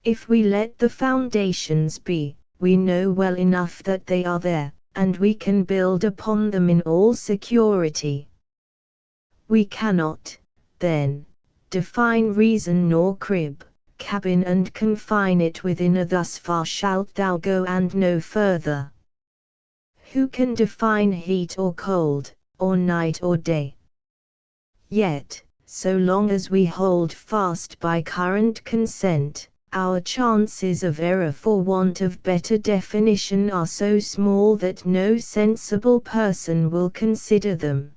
If we let the foundations be, we know well enough that they are there, and we can build upon them in all security. We cannot, then, define reason nor crib, cabin and confine it within a thus far shalt thou go and no further. Who can define heat or cold, or night or day? Yet, so long as we hold fast by current consent, our chances of error for want of better definition are so small that no sensible person will consider them.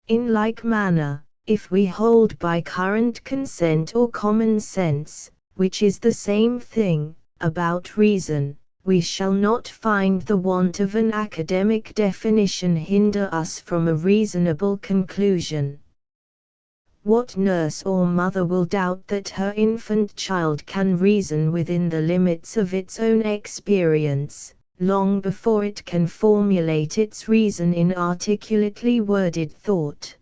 In like manner, if we hold by current consent or common sense, which is the same thing, about reason, we shall not find the want of an academic definition hinder us from a reasonable conclusion. What nurse or mother will doubt that her infant child can reason within the limits of its own experience, long before it can formulate its reason in articulately worded thought?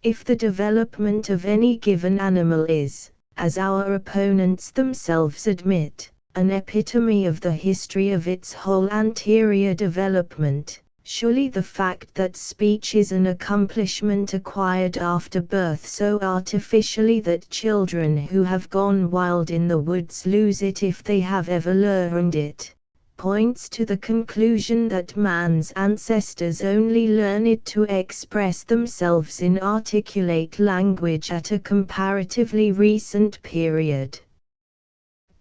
If the development of any given animal is, as our opponents themselves admit, an epitome of the history of its whole anterior development, surely the fact that speech is an accomplishment acquired after birth so artificially that children who have gone wild in the woods lose it if they have ever learned it, points to the conclusion that man's ancestors only learned to express themselves in articulate language at a comparatively recent period.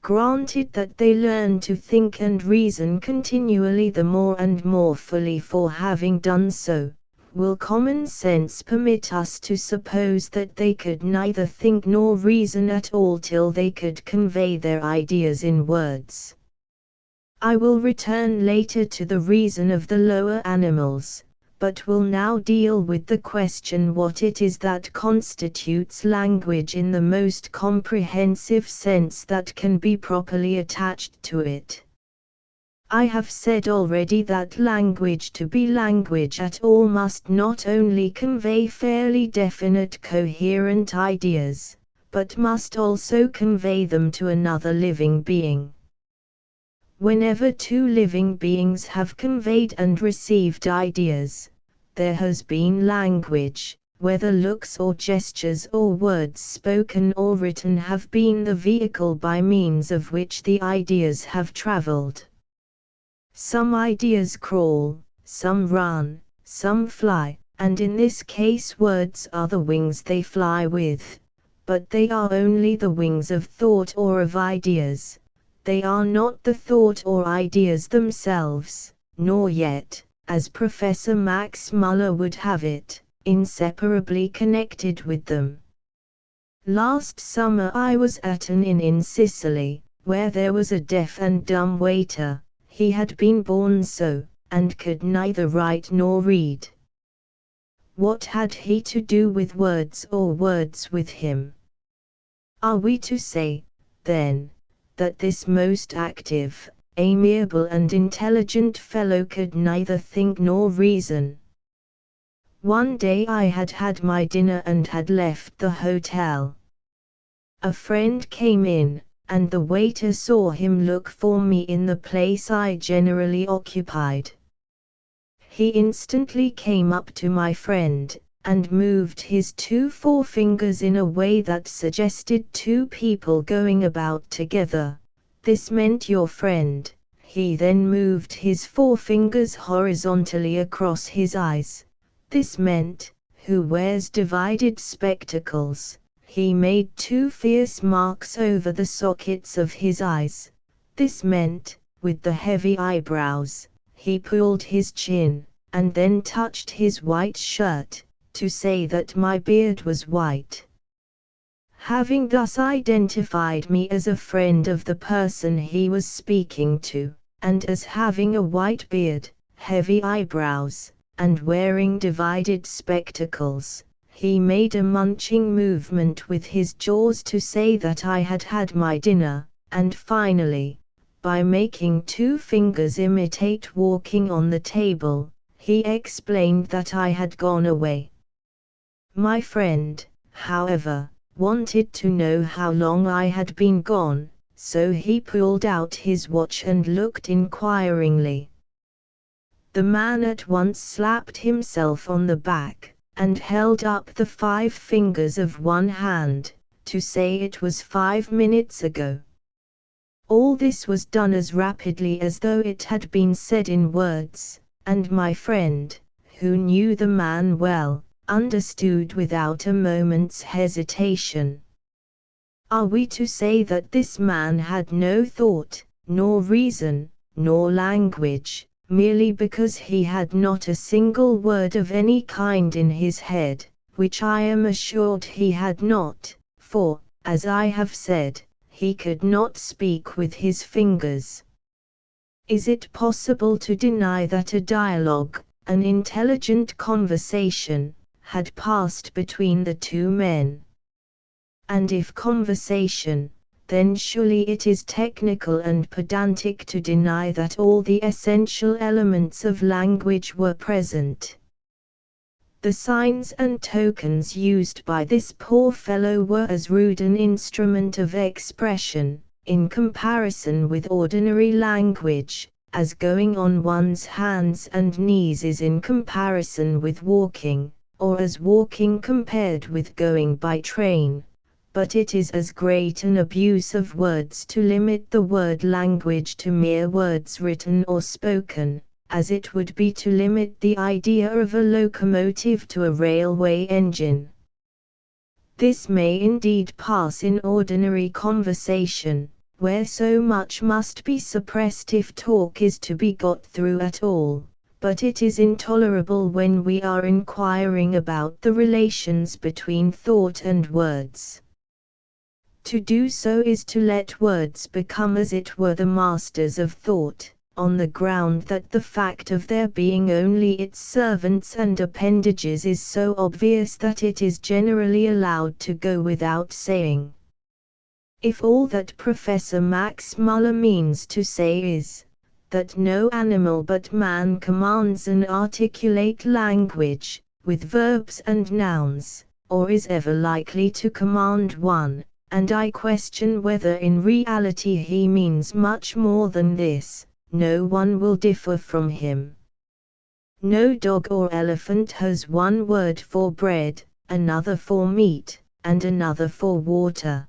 Granted that they learn to think and reason continually the more and more fully for having done so, will common sense permit us to suppose that they could neither think nor reason at all till they could convey their ideas in words? I will return later to the reason of the lower animals, but will now deal with the question what it is that constitutes language in the most comprehensive sense that can be properly attached to it. I have said already that language, to be language at all, must not only convey fairly definite coherent ideas, but must also convey them to another living being. Whenever two living beings have conveyed and received ideas, there has been language, whether looks or gestures or words spoken or written have been the vehicle by means of which the ideas have traveled. Some ideas crawl, some run, some fly, and in this case words are the wings they fly with, but they are only the wings of thought or of ideas. They are not the thought or ideas themselves, nor yet, as Professor Max Muller would have it, inseparably connected with them. Last summer I was at an inn in Sicily, where there was a deaf and dumb waiter. He had been born so, and could neither write nor read. What had he to do with words or words with him? Are we to say, then, that this most active, amiable and intelligent fellow could neither think nor reason? One day I had had my dinner and had left the hotel. A friend came in, and the waiter saw him look for me in the place I generally occupied. He instantly came up to my friend, and moved his two forefingers in a way that suggested two people going about together. This meant your friend. He then moved his forefingers horizontally across his eyes. This meant, who wears divided spectacles. He made two fierce marks over the sockets of his eyes. This meant, with the heavy eyebrows. He pulled his chin, and then touched his white shirt, to say that my beard was white. Having thus identified me as a friend of the person he was speaking to, and as having a white beard, heavy eyebrows, and wearing divided spectacles, he made a munching movement with his jaws to say that I had had my dinner, and finally, by making two fingers imitate walking on the table, he explained that I had gone away. My friend, however, wanted to know how long I had been gone, so he pulled out his watch and looked inquiringly. The man at once slapped himself on the back, and held up the 5 fingers of one hand, to say it was 5 minutes ago. All this was done as rapidly as though it had been said in words, and my friend, who knew the man well, understood without a moment's hesitation. Are we to say that this man had no thought, nor reason, nor language, merely because he had not a single word of any kind in his head, which I am assured he had not, for, as I have said, he could not speak with his fingers? Is it possible to deny that a dialogue, an intelligent conversation, had passed between the two men? And if conversation, then surely it is technical and pedantic to deny that all the essential elements of language were present. The signs and tokens used by this poor fellow were as rude an instrument of expression, in comparison with ordinary language, as going on one's hands and knees is in comparison with walking, or as walking compared with going by train. but it is as great an abuse of words to limit the word language to mere words written or spoken, as it would be to limit the idea of a locomotive to a railway engine. This may indeed pass in ordinary conversation, where so much must be suppressed if talk is to be got through at all, but it is intolerable when we are inquiring about the relations between thought and words. To do so is to let words become as it were the masters of thought, on the ground that the fact of their being only its servants and appendages is so obvious that it is generally allowed to go without saying. If all that Professor Max Muller means to say is, that no animal but man commands an articulate language, with verbs and nouns, or is ever likely to command one, and I question whether in reality he means much more than this, no one will differ from him. No dog or elephant has one word for bread, another for meat, and another for water.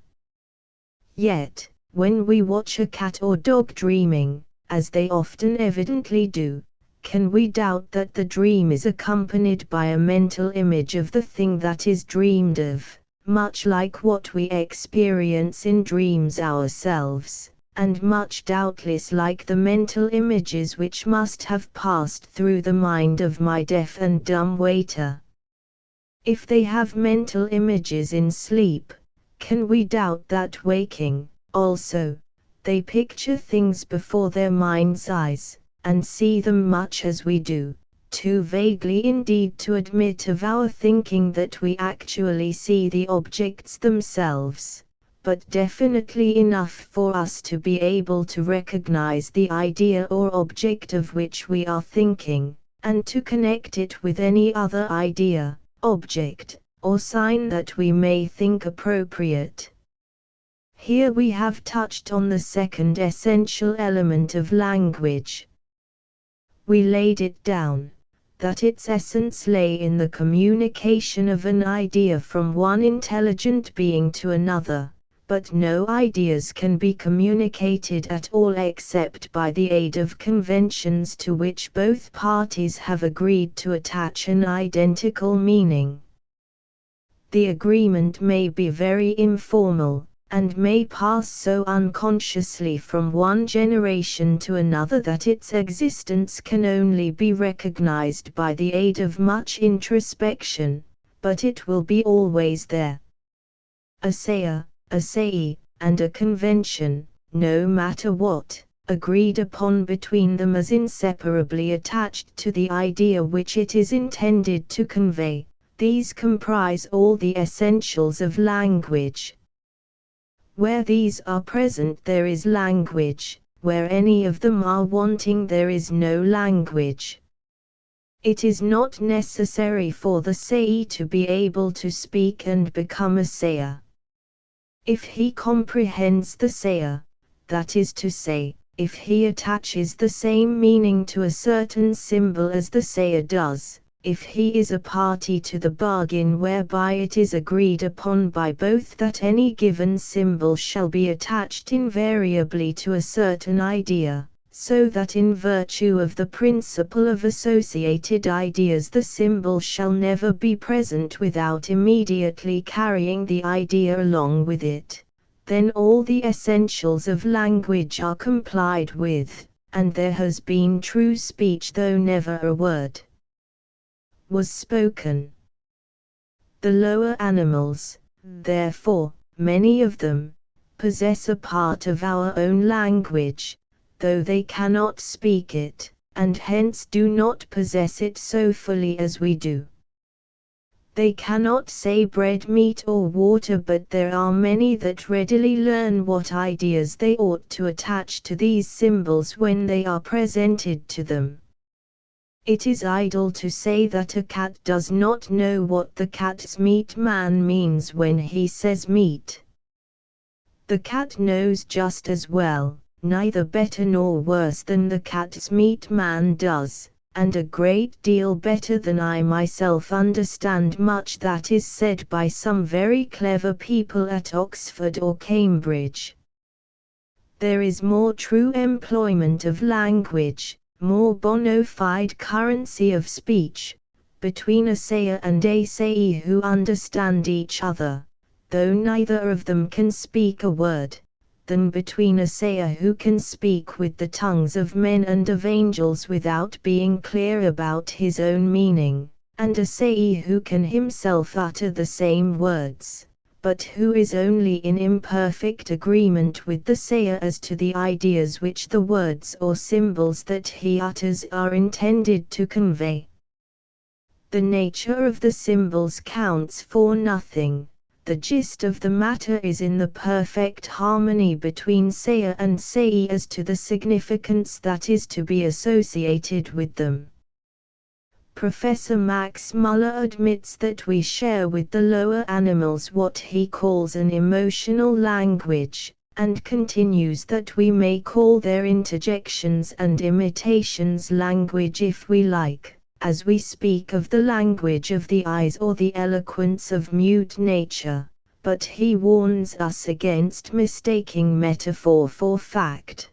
Yet, when we watch a cat or dog dreaming, as they often evidently do, can we doubt that the dream is accompanied by a mental image of the thing that is dreamed of, much like what we experience in dreams ourselves, and much doubtless like the mental images which must have passed through the mind of my deaf and dumb waiter? If they have mental images in sleep, can we doubt that waking, also, they picture things before their mind's eyes, and see them much as we do, too vaguely indeed to admit of our thinking that we actually see the objects themselves, but definitely enough for us to be able to recognize the idea or object of which we are thinking, and to connect it with any other idea, object, or sign that we may think appropriate. Here we have touched on the second essential element of language. We laid it down, that its essence lay in the communication of an idea from one intelligent being to another, but no ideas can be communicated at all except by the aid of conventions to which both parties have agreed to attach an identical meaning. The agreement may be very informal, and may pass so unconsciously from one generation to another that its existence can only be recognized by the aid of much introspection, but it will be always there. A sayer, a sayee, and a convention, no matter what, agreed upon between them as inseparably attached to the idea which it is intended to convey. These comprise all the essentials of language. Where these are present there is language, where any of them are wanting there is no language. It is not necessary for the sayee to be able to speak and become a sayer. If he comprehends the sayer, that is to say, if he attaches the same meaning to a certain symbol as the sayer does, if he is a party to the bargain whereby it is agreed upon by both that any given symbol shall be attached invariably to a certain idea, so that in virtue of the principle of associated ideas the symbol shall never be present without immediately carrying the idea along with it, then all the essentials of language are complied with, and there has been true speech though never a word was spoken. The lower animals, therefore, many of them, possess a part of our own language, though they cannot speak it, and hence do not possess it so fully as we do. They cannot say bread, meat or water, but there are many that readily learn what ideas they ought to attach to these symbols when they are presented to them. It is idle to say that a cat does not know what the cat's meat man means when he says meat. The cat knows just as well, neither better nor worse than the cat's meat man does, and a great deal better than I myself understand much that is said by some very clever people at Oxford or Cambridge. There is more true employment of language, more bona fide currency of speech, between a sayer and a sayee who understand each other, though neither of them can speak a word, than between a sayer who can speak with the tongues of men and of angels without being clear about his own meaning, and a sayee who can himself utter the same words, but who is only in imperfect agreement with the sayer as to the ideas which the words or symbols that he utters are intended to convey. The nature of the symbols counts for nothing. The gist of the matter is in the perfect harmony between sayer and sayee as to the significance that is to be associated with them. Professor Max Muller admits that we share with the lower animals what he calls an emotional language, and continues that we may call their interjections and imitations language if we like, as we speak of the language of the eyes or the eloquence of mute nature, but he warns us against mistaking metaphor for fact.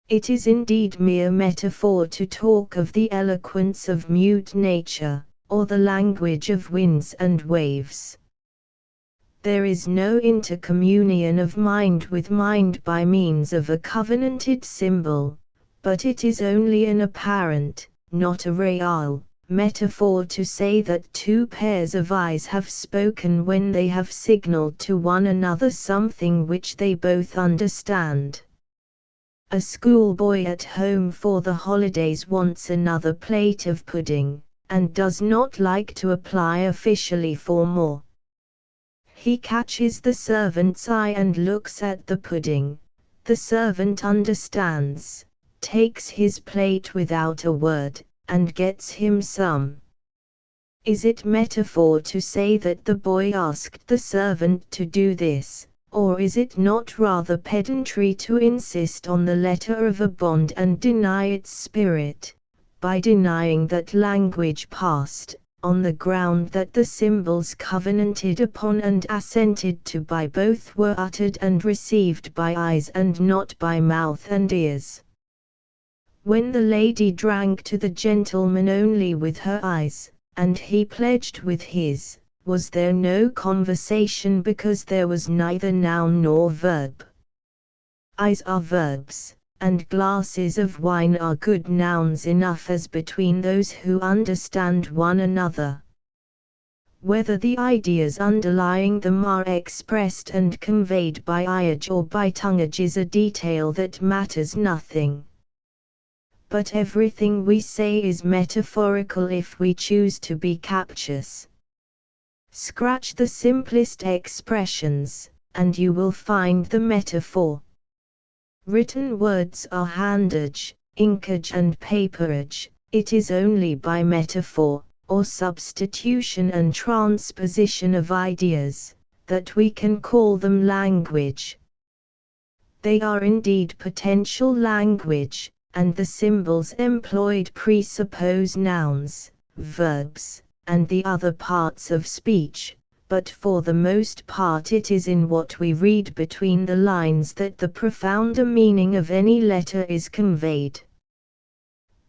It is indeed mere metaphor to talk of the eloquence of mute nature, or the language of winds and waves. There is no intercommunion of mind with mind by means of a covenanted symbol, but it is only an apparent, not a real, metaphor to say that two pairs of eyes have spoken when they have signaled to one another something which they both understand. A schoolboy at home for the holidays wants another plate of pudding, and does not like to apply officially for more. He catches the servant's eye and looks at the pudding. The servant understands, takes his plate without a word, and gets him some. Is it metaphor to say that the boy asked the servant to do this? Or is it not rather pedantry to insist on the letter of a bond and deny its spirit, by denying that language passed, on the ground that the symbols covenanted upon and assented to by both were uttered and received by eyes and not by mouth and ears? When the lady drank to the gentleman only with her eyes, and he pledged with his, was there no conversation because there was neither noun nor verb? Eyes are verbs, and glasses of wine are good nouns enough as between those who understand one another. Whether the ideas underlying them are expressed and conveyed by eyage or by tonguage is a detail that matters nothing. But everything we say is metaphorical if we choose to be captious. Scratch the simplest expressions, and you will find the metaphor. Written words are handage, inkage and paperage. It is only by metaphor, or substitution and transposition of ideas, that we can call them language. They are indeed potential language, and the symbols employed presuppose nouns, verbs, and the other parts of speech, but for the most part it is in what we read between the lines that the profounder meaning of any letter is conveyed.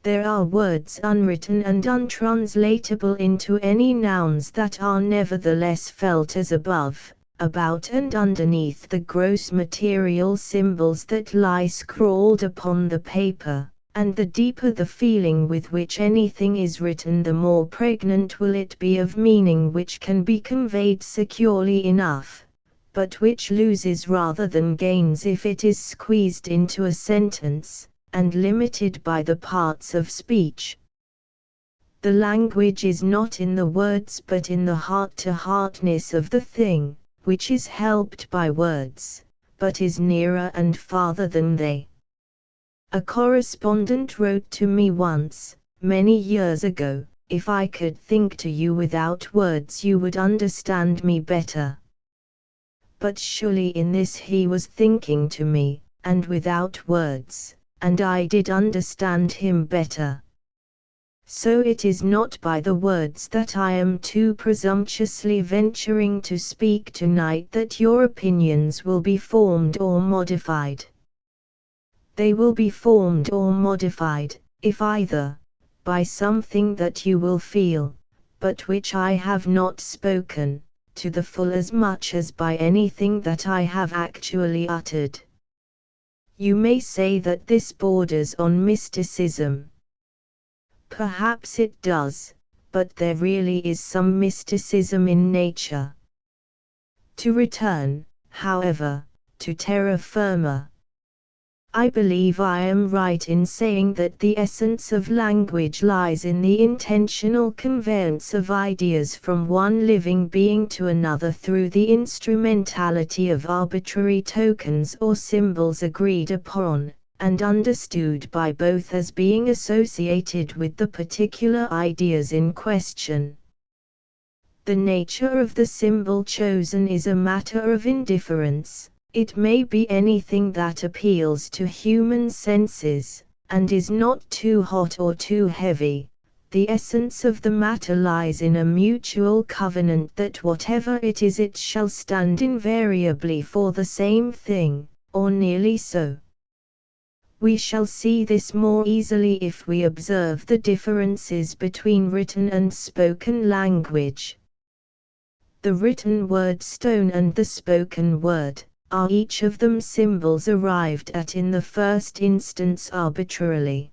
There are words unwritten and untranslatable into any nouns that are nevertheless felt as above, about and underneath the gross material symbols that lie scrawled upon the paper, and the deeper the feeling with which anything is written, the more pregnant will it be of meaning which can be conveyed securely enough, but which loses rather than gains if it is squeezed into a sentence, and limited by the parts of speech. The language is not in the words but in the heart-to-heartness of the thing, which is helped by words, but is nearer and farther than they. A correspondent wrote to me once, many years ago, "If I could think to you without words you would understand me better." But surely in this he was thinking to me, and without words, and I did understand him better. So it is not by the words that I am too presumptuously venturing to speak tonight that your opinions will be formed or modified. They will be formed or modified, if either, by something that you will feel, but which I have not spoken, to the full as much as by anything that I have actually uttered. You may say that this borders on mysticism. Perhaps it does, but there really is some mysticism in nature. To return, however, to terra firma. I believe I am right in saying that the essence of language lies in the intentional conveyance of ideas from one living being to another through the instrumentality of arbitrary tokens or symbols agreed upon, and understood by both as being associated with the particular ideas in question. The nature of the symbol chosen is a matter of indifference. It may be anything that appeals to human senses, and is not too hot or too heavy. The essence of the matter lies in a mutual covenant that whatever it is it shall stand invariably for the same thing, or nearly so. We shall see this more easily if we observe the differences between written and spoken language. The written word stone and the spoken word are each of them symbols arrived at in the first instance arbitrarily.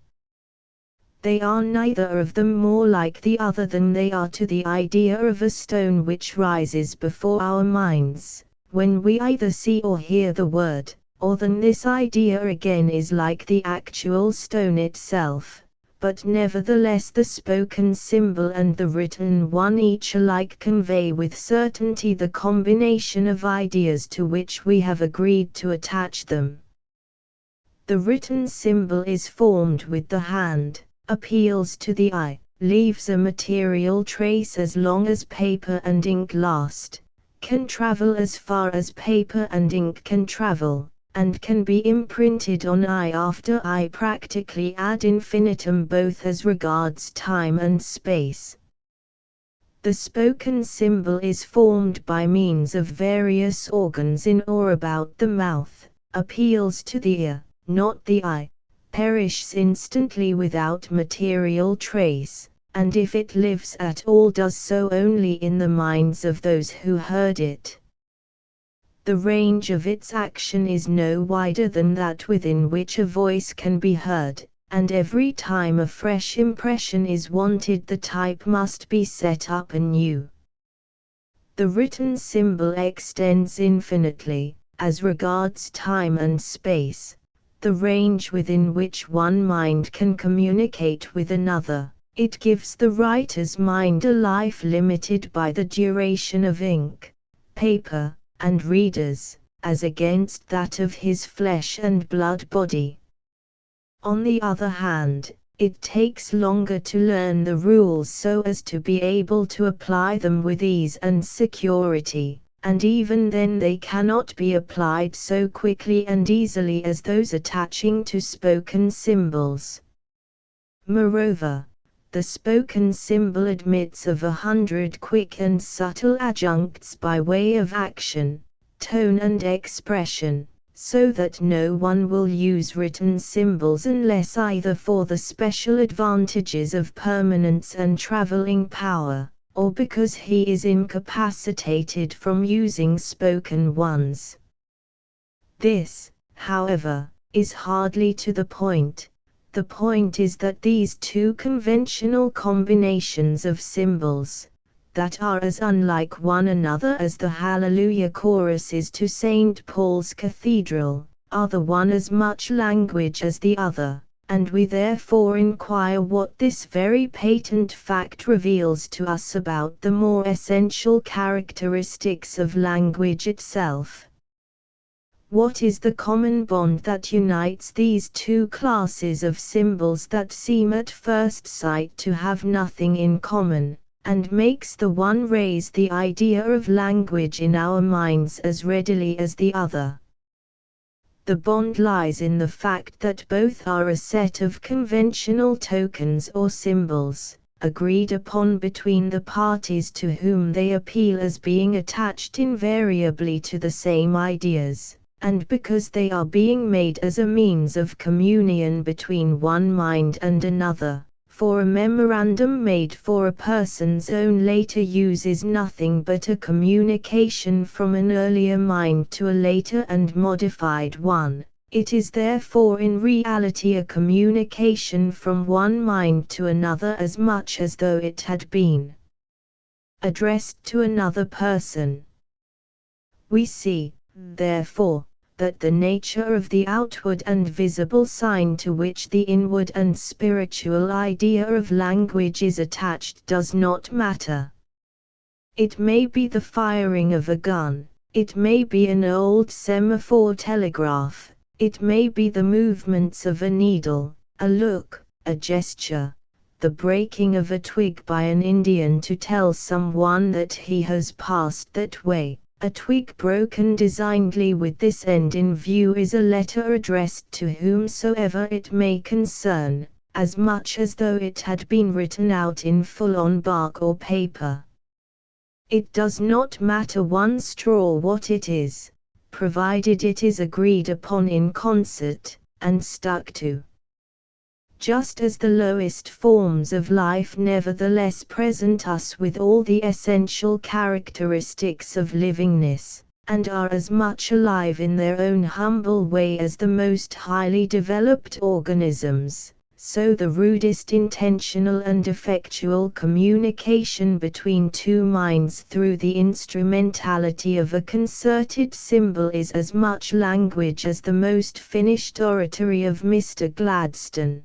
They are neither of them more like the other than they are to the idea of a stone which rises before our minds, when we either see or hear the word, or than this idea again is like the actual stone itself. But nevertheless the spoken symbol and the written one each alike convey with certainty the combination of ideas to which we have agreed to attach them. The written symbol is formed with the hand, appeals to the eye, leaves a material trace as long as paper and ink last, can travel as far as paper and ink can travel, and can be imprinted on eye after eye practically ad infinitum both as regards time and space. The spoken symbol is formed by means of various organs in or about the mouth, appeals to the ear, not the eye, perishes instantly without material trace, and if it lives at all does so only in the minds of those who heard it. The range of its action is no wider than that within which a voice can be heard, and every time a fresh impression is wanted the type must be set up anew. The written symbol extends infinitely, as regards time and space, the range within which one mind can communicate with another. It gives the writer's mind a life limited by the duration of ink, paper, and readers, as against that of his flesh and blood body. On the other hand, it takes longer to learn the rules so as to be able to apply them with ease and security, and even then they cannot be applied so quickly and easily as those attaching to spoken symbols. Moreover, the spoken symbol admits of 100 quick and subtle adjuncts by way of action, tone and expression, so that no one will use written symbols unless either for the special advantages of permanence and traveling power, or because he is incapacitated from using spoken ones. This, however, is hardly to the point. The point is that these two conventional combinations of symbols, that are as unlike one another as the Hallelujah choruses to St. Paul's Cathedral, are the one as much language as the other, and we therefore inquire what this very patent fact reveals to us about the more essential characteristics of language itself. What is the common bond that unites these two classes of symbols that seem at first sight to have nothing in common, and makes the one raise the idea of language in our minds as readily as the other? The bond lies in the fact that both are a set of conventional tokens or symbols, agreed upon between the parties to whom they appeal as being attached invariably to the same ideas, and because they are being made as a means of communion between one mind and another. For a memorandum made for a person's own later use is nothing but a communication from an earlier mind to a later and modified one. It is therefore in reality a communication from one mind to another as much as though it had been addressed to another person. We see, therefore, that the nature of the outward and visible sign to which the inward and spiritual idea of language is attached does not matter. It may be the firing of a gun, it may be an old semaphore telegraph, it may be the movements of a needle, a look, a gesture, the breaking of a twig by an Indian to tell someone that he has passed that way. A twig broken designedly with this end in view is a letter addressed to whomsoever it may concern, as much as though it had been written out in full on bark or paper. It does not matter one straw what it is, provided it is agreed upon in concert, and stuck to. Just as the lowest forms of life nevertheless present us with all the essential characteristics of livingness, and are as much alive in their own humble way as the most highly developed organisms, so the rudest intentional and effectual communication between two minds through the instrumentality of a concerted symbol is as much language as the most finished oratory of Mr. Gladstone.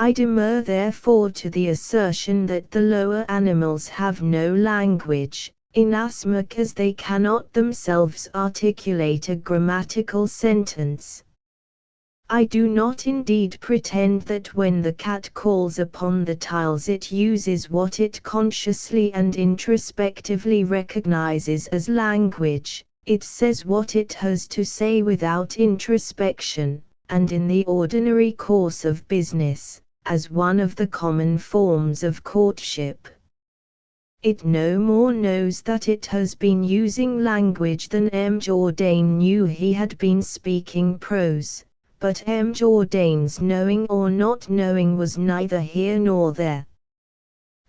I demur therefore to the assertion that the lower animals have no language, inasmuch as they cannot themselves articulate a grammatical sentence. I do not indeed pretend that when the cat calls upon the tiles it uses what it consciously and introspectively recognizes as language. It says what it has to say without introspection, and in the ordinary course of business, as one of the common forms of courtship. It no more knows that it has been using language than M. Jourdain knew he had been speaking prose, but M. Jourdain's knowing or not knowing was neither here nor there.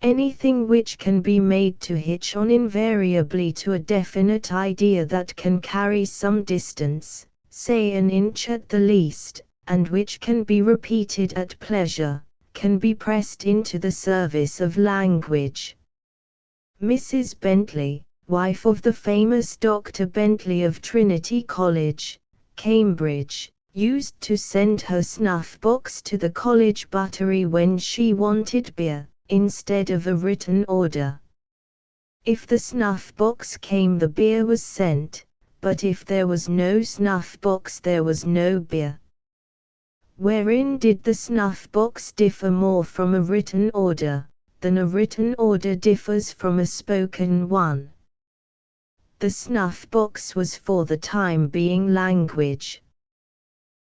Anything which can be made to hitch on invariably to a definite idea that can carry some distance, say an inch at the least, and which can be repeated at pleasure, can be pressed into the service of language. Mrs. Bentley, wife of the famous Dr. Bentley of Trinity College, Cambridge, used to send her snuff-box to the college buttery when she wanted beer, instead of a written order. If the snuff-box came, the beer was sent, but if there was no snuff-box there was no beer. Wherein did the snuff-box differ more from a written order, than a written order differs from a spoken one? The snuff-box was for the time being language.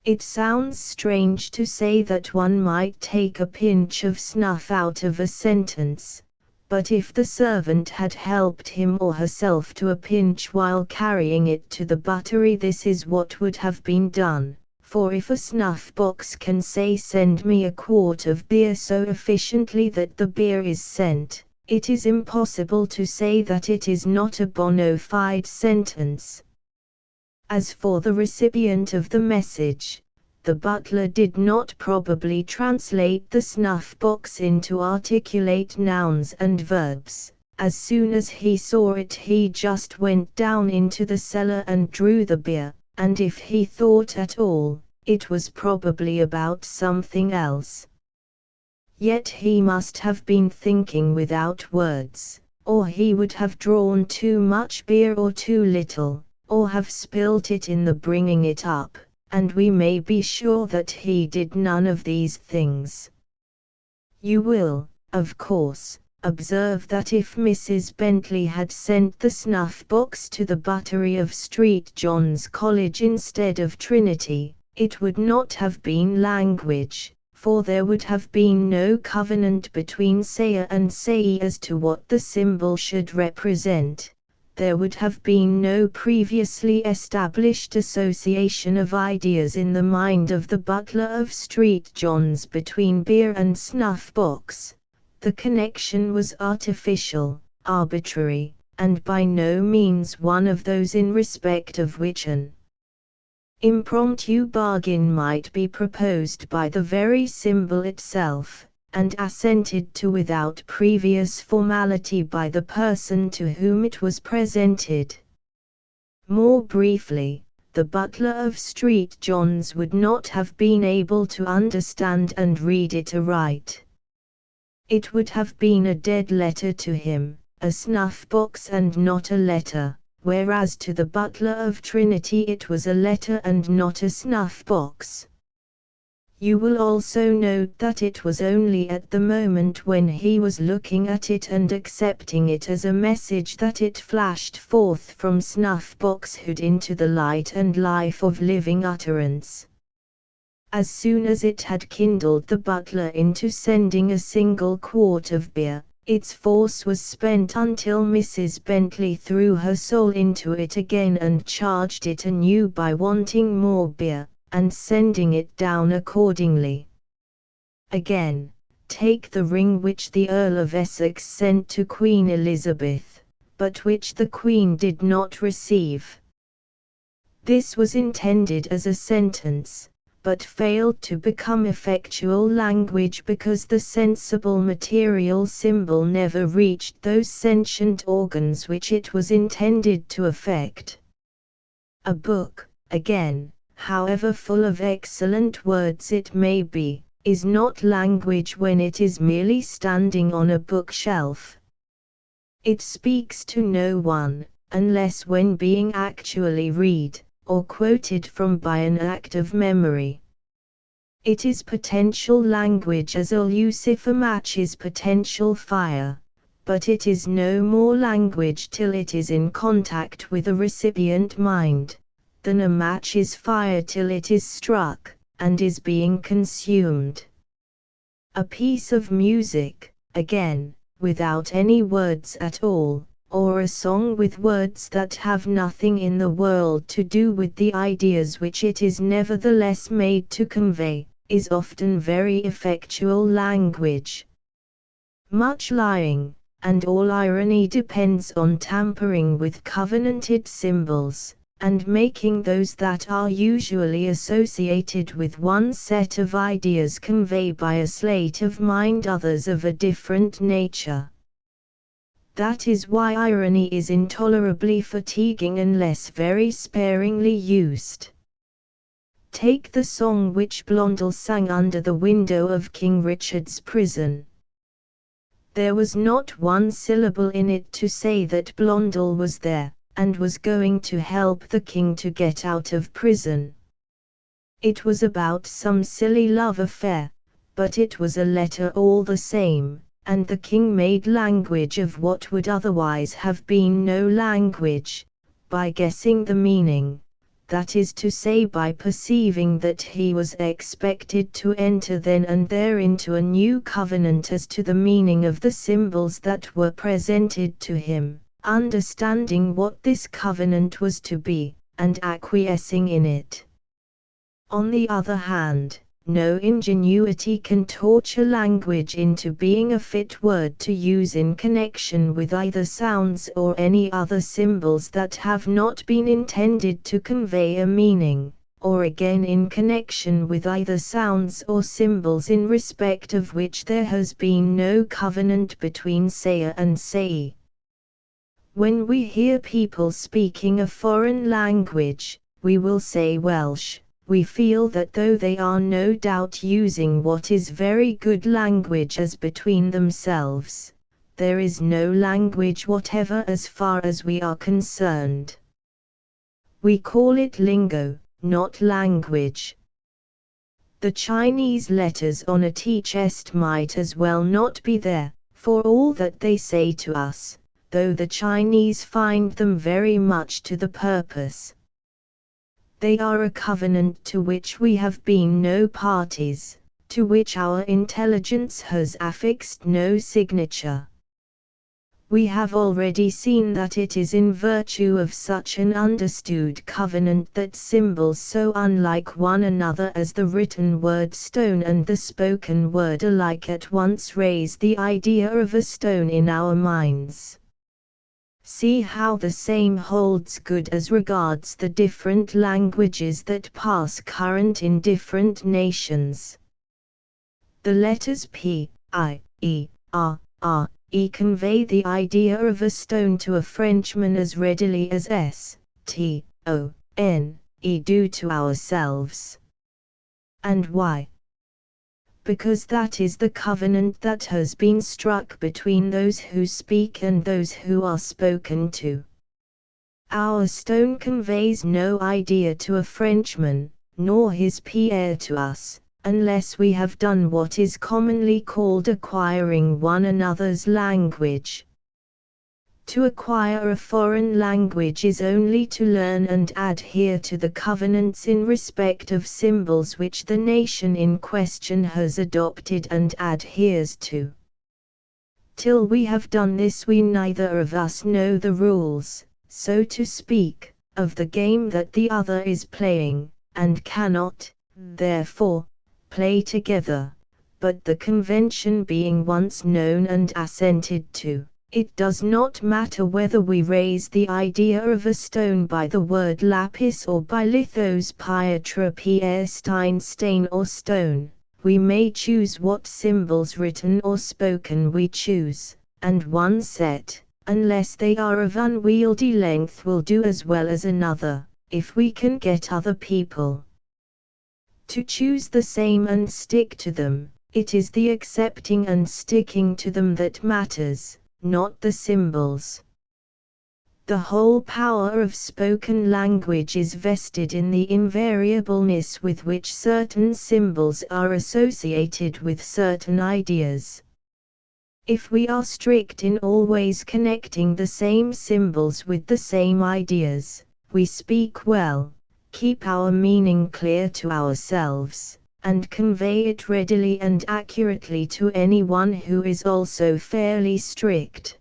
It sounds strange to say that one might take a pinch of snuff out of a sentence, but if the servant had helped him or herself to a pinch while carrying it to the buttery, this is what would have been done. For if a snuff-box can say "send me a quart of beer" so efficiently that the beer is sent, it is impossible to say that it is not a bona fide sentence. As for the recipient of the message, the butler did not probably translate the snuff-box into articulate nouns and verbs. As soon as he saw it he just went down into the cellar and drew the beer. And if he thought at all, it was probably about something else. Yet he must have been thinking without words, or he would have drawn too much beer or too little, or have spilt it in the bringing it up, and we may be sure that he did none of these things. You will, of course, Observe that if Mrs. Bentley had sent the snuff box to the buttery of St. John's College instead of Trinity, it would not have been language, for there would have been no covenant between sayer and sayee as to what the symbol should represent. There would have been no previously established association of ideas in the mind of the butler of St. John's between beer and snuff box. The connection was artificial, arbitrary, and by no means one of those in respect of which an impromptu bargain might be proposed by the very symbol itself, and assented to without previous formality by the person to whom it was presented. More briefly, the butler of St. John's would not have been able to understand and read it aright. It would have been a dead letter to him, a snuff box and not a letter, whereas to the butler of Trinity it was a letter and not a snuff box. You will also note that it was only at the moment when he was looking at it and accepting it as a message that it flashed forth from snuff boxhood into the light and life of living utterance. As soon as it had kindled the butler into sending a single quart of beer, its force was spent until Mrs. Bentley threw her soul into it again and charged it anew by wanting more beer, and sending it down accordingly. Again, take the ring which the Earl of Essex sent to Queen Elizabeth, but which the Queen did not receive. This was intended as a sentence, but failed to become effectual language because the sensible material symbol never reached those sentient organs which it was intended to affect. A book, again, however full of excellent words it may be, is not language when it is merely standing on a bookshelf. It speaks to no one, unless when being actually read, or quoted from by an act of memory. It is potential language as a lucifer match is potential fire, but it is no more language till it is in contact with a recipient mind, than a match is fire till it is struck, and is being consumed. A piece of music, again, without any words at all, or a song with words that have nothing in the world to do with the ideas which it is nevertheless made to convey, is often very effectual language. Much lying, and all irony depends on tampering with covenanted symbols, and making those that are usually associated with one set of ideas convey by a sleight of mind others of a different nature. That is why irony is intolerably fatiguing unless very sparingly used. Take the song which Blondel sang under the window of King Richard's prison. There was not one syllable in it to say that Blondel was there, and was going to help the king to get out of prison. It was about some silly love affair, but it was a letter all the same, and the king made language of what would otherwise have been no language, by guessing the meaning, that is to say by perceiving that he was expected to enter then and there into a new covenant as to the meaning of the symbols that were presented to him, understanding what this covenant was to be, and acquiescing in it. On the other hand, no ingenuity can torture language into being a fit word to use in connection with either sounds or any other symbols that have not been intended to convey a meaning, or again in connection with either sounds or symbols in respect of which there has been no covenant between sayer and sayee. When we hear people speaking a foreign language, we will say Welsh. We feel that though they are no doubt using what is very good language as between themselves, there is no language whatever as far as we are concerned. We call it lingo, not language. The Chinese letters on a tea chest might as well not be there, for all that they say to us, though the Chinese find them very much to the purpose. They are a covenant to which we have been no parties, to which our intelligence has affixed no signature. We have already seen that it is in virtue of such an understood covenant that symbols so unlike one another as the written word stone and the spoken word alike at once raise the idea of a stone in our minds. See how the same holds good as regards the different languages that pass current in different nations. The letters P, I, E, R, R, E convey the idea of a stone to a Frenchman as readily as S, T, O, N, E do to ourselves. And why? Because that is the covenant that has been struck between those who speak and those who are spoken to. Our stone conveys no idea to a Frenchman, nor his Pierre to us, unless we have done what is commonly called acquiring one another's language. To acquire a foreign language is only to learn and adhere to the covenants in respect of symbols which the nation in question has adopted and adheres to. Till we have done this, we neither of us know the rules, so to speak, of the game that the other is playing, and cannot, therefore, play together. But the convention being once known and assented to, it does not matter whether we raise the idea of a stone by the word lapis or by lithos pietra pierre stain or stone. We may choose what symbols written or spoken we choose, and one set, unless they are of unwieldy length, will do as well as another, if we can get other people to choose the same and stick to them. It is the accepting and sticking to them that matters, not the symbols. The whole power of spoken language is vested in the invariableness with which certain symbols are associated with certain ideas. If we are strict in always connecting the same symbols with the same ideas, we speak well, keep our meaning clear to ourselves, and convey it readily and accurately to anyone who is also fairly strict.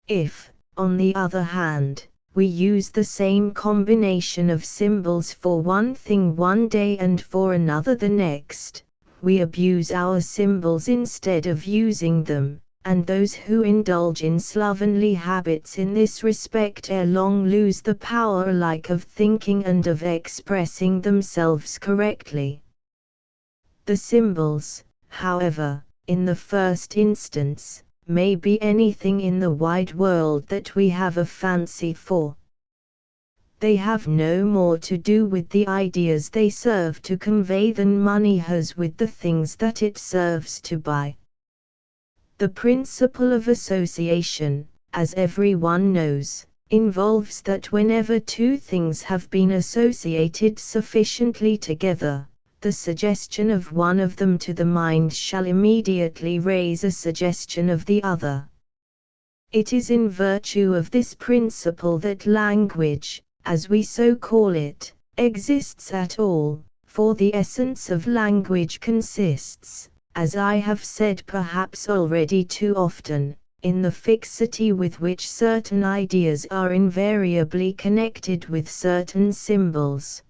If, on the other hand, we use the same combination of symbols for one thing one day and for another the next, we abuse our symbols instead of using them, and those who indulge in slovenly habits in this respect ere long lose the power alike of thinking and of expressing themselves correctly. The symbols, however, in the first instance, may be anything in the wide world that we have a fancy for. They have no more to do with the ideas they serve to convey than money has with the things that it serves to buy. The principle of association, as everyone knows, involves that whenever two things have been associated sufficiently together, the suggestion of one of them to the mind shall immediately raise a suggestion of the other. It is in virtue of this principle that language, as we so call it, exists at all, for the essence of language consists, as I have said perhaps already too often, in the fixity with which certain ideas are invariably connected with certain symbols.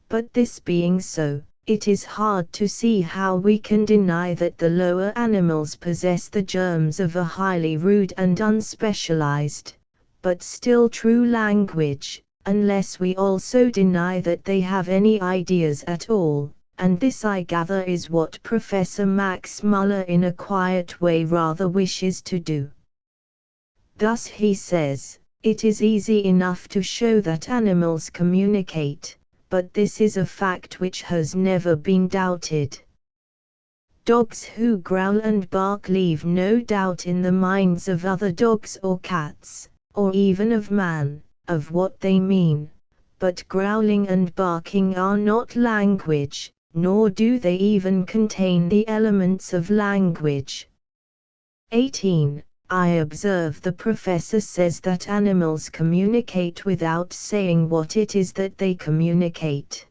But this being so, it is hard to see how we can deny that the lower animals possess the germs of a highly rude and unspecialized, but still true language, unless we also deny that they have any ideas at all, and this I gather is what Professor Max Muller in a quiet way rather wishes to do. Thus he says, it is easy enough to show that animals communicate, but this is a fact which has never been doubted. Dogs who growl and bark leave no doubt in the minds of other dogs or cats, or even of man, of what they mean, but growling and barking are not language, nor do they even contain the elements of language. 18. I observe the professor says that animals communicate without saying what it is that they communicate.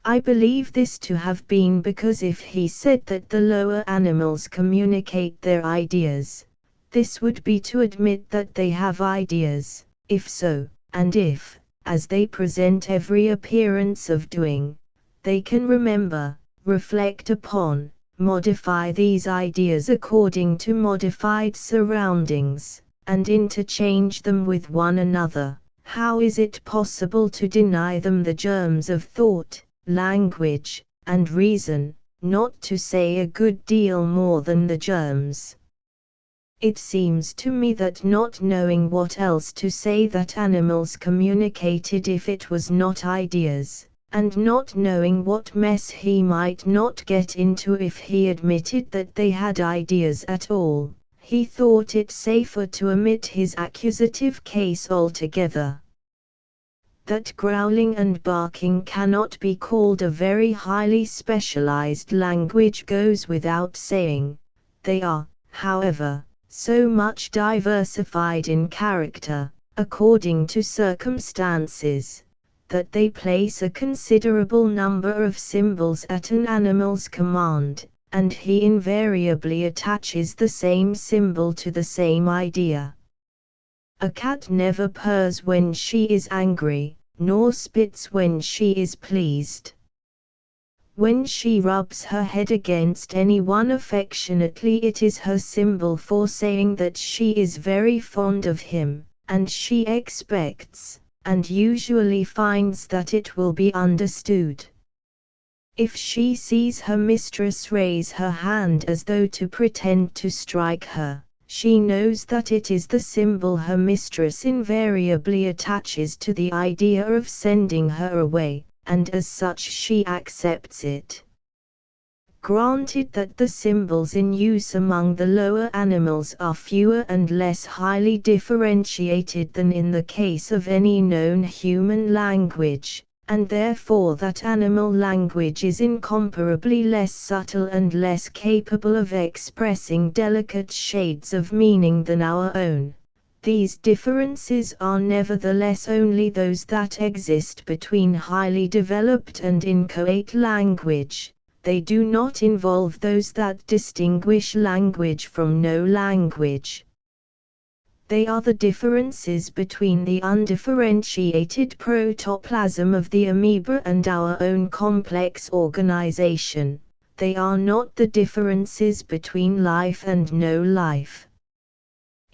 I believe this to have been because if he said that the lower animals communicate their ideas, this would be to admit that they have ideas. If so, and if, as they present every appearance of doing, they can remember, reflect upon, modify these ideas according to modified surroundings, and interchange them with one another, how is it possible to deny them the germs of thought, language, and reason, not to say a good deal more than the germs? It seems to me that not knowing what else to say that animals communicated if it was not ideas, and not knowing what mess he might not get into if he admitted that they had ideas at all, he thought it safer to omit his accusative case altogether. That growling and barking cannot be called a very highly specialized language goes without saying. They are, however, so much diversified in character, according to circumstances, that they place a considerable number of symbols at an animal's command, and he invariably attaches the same symbol to the same idea. A cat never purrs when she is angry, nor spits when she is pleased. When she rubs her head against anyone affectionately, it is her symbol for saying that she is very fond of him, and she expects, and usually finds that it will be understood. If she sees her mistress raise her hand as though to pretend to strike her, she knows that it is the symbol her mistress invariably attaches to the idea of sending her away, and as such she accepts it. Granted that the symbols in use among the lower animals are fewer and less highly differentiated than in the case of any known human language, and therefore that animal language is incomparably less subtle and less capable of expressing delicate shades of meaning than our own, these differences are nevertheless only those that exist between highly developed and inchoate language. They do not involve those that distinguish language from no language. They are the differences between the undifferentiated protoplasm of the amoeba and our own complex organization. They are not the differences between life and no life.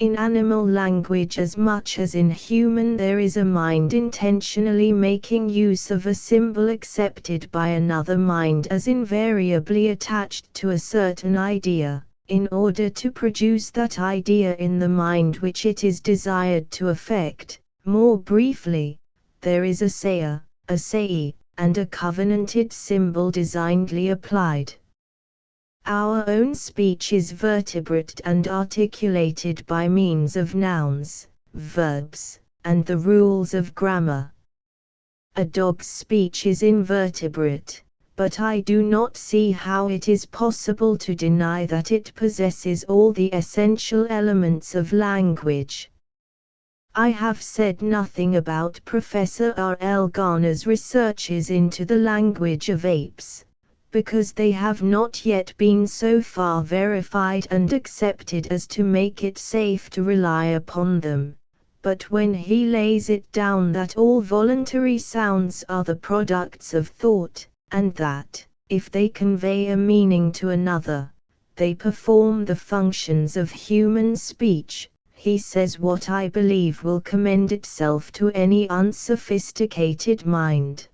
In animal language as much as in human, there is a mind intentionally making use of a symbol accepted by another mind as invariably attached to a certain idea, in order to produce that idea in the mind which it is desired to affect. More briefly, there is a sayer, a sayee, and a covenanted symbol designedly applied. Our own speech is vertebrate and articulated by means of nouns, verbs, and the rules of grammar. A dog's speech is invertebrate, but I do not see how it is possible to deny that it possesses all the essential elements of language. I have said nothing about Professor R. L. Garner's researches into the language of apes, because they have not yet been so far verified and accepted as to make it safe to rely upon them. But when he lays it down that all voluntary sounds are the products of thought, and that, if they convey a meaning to another, they perform the functions of human speech, he says what I believe will commend itself to any unsophisticated mind.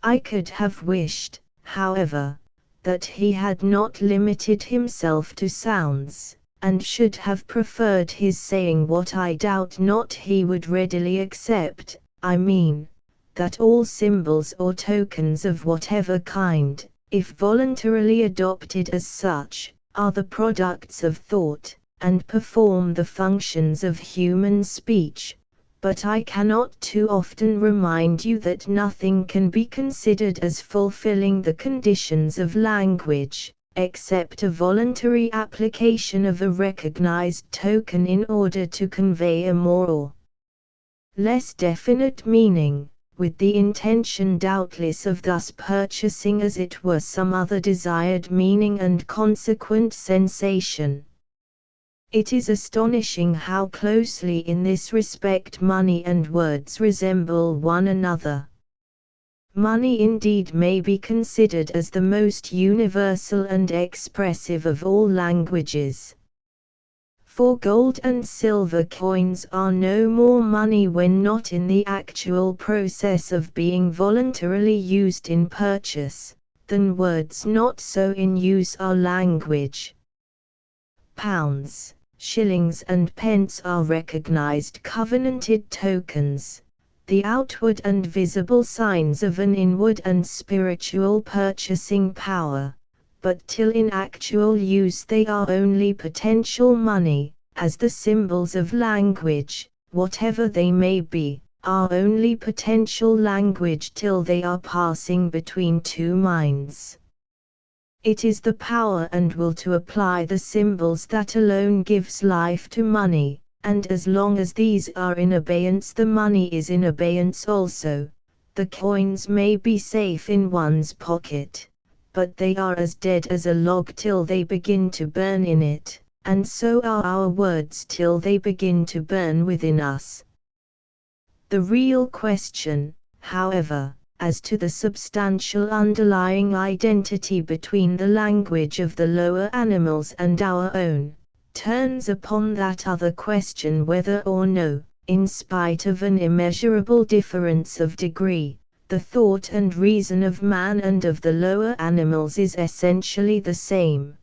I could have wished, however, that he had not limited himself to sounds, and should have preferred his saying what I doubt not he would readily accept, I mean, that all symbols or tokens of whatever kind, if voluntarily adopted as such, are the products of thought, and perform the functions of human speech. But I cannot too often remind you that nothing can be considered as fulfilling the conditions of language, except a voluntary application of a recognized token in order to convey a more or less definite meaning, with the intention doubtless of thus purchasing as it were some other desired meaning and consequent sensation. It is astonishing how closely in this respect money and words resemble one another. Money indeed may be considered as the most universal and expressive of all languages. For gold and silver coins are no more money when not in the actual process of being voluntarily used in purchase, than words not so in use are language. Pounds, shillings and pence are recognized covenanted tokens, the outward and visible signs of an inward and spiritual purchasing power. But till in actual use they are only potential money, as the symbols of language, whatever they may be, are only potential language till they are passing between two minds. It is the power and will to apply the symbols that alone gives life to money, and as long as these are in abeyance the money is in abeyance also. The coins may be safe in one's pocket, but they are as dead as a log till they begin to burn in it, and so are our words till they begin to burn within us. The real question, however, as to the substantial underlying identity between the language of the lower animals and our own, turns upon that other question whether or no, in spite of an immeasurable difference of degree, the thought and reason of man and of the lower animals is essentially the same.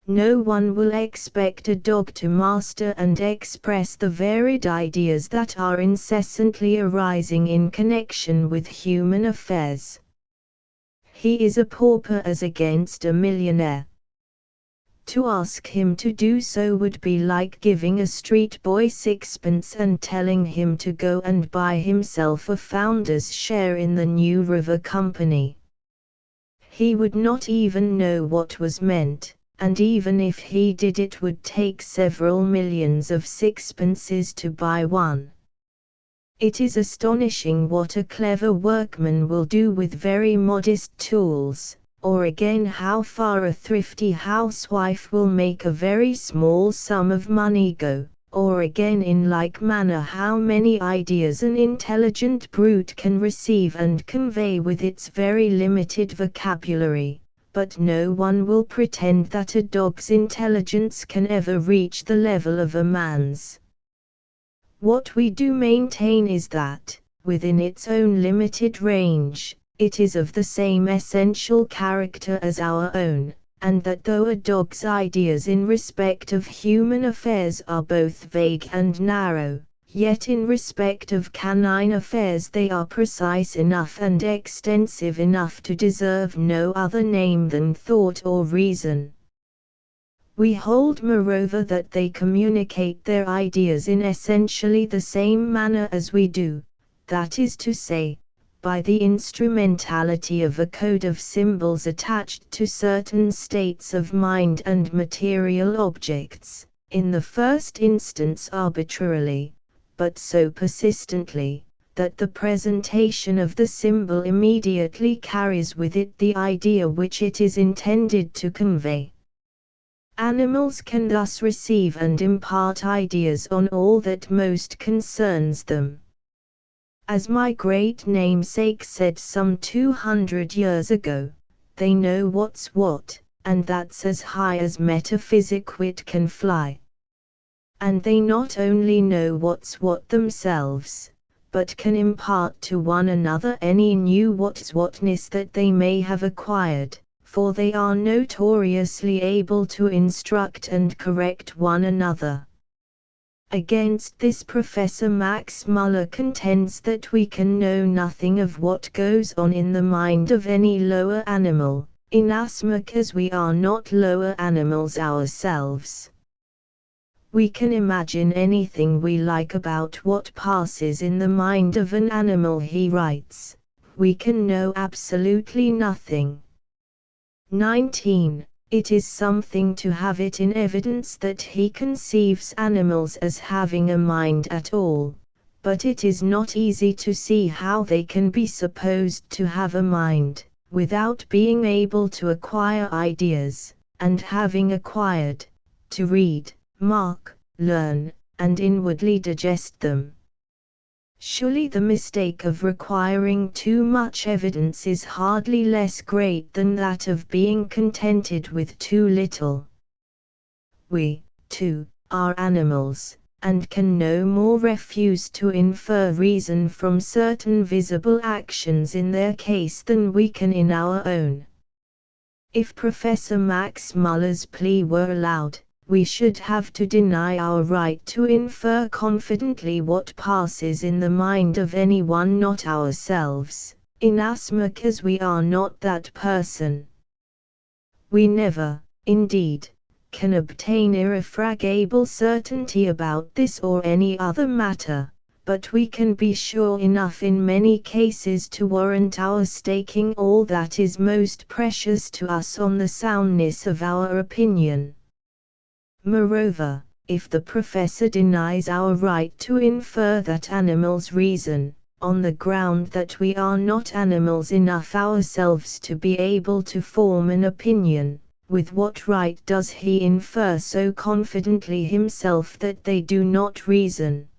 No one will expect a dog to master and express the varied ideas that are incessantly arising in connection with human affairs. He is a pauper as against a millionaire. To ask him to do so would be like giving a street boy sixpence and telling him to go and buy himself a founder's share in the New River Company. He would not even know what was meant, and even if he did it would take several millions of sixpences to buy one. It is astonishing what a clever workman will do with very modest tools, or again how far a thrifty housewife will make a very small sum of money go, or again in like manner how many ideas an intelligent brute can receive and convey with its very limited vocabulary, but no one will pretend that a dog's intelligence can ever reach the level of a man's. What we do maintain is that, within its own limited range, it is of the same essential character as our own, and that though a dog's ideas in respect of human affairs are both vague and narrow, yet in respect of canine affairs they are precise enough and extensive enough to deserve no other name than thought or reason. We hold moreover that they communicate their ideas in essentially the same manner as we do, that is to say, by the instrumentality of a code of symbols attached to certain states of mind and material objects, in the first instance arbitrarily, but so persistently, that the presentation of the symbol immediately carries with it the idea which it is intended to convey. Animals can thus receive and impart ideas on all that most concerns them. As my great namesake said some 200 years ago, they know what's what, and that's as high as metaphysic wit can fly. And they not only know what's what themselves, but can impart to one another any new what's whatness that they may have acquired, for they are notoriously able to instruct and correct one another. Against this Professor Max Muller contends that we can know nothing of what goes on in the mind of any lower animal, inasmuch as we are not lower animals ourselves. We can imagine anything we like about what passes in the mind of an animal, he writes. We can know absolutely nothing. 19. It is something to have it in evidence that he conceives animals as having a mind at all, but it is not easy to see how they can be supposed to have a mind, without being able to acquire ideas, and having acquired, to read, mark, learn, and inwardly digest them. Surely the mistake of requiring too much evidence is hardly less great than that of being contented with too little. We, too, are animals, and can no more refuse to infer reason from certain visible actions in their case than we can in our own. If Professor Max Muller's plea were allowed, we should have to deny our right to infer confidently what passes in the mind of anyone not ourselves, inasmuch as we are not that person. We never, indeed, can obtain irrefragable certainty about this or any other matter, but we can be sure enough in many cases to warrant our staking all that is most precious to us on the soundness of our opinion. Moreover, if the professor denies our right to infer that animals reason, on the ground that we are not animals enough ourselves to be able to form an opinion, with what right does he infer so confidently himself that they do not reason?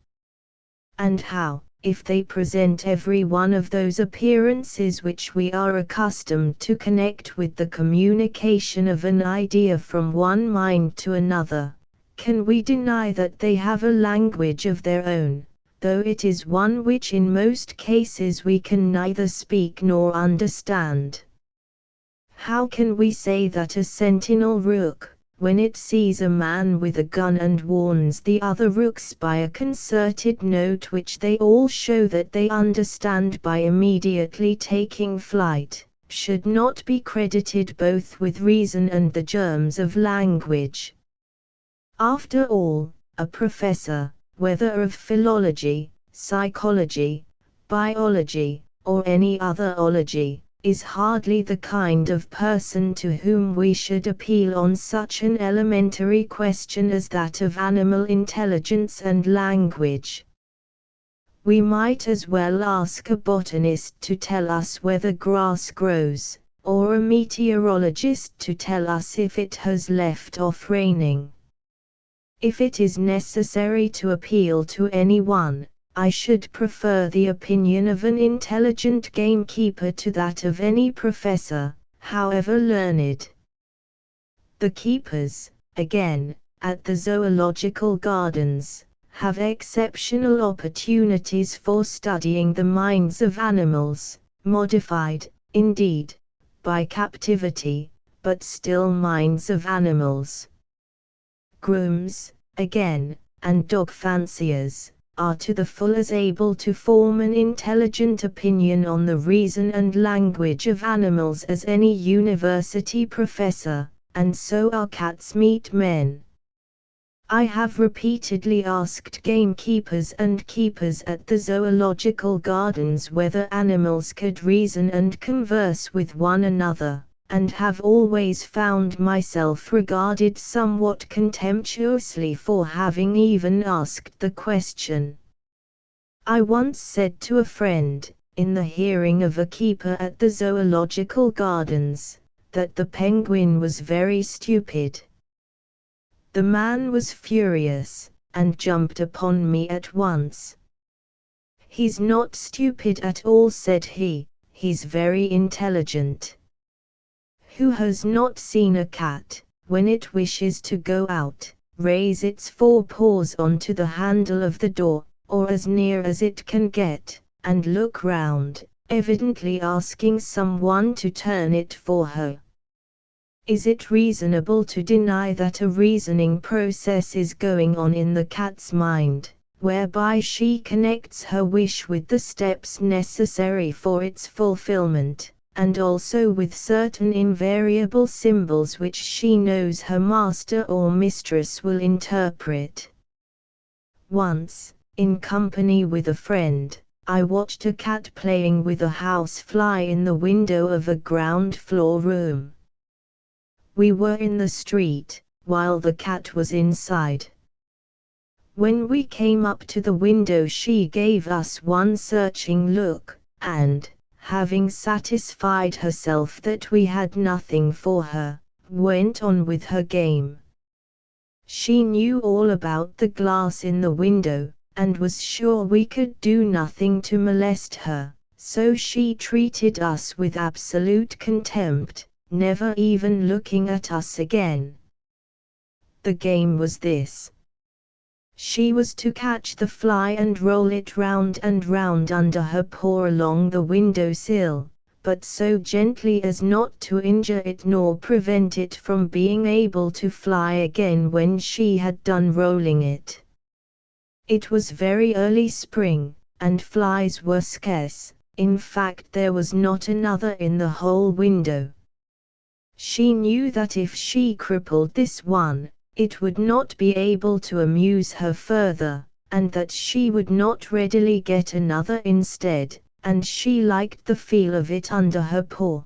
And how, if they present every one of those appearances which we are accustomed to connect with the communication of an idea from one mind to another, can we deny that they have a language of their own, though it is one which in most cases we can neither speak nor understand? How can we say that a sentinel rook, when it sees a man with a gun and warns the other rooks by a concerted note which they all show that they understand by immediately taking flight, should not be credited both with reason and the germs of language? After all, a professor, whether of philology, psychology, biology, or any other ology, is hardly the kind of person to whom we should appeal on such an elementary question as that of animal intelligence and language. We might as well ask a botanist to tell us whether grass grows, or a meteorologist to tell us if it has left off raining. If it is necessary to appeal to anyone, I should prefer the opinion of an intelligent gamekeeper to that of any professor, however learned. The keepers, again, at the zoological gardens, have exceptional opportunities for studying the minds of animals, modified, indeed, by captivity, but still minds of animals. Grooms, again, and dog fanciers, are to the full as able to form an intelligent opinion on the reason and language of animals as any university professor, and so are cats-meat men. I have repeatedly asked gamekeepers and keepers at the zoological gardens whether animals could reason and converse with one another, and have always found myself regarded somewhat contemptuously for having even asked the question. I once said to a friend, in the hearing of a keeper at the zoological gardens, that the penguin was very stupid. The man was furious, and jumped upon me at once. "He's not stupid at all," said he, "he's very intelligent. Who has not seen a cat, when it wishes to go out, raise its forepaws onto the handle of the door, or as near as it can get, and look round, evidently asking someone to turn it for her? Is it reasonable to deny that a reasoning process is going on in the cat's mind, whereby she connects her wish with the steps necessary for its fulfillment, and also with certain invariable symbols which she knows her master or mistress will interpret? Once, in company with a friend, I watched a cat playing with a house fly in the window of a ground floor room. We were in the street, while the cat was inside. When we came up to the window she gave us one searching look, and, having satisfied herself that we had nothing for her, went on with her game. She knew all about the glass in the window, and was sure we could do nothing to molest her, so she treated us with absolute contempt, never even looking at us again. The game was this. She was to catch the fly and roll it round and round under her paw along the window sill, but so gently as not to injure it nor prevent it from being able to fly again when she had done rolling it. It was very early spring, and flies were scarce, in fact there was not another in the whole window. She knew that if she crippled this one, it would not be able to amuse her further, and that she would not readily get another instead, and she liked the feel of it under her paw.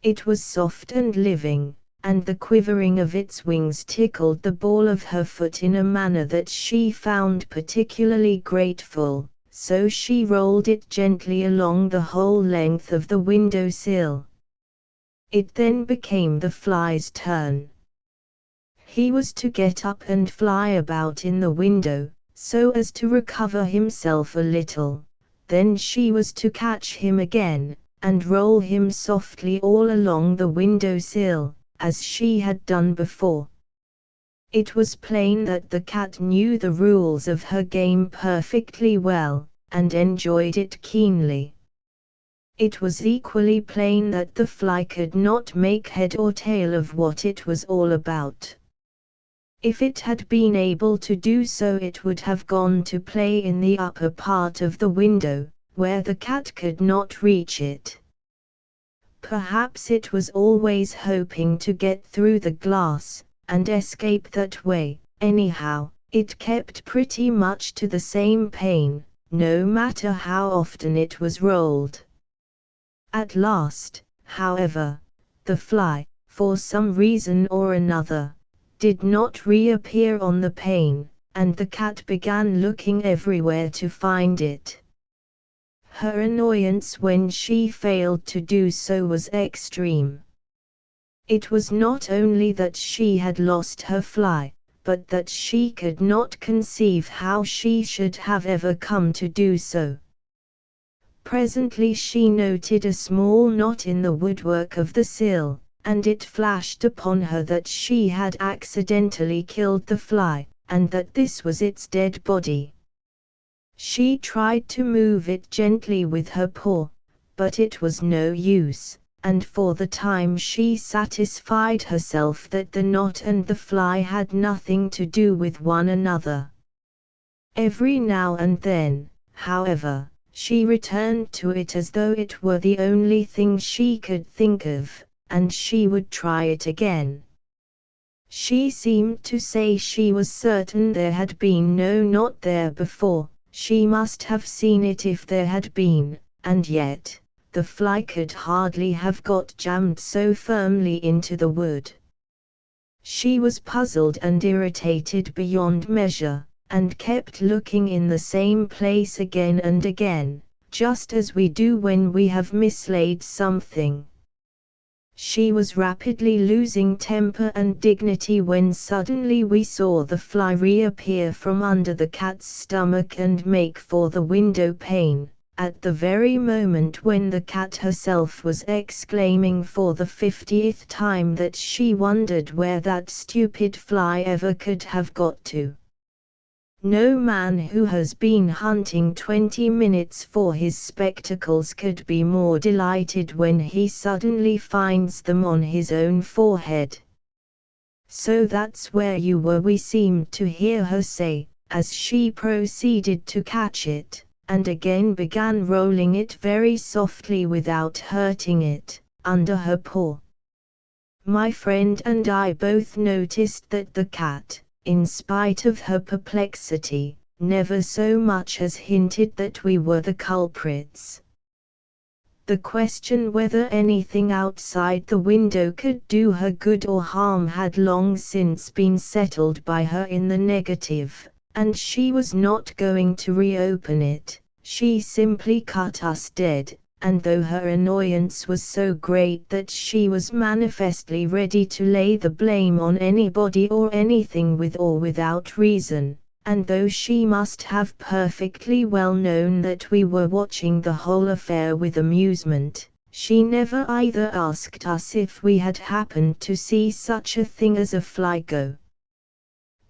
It was soft and living, and the quivering of its wings tickled the ball of her foot in a manner that she found particularly grateful, so she rolled it gently along the whole length of the window sill. It then became the fly's turn. He was to get up and fly about in the window, so as to recover himself a little, then she was to catch him again, and roll him softly all along the window sill, as she had done before. It was plain that the cat knew the rules of her game perfectly well, and enjoyed it keenly. It was equally plain that the fly could not make head or tail of what it was all about. If it had been able to do so it would have gone to play in the upper part of the window, where the cat could not reach it. Perhaps it was always hoping to get through the glass, and escape that way. Anyhow, it kept pretty much to the same pane, no matter how often it was rolled. At last, however, the fly, for some reason or another, did not reappear on the pane, and the cat began looking everywhere to find it. Her annoyance when she failed to do so was extreme. It was not only that she had lost her fly, but that she could not conceive how she should have ever come to do so. Presently she noted a small knot in the woodwork of the sill, and it flashed upon her that she had accidentally killed the fly, and that this was its dead body. She tried to move it gently with her paw, but it was no use, and for the time she satisfied herself that the knot and the fly had nothing to do with one another. Every now and then, however, she returned to it as though it were the only thing she could think of, and she would try it again. She seemed to say she was certain there had been no knot there before, she must have seen it if there had been, and yet, the fly could hardly have got jammed so firmly into the wood. She was puzzled and irritated beyond measure, and kept looking in the same place again and again, just as we do when we have mislaid something. She was rapidly losing temper and dignity when suddenly we saw the fly reappear from under the cat's stomach and make for the window pane, at the very moment when the cat herself was exclaiming for the 50th time that she wondered where that stupid fly ever could have got to. No man who has been hunting 20 minutes for his spectacles could be more delighted when he suddenly finds them on his own forehead. "So that's where you were," we seemed to hear her say, as she proceeded to catch it, and again began rolling it very softly without hurting it, under her paw. My friend and I both noticed that the cat, in spite of her perplexity, never so much as hinted that we were the culprits. The question whether anything outside the window could do her good or harm had long since been settled by her in the negative, and she was not going to reopen it. She simply cut us dead, and though her annoyance was so great that she was manifestly ready to lay the blame on anybody or anything with or without reason, and though she must have perfectly well known that we were watching the whole affair with amusement, she never either asked us if we had happened to see such a thing as a fly go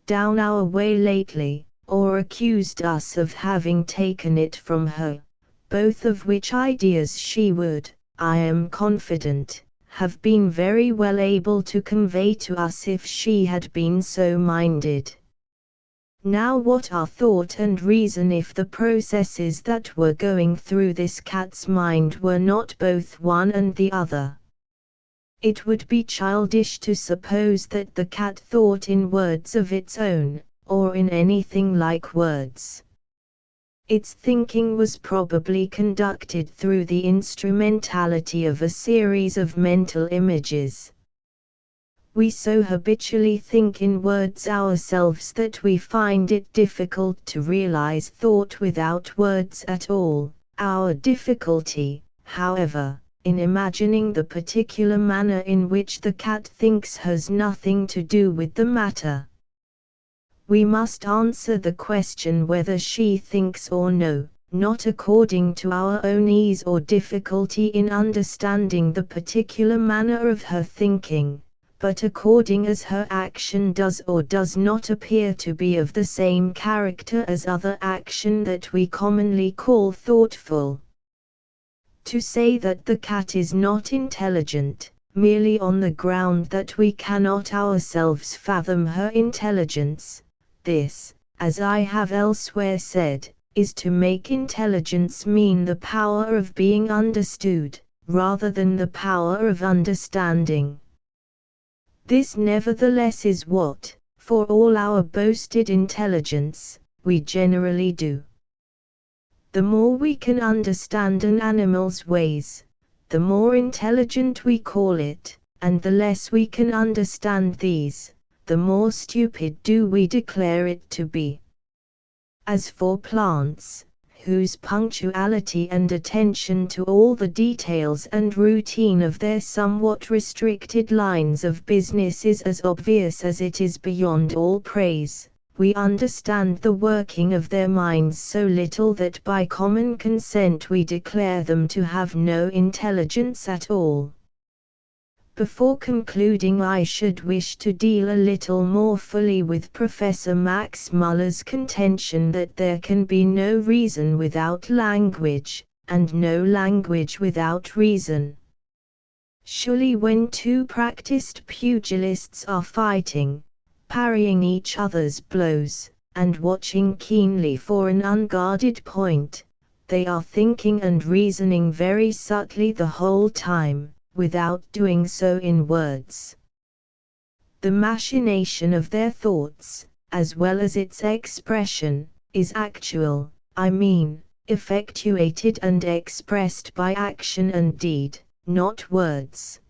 down our way lately, or accused us of having taken it from her, both of which ideas she would, I am confident, have been very well able to convey to us if she had been so minded. Now what are thought and reason if the processes that were going through this cat's mind were not both one and the other? It would be childish to suppose that the cat thought in words of its own, or in anything like words. Its thinking was probably conducted through the instrumentality of a series of mental images. We so habitually think in words ourselves that we find it difficult to realize thought without words at all. Our difficulty, however, in imagining the particular manner in which the cat thinks has nothing to do with the matter. We must answer the question whether she thinks or no, not according to our own ease or difficulty in understanding the particular manner of her thinking, but according as her action does or does not appear to be of the same character as other action that we commonly call thoughtful. To say that the cat is not intelligent, merely on the ground that we cannot ourselves fathom her intelligence, this, as I have elsewhere said, is to make intelligence mean the power of being understood, rather than the power of understanding. This nevertheless is what, for all our boasted intelligence, we generally do. The more we can understand an animal's ways, the more intelligent we call it, and the less we can understand these, the more stupid do we declare it to be. As for plants, whose punctuality and attention to all the details and routine of their somewhat restricted lines of business is as obvious as it is beyond all praise, we understand the working of their minds so little that by common consent we declare them to have no intelligence at all. Before concluding, I should wish to deal a little more fully with Professor Max Müller's contention that there can be no reason without language, and no language without reason. Surely when two practiced pugilists are fighting, parrying each other's blows, and watching keenly for an unguarded point, they are thinking and reasoning very subtly the whole time, without doing so in words. The machination of their thoughts, as well as its expression, is actual, I mean, effectuated and expressed by action and deed, not words.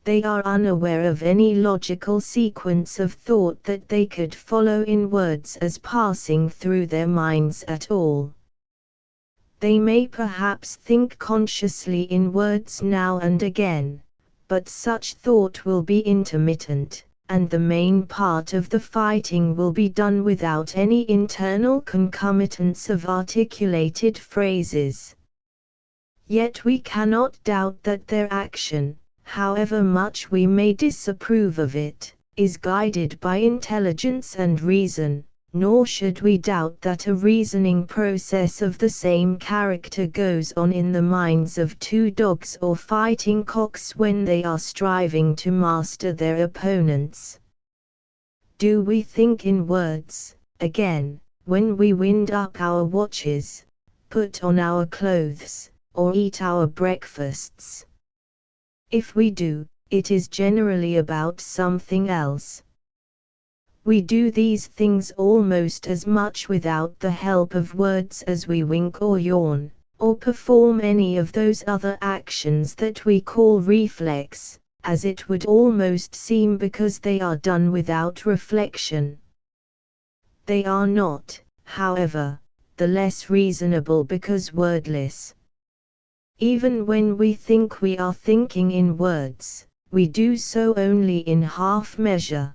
They are unaware of any logical sequence of thought that they could follow in words as passing through their minds at all. They may perhaps think consciously in words now and again, but such thought will be intermittent, and the main part of the fighting will be done without any internal concomitance of articulated phrases. Yet we cannot doubt that their action, however much we may disapprove of it, is guided by intelligence and reason. Nor should we doubt that a reasoning process of the same character goes on in the minds of two dogs or fighting cocks when they are striving to master their opponents. Do we think in words, again, when we wind up our watches, put on our clothes, or eat our breakfasts? If we do, it is generally about something else. We do these things almost as much without the help of words as we wink or yawn, or perform any of those other actions that we call reflex, as it would almost seem, because they are done without reflection. They are not, however, the less reasonable because wordless. Even when we think we are thinking in words, we do so only in half measure.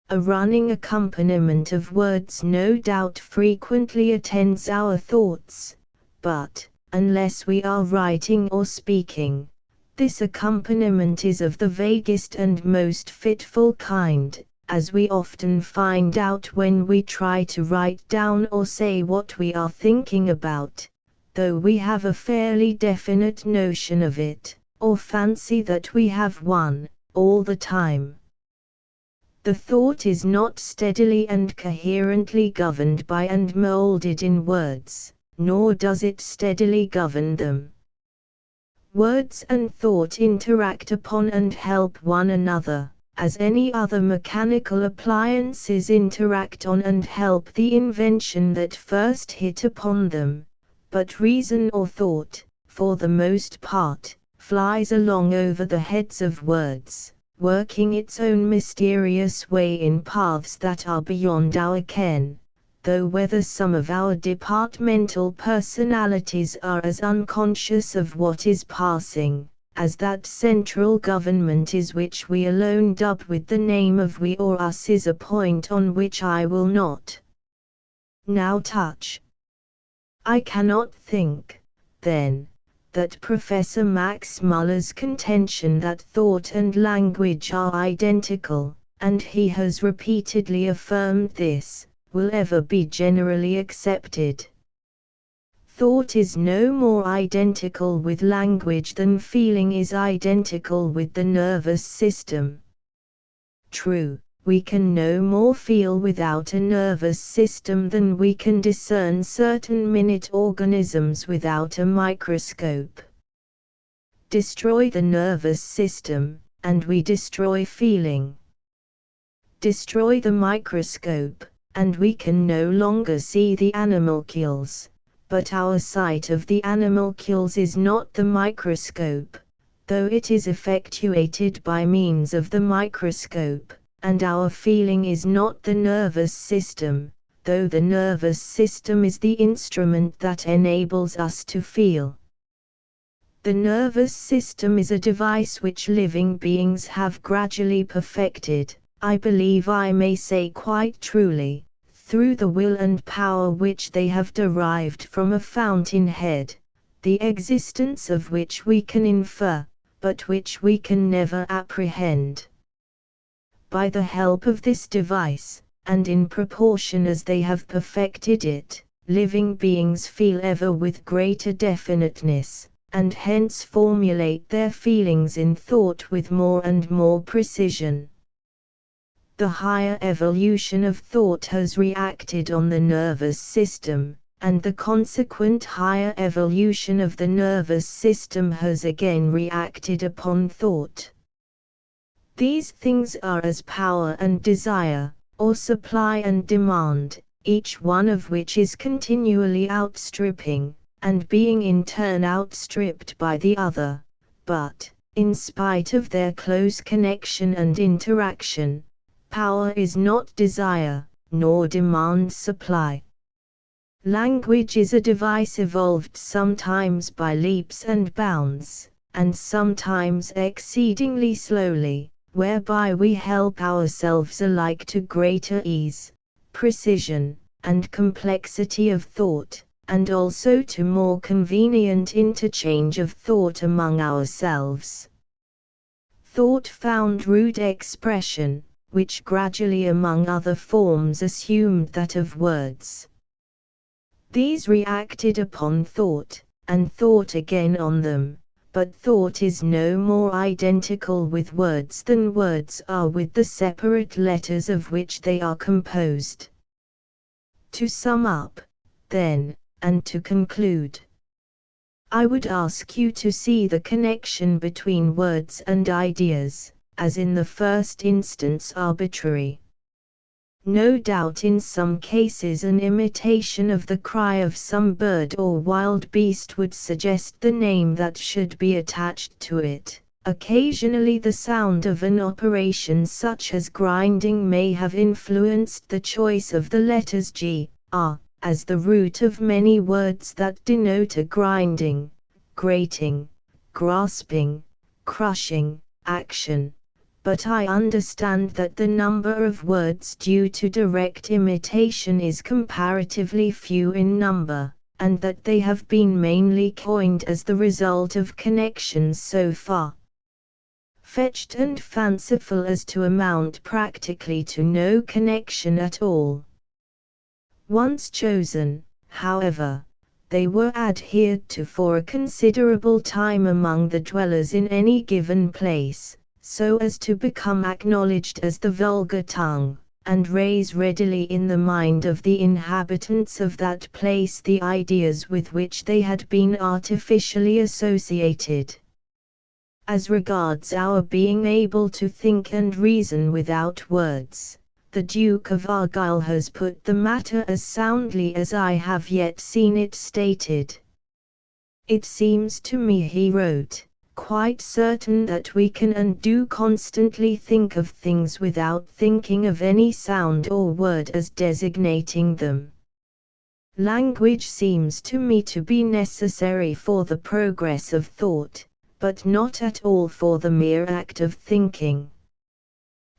A running accompaniment of words no doubt frequently attends our thoughts, but, unless we are writing or speaking, this accompaniment is of the vaguest and most fitful kind, as we often find out when we try to write down or say what we are thinking about, though we have a fairly definite notion of it, or fancy that we have one, all the time. The thought is not steadily and coherently governed by and molded in words, nor does it steadily govern them. Words and thought interact upon and help one another, as any other mechanical appliances interact on and help the invention that first hit upon them, but reason or thought, for the most part, flies along over the heads of words, working its own mysterious way in paths that are beyond our ken, though whether some of our departmental personalities are as unconscious of what is passing, as that central government is which we alone dub with the name of we or us, is a point on which I will not now touch. I cannot think, then, that Professor Max Muller's contention that thought and language are identical, and he has repeatedly affirmed this, will ever be generally accepted. Thought is no more identical with language than feeling is identical with the nervous system. True, we can no more feel without a nervous system than we can discern certain minute organisms without a microscope. Destroy the nervous system, and we destroy feeling. Destroy the microscope, and we can no longer see the animalcules, but our sight of the animalcules is not the microscope, though it is effectuated by means of the microscope, and our feeling is not the nervous system, though the nervous system is the instrument that enables us to feel. The nervous system is a device which living beings have gradually perfected, I believe I may say quite truly, through the will and power which they have derived from a fountain-head, the existence of which we can infer, but which we can never apprehend. By the help of this device, and in proportion as they have perfected it, living beings feel ever with greater definiteness, and hence formulate their feelings in thought with more and more precision. The higher evolution of thought has reacted on the nervous system, and the consequent higher evolution of the nervous system has again reacted upon thought. These things are as power and desire, or supply and demand, each one of which is continually outstripping, and being in turn outstripped by the other, but, in spite of their close connection and interaction, power is not desire, nor demand supply. Language is a device evolved sometimes by leaps and bounds, and sometimes exceedingly slowly, whereby we help ourselves alike to greater ease, precision, and complexity of thought, and also to more convenient interchange of thought among ourselves. Thought found rude expression, which gradually among other forms assumed that of words. These reacted upon thought, and thought again on them, but thought is no more identical with words than words are with the separate letters of which they are composed. To sum up, then, and to conclude, I would ask you to see the connection between words and ideas, as in the first instance arbitrary. No doubt in some cases an imitation of the cry of some bird or wild beast would suggest the name that should be attached to it. Occasionally the sound of an operation such as grinding may have influenced the choice of the letters G, R, as the root of many words that denote a grinding, grating, grasping, crushing action. But I understand that the number of words due to direct imitation is comparatively few in number, and that they have been mainly coined as the result of connections so far fetched and fanciful as to amount practically to no connection at all. Once chosen, however, they were adhered to for a considerable time among the dwellers in any given place, so as to become acknowledged as the vulgar tongue, and raise readily in the mind of the inhabitants of that place the ideas with which they had been artificially associated. As regards our being able to think and reason without words, the Duke of Argyll has put the matter as soundly as I have yet seen it stated. It seems to me, he wrote, quite certain that we can and do constantly think of things without thinking of any sound or word as designating them. Language seems to me to be necessary for the progress of thought, but not at all for the mere act of thinking.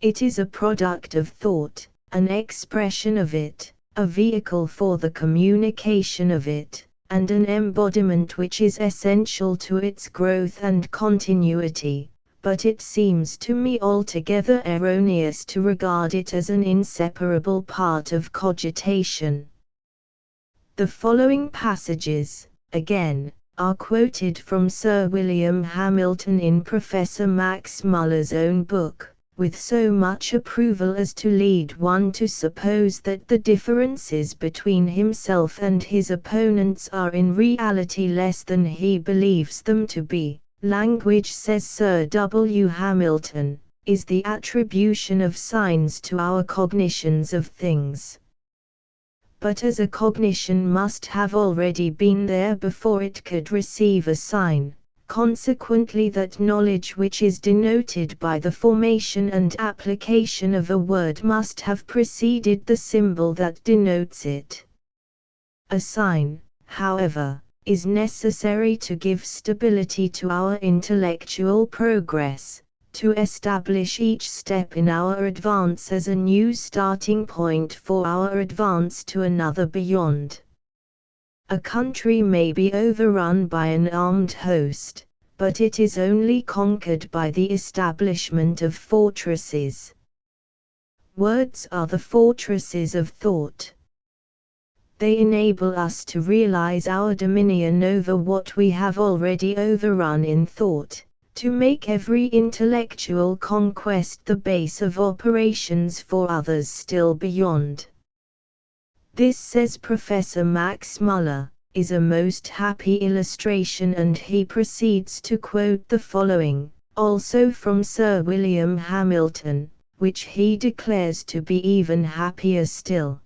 It is a product of thought, an expression of it, a vehicle for the communication of it, and an embodiment which is essential to its growth and continuity, but it seems to me altogether erroneous to regard it as an inseparable part of cogitation. The following passages, again, are quoted from Sir William Hamilton in Professor Max Muller's own book, with so much approval as to lead one to suppose that the differences between himself and his opponents are in reality less than he believes them to be. Language, says Sir W. Hamilton, is the attribution of signs to our cognitions of things. But as a cognition must have already been there before it could receive a sign, consequently that knowledge which is denoted by the formation and application of a word must have preceded the symbol that denotes it. A sign, however, is necessary to give stability to our intellectual progress, to establish each step in our advance as a new starting point for our advance to another beyond. A country may be overrun by an armed host, but it is only conquered by the establishment of fortresses. Words are the fortresses of thought. They enable us to realize our dominion over what we have already overrun in thought, to make every intellectual conquest the base of operations for others still beyond. This, says Professor Max Muller, is a most happy illustration, and he proceeds to quote the following, also from Sir William Hamilton, which he declares to be even happier still.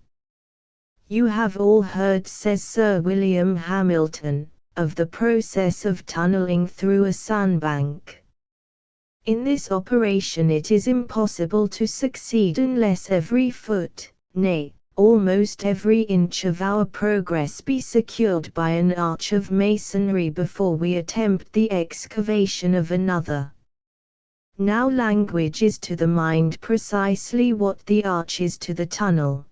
You have all heard, says Sir William Hamilton, of the process of tunneling through a sandbank. In this operation it is impossible to succeed unless every foot, nay, almost every inch of our progress be secured by an arch of masonry before we attempt the excavation of another. Now language is to the mind precisely what the arch is to the tunnel.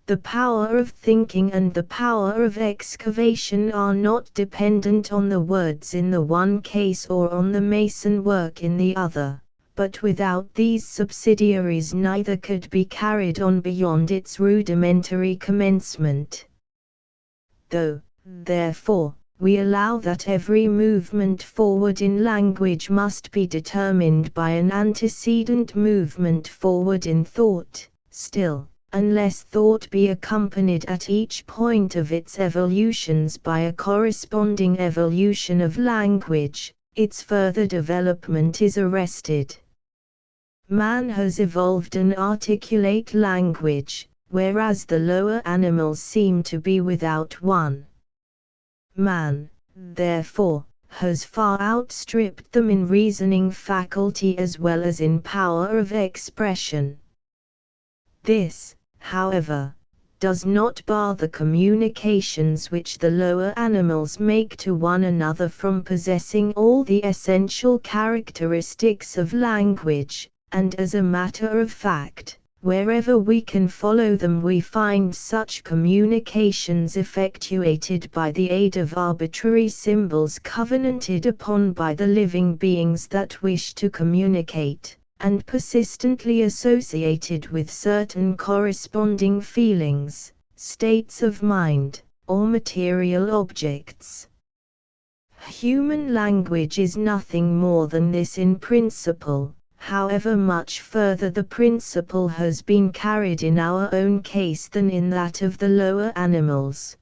The power of thinking and the power of excavation are not dependent on the words in the one case or on the mason work in the other, but without these subsidiaries neither could be carried on beyond its rudimentary commencement. Though, therefore, we allow that every movement forward in language must be determined by an antecedent movement forward in thought, still, unless thought be accompanied at each point of its evolutions by a corresponding evolution of language, its further development is arrested. Man has evolved an articulate language, whereas the lower animals seem to be without one. Man, therefore, has far outstripped them in reasoning faculty as well as in power of expression. This, however, does not bar the communications which the lower animals make to one another from possessing all the essential characteristics of language, and as a matter of fact, wherever we can follow them we find such communications effectuated by the aid of arbitrary symbols covenanted upon by the living beings that wish to communicate, and persistently associated with certain corresponding feelings, states of mind, or material objects. Human language is nothing more than this in principle. However much further the principle has been carried in our own case than in that of the lower animals.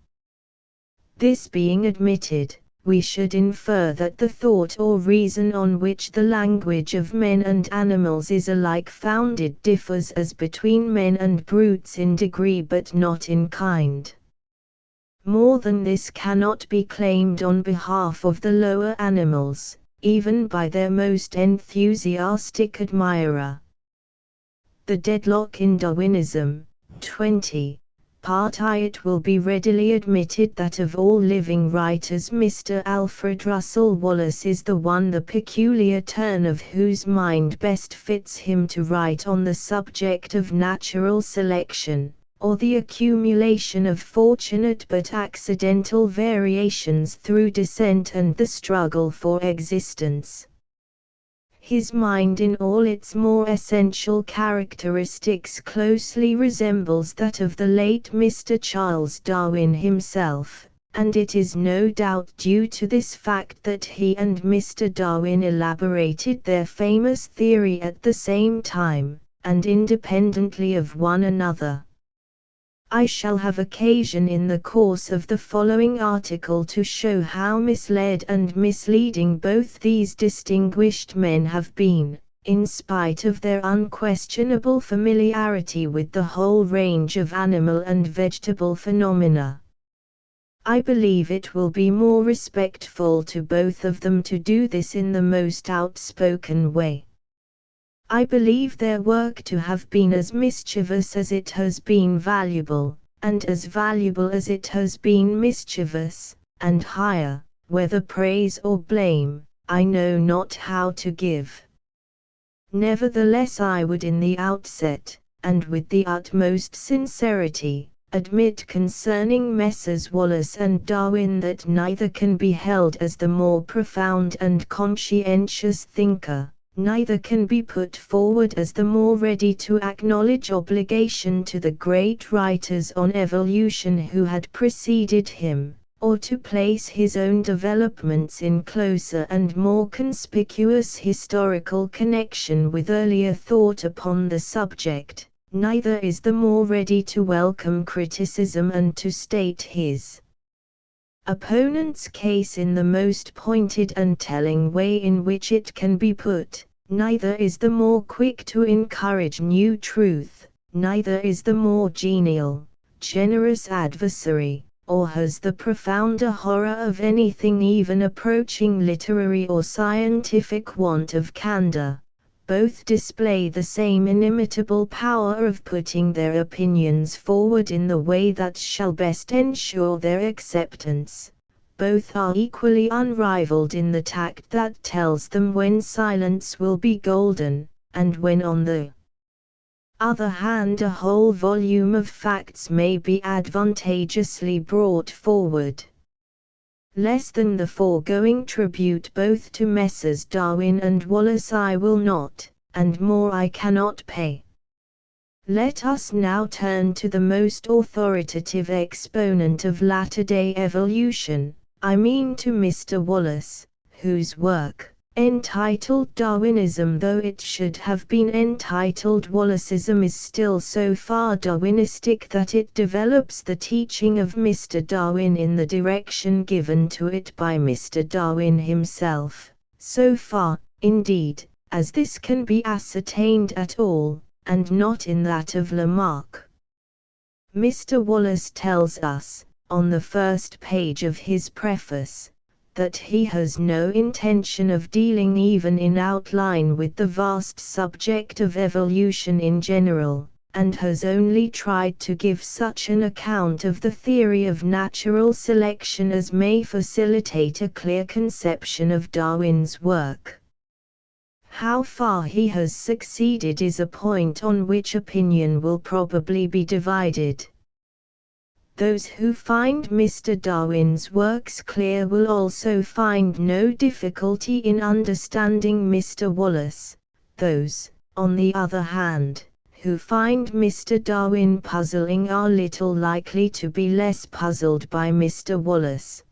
This being admitted, we should infer that the thought or reason on which the language of men and animals is alike founded differs as between men and brutes in degree but not in kind. More than this cannot be claimed on behalf of the lower animals, even by their most enthusiastic admirer. The Deadlock in Darwinism, 20. Part I. It will be readily admitted that of all living writers Mr. Alfred Russel Wallace is the one the peculiar turn of whose mind best fits him to write on the subject of natural selection, or the accumulation of fortunate but accidental variations through descent and the struggle for existence. His mind in all its more essential characteristics closely resembles that of the late Mr. Charles Darwin himself, and it is no doubt due to this fact that he and Mr. Darwin elaborated their famous theory at the same time, and independently of one another. I shall have occasion in the course of the following article to show how misled and misleading both these distinguished men have been, in spite of their unquestionable familiarity with the whole range of animal and vegetable phenomena. I believe it will be more respectful to both of them to do this in the most outspoken way. I believe their work to have been as mischievous as it has been valuable, and as valuable as it has been mischievous, and higher, whether praise or blame, I know not how to give. Nevertheless I would in the outset, and with the utmost sincerity, admit concerning Messrs. Wallace and Darwin that neither can be held as the more profound and conscientious thinker, neither can be put forward as the more ready to acknowledge obligation to the great writers on evolution who had preceded him, or to place his own developments in closer and more conspicuous historical connection with earlier thought upon the subject. Neither is the more ready to welcome criticism and to state his opponent's case in the most pointed and telling way in which it can be put. Neither is the more quick to encourage new truth, neither is the more genial, generous adversary, or has the profounder horror of anything even approaching literary or scientific want of candor. Both display the same inimitable power of putting their opinions forward in the way that shall best ensure their acceptance. Both are equally unrivaled in the tact that tells them when silence will be golden, and when on the other hand a whole volume of facts may be advantageously brought forward. Less than the foregoing tribute both to Messrs. Darwin and Wallace I will not, and more I cannot pay. Let us now turn to the most authoritative exponent of latter-day evolution, I mean to Mr. Wallace, whose work, entitled Darwinism though it should have been entitled Wallaceism, is still so far Darwinistic that it develops the teaching of Mr. Darwin in the direction given to it by Mr. Darwin himself, so far, indeed, as this can be ascertained at all, and not in that of Lamarck. Mr. Wallace tells us, on the first page of his preface, that he has no intention of dealing even in outline with the vast subject of evolution in general, and has only tried to give such an account of the theory of natural selection as may facilitate a clear conception of Darwin's work. How far he has succeeded is a point on which opinion will probably be divided. Those who find Mr. Darwin's works clear will also find no difficulty in understanding Mr. Wallace. Those, on the other hand, who find Mr. Darwin puzzling are little likely to be less puzzled by Mr. Wallace.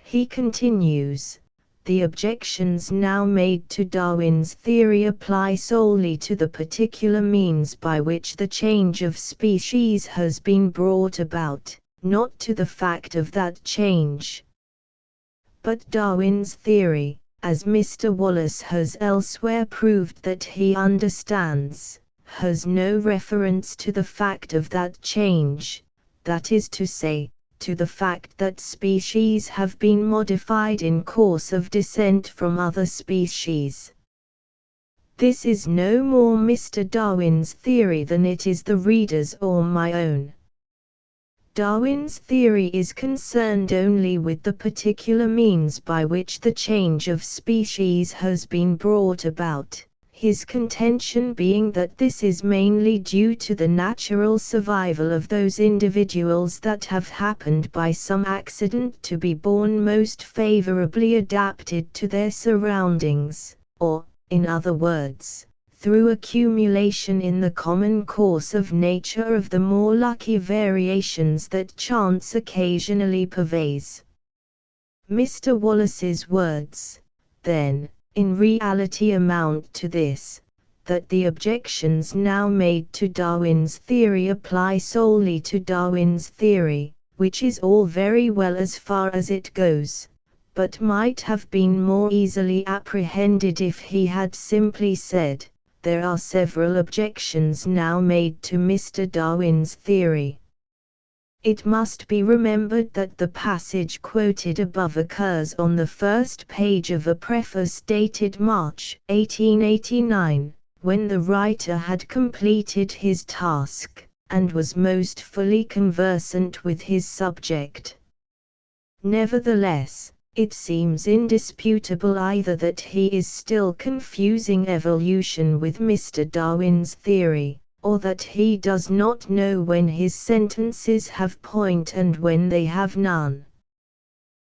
He continues, the objections now made to Darwin's theory apply solely to the particular means by which the change of species has been brought about, not to the fact of that change. But Darwin's theory, as Mr. Wallace has elsewhere proved that he understands, has no reference to the fact of that change, that is to say, to the fact that species have been modified in course of descent from other species. This is no more Mr. Darwin's theory than it is the reader's or my own. Darwin's theory is concerned only with the particular means by which the change of species has been brought about, his contention being that this is mainly due to the natural survival of those individuals that have happened by some accident to be born most favorably adapted to their surroundings, or, in other words, through accumulation in the common course of nature of the more lucky variations that chance occasionally pervades. Mr. Wallace's words, then, in reality amount to this, that the objections now made to Darwin's theory apply solely to Darwin's theory, which is all very well as far as it goes, but might have been more easily apprehended if he had simply said, there are several objections now made to Mr. Darwin's theory. It must be remembered that the passage quoted above occurs on the first page of a preface dated March 1889, when the writer had completed his task, and was most fully conversant with his subject. Nevertheless, it seems indisputable either that he is still confusing evolution with Mr. Darwin's theory, or that he does not know when his sentences have point and when they have none.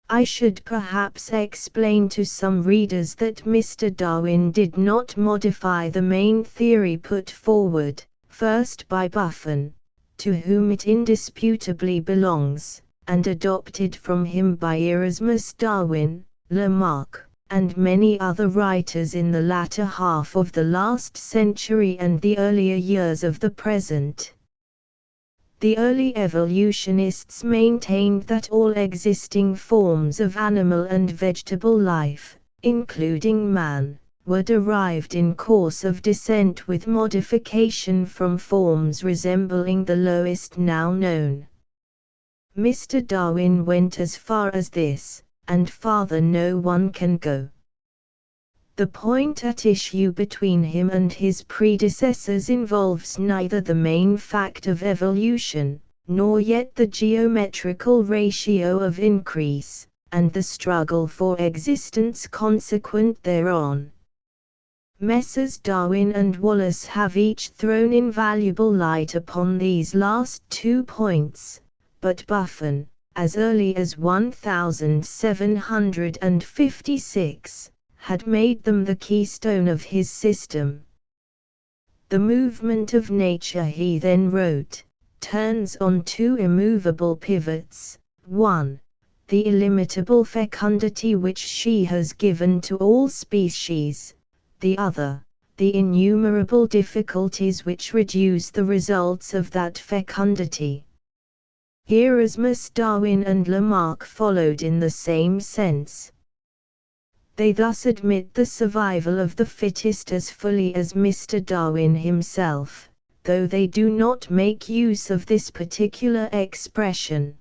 I should perhaps explain to some readers that Mr. Darwin did not modify the main theory put forward, first by Buffon, to whom it indisputably belongs, and adopted from him by Erasmus Darwin, Lamarck, and many other writers in the latter half of the last century and the earlier years of the present. The early evolutionists maintained that all existing forms of animal and vegetable life, including man, were derived in course of descent with modification from forms resembling the lowest now known. Mr. Darwin went as far as this, and farther no one can go. The point at issue between him and his predecessors involves neither the main fact of evolution, nor yet the geometrical ratio of increase, and the struggle for existence consequent thereon. Messrs. Darwin and Wallace have each thrown invaluable light upon these last 2 points, but Buffon, as early as 1756, had made them the keystone of his system. The movement of nature, he then wrote, turns on 2 immovable pivots: 1, the illimitable fecundity which she has given to all species; the other, the innumerable difficulties which reduce the results of that fecundity. Erasmus Darwin and Lamarck followed in the same sense. They thus admit the survival of the fittest as fully as Mr. Darwin himself, though they do not make use of this particular expression.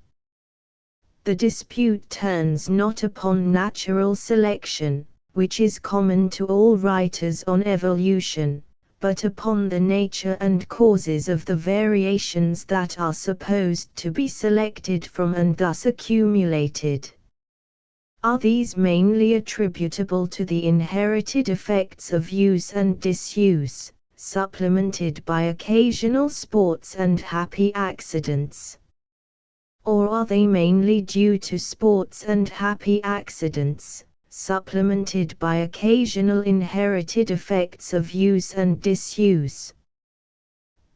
The dispute turns not upon natural selection, which is common to all writers on evolution, but upon the nature and causes of the variations that are supposed to be selected from and thus accumulated. Are these mainly attributable to the inherited effects of use and disuse, supplemented by occasional sports and happy accidents? Or are they mainly due to sports and happy accidents, supplemented by occasional inherited effects of use and disuse?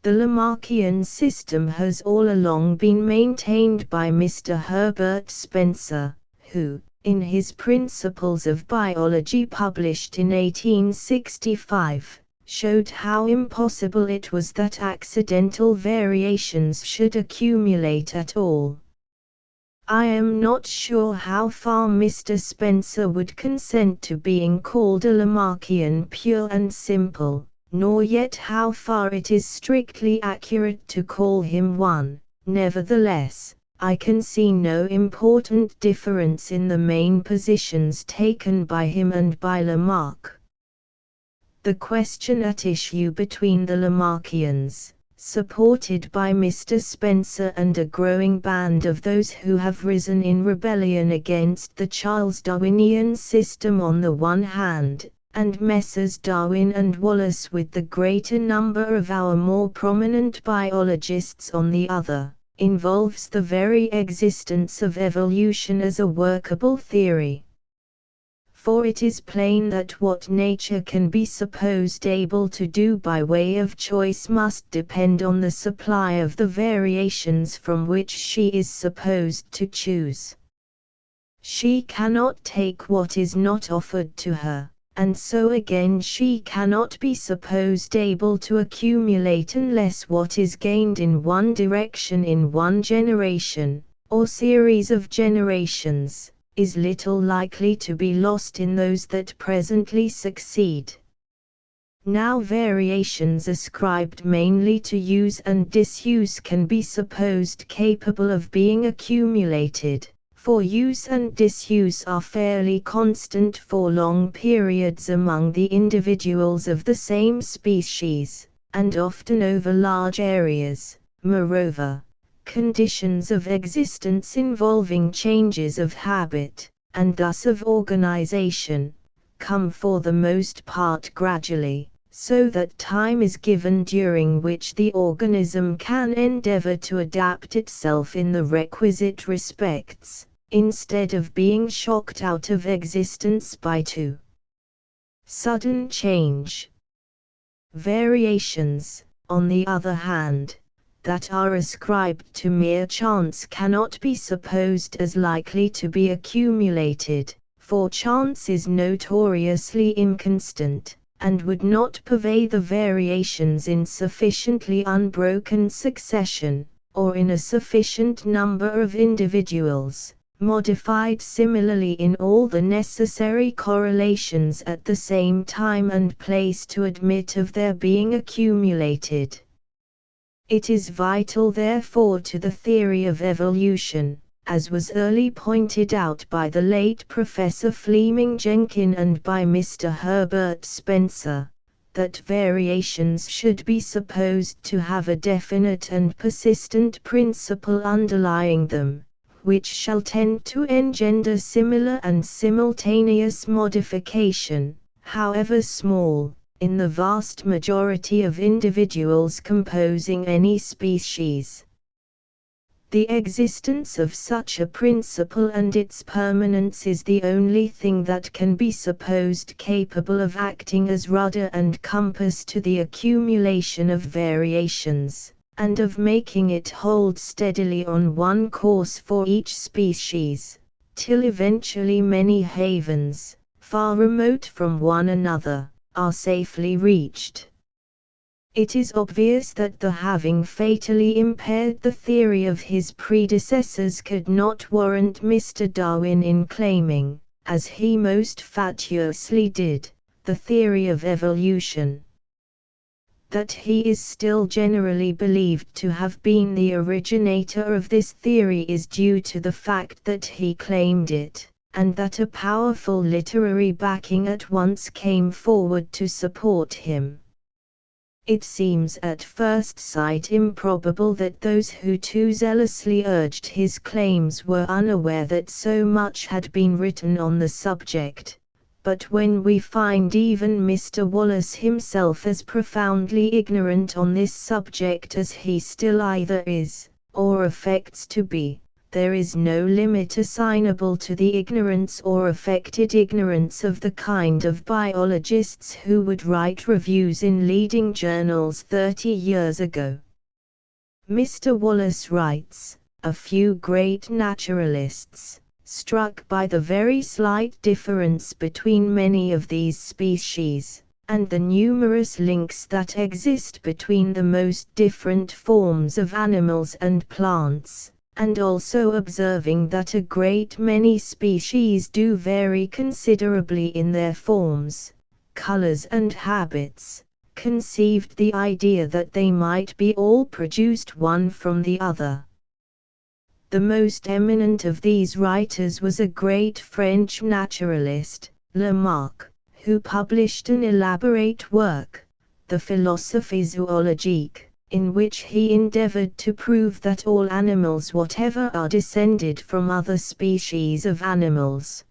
The Lamarckian system has all along been maintained by Mr. Herbert Spencer, who, in his Principles of Biology published in 1865, showed how impossible it was that accidental variations should accumulate at all. I am not sure how far Mr. Spencer would consent to being called a Lamarckian pure and simple, nor yet how far it is strictly accurate to call him one. Nevertheless, I can see no important difference in the main positions taken by him and by Lamarck. The question at issue between the Lamarckians, supported by Mr. Spencer and a growing band of those who have risen in rebellion against the Charles Darwinian system on the one hand, and Messrs. Darwin and Wallace with the greater number of our more prominent biologists on the other, involves the very existence of evolution as a workable theory. For it is plain that what nature can be supposed able to do by way of choice must depend on the supply of the variations from which she is supposed to choose. She cannot take what is not offered to her, and so again she cannot be supposed able to accumulate unless what is gained in one direction in one generation, or series of generations, is little likely to be lost in those that presently succeed. Now variations ascribed mainly to use and disuse can be supposed capable of being accumulated, for use and disuse are fairly constant for long periods among the individuals of the same species, and often over large areas. Moreover, conditions of existence involving changes of habit, and thus of organization, come for the most part gradually, so that time is given during which the organism can endeavor to adapt itself in the requisite respects, instead of being shocked out of existence by too sudden change. Variations, on the other hand, that are ascribed to mere chance cannot be supposed as likely to be accumulated, for chance is notoriously inconstant, and would not purvey the variations in sufficiently unbroken succession, or in a sufficient number of individuals, modified similarly in all the necessary correlations at the same time and place to admit of their being accumulated. It is vital therefore to the theory of evolution, as was early pointed out by the late Professor Fleming Jenkin and by Mr. Herbert Spencer, that variations should be supposed to have a definite and persistent principle underlying them, which shall tend to engender similar and simultaneous modification, however small, in the vast majority of individuals composing any species. The existence of such a principle and its permanence is the only thing that can be supposed capable of acting as rudder and compass to the accumulation of variations, and of making it hold steadily on one course for each species, till eventually many havens, far remote from one another, are safely reached. It is obvious that the having fatally impaired the theory of his predecessors could not warrant Mr. Darwin in claiming, as he most fatuously did, the theory of evolution. That he is still generally believed to have been the originator of this theory is due to the fact that he claimed it, and that a powerful literary backing at once came forward to support him. It seems at first sight improbable that those who too zealously urged his claims were unaware that so much had been written on the subject. But when we find even Mr. Wallace himself as profoundly ignorant on this subject as he still either is, or affects to be, there is no limit assignable to the ignorance or affected ignorance of the kind of biologists who would write reviews in leading journals 30 years ago. Mr. Wallace writes, "A few great naturalists, struck by the very slight difference between many of these species, and the numerous links that exist between the most different forms of animals and plants, and also observing that a great many species do vary considerably in their forms, colors and habits, conceived the idea that they might be all produced one from the other." The most eminent of these writers was a great French naturalist, Lamarck, who published an elaborate work, the Philosophie zoologique, in which he endeavored to prove that all animals whatever are descended from other species of animals.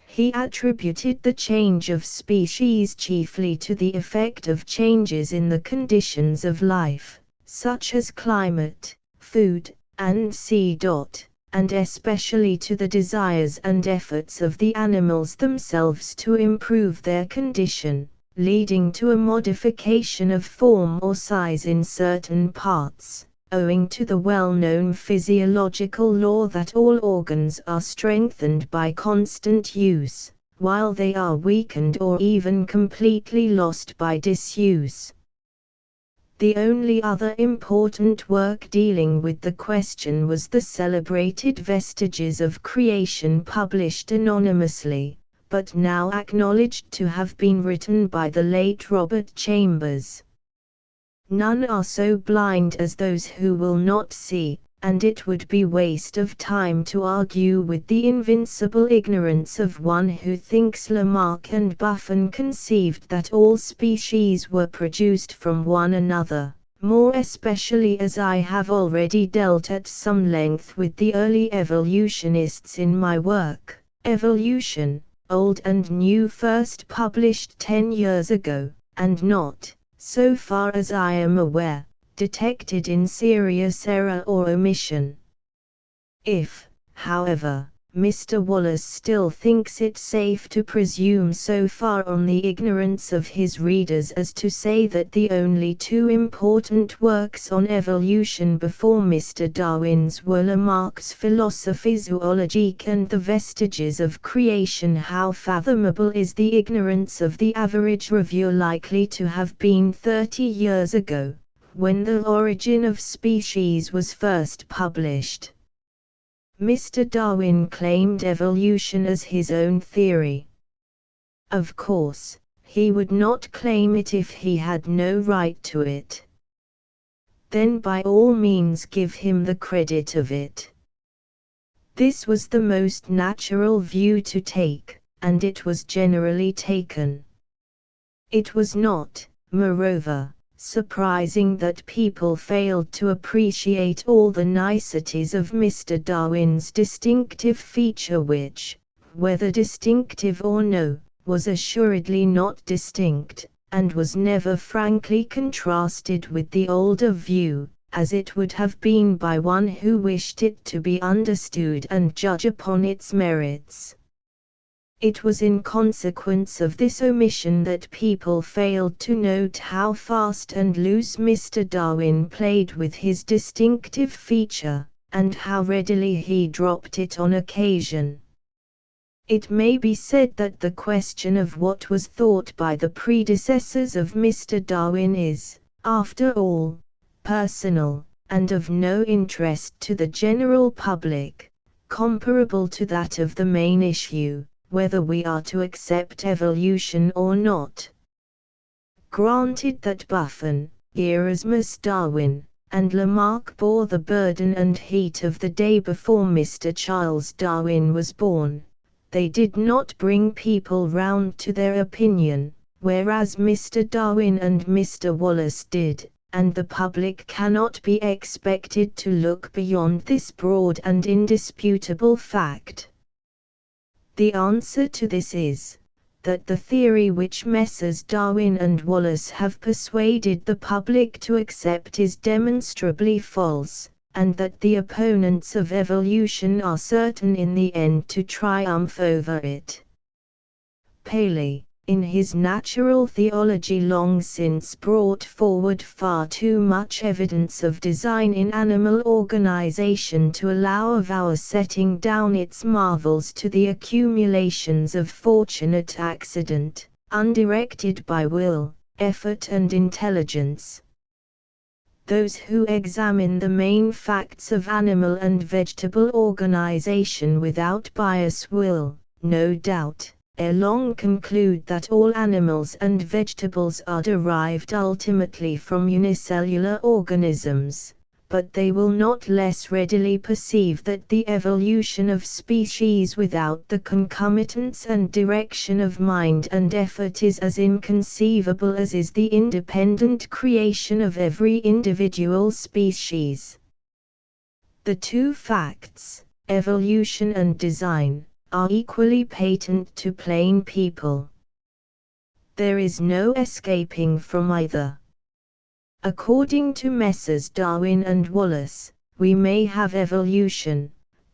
He attributed the change of species chiefly to the effect of changes in the conditions of life, such as climate, food, and and especially to the desires and efforts of the animals themselves to improve their condition, leading to a modification of form or size in certain parts, owing to the well-known physiological law that all organs are strengthened by constant use, while they are weakened or even completely lost by disuse. The only other important work dealing with the question was the celebrated Vestiges of Creation, published anonymously, but now acknowledged to have been written by the late Robert Chambers. None are so blind as those who will not see, and it would be waste of time to argue with the invincible ignorance of one who thinks Lamarck and Buffon conceived that all species were produced from one another, more especially as I have already dealt at some length with the early evolutionists in my work, Evolution, Old and New, first published 10 years ago, and not, so far as I am aware, detected in serious error or omission. If, however, Mr. Wallace still thinks it safe to presume so far on the ignorance of his readers as to say that the only two important works on evolution before Mr. Darwin's were Lamarck's Philosophie zoologique and the Vestiges of Creation, how fathomable is the ignorance of the average reviewer likely to have been 30 years ago, when The Origin of Species was first published. Mr. Darwin claimed evolution as his own theory. Of course, he would not claim it if he had no right to it. Then by all means give him the credit of it. This was the most natural view to take, and it was generally taken. It was not, moreover, surprising that people failed to appreciate all the niceties of Mr. Darwin's distinctive feature which, whether distinctive or no, was assuredly not distinct, and was never frankly contrasted with the older view, as it would have been by one who wished it to be understood and judge upon its merits. It was in consequence of this omission that people failed to note how fast and loose Mr. Darwin played with his distinctive feature, and how readily he dropped it on occasion. It may be said that the question of what was thought by the predecessors of Mr. Darwin is, after all, personal, and of no interest to the general public, comparable to that of the main issue, whether we are to accept evolution or not. Granted that Buffon, Erasmus Darwin, and Lamarck bore the burden and heat of the day before Mr. Charles Darwin was born, they did not bring people round to their opinion, whereas Mr. Darwin and Mr. Wallace did, and the public cannot be expected to look beyond this broad and indisputable fact. The answer to this is, that the theory which Messrs. Darwin and Wallace have persuaded the public to accept is demonstrably false, and that the opponents of evolution are certain in the end to triumph over it. Paley, in his Natural Theology, long since brought forward far too much evidence of design in animal organization to allow of our setting down its marvels to the accumulations of fortunate accident, undirected by will, effort and intelligence. Those who examine the main facts of animal and vegetable organization without bias will, no doubt, ere long conclude that all animals and vegetables are derived ultimately from unicellular organisms, but they will not less readily perceive that the evolution of species without the concomitance and direction of mind and effort is as inconceivable as is the independent creation of every individual species. The two facts, evolution and design, are equally patent to plain people. There is no escaping from either. According to Messrs. Darwin and Wallace, we may have evolution,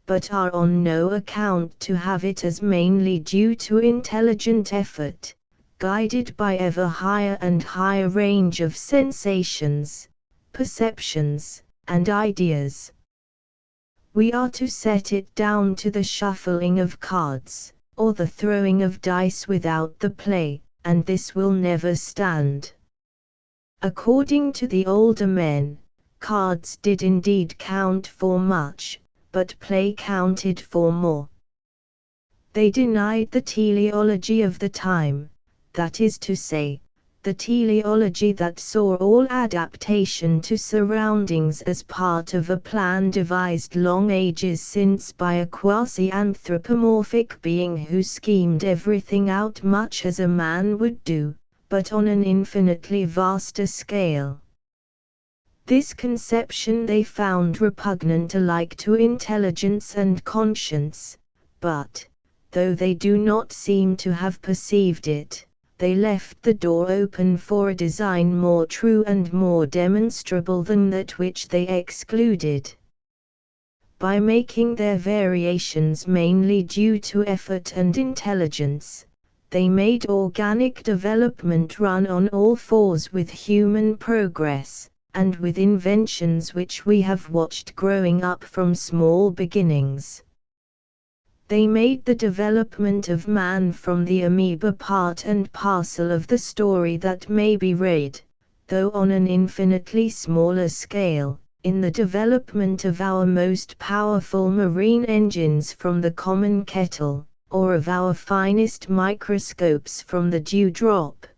but are on no account to have it as mainly due to intelligent effort, guided by ever higher and higher range of sensations, perceptions, and ideas. We are to set it down to the shuffling of cards, or the throwing of dice without the play, and this will never stand. According to the older men, cards did indeed count for much, but play counted for more. They denied the teleology of the time, that is to say, the teleology that saw all adaptation to surroundings as part of a plan devised long ages since by a quasi-anthropomorphic being who schemed everything out much as a man would do, but on an infinitely vaster scale. This conception they found repugnant alike to intelligence and conscience, but, though they do not seem to have perceived it, they left the door open for a design more true and more demonstrable than that which they excluded. By making their variations mainly due to effort and intelligence, they made organic development run on all fours with human progress, and with inventions which we have watched growing up from small beginnings. They made the development of man from the amoeba part and parcel of the story that may be read, though on an infinitely smaller scale, in the development of our most powerful marine engines from the common kettle, or of our finest microscopes from the dewdrop.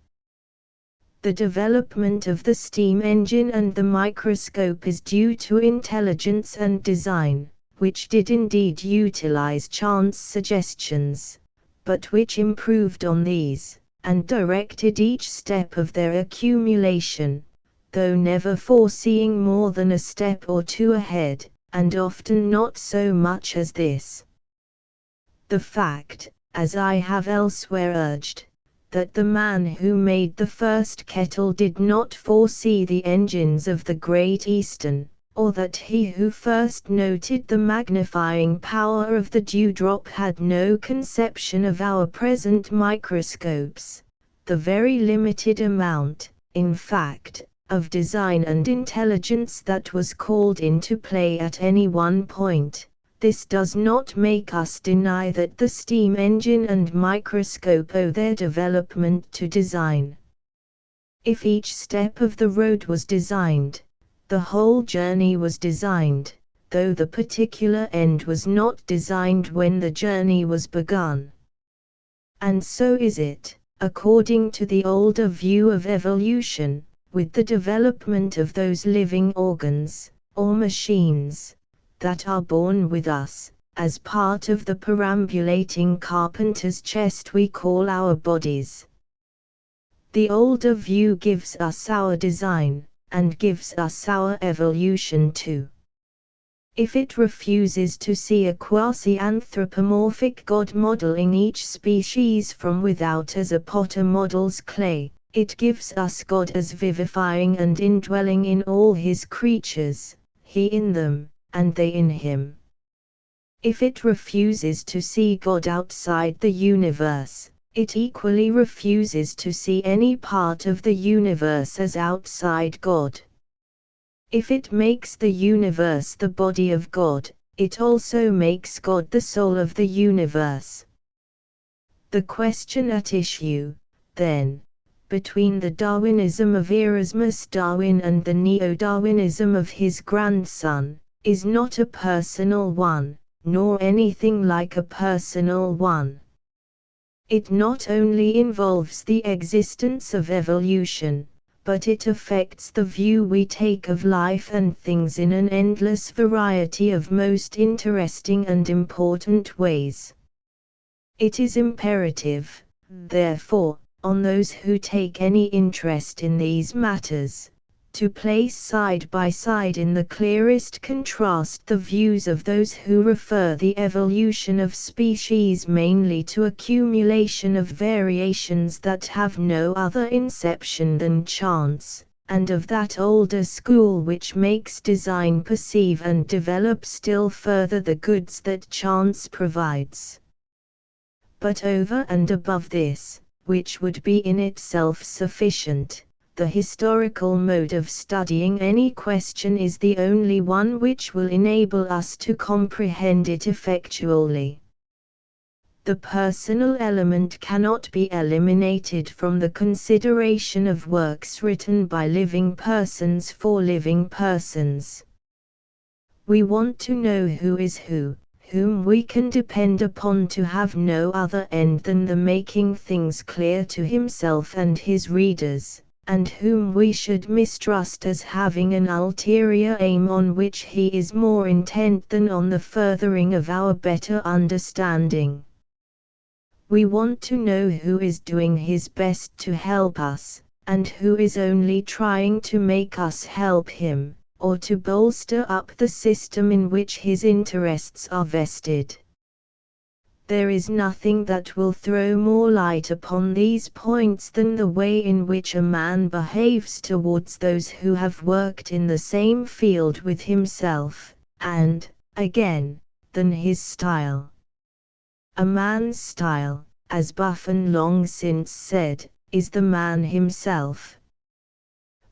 The development of the steam engine and the microscope is due to intelligence and design, which did indeed utilize chance suggestions, but which improved on these, and directed each step of their accumulation, though never foreseeing more than a step or two ahead, and often not so much as this. The fact, as I have elsewhere urged, that the man who made the first kettle did not foresee the engines of the Great Eastern, or that he who first noted the magnifying power of the dewdrop had no conception of our present microscopes, the very limited amount, in fact, of design and intelligence that was called into play at any one point, this does not make us deny that the steam engine and microscope owe their development to design. If each step of the road was designed, the whole journey was designed, though the particular end was not designed when the journey was begun. And so is it, according to the older view of evolution, with the development of those living organs, or machines, that are born with us, as part of the perambulating carpenter's chest we call our bodies. The older view gives us our design, and gives us our evolution too. If it refuses to see a quasi-anthropomorphic God modeling each species from without as a potter models clay, it gives us God as vivifying and indwelling in all his creatures, he in them, and they in him. If it refuses to see God outside the universe, it equally refuses to see any part of the universe as outside God. If it makes the universe the body of God, it also makes God the soul of the universe. The question at issue, then, between the Darwinism of Erasmus Darwin and the neo-Darwinism of his grandson, is not a personal one, nor anything like a personal one. It not only involves the existence of evolution, but it affects the view we take of life and things in an endless variety of most interesting and important ways. It is imperative, therefore, on those who take any interest in these matters, to place side by side in the clearest contrast the views of those who refer the evolution of species mainly to accumulation of variations that have no other inception than chance, and of that older school which makes design perceive and develop still further the goods that chance provides. But over and above this, which would be in itself sufficient, the historical mode of studying any question is the only one which will enable us to comprehend it effectually. The personal element cannot be eliminated from the consideration of works written by living persons for living persons. We want to know who is who, whom we can depend upon to have no other end than the making things clear to himself and his readers, and whom we should mistrust as having an ulterior aim on which he is more intent than on the furthering of our better understanding. We want to know who is doing his best to help us, and who is only trying to make us help him, or to bolster up the system in which his interests are vested. There is nothing that will throw more light upon these points than the way in which a man behaves towards those who have worked in the same field with himself, and, again, than his style. A man's style, as Buffon long since said, is the man himself.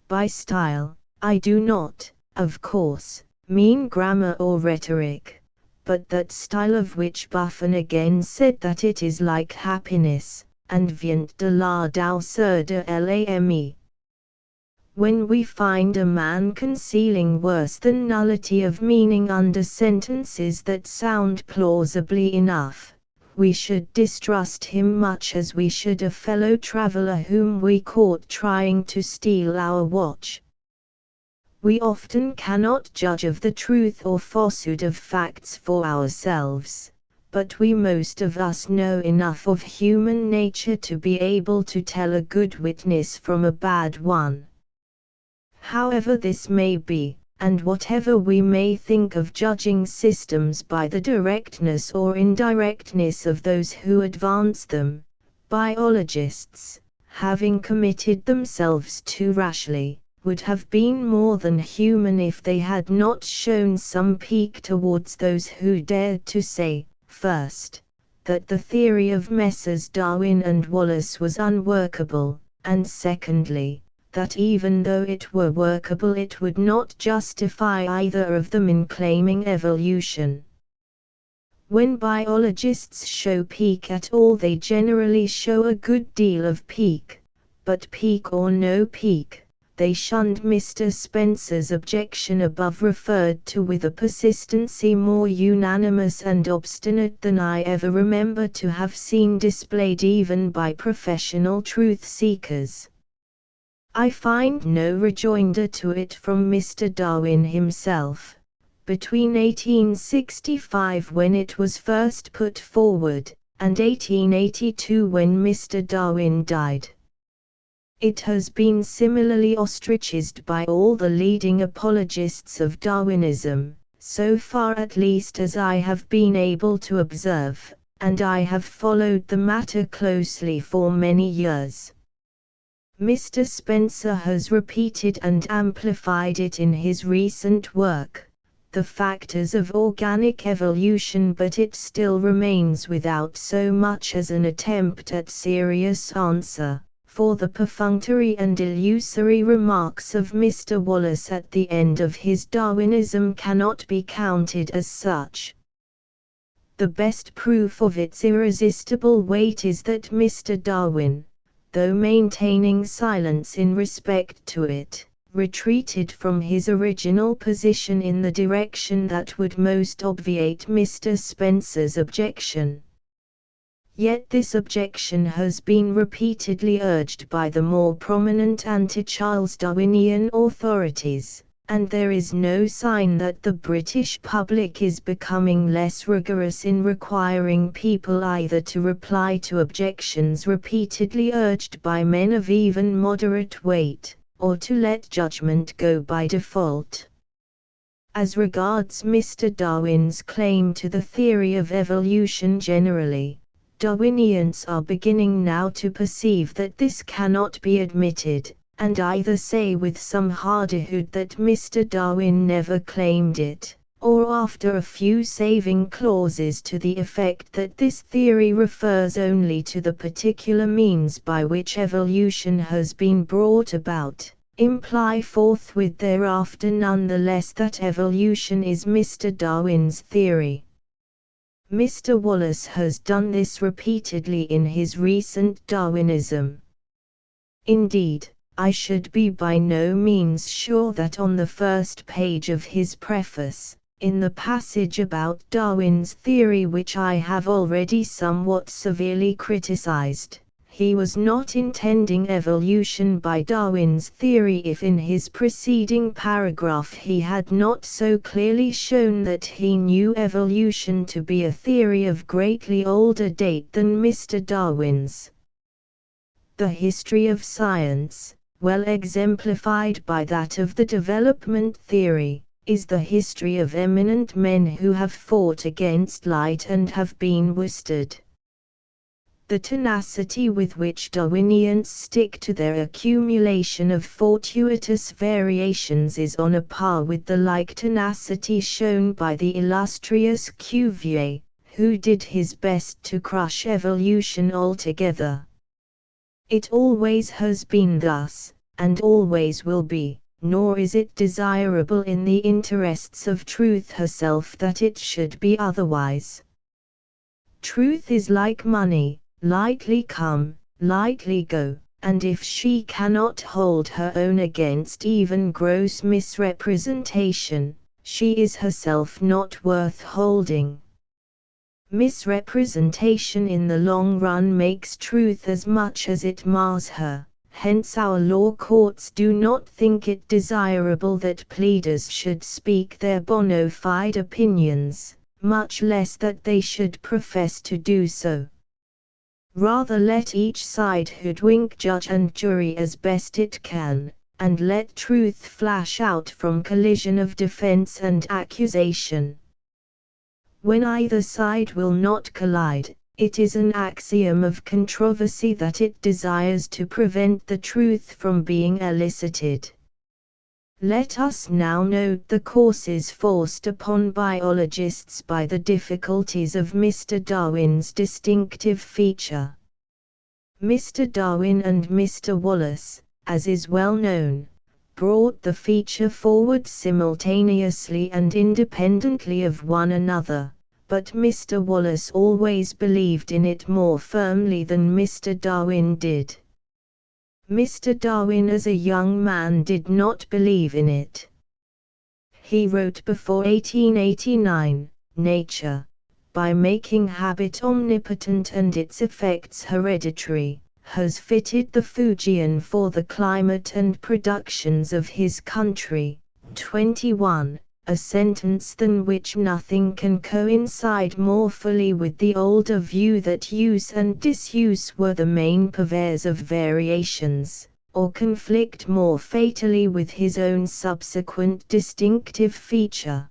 By style, I do not, of course, mean grammar or rhetoric, but that style of which Buffon again said that it is like happiness, and vient de la douceur de l'âme. When we find a man concealing worse than nullity of meaning under sentences that sound plausibly enough, we should distrust him much as we should a fellow traveler whom we caught trying to steal our watch. We often cannot judge of the truth or falsehood of facts for ourselves, but we most of us know enough of human nature to be able to tell a good witness from a bad one. However this may be, and whatever we may think of judging systems by the directness or indirectness of those who advance them, biologists, having committed themselves too rashly, would have been more than human if they had not shown some pique towards those who dared to say, first, that the theory of Messrs. Darwin and Wallace was unworkable, and secondly, that even though it were workable it would not justify either of them in claiming evolution. When biologists show pique at all they generally show a good deal of pique, but pique or no pique, they shunned Mr. Spencer's objection above referred to with a persistency more unanimous and obstinate than I ever remember to have seen displayed even by professional truth-seekers. I find no rejoinder to it from Mr. Darwin himself. Between 1865, when it was first put forward, and 1882, when Mr. Darwin died, it has been similarly ostracized by all the leading apologists of Darwinism, so far at least as I have been able to observe, and I have followed the matter closely for many years. Mr. Spencer has repeated and amplified it in his recent work, The Factors of Organic Evolution, but it still remains without so much as an attempt at serious answer, for the perfunctory and illusory remarks of Mr. Wallace at the end of his Darwinism cannot be counted as such. The best proof of its irresistible weight is that Mr. Darwin, though maintaining silence in respect to it, retreated from his original position in the direction that would most obviate Mr. Spencer's objection. Yet this objection has been repeatedly urged by the more prominent anti-Charles Darwinian authorities, and there is no sign that the British public is becoming less rigorous in requiring people either to reply to objections repeatedly urged by men of even moderate weight, or to let judgment go by default. As regards Mr. Darwin's claim to the theory of evolution generally, Darwinians are beginning now to perceive that this cannot be admitted, and either say with some hardihood that Mr. Darwin never claimed it, or after a few saving clauses to the effect that this theory refers only to the particular means by which evolution has been brought about, imply forthwith thereafter nonetheless that evolution is Mr. Darwin's theory. Mr. Wallace has done this repeatedly in his recent Darwinism. Indeed, I should be by no means sure that on the first page of his preface, in the passage about Darwin's theory which I have already somewhat severely criticized, he was not intending evolution by Darwin's theory if in his preceding paragraph he had not so clearly shown that he knew evolution to be a theory of greatly older date than Mr. Darwin's. The history of science, well exemplified by that of the development theory, is the history of eminent men who have fought against light and have been worsted. The tenacity with which Darwinians stick to their accumulation of fortuitous variations is on a par with the like tenacity shown by the illustrious Cuvier, who did his best to crush evolution altogether. It always has been thus, and always will be, nor is it desirable in the interests of truth herself that it should be otherwise. Truth is like money, lightly come, lightly go, and if she cannot hold her own against even gross misrepresentation, she is herself not worth holding. Misrepresentation in the long run makes truth as much as it mars her, hence our law courts do not think it desirable that pleaders should speak their bona fide opinions, much less that they should profess to do so. Rather let each side hoodwink judge and jury as best it can, and let truth flash out from collision of defense and accusation. When either side will not collide, it is an axiom of controversy that it desires to prevent the truth from being elicited. Let us now note the courses forced upon biologists by the difficulties of Mr. Darwin's distinctive feature. Mr. Darwin and Mr. Wallace, as is well known, brought the feature forward simultaneously and independently of one another, but Mr. Wallace always believed in it more firmly than Mr. Darwin did. Mr. Darwin as a young man did not believe in it. He wrote before 1889, Nature, by making habit omnipotent and its effects hereditary, has fitted the Fuegian for the climate and productions of his country. 21. A sentence than which nothing can coincide more fully with the older view that use and disuse were the main purveyors of variations, or conflict more fatally with his own subsequent distinctive feature.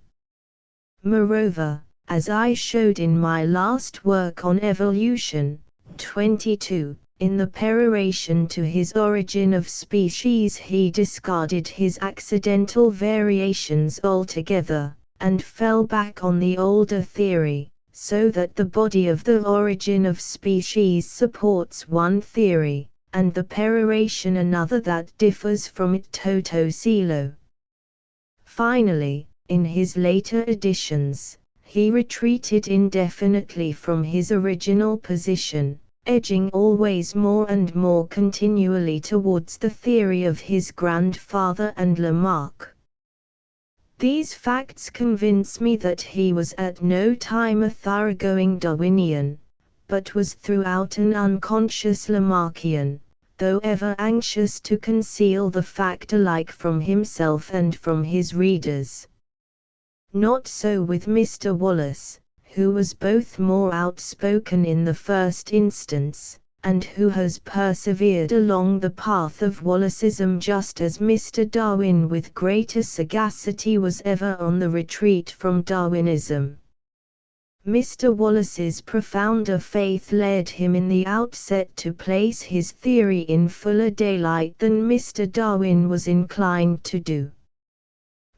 Moreover, as I showed in my last work on evolution, 22, in the peroration to his Origin of Species he discarded his accidental variations altogether, and fell back on the older theory, so that the body of the Origin of Species supports one theory, and the peroration another that differs from it toto celo. Finally, in his later editions, he retreated indefinitely from his original position, edging always more and more continually towards the theory of his grandfather and Lamarck. These facts convince me that he was at no time a thoroughgoing Darwinian, but was throughout an unconscious Lamarckian, though ever anxious to conceal the fact alike from himself and from his readers. Not so with Mr. Wallace, who was both more outspoken in the first instance, and who has persevered along the path of Wallaceism just as Mr. Darwin with greater sagacity was ever on the retreat from Darwinism. Mr. Wallace's profounder faith led him in the outset to place his theory in fuller daylight than Mr. Darwin was inclined to do.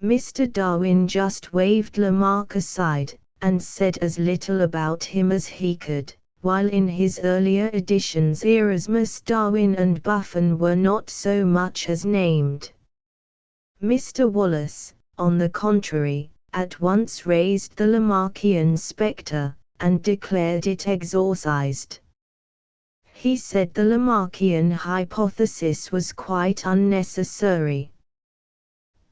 Mr. Darwin just waved Lamarck aside, and said as little about him as he could, while in his earlier editions Erasmus Darwin and Buffon were not so much as named. Mr. Wallace, on the contrary, at once raised the Lamarckian spectre, and declared it exorcised. He said the Lamarckian hypothesis was quite unnecessary.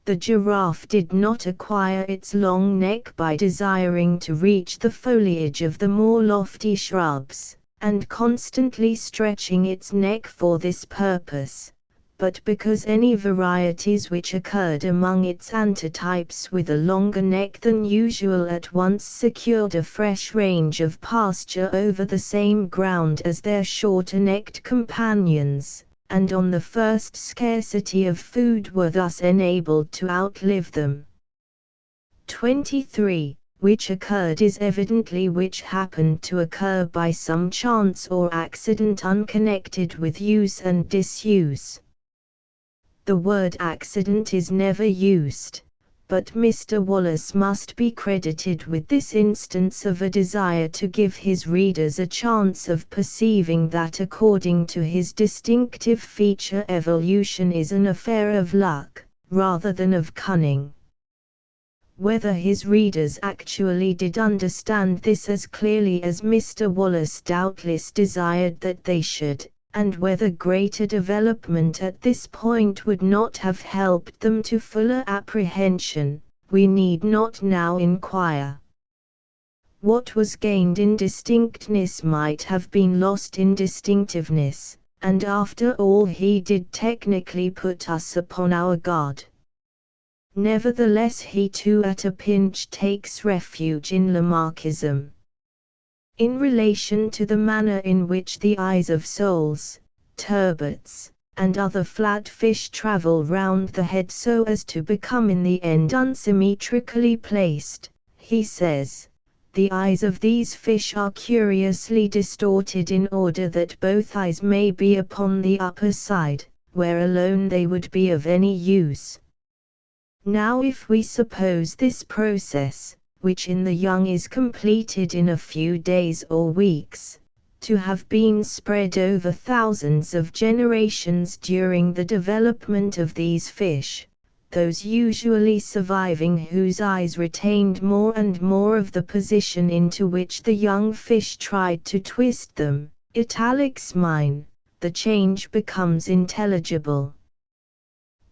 The giraffe did not acquire its long neck by desiring to reach the foliage of the more lofty shrubs, and constantly stretching its neck for this purpose, but because any varieties which occurred among its antitypes with a longer neck than usual at once secured a fresh range of pasture over the same ground as their shorter-necked companions, and on the first scarcity of food were thus enabled to outlive them. 23. Which occurred is evidently which happened to occur by some chance or accident unconnected with use and disuse. The word accident is never used, but Mr. Wallace must be credited with this instance of a desire to give his readers a chance of perceiving that according to his distinctive feature evolution is an affair of luck, rather than of cunning. Whether his readers actually did understand this as clearly as Mr. Wallace doubtless desired that they should, and whether greater development at this point would not have helped them to fuller apprehension, we need not now inquire. What was gained in distinctness might have been lost in distinctiveness, and after all he did technically put us upon our guard. Nevertheless he too at a pinch takes refuge in Lamarckism. In relation to the manner in which the eyes of soles, turbots, and other flat fish travel round the head so as to become in the end unsymmetrically placed, he says, the eyes of these fish are curiously distorted in order that both eyes may be upon the upper side, where alone they would be of any use. Now if we suppose this process, which in the young is completed in a few days or weeks, to have been spread over thousands of generations during the development of these fish, those usually surviving whose eyes retained more and more of the position into which the young fish tried to twist them, italics mine, the change becomes intelligible.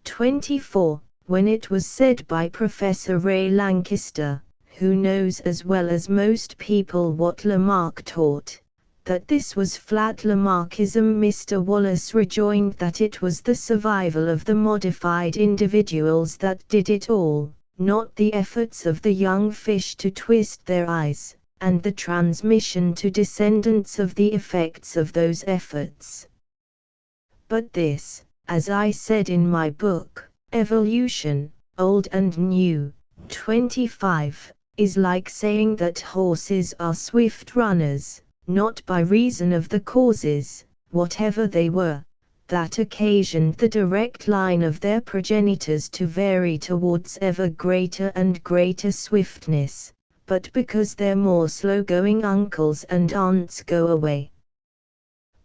24. When it was said by Professor Ray Lankester, who knows as well as most people what Lamarck taught, that this was flat Lamarckism, Mr. Wallace rejoined that it was the survival of the modified individuals that did it all, not the efforts of the young fish to twist their eyes, and the transmission to descendants of the effects of those efforts. But this, as I said in my book, Evolution, Old and New, 25, is like saying that horses are swift runners, not by reason of the causes, whatever they were, that occasioned the direct line of their progenitors to vary towards ever greater and greater swiftness, but because their more slow-going uncles and aunts go away.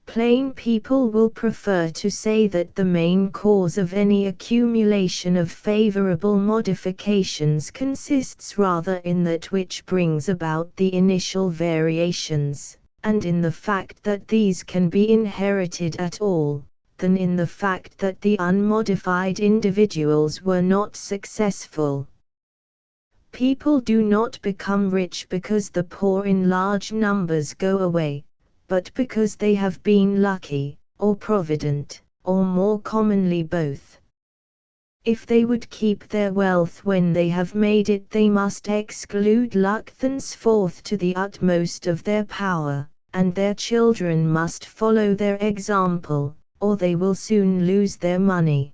Plain people will prefer to say that the main cause of any accumulation of favorable modifications consists rather in that which brings about the initial variations, and in the fact that these can be inherited at all, than in the fact that the unmodified individuals were not successful. People do not become rich because the poor in large numbers go away, but because they have been lucky, or provident, or more commonly both. If they would keep their wealth when they have made it, they must exclude luck thenceforth to the utmost of their power, and their children must follow their example, or they will soon lose their money.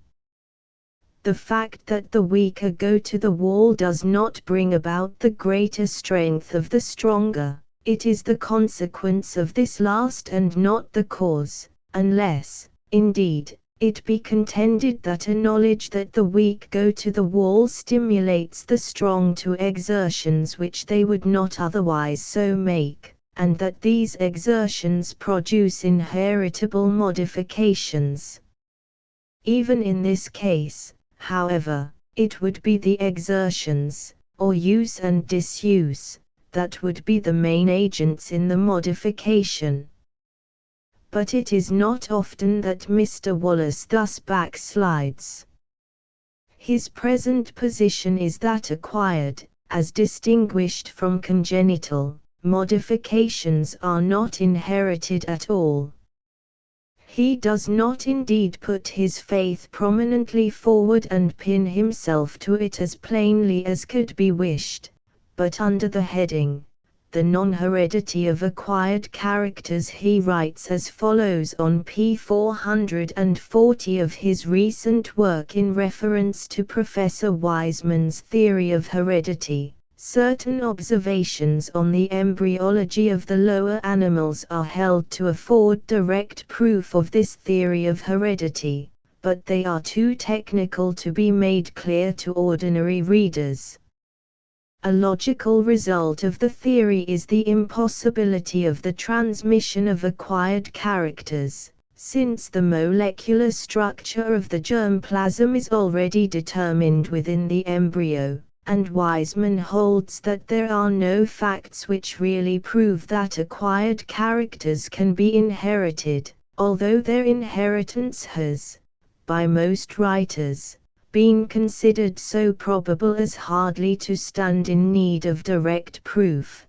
The fact that the weaker go to the wall does not bring about the greater strength of the stronger. It is the consequence of this last and not the cause, unless, indeed, it be contended that a knowledge that the weak go to the wall stimulates the strong to exertions which they would not otherwise so make, and that these exertions produce inheritable modifications. Even in this case, however, it would be the exertions, or use and disuse, that would be the main agents in the modification. But it is not often that Mr. Wallace thus backslides. His present position is that acquired, as distinguished from congenital, modifications are not inherited at all. He does not indeed put his faith prominently forward and pin himself to it as plainly as could be wished, but under the heading, The Non-Heredity of Acquired Characters, he writes as follows on p. 440 of his recent work in reference to Professor Wiseman's theory of heredity. Certain observations on the embryology of the lower animals are held to afford direct proof of this theory of heredity, but they are too technical to be made clear to ordinary readers. A logical result of the theory is the impossibility of the transmission of acquired characters, since the molecular structure of the germplasm is already determined within the embryo, and Wiseman holds that there are no facts which really prove that acquired characters can be inherited, although their inheritance has, by most writers, been considered so probable as hardly to stand in need of direct proof.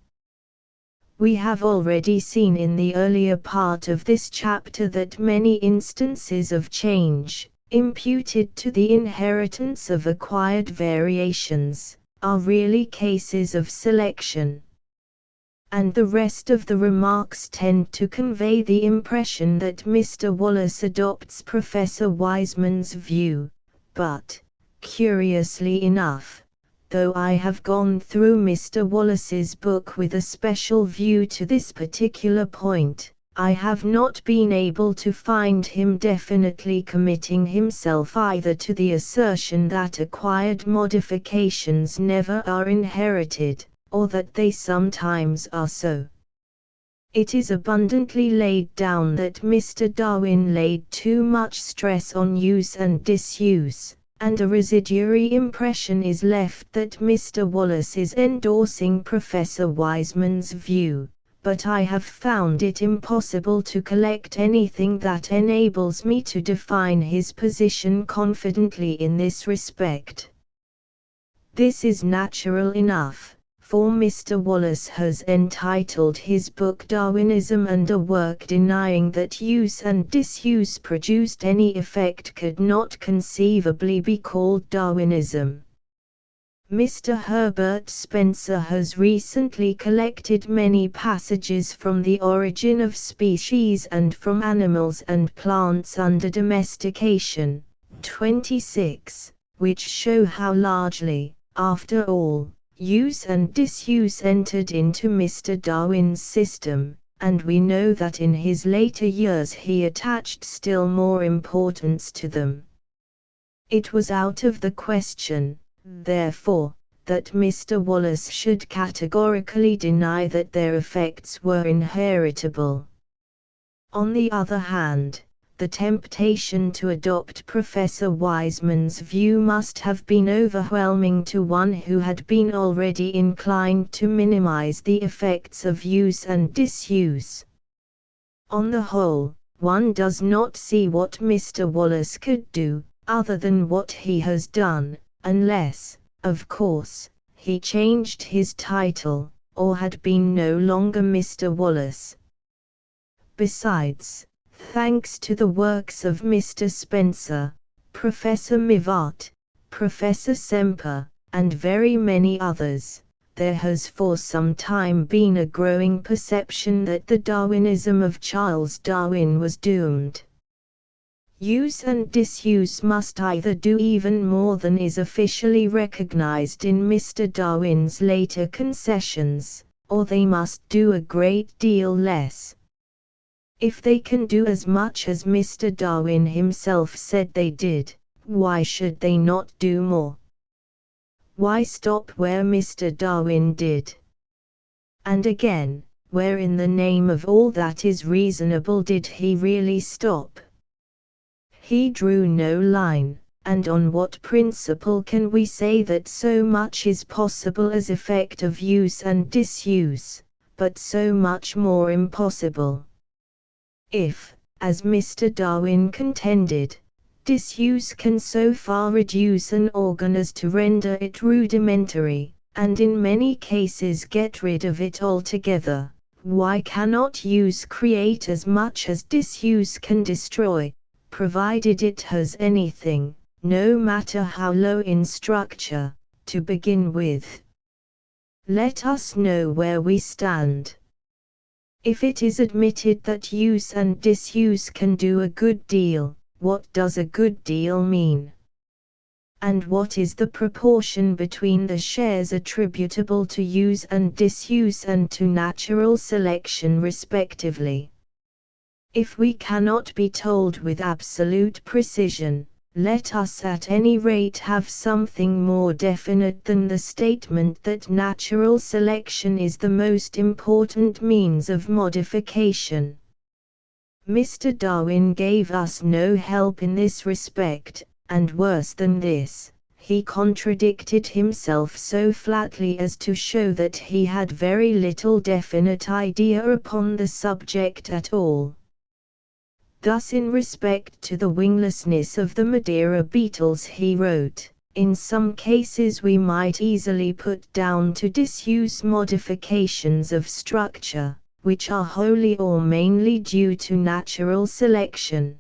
We have already seen in the earlier part of this chapter that many instances of change, imputed to the inheritance of acquired variations, are really cases of selection. And the rest of the remarks tend to convey the impression that Mr. Wallace adopts Professor Wiseman's view, but, curiously enough, though I have gone through Mr. Wallace's book with a special view to this particular point, I have not been able to find him definitely committing himself either to the assertion that acquired modifications never are inherited, or that they sometimes are so. It is abundantly laid down that Mr. Darwin laid too much stress on use and disuse, and a residuary impression is left that Mr. Wallace is endorsing Professor Wiseman's view, but I have found it impossible to collect anything that enables me to define his position confidently in this respect. This is natural enough, for Mr. Wallace has entitled his book Darwinism, and a work denying that use and disuse produced any effect could not conceivably be called Darwinism. Mr. Herbert Spencer has recently collected many passages from The Origin of Species and from Animals and Plants Under Domestication, 26, which show how largely, after all, use and disuse entered into Mr. Darwin's system, and we know that in his later years he attached still more importance to them. It was out of the question, therefore, that Mr. Wallace should categorically deny that their effects were inheritable. On the other hand, the temptation to adopt Professor Wiseman's view must have been overwhelming to one who had been already inclined to minimize the effects of use and disuse. On the whole, one does not see what Mr. Wallace could do, other than what he has done, unless, of course, he changed his title, or had been no longer Mr. Wallace. Besides, thanks to the works of Mr. Spencer, Professor Mivart, Professor Semper, and very many others, there has for some time been a growing perception that the Darwinism of Charles Darwin was doomed. Use and disuse must either do even more than is officially recognized in Mr. Darwin's later concessions, or they must do a great deal less. If they can do as much as Mr. Darwin himself said they did, why should they not do more? Why stop where Mr. Darwin did? And again, where in the name of all that is reasonable did he really stop? He drew no line, and on what principle can we say that so much is possible as effect of use and disuse, but so much more impossible? If, as Mr. Darwin contended, disuse can so far reduce an organ as to render it rudimentary, and in many cases get rid of it altogether, why cannot use create as much as disuse can destroy, provided it has anything, no matter how low in structure, to begin with? Let us know where we stand. If it is admitted that use and disuse can do a good deal, what does a good deal mean? And what is the proportion between the shares attributable to use and disuse and to natural selection respectively? If we cannot be told with absolute precision, let us at any rate have something more definite than the statement that natural selection is the most important means of modification. Mr. Darwin gave us no help in this respect, and worse than this, he contradicted himself so flatly as to show that he had very little definite idea upon the subject at all. Thus in respect to the winglessness of the Madeira beetles he wrote, in some cases we might easily put down to disuse modifications of structure, which are wholly or mainly due to natural selection.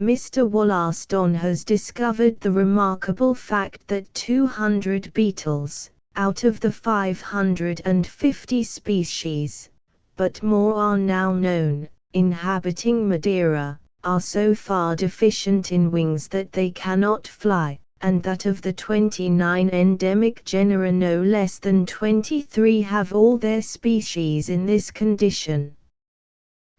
Mr. Wollaston has discovered the remarkable fact that 200 beetles, out of the 550 species, but more are now known, inhabiting Madeira, are so far deficient in wings that they cannot fly, and that of the 29 endemic genera no less than 23 have all their species in this condition.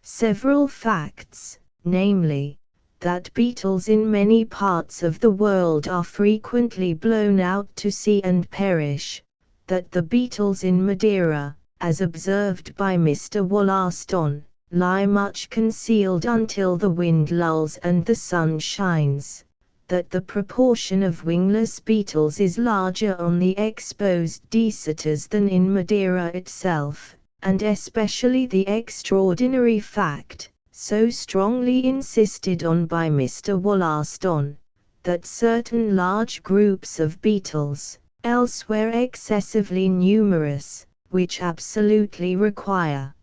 Several facts, namely, that beetles in many parts of the world are frequently blown out to sea and perish, that the beetles in Madeira, as observed by Mr. Wollaston, lie much concealed until the wind lulls and the sun shines, that the proportion of wingless beetles is larger on the exposed deserters than in Madeira itself, and especially the extraordinary fact, so strongly insisted on by Mr. Wollaston, that certain large groups of beetles, elsewhere excessively numerous, which absolutely require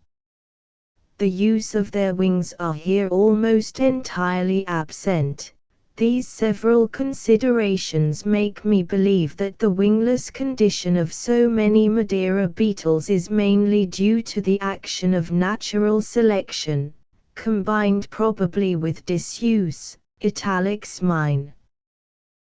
the use of their wings, are here almost entirely absent. These several considerations make me believe that the wingless condition of so many Madeira beetles is mainly due to the action of natural selection, combined probably with disuse, italics mine.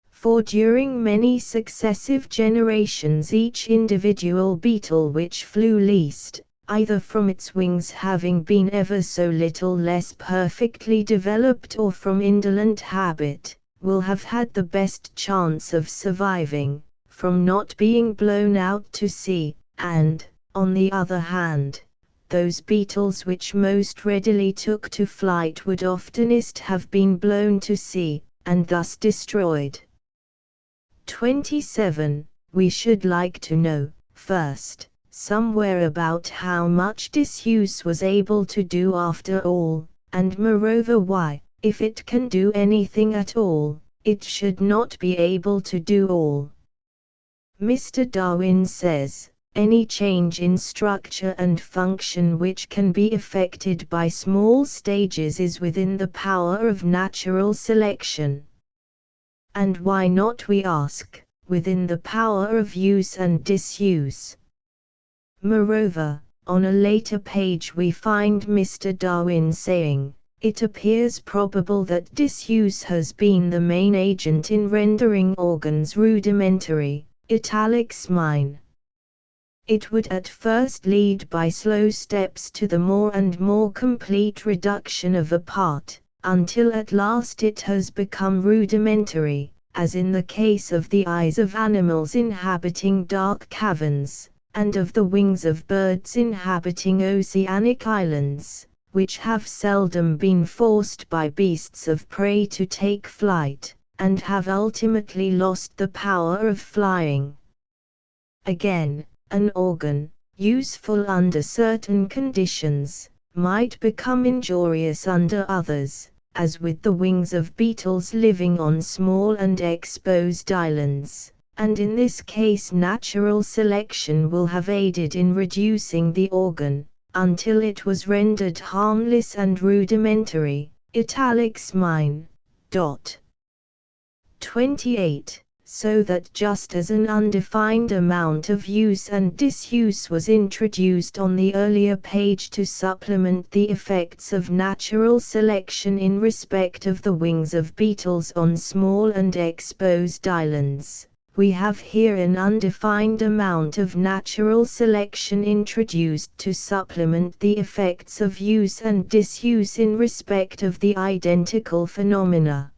For during many successive generations each individual beetle which flew least, either from its wings having been ever so little less perfectly developed or from indolent habit, will have had the best chance of surviving, from not being blown out to sea, and, on the other hand, those beetles which most readily took to flight would oftenest have been blown to sea, and thus destroyed. 27. We should like to know, first, somewhere about how much disuse was able to do after all, and moreover why, if it can do anything at all, it should not be able to do all. Mr. Darwin says, any change in structure and function which can be effected by small stages is within the power of natural selection. And why not, we ask, within the power of use and disuse? Moreover, on a later page we find Mr. Darwin saying, it appears probable that disuse has been the main agent in rendering organs rudimentary, italics mine. It would at first lead by slow steps to the more and more complete reduction of a part, until at last it has become rudimentary, as in the case of the eyes of animals inhabiting dark caverns, and of the wings of birds inhabiting oceanic islands, which have seldom been forced by beasts of prey to take flight, and have ultimately lost the power of flying. Again, an organ, useful under certain conditions, might become injurious under others, as with the wings of beetles living on small and exposed islands, and in this case natural selection will have aided in reducing the organ, until it was rendered harmless and rudimentary, italics mine. 28. So that just as an undefined amount of use and disuse was introduced on the earlier page to supplement the effects of natural selection in respect of the wings of beetles on small and exposed islands, we have here an undefined amount of natural selection introduced to supplement the effects of use and disuse in respect of the identical phenomena.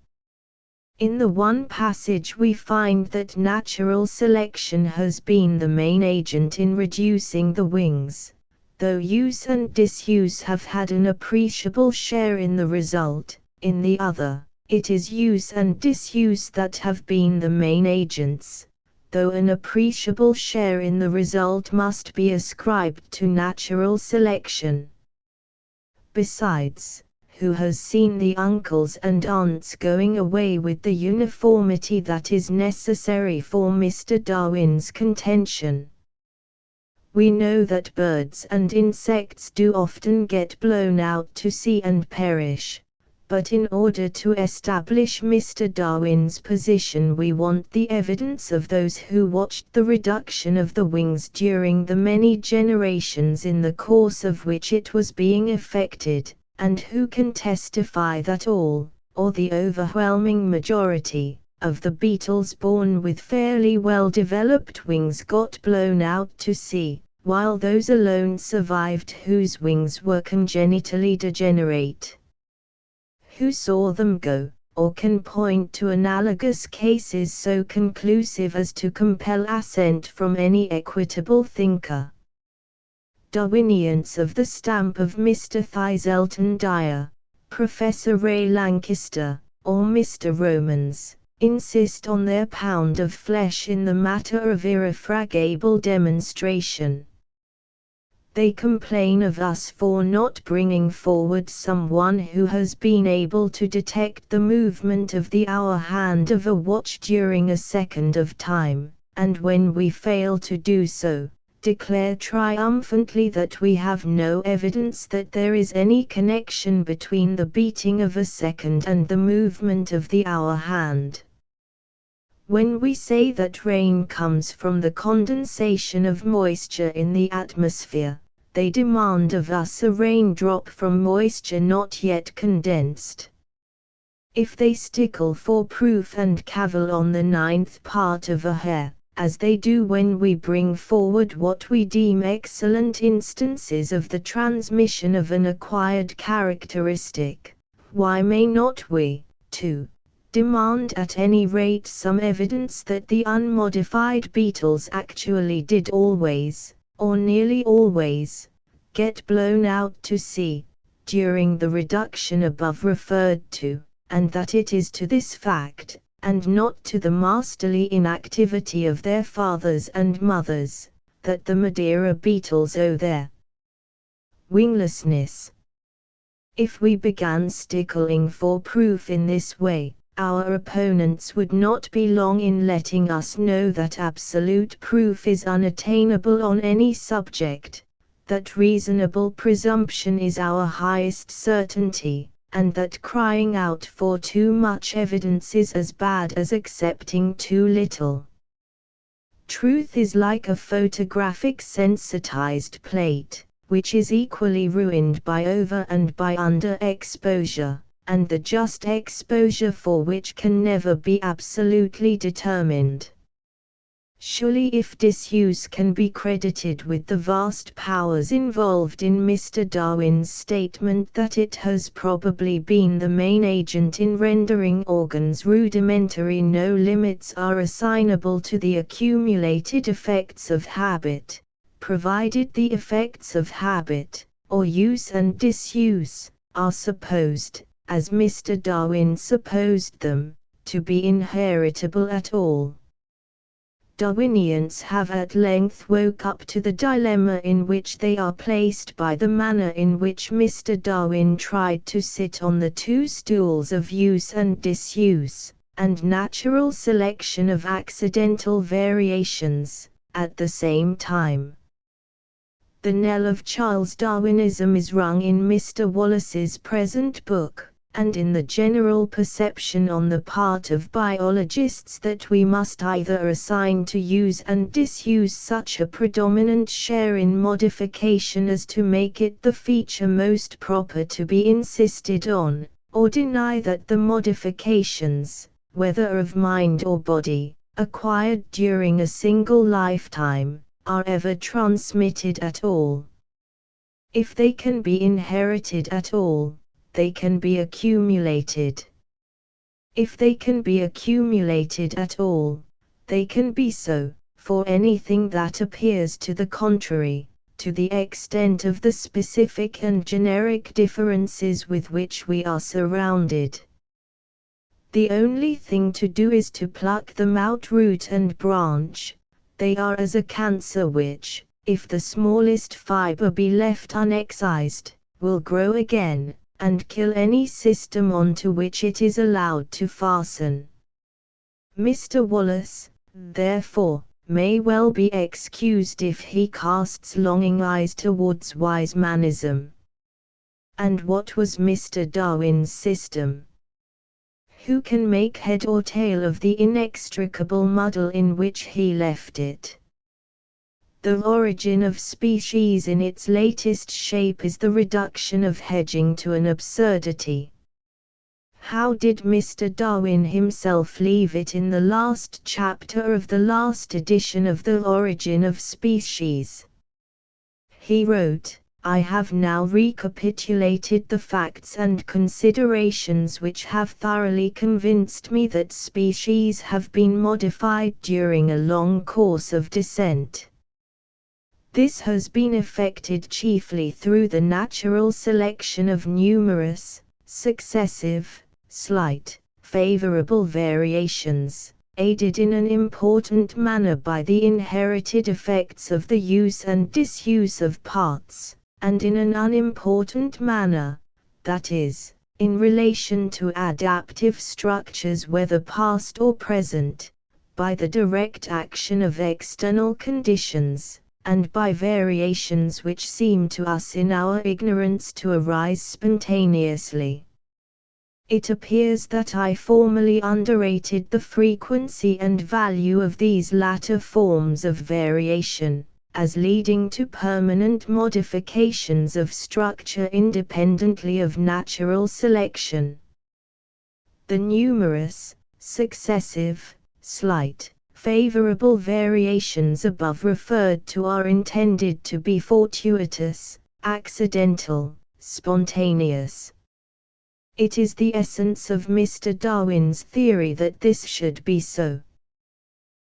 In the one passage we find that natural selection has been the main agent in reducing the wings, though use and disuse have had an appreciable share in the result. In the other, it is use and disuse that have been the main agents, though an appreciable share in the result must be ascribed to natural selection. Besides, who has seen the uncles and aunts going away with the uniformity that is necessary for Mr. Darwin's contention? We know that birds and insects do often get blown out to sea and perish, but in order to establish Mr. Darwin's position we want the evidence of those who watched the reduction of the wings during the many generations in the course of which it was being effected, and who can testify that all, or the overwhelming majority, of the beetles born with fairly well-developed wings got blown out to sea, while those alone survived whose wings were congenitally degenerate. Who saw them go, or can point to analogous cases so conclusive as to compel assent from any equitable thinker? Darwinians of the stamp of Mr. Thistleton Dyer, Professor Ray Lancaster, or Mr. Romans, insist on their pound of flesh in the matter of irrefragable demonstration. They complain of us for not bringing forward someone who has been able to detect the movement of the hour hand of a watch during a second of time, and when we fail to do so, declare triumphantly that we have no evidence that there is any connection between the beating of a second and the movement of the hour hand. When we say that rain comes from the condensation of moisture in the atmosphere, they demand of us a raindrop from moisture not yet condensed. If they stickle for proof and cavil on the 9th part of a hair, as they do when we bring forward what we deem excellent instances of the transmission of an acquired characteristic, why may not we, too, demand at any rate some evidence that the unmodified beetles actually did always, or nearly always, get blown out to sea, during the reduction above referred to, and that it is to this fact, and not to the masterly inactivity of their fathers and mothers, that the Madeira beetles owe their winglessness. If we began stickling for proof in this way, our opponents would not be long in letting us know that absolute proof is unattainable on any subject, that reasonable presumption is our highest certainty, and that crying out for too much evidence is as bad as accepting too little. Truth is like a photographic sensitized plate, which is equally ruined by over and by under exposure, and the just exposure for which can never be absolutely determined. Surely if disuse can be credited with the vast powers involved in Mr. Darwin's statement that it has probably been the main agent in rendering organs rudimentary, no limits are assignable to the accumulated effects of habit, provided the effects of habit, or use and disuse, are supposed, as Mr. Darwin supposed them, to be inheritable at all. Darwinians have at length woke up to the dilemma in which they are placed by the manner in which Mr. Darwin tried to sit on the two stools of use and disuse, and natural selection of accidental variations, at the same time. The knell of Charles Darwinism is rung in Mr. Wallace's present book, and in the general perception on the part of biologists that we must either assign to use and disuse such a predominant share in modification as to make it the feature most proper to be insisted on, or deny that the modifications, whether of mind or body, acquired during a single lifetime, are ever transmitted at all. If they can be inherited at all, they can be accumulated. If they can be accumulated at all, they can be so, for anything that appears to the contrary, to the extent of the specific and generic differences with which we are surrounded. The only thing to do is to pluck them out root and branch. They are as a cancer which, if the smallest fiber be left unexcised, will grow again, and kill any system onto which it is allowed to fasten. Mr. Wallace, therefore, may well be excused if he casts longing eyes towards Weismannism. And what was Mr. Darwin's system? Who can make head or tail of the inextricable muddle in which he left it? The origin of species in its latest shape is the reduction of hedging to an absurdity. How did Mr. Darwin himself leave it in the last chapter of the last edition of The Origin of Species? He wrote, "I have now recapitulated the facts and considerations which have thoroughly convinced me that species have been modified during a long course of descent. This has been effected chiefly through the natural selection of numerous, successive, slight, favorable variations, aided in an important manner by the inherited effects of the use and disuse of parts, and in an unimportant manner, that is, in relation to adaptive structures whether past or present, by the direct action of external conditions, and by variations which seem to us in our ignorance to arise spontaneously. It appears that I formerly underrated the frequency and value of these latter forms of variation, as leading to permanent modifications of structure independently of natural selection. The numerous, successive, slight, favorable variations above referred to are intended to be fortuitous, accidental, spontaneous. It is the essence of Mr. Darwin's theory that this should be so.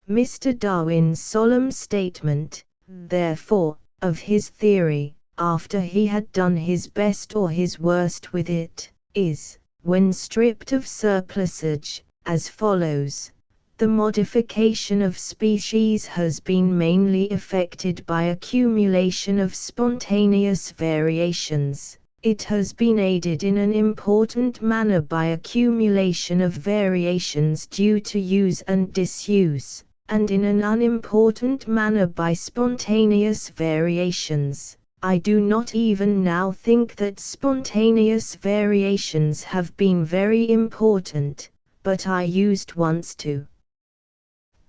Mr. Darwin's solemn statement, therefore, of his theory, after he had done his best or his worst with it, is, when stripped of surplusage, as follows: the modification of species has been mainly effected by accumulation of spontaneous variations. It has been aided in an important manner by accumulation of variations due to use and disuse, and in an unimportant manner by spontaneous variations. I do not even now think that spontaneous variations have been very important, but I used once to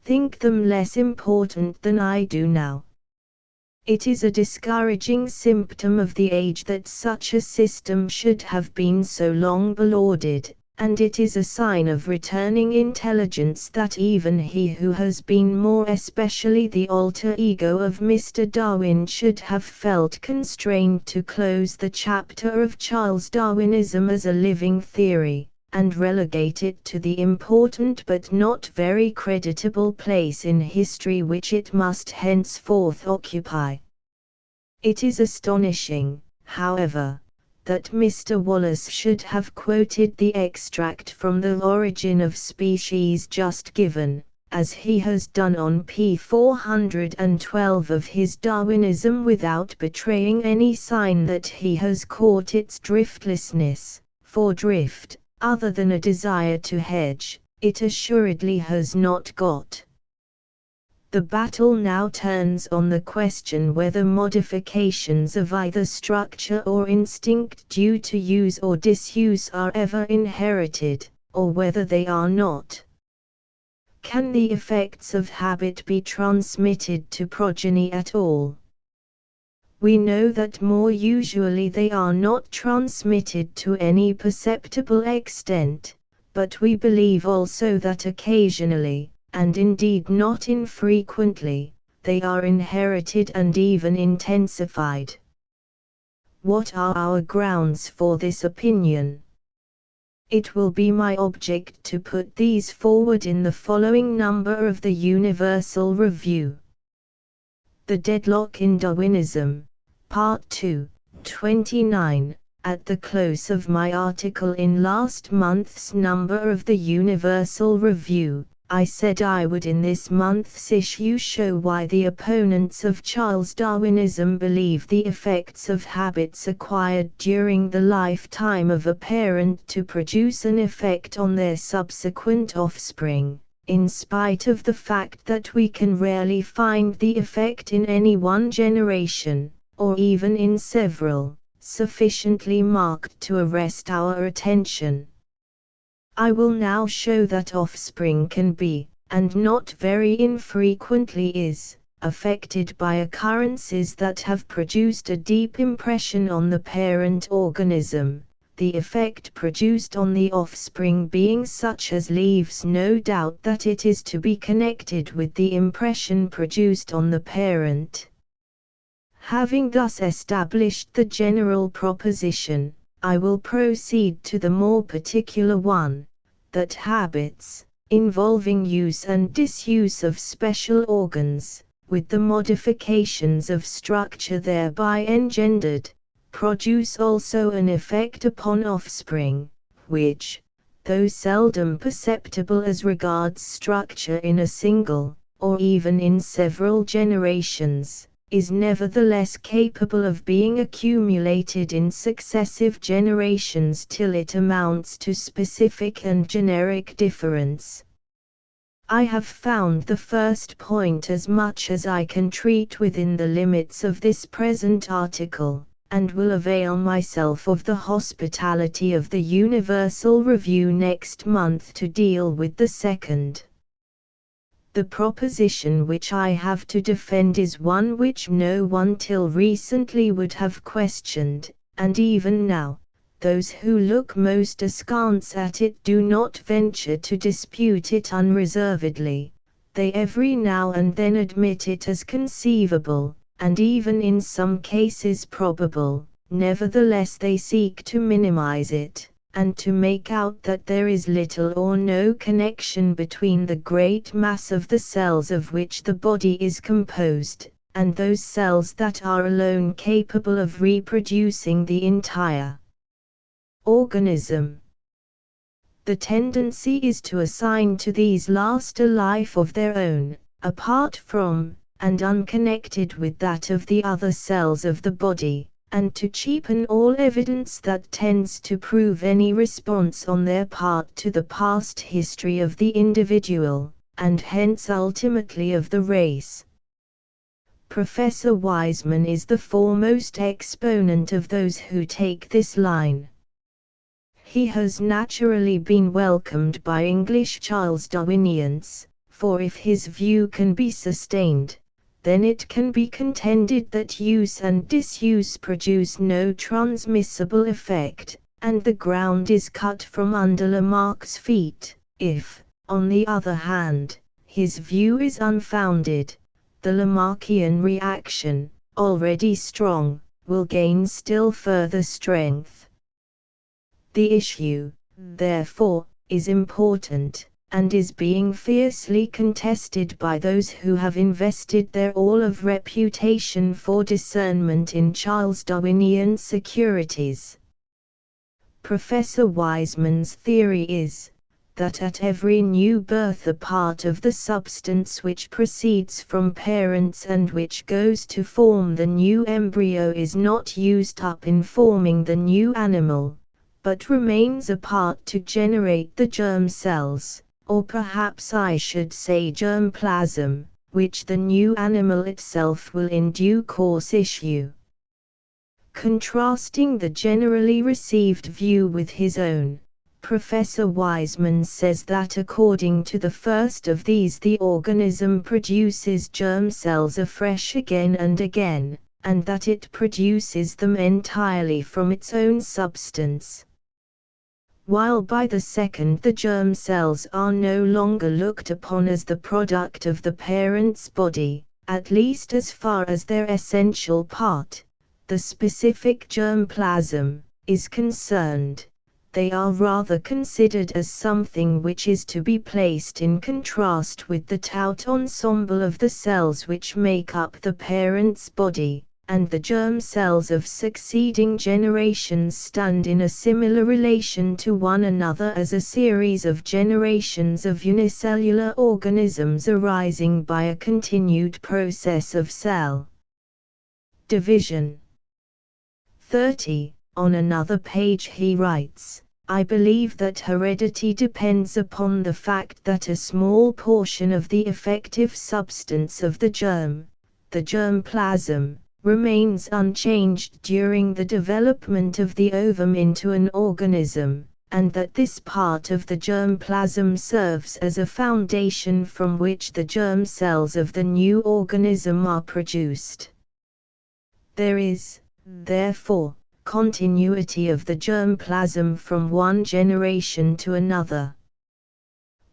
think them less important than I do now. It is a discouraging symptom of the age that such a system should have been so long belauded, and it is a sign of returning intelligence that even he who has been more especially the alter ego of Mr. Darwin should have felt constrained to close the chapter of Charles Darwinism as a living theory, and relegate it to the important but not very creditable place in history which it must henceforth occupy. It is astonishing, however, that Mr. Wallace should have quoted the extract from The Origin of Species just given, as he has done on p. 412 of his Darwinism without betraying any sign that he has caught its driftlessness, for drift, other than a desire to hedge, it assuredly has not got. The battle now turns on the question whether modifications of either structure or instinct due to use or disuse are ever inherited, or whether they are not. Can the effects of habit be transmitted to progeny at all? We know that more usually they are not transmitted to any perceptible extent, but we believe also that occasionally, and indeed not infrequently, they are inherited and even intensified. What are our grounds for this opinion? It will be my object to put these forward in the following number of the Universal Review. The Deadlock in Darwinism, Part 2, 29. At the close of my article in last month's number of the Universal Review, I said I would in this month's issue show why the opponents of Charles Darwinism believe the effects of habits acquired during the lifetime of a parent to produce an effect on their subsequent offspring, in spite of the fact that we can rarely find the effect in any one generation, or even in several, sufficiently marked to arrest our attention. I will now show that offspring can be, and not very infrequently is, affected by occurrences that have produced a deep impression on the parent organism, the effect produced on the offspring being such as leaves no doubt that it is to be connected with the impression produced on the parent. Having thus established the general proposition, I will proceed to the more particular one, that habits, involving use and disuse of special organs, with the modifications of structure thereby engendered, produce also an effect upon offspring, which, though seldom perceptible as regards structure in a single, or even in several generations, is nevertheless capable of being accumulated in successive generations till it amounts to specific and generic difference. I have found the first point as much as I can treat within the limits of this present article, and will avail myself of the hospitality of the Universal Review next month to deal with the second. The proposition which I have to defend is one which no one till recently would have questioned, and even now, those who look most askance at it do not venture to dispute it unreservedly. They every now and then admit it as conceivable, and even in some cases probable. Nevertheless they seek to minimize it, and to make out that there is little or no connection between the great mass of the cells of which the body is composed, and those cells that are alone capable of reproducing the entire organism. The tendency is to assign to these last a life of their own, apart from, and unconnected with that of the other cells of the body, and to cheapen all evidence that tends to prove any response on their part to the past history of the individual, and hence ultimately of the race. Professor Wiseman is the foremost exponent of those who take this line. He has naturally been welcomed by English Charles Darwinians, for if his view can be sustained, then it can be contended that use and disuse produce no transmissible effect, and the ground is cut from under Lamarck's feet. If, on the other hand, his view is unfounded, the Lamarckian reaction, already strong, will gain still further strength. The issue, therefore, is important, and is being fiercely contested by those who have invested their all of reputation for discernment in Charles Darwinian securities. Professor Wiseman's theory is, that at every new birth a part of the substance which proceeds from parents and which goes to form the new embryo is not used up in forming the new animal, but remains apart to generate the germ cells, or perhaps I should say germ plasm, which the new animal itself will in due course issue. Contrasting the generally received view with his own, Professor Wiseman says that according to the first of these the organism produces germ cells afresh again and again, and that it produces them entirely from its own substance, while by the second the germ cells are no longer looked upon as the product of the parent's body, at least as far as their essential part, the specific germ plasm, is concerned. They are rather considered as something which is to be placed in contrast with the tout ensemble of the cells which make up the parent's body, and the germ cells of succeeding generations stand in a similar relation to one another as a series of generations of unicellular organisms arising by a continued process of cell division. 30. On another page he writes, I believe that heredity depends upon the fact that a small portion of the effective substance of the germ plasm, remains unchanged during the development of the ovum into an organism, and that this part of the germ plasm serves as a foundation from which the germ cells of the new organism are produced. There is, therefore, continuity of the germ plasm from one generation to another.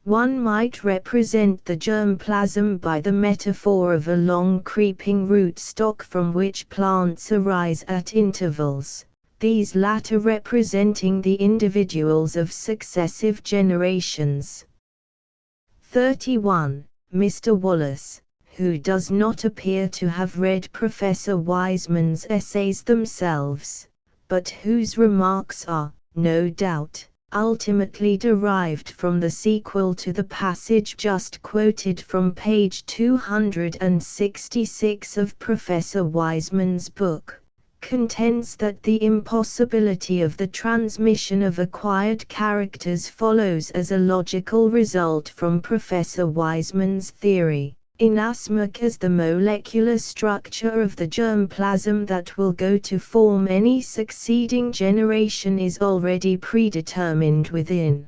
One might represent the germ plasm by the metaphor of a long creeping rootstock from which plants arise at intervals, these latter representing the individuals of successive generations. 31. Mr. Wallace, who does not appear to have read Professor Wiseman's essays themselves, but whose remarks are, no doubt, ultimately derived from the sequel to the passage just quoted from page 266 of Professor Wiseman's book, contends that the impossibility of the transmission of acquired characters follows as a logical result from Professor Wiseman's theory, inasmuch as the molecular structure of the germplasm that will go to form any succeeding generation is already predetermined within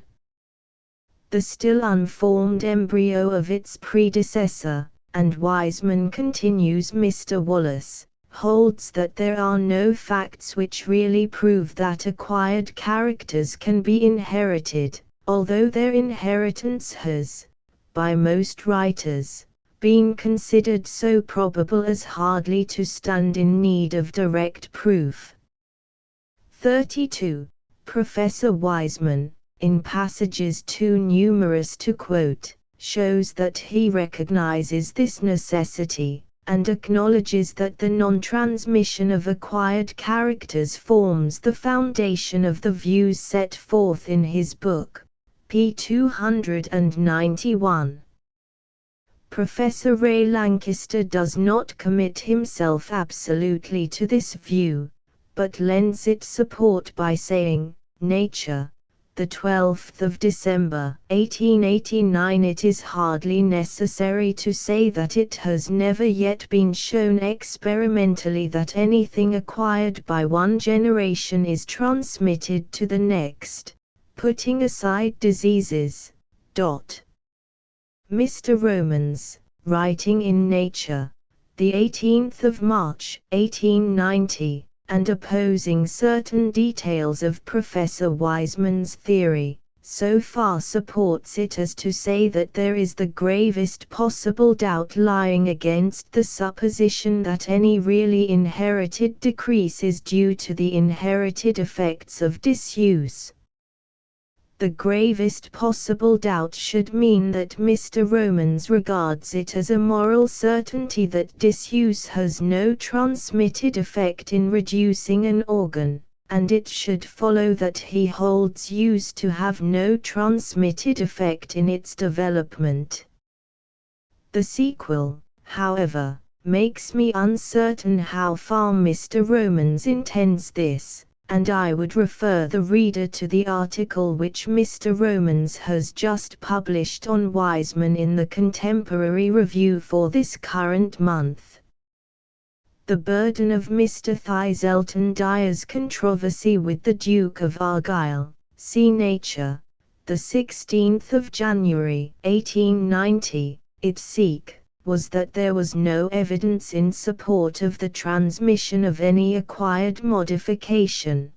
the still unformed embryo of its predecessor. And Wiseman continues, Mr. Wallace holds that there are no facts which really prove that acquired characters can be inherited, although their inheritance has, by most writers, been considered so probable as hardly to stand in need of direct proof. 32. Professor Wiseman, in passages too numerous to quote, shows that he recognizes this necessity, and acknowledges that the non-transmission of acquired characters forms the foundation of the views set forth in his book, p. 291. Professor Ray Lankester does not commit himself absolutely to this view, but lends it support by saying, Nature, the 12th of December, 1889. It is hardly necessary to say that it has never yet been shown experimentally that anything acquired by one generation is transmitted to the next, putting aside diseases. Mr. Romans, writing in Nature, the 18th of March, 1890, and opposing certain details of Professor Wiseman's theory, so far supports it as to say that there is the gravest possible doubt lying against the supposition that any really inherited decrease is due to the inherited effects of disuse. The gravest possible doubt should mean that Mr. Romans regards it as a moral certainty that disuse has no transmitted effect in reducing an organ, and it should follow that he holds use to have no transmitted effect in its development. The sequel, however, makes me uncertain how far Mr. Romans intends this, and I would refer the reader to the article which Mr. Romans has just published on Wiseman in the Contemporary Review for this current month. The burden of Mr. Thistleton Dyer's controversy with the Duke of Argyll, see Nature, the 16th of January, 1890, it seek, was that there was no evidence in support of the transmission of any acquired modification.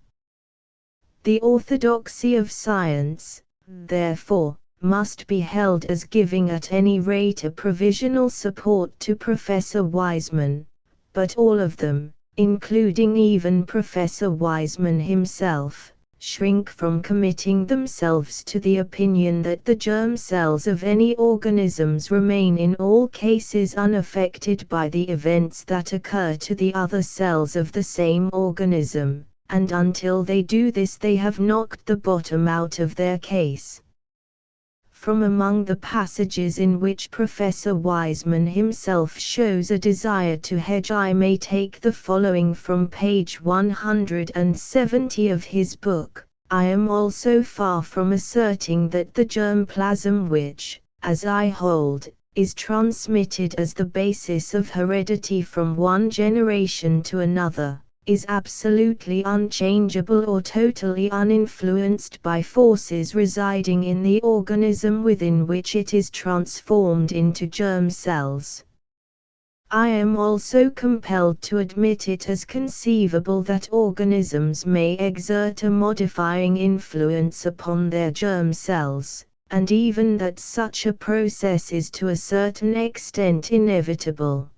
The orthodoxy of science, therefore, must be held as giving at any rate a provisional support to Professor Wiseman, but all of them, including even Professor Wiseman himself, shrink from committing themselves to the opinion that the germ cells of any organisms remain in all cases unaffected by the events that occur to the other cells of the same organism, and until they do this they have knocked the bottom out of their case. From among the passages in which Professor Wiseman himself shows a desire to hedge, I may take the following from page 170 of his book. I am also far from asserting that the germplasm which, as I hold, is transmitted as the basis of heredity from one generation to another, is absolutely unchangeable or totally uninfluenced by forces residing in the organism within which it is transformed into germ cells. I am also compelled to admit it as conceivable that organisms may exert a modifying influence upon their germ cells, and even that such a process is to a certain extent inevitable.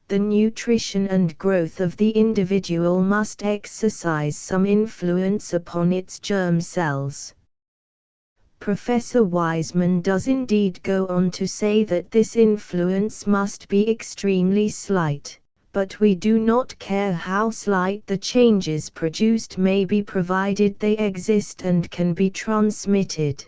The nutrition and growth of the individual must exercise some influence upon its germ cells. Professor Wiseman does indeed go on to say that this influence must be extremely slight, but we do not care how slight the changes produced may be, provided they exist and can be transmitted.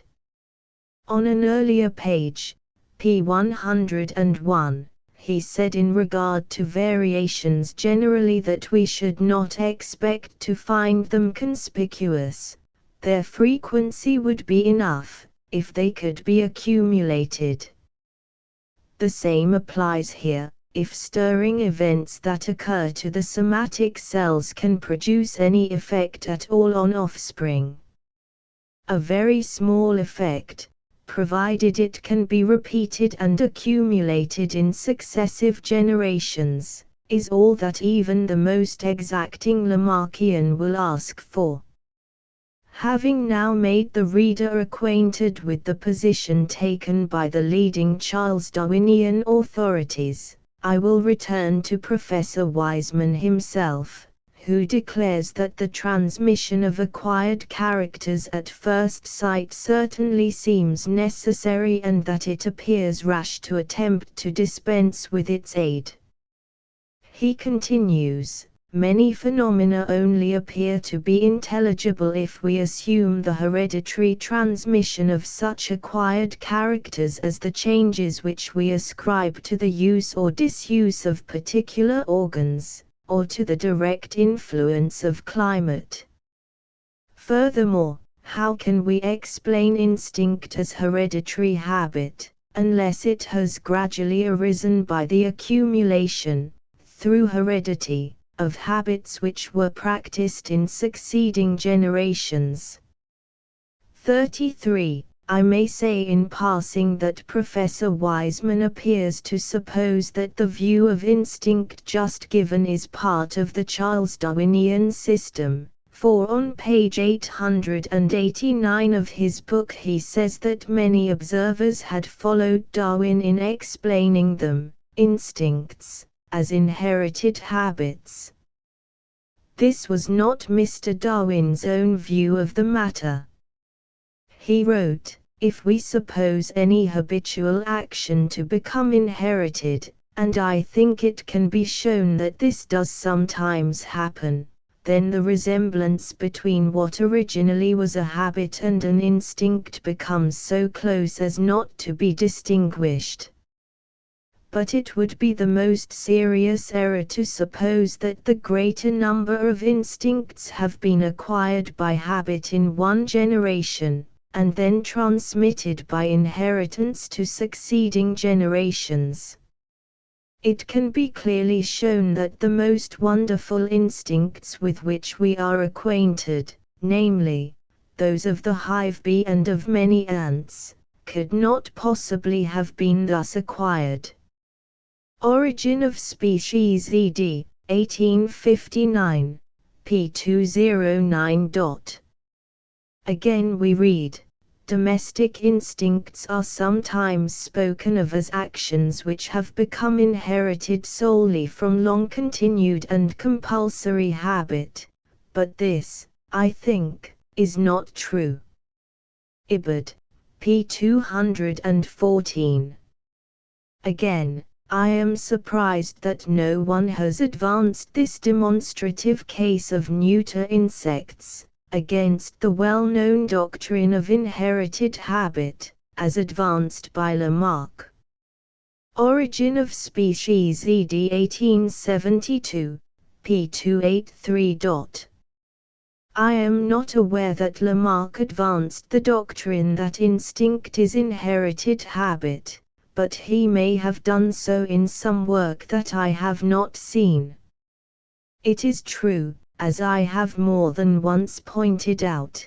On an earlier page, p. 101, he said in regard to variations generally that we should not expect to find them conspicuous. Their frequency would be enough, if they could be accumulated. The same applies here. If stirring events that occur to the somatic cells can produce any effect at all on offspring. A very small effect, provided it can be repeated and accumulated in successive generations, is all that even the most exacting Lamarckian will ask for. Having now made the reader acquainted with the position taken by the leading Charles Darwinian authorities, I will return to Professor Wiseman himself, who declares that the transmission of acquired characters at first sight certainly seems necessary and that it appears rash to attempt to dispense with its aid. He continues, many phenomena only appear to be intelligible if we assume the hereditary transmission of such acquired characters as the changes which we ascribe to the use or disuse of particular organs, or to the direct influence of climate. Furthermore, how can we explain instinct as hereditary habit, unless it has gradually arisen by the accumulation, through heredity, of habits which were practiced in succeeding generations? 33. I may say in passing that Professor Wiseman appears to suppose that the view of instinct just given is part of the Charles Darwinian system, for on page 889 of his book he says that many observers had followed Darwin in explaining them, instincts, as inherited habits. This was not Mr. Darwin's own view of the matter. He wrote, if we suppose any habitual action to become inherited, and I think it can be shown that this does sometimes happen, then the resemblance between what originally was a habit and an instinct becomes so close as not to be distinguished. But it would be the most serious error to suppose that the greater number of instincts have been acquired by habit in one generation, and then transmitted by inheritance to succeeding generations. It can be clearly shown that the most wonderful instincts with which we are acquainted, namely, those of the hive bee and of many ants, could not possibly have been thus acquired. Origin of Species ed. 1859, p. 209. Again we read, domestic instincts are sometimes spoken of as actions which have become inherited solely from long-continued and compulsory habit, but this, I think, is not true. Ibid. p. 214. Again, I am surprised that no one has advanced this demonstrative case of neuter insects, against the well-known doctrine of inherited habit, as advanced by Lamarck. Origin of Species ed. 1872, p. 283. I am not aware that Lamarck advanced the doctrine that instinct is inherited habit, but he may have done so in some work that I have not seen. It is true, as I have more than once pointed out,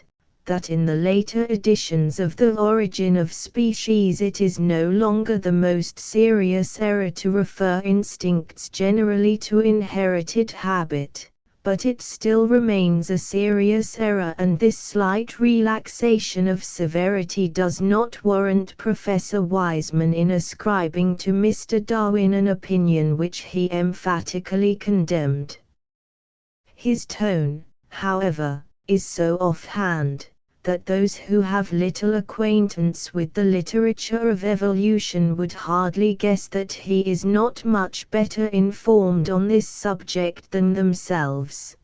that in the later editions of The Origin of Species it is no longer the most serious error to refer instincts generally to inherited habit, but it still remains a serious error, and this slight relaxation of severity does not warrant Professor Wiseman in ascribing to Mr. Darwin an opinion which he emphatically condemned. His tone, however, is so offhand, that those who have little acquaintance with the literature of evolution would hardly guess that he is not much better informed on this subject than themselves.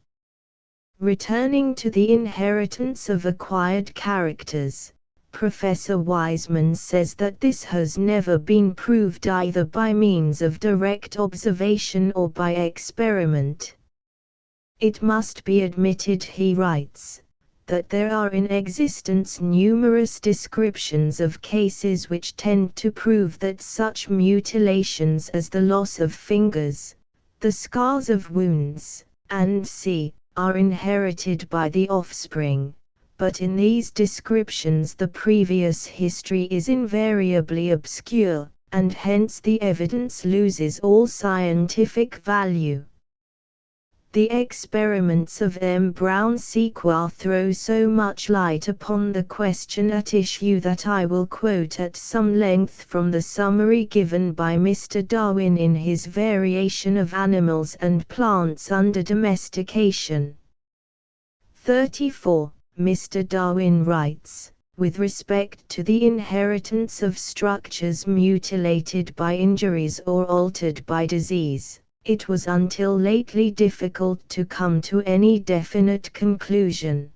Returning to the inheritance of acquired characters, Professor Wiseman says that this has never been proved either by means of direct observation or by experiment. It must be admitted, he writes, that there are in existence numerous descriptions of cases which tend to prove that such mutilations as the loss of fingers, the scars of wounds, and are inherited by the offspring, but in these descriptions the previous history is invariably obscure, and hence the evidence loses all scientific value. The experiments of M. Brown Sequard throw so much light upon the question at issue that I will quote at some length from the summary given by Mr. Darwin in his Variation of Animals and Plants under Domestication. 34. Mr. Darwin writes, with respect to the inheritance of structures mutilated by injuries or altered by disease, it was until lately difficult to come to any definite conclusion.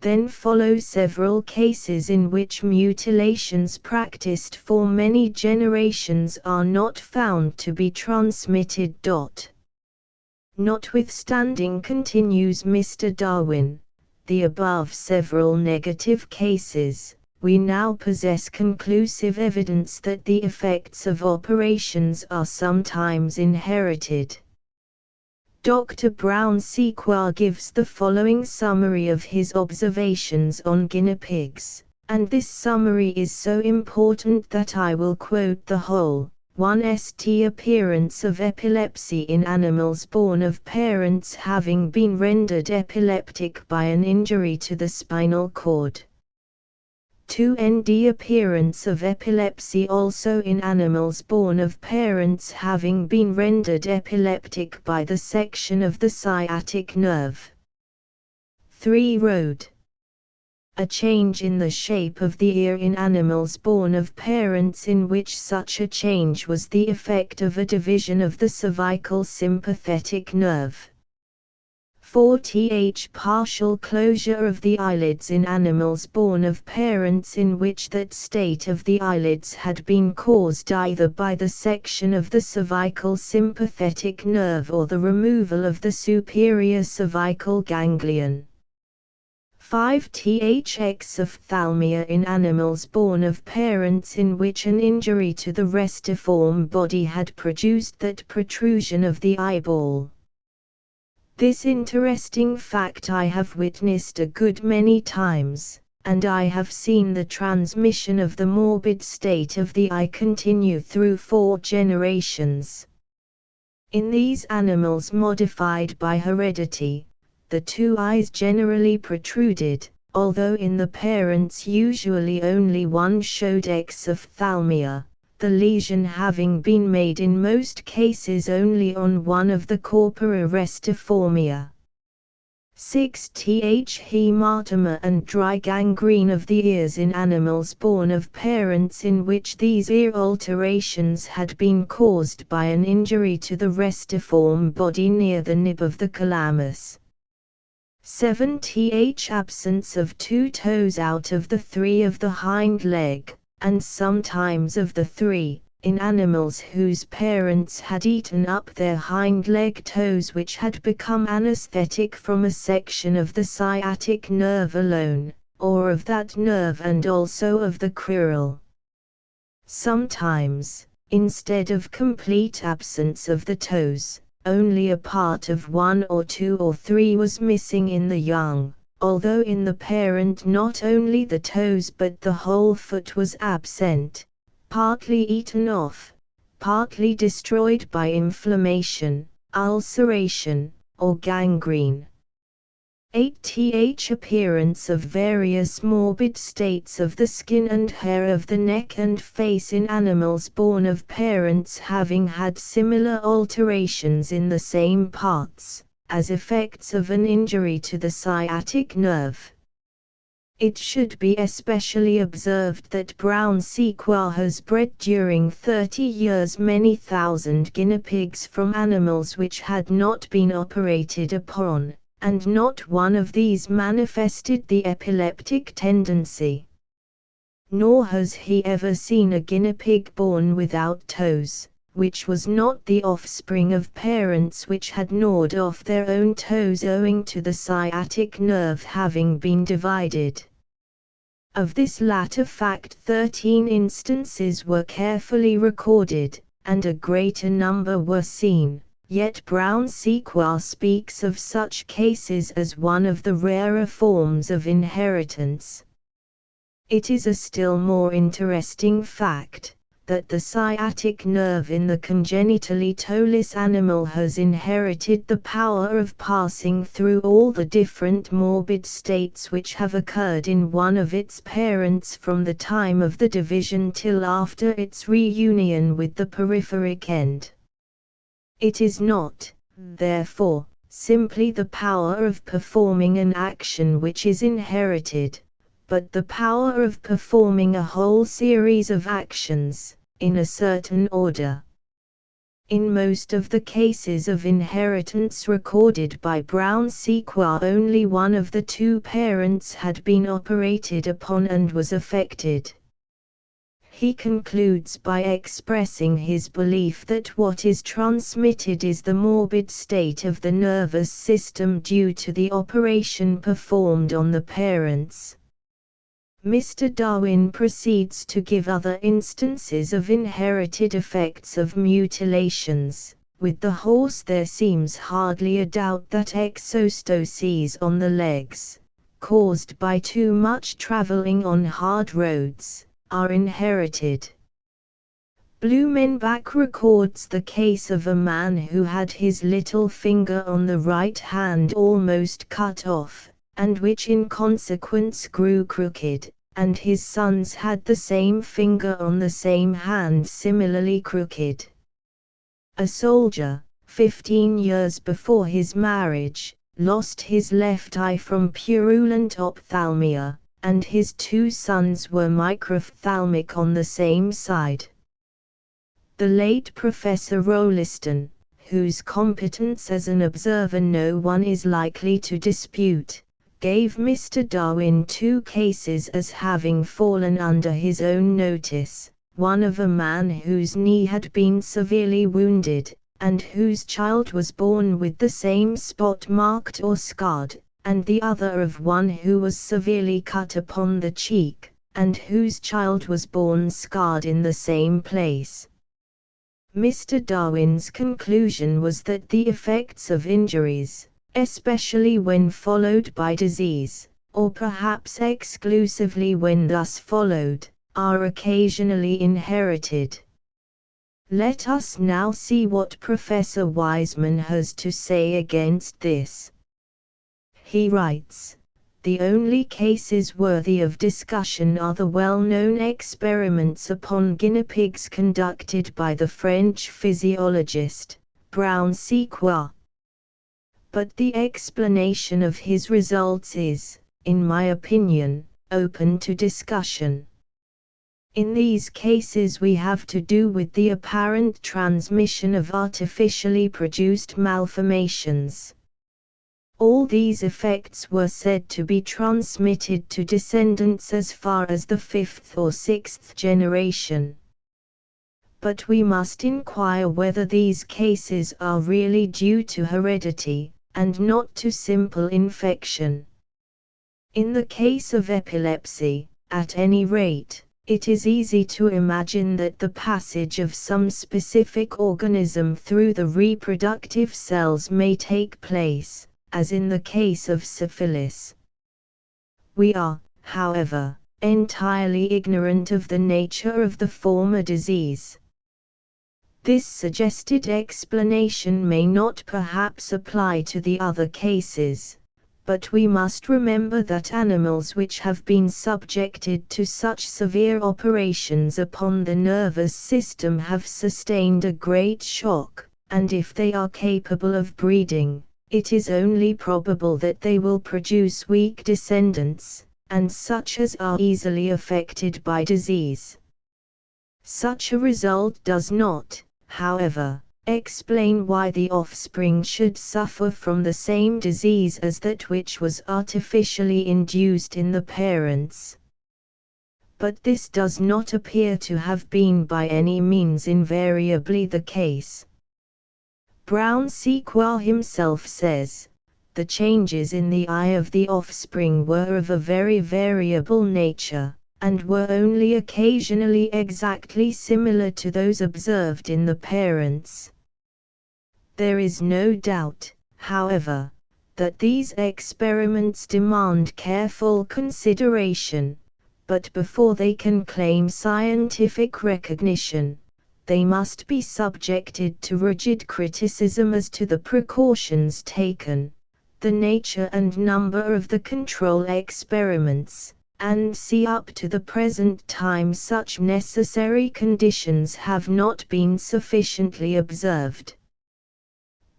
Then follow several cases in which mutilations practiced for many generations are not found to be transmitted. Notwithstanding, continues Mr. Darwin, the above several negative cases, we now possess conclusive evidence that the effects of operations are sometimes inherited. Dr. Brown Sequard gives the following summary of his observations on guinea pigs, and this summary is so important that I will quote the whole. 1. St. Appearance of epilepsy in animals born of parents having been rendered epileptic by an injury to the spinal cord. 2. Nd. Appearance of epilepsy also in animals born of parents having been rendered epileptic by the section of the sciatic nerve. 3. Road. A change in the shape of the ear in animals born of parents in which such a change was the effect of a division of the cervical sympathetic nerve. 4. Partial closure of the eyelids in animals born of parents in which that state of the eyelids had been caused either by the section of the cervical sympathetic nerve or the removal of the superior cervical ganglion. 5. Exophthalmia in animals born of parents in which an injury to the restiform body had produced that protrusion of the eyeball. This interesting fact I have witnessed a good many times, and I have seen the transmission of the morbid state of the eye continue through 4 generations. In these animals modified by heredity, the 2 eyes generally protruded, although in the parents usually only one showed exophthalmia, the lesion having been made in most cases only on one of the corpora restiformia. 6. Hematoma and dry gangrene of the ears in animals born of parents in which these ear alterations had been caused by an injury to the restiform body near the nib of the calamus. 7. Absence of 2 toes out of the 3 of the hind leg, and sometimes of the 3, in animals whose parents had eaten up their hind leg toes which had become anesthetic from a section of the sciatic nerve alone, or of that nerve and also of the crural. Sometimes, instead of complete absence of the toes, only a part of 1 or 2 or 3 was missing in the young, although in the parent not only the toes but the whole foot was absent, partly eaten off, partly destroyed by inflammation, ulceration, or gangrene. 8. Appearance of various morbid states of the skin and hair of the neck and face in animals born of parents having had similar alterations in the same parts, as effects of an injury to the sciatic nerve. It should be especially observed that brown sequoia has bred during 30 years many thousand guinea pigs from animals which had not been operated upon, and not one of these manifested the epileptic tendency. Nor has he ever seen a guinea pig born without toes, which was not the offspring of parents which had gnawed off their own toes owing to the sciatic nerve having been divided. Of this latter fact 13 instances were carefully recorded, and a greater number were seen, yet Brown Sequoia speaks of such cases as one of the rarer forms of inheritance. It is a still more interesting fact that the sciatic nerve in the congenitally toeless animal has inherited the power of passing through all the different morbid states which have occurred in one of its parents from the time of the division till after its reunion with the peripheric end. It is not, therefore, simply the power of performing an action which is inherited, but the power of performing a whole series of actions, in a certain order. In most of the cases of inheritance recorded by Brown Sequoia only one of the two parents had been operated upon and was affected. He concludes by expressing his belief that what is transmitted is the morbid state of the nervous system due to the operation performed on the parents. Mr. Darwin proceeds to give other instances of inherited effects of mutilations. With the horse there seems hardly a doubt that exostoses on the legs, caused by too much traveling on hard roads, are inherited. Blumenbach records the case of a man who had his little finger on the right hand almost cut off, and which in consequence grew crooked, and his sons had the same finger on the same hand similarly crooked. A soldier, 15 years before his marriage, lost his left eye from purulent ophthalmia, and his two sons were microphthalmic on the same side. The late Professor Rolliston, whose competence as an observer no one is likely to dispute, gave Mr. Darwin two cases as having fallen under his own notice, one of a man whose knee had been severely wounded, and whose child was born with the same spot marked or scarred, and the other of one who was severely cut upon the cheek, and whose child was born scarred in the same place. Mr. Darwin's conclusion was that the effects of injuries, especially when followed by disease, or perhaps exclusively when thus followed, are occasionally inherited. Let us now see what Professor Wiseman has to say against this. He writes, "The only cases worthy of discussion are the well-known experiments upon guinea pigs conducted by the French physiologist, Brown Sequoia. But the explanation of his results is, in my opinion, open to discussion. In these cases we have to do with the apparent transmission of artificially produced malformations. All these effects were said to be transmitted to descendants as far as the 5th or 6th generation. But we must inquire whether these cases are really due to heredity, and not to simple infection. In the case of epilepsy, at any rate, it is easy to imagine that the passage of some specific organism through the reproductive cells may take place, as in the case of syphilis. We are, however, entirely ignorant of the nature of the former disease. This suggested explanation may not perhaps apply to the other cases, but we must remember that animals which have been subjected to such severe operations upon the nervous system have sustained a great shock, and if they are capable of breeding, it is only probable that they will produce weak descendants, and such as are easily affected by disease. Such a result does not, however, explain why the offspring should suffer from the same disease as that which was artificially induced in the parents. But this does not appear to have been by any means invariably the case. Brown-Sequard himself says, the changes in the eye of the offspring were of a very variable nature, and were only occasionally exactly similar to those observed in the parents. There is no doubt, however, that these experiments demand careful consideration, but before they can claim scientific recognition, they must be subjected to rigid criticism as to the precautions taken, the nature and number of the control experiments, and see up to the present time such necessary conditions have not been sufficiently observed.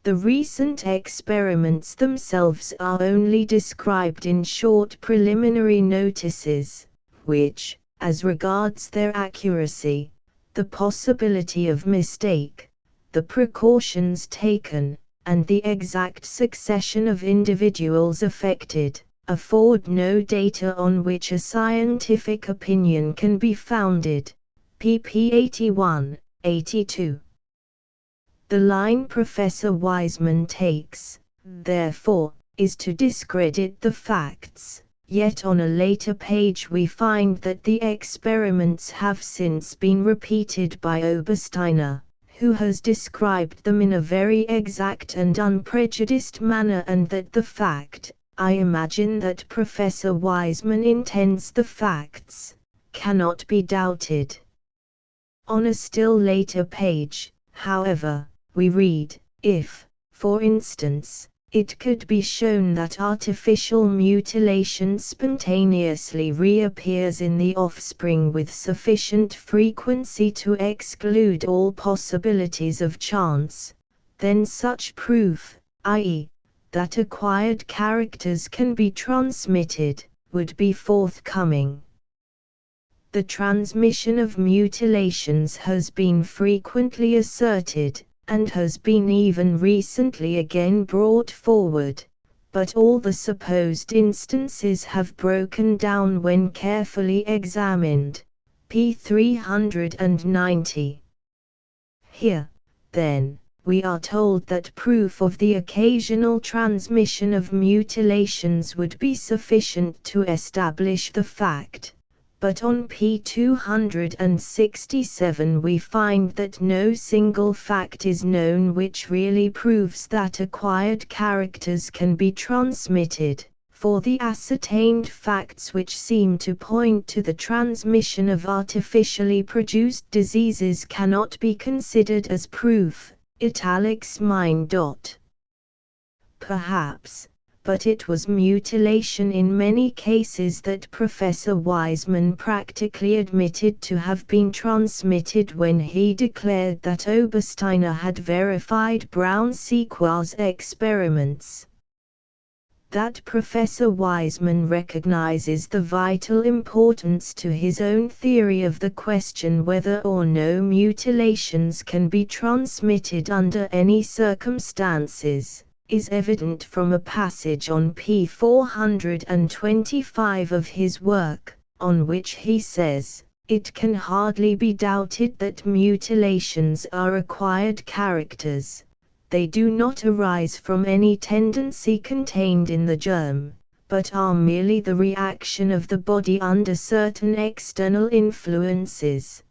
The recent experiments themselves are only described in short preliminary notices, which, as regards their accuracy, the possibility of mistake, the precautions taken, and the exact succession of individuals affected, afford no data on which a scientific opinion can be founded. pp. 81, 82. The line Professor Wiseman takes, therefore, is to discredit the facts. Yet on a later page we find that the experiments have since been repeated by Obersteiner, who has described them in a very exact and unprejudiced manner, and that the fact, I imagine that Professor Wiseman intends the facts, cannot be doubted. On a still later page, however, we read, if, for instance, it could be shown that artificial mutilation spontaneously reappears in the offspring with sufficient frequency to exclude all possibilities of chance, then such proof, i.e., that acquired characters can be transmitted, would be forthcoming. The transmission of mutilations has been frequently asserted, and has been even recently again brought forward, but all the supposed instances have broken down when carefully examined. p. 390. Here, then, we are told that proof of the occasional transmission of mutilations would be sufficient to establish the fact. But on p. 267 we find that no single fact is known which really proves that acquired characters can be transmitted, for the ascertained facts which seem to point to the transmission of artificially produced diseases cannot be considered as proof. Italics mine. Perhaps, but it was mutilation in many cases that Professor Wiseman practically admitted to have been transmitted when he declared that Obersteiner had verified Brown-Sequard's experiments. That Professor Wiseman recognizes the vital importance to his own theory of the question whether or no mutilations can be transmitted under any circumstances, is evident from a passage on p. 425 of his work, on which he says, "It can hardly be doubted that mutilations are acquired characters. They do not arise from any tendency contained in the germ, but are merely the reaction of the body under certain external influences.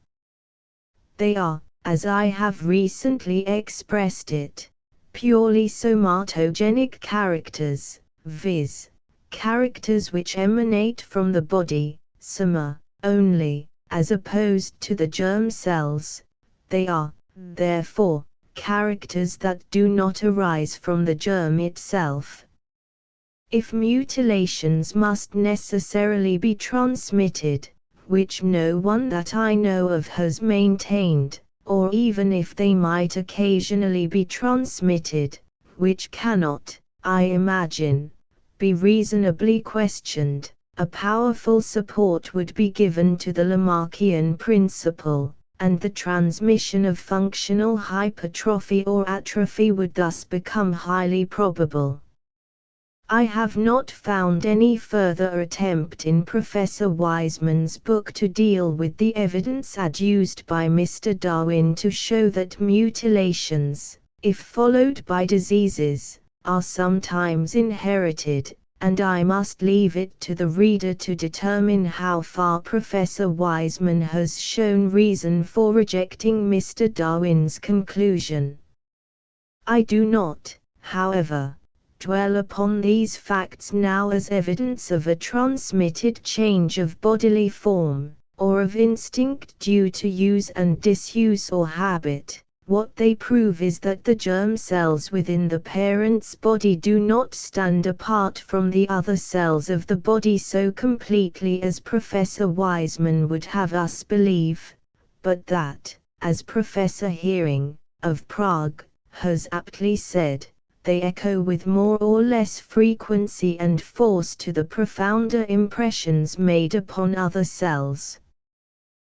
They are, as I have recently expressed it, purely somatogenic characters, viz., characters which emanate from the body, soma, only, as opposed to the germ cells. They are, therefore, characters that do not arise from the germ itself. If mutilations must necessarily be transmitted, which no one that I know of has maintained, or even if they might occasionally be transmitted, which cannot, I imagine, be reasonably questioned, a powerful support would be given to the Lamarckian principle, and the transmission of functional hypertrophy or atrophy would thus become highly probable. I have not found any further attempt in Professor Wiseman's book to deal with the evidence adduced by Mr. Darwin to show that mutilations, if followed by diseases, are sometimes inherited, and I must leave it to the reader to determine how far Professor Wiseman has shown reason for rejecting Mr. Darwin's conclusion. I do not, however, dwell upon these facts now as evidence of a transmitted change of bodily form, or of instinct due to use and disuse or habit. What they prove is that the germ cells within the parent's body do not stand apart from the other cells of the body so completely as Professor Wiseman would have us believe, but that, as Professor Heering, of Prague, has aptly said, they echo with more or less frequency and force to the profounder impressions made upon other cells.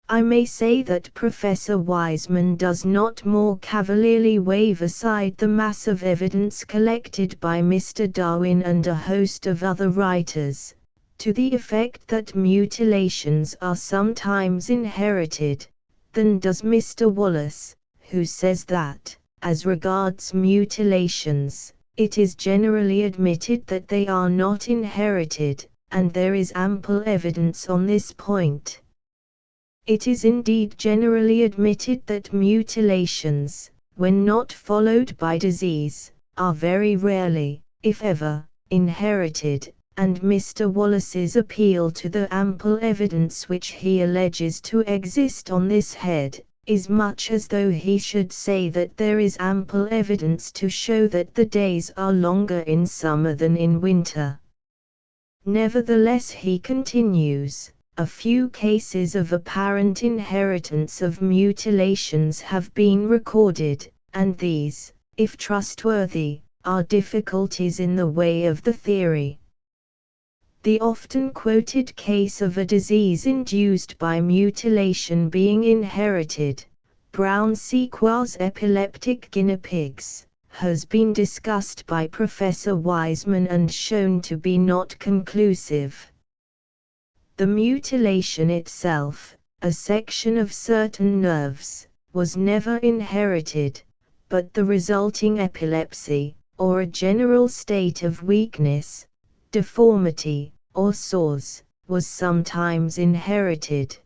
I may say that Professor Wiseman does not more cavalierly wave aside the mass of evidence collected by Mr. Darwin and a host of other writers, to the effect that mutilations are sometimes inherited, than does Mr. Wallace, who says that, as regards mutilations, it is generally admitted that they are not inherited, and there is ample evidence on this point. It is indeed generally admitted that mutilations, when not followed by disease, are very rarely, if ever, inherited, and Mr. Wallace's appeal to the ample evidence which he alleges to exist on this head, is much as though he should say that there is ample evidence to show that the days are longer in summer than in winter. Nevertheless, he continues, a few cases of apparent inheritance of mutilations have been recorded, and these, if trustworthy, are difficulties in the way of the theory. The often quoted case of a disease induced by mutilation being inherited, brown sequoias epileptic guinea pigs, has been discussed by Professor Wiseman and shown to be not conclusive. The mutilation itself, a section of certain nerves, was never inherited, but the resulting epilepsy, or a general state of weakness, deformity, or sores, was sometimes inherited.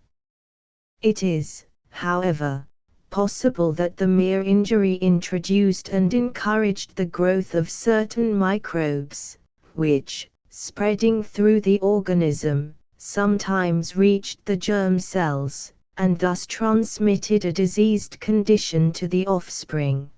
It is, however, possible that the mere injury introduced and encouraged the growth of certain microbes, which, spreading through the organism, sometimes reached the germ cells, and thus transmitted a diseased condition to the offspring.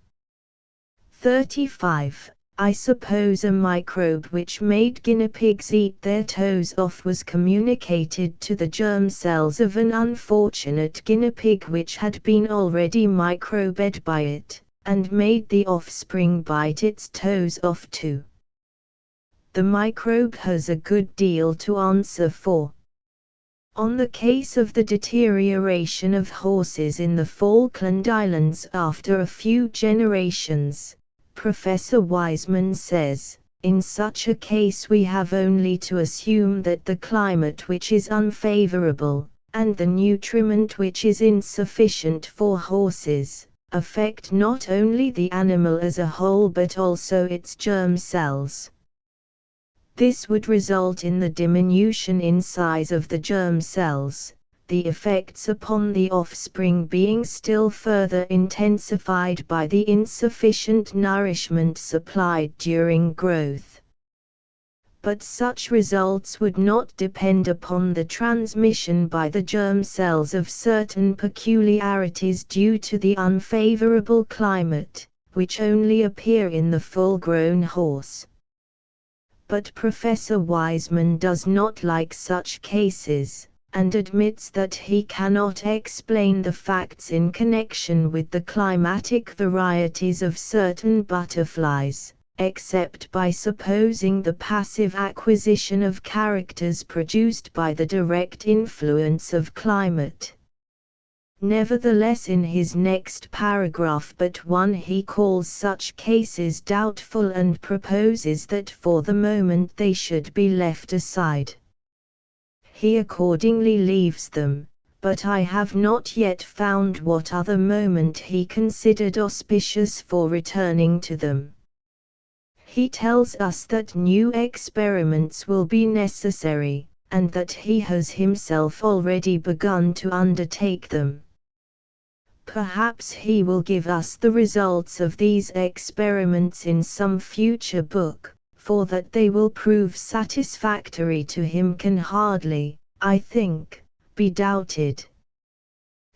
35. I suppose a microbe which made guinea pigs eat their toes off was communicated to the germ cells of an unfortunate guinea pig which had been already microbed by it, and made the offspring bite its toes off too. The microbe has a good deal to answer for. On the case of the deterioration of horses in the Falkland Islands after a few generations, Professor Wiseman says, in such a case we have only to assume that the climate which is unfavorable, and the nutriment which is insufficient for horses, affect not only the animal as a whole but also its germ cells. This would result in the diminution in size of the germ cells, the effects upon the offspring being still further intensified by the insufficient nourishment supplied during growth. But such results would not depend upon the transmission by the germ cells of certain peculiarities due to the unfavorable climate, which only appear in the full-grown horse. But Professor Wiseman does not like such cases, and admits that he cannot explain the facts in connection with the climatic varieties of certain butterflies, except by supposing the passive acquisition of characters produced by the direct influence of climate. Nevertheless, in his next paragraph but one, he calls such cases doubtful and proposes that for the moment they should be left aside. He accordingly leaves them, but I have not yet found what other moment he considered auspicious for returning to them. He tells us that new experiments will be necessary, and that he has himself already begun to undertake them. Perhaps he will give us the results of these experiments in some future book, for that they will prove satisfactory to him can hardly, I think, be doubted.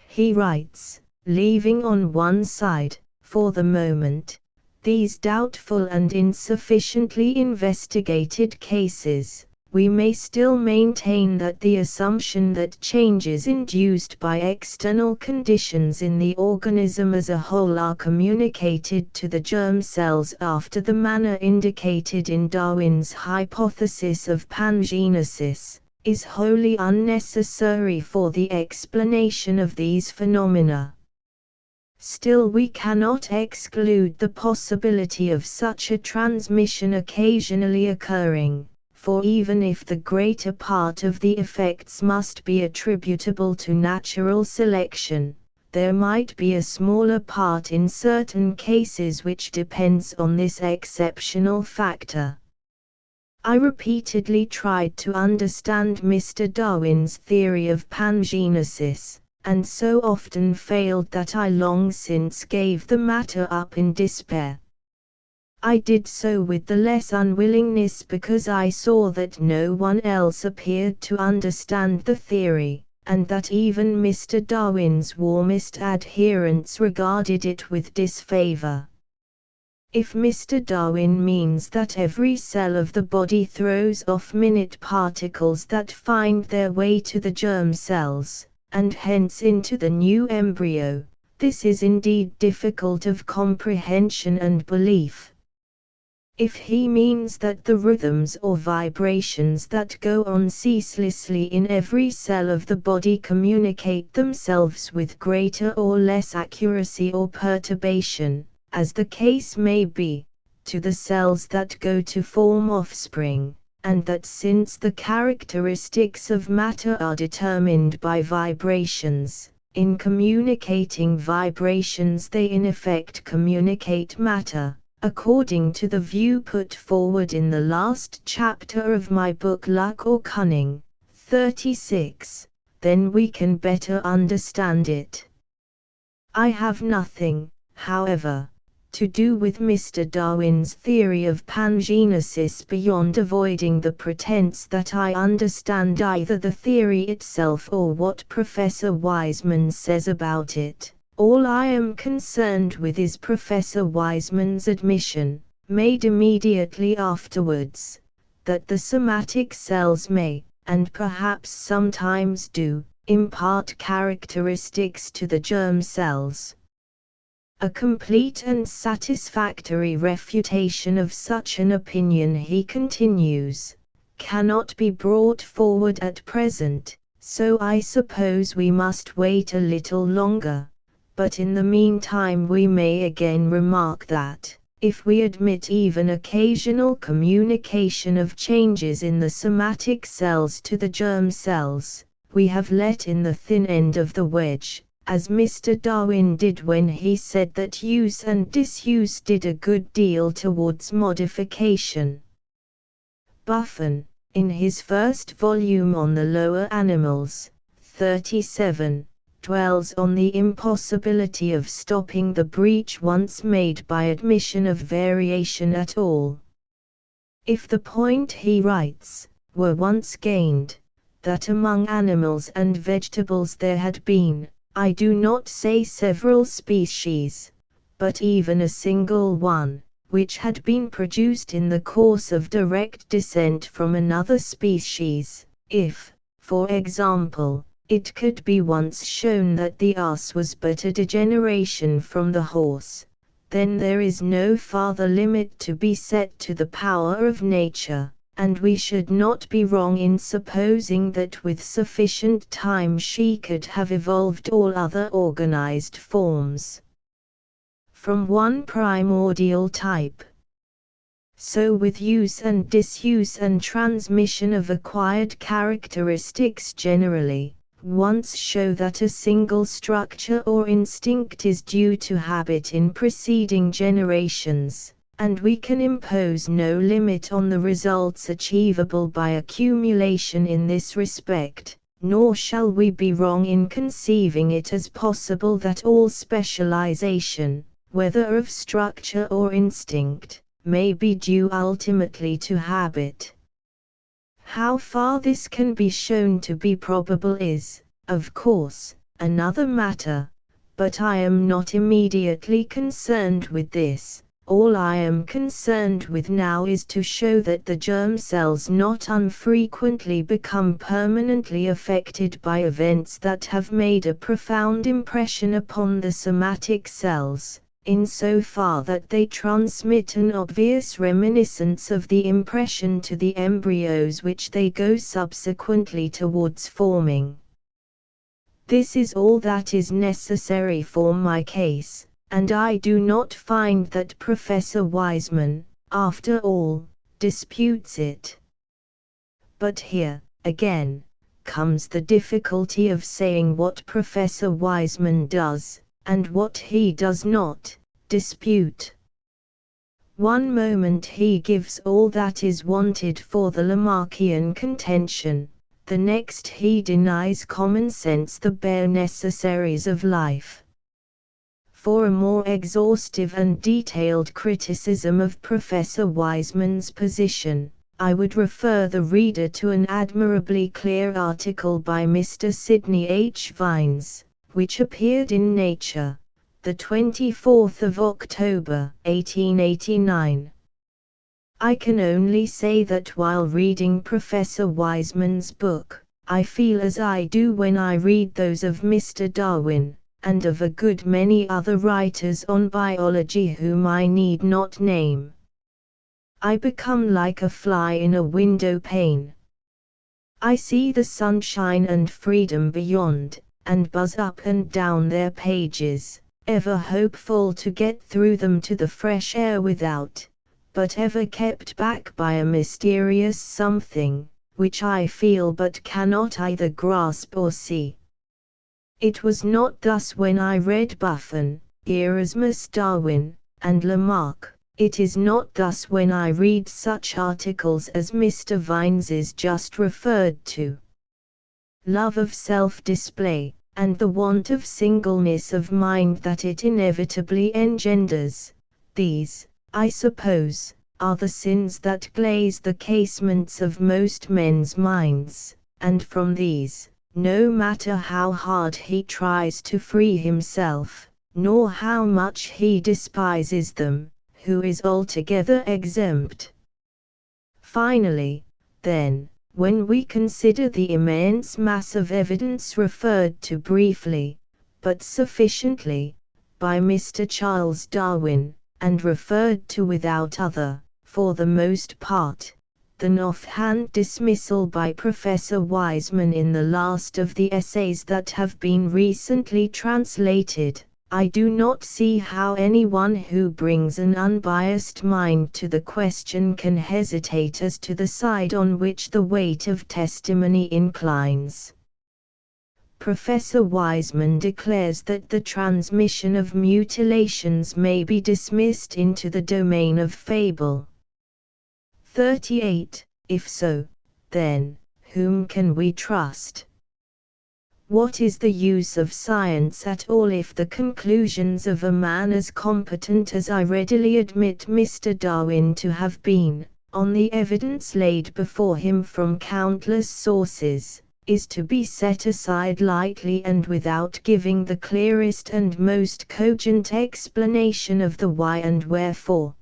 He writes, leaving on one side, for the moment, these doubtful and insufficiently investigated cases, we may still maintain that the assumption that changes induced by external conditions in the organism as a whole are communicated to the germ cells after the manner indicated in Darwin's hypothesis of pangenesis, is wholly unnecessary for the explanation of these phenomena. Still, we cannot exclude the possibility of such a transmission occasionally occurring, for even if the greater part of the effects must be attributable to natural selection, there might be a smaller part in certain cases which depends on this exceptional factor. I repeatedly tried to understand Mr. Darwin's theory of pangenesis, and so often failed that I long since gave the matter up in despair. I did so with the less unwillingness because I saw that no one else appeared to understand the theory, and that even Mr. Darwin's warmest adherents regarded it with disfavor. If Mr. Darwin means that every cell of the body throws off minute particles that find their way to the germ cells, and hence into the new embryo, this is indeed difficult of comprehension and belief. If he means that the rhythms or vibrations that go on ceaselessly in every cell of the body communicate themselves with greater or less accuracy or perturbation, as the case may be, to the cells that go to form offspring, and that since the characteristics of matter are determined by vibrations, in communicating vibrations they in effect communicate matter, according to the view put forward in the last chapter of my book Luck or Cunning, 36, then we can better understand it. I have nothing, however, to do with Mr. Darwin's theory of pangenesis beyond avoiding the pretense that I understand either the theory itself or what Professor Wiseman says about it. All I am concerned with is Professor Wiseman's admission, made immediately afterwards, that the somatic cells may, and perhaps sometimes do, impart characteristics to the germ cells. A complete and satisfactory refutation of such an opinion, he continues, cannot be brought forward at present, so I suppose we must wait a little longer, but in the meantime we may again remark that, if we admit even occasional communication of changes in the somatic cells to the germ cells, we have let in the thin end of the wedge, as Mr. Darwin did when he said that use and disuse did a good deal towards modification. Buffon, in his first volume on the lower animals, 37, dwells on the impossibility of stopping the breach once made by admission of variation at all. If the point, he writes, were once gained, that among animals and vegetables there had been, I do not say several species, but even a single one, which had been produced in the course of direct descent from another species, if, for example, it could be once shown that the ass was but a degeneration from the horse, then there is no farther limit to be set to the power of nature, and we should not be wrong in supposing that with sufficient time she could have evolved all other organized forms from one primordial type. So with use and disuse and transmission of acquired characteristics generally, once show that a single structure or instinct is due to habit in preceding generations, and we can impose no limit on the results achievable by accumulation in this respect, nor shall we be wrong in conceiving it as possible that all specialization, whether of structure or instinct, may be due ultimately to habit. How far this can be shown to be probable is, of course, another matter, but I am not immediately concerned with this. All I am concerned with now is to show that the germ cells not unfrequently become permanently affected by events that have made a profound impression upon the somatic cells, in so far that they transmit an obvious reminiscence of the impression to the embryos which they go subsequently towards forming. This is all that is necessary for my case, and I do not find that Professor Wiseman, after all, disputes it. But here, again, comes the difficulty of saying what Professor Wiseman does, and what he does not dispute. One moment he gives all that is wanted for the Lamarckian contention, the next he denies common sense the bare necessaries of life. For a more exhaustive and detailed criticism of Professor Wiseman's position, I would refer the reader to an admirably clear article by Mr. Sidney H. Vines, which appeared in Nature, the 24th of October, 1889. I can only say that while reading Professor Wiseman's book, I feel as I do when I read those of Mr. Darwin, and of a good many other writers on biology whom I need not name. I become like a fly in a window pane. I see the sunshine and freedom beyond, and buzz up and down their pages, ever hopeful to get through them to the fresh air without, but ever kept back by a mysterious something, which I feel but cannot either grasp or see. It was not thus when I read Buffon, Erasmus Darwin, and Lamarck. It is not thus when I read such articles as Mr. Vines's just referred to. Love of self-display, and the want of singleness of mind that it inevitably engenders, these, I suppose, are the sins that glaze the casements of most men's minds, and from these, no matter how hard he tries to free himself, nor how much he despises them, who is altogether exempt. Finally, then, when we consider the immense mass of evidence referred to briefly, but sufficiently, by Mr. Charles Darwin, and referred to without other, for the most part, than offhand dismissal by Professor Wiseman in the last of the essays that have been recently translated, I do not see how anyone who brings an unbiased mind to the question can hesitate as to the side on which the weight of testimony inclines. Professor Wiseman declares that the transmission of mutilations may be dismissed into the domain of fable. 38. If so, then, whom can we trust? What is the use of science at all if the conclusions of a man as competent as I readily admit Mr. Darwin to have been, on the evidence laid before him from countless sources, is to be set aside lightly and without giving the clearest and most cogent explanation of the why and wherefore?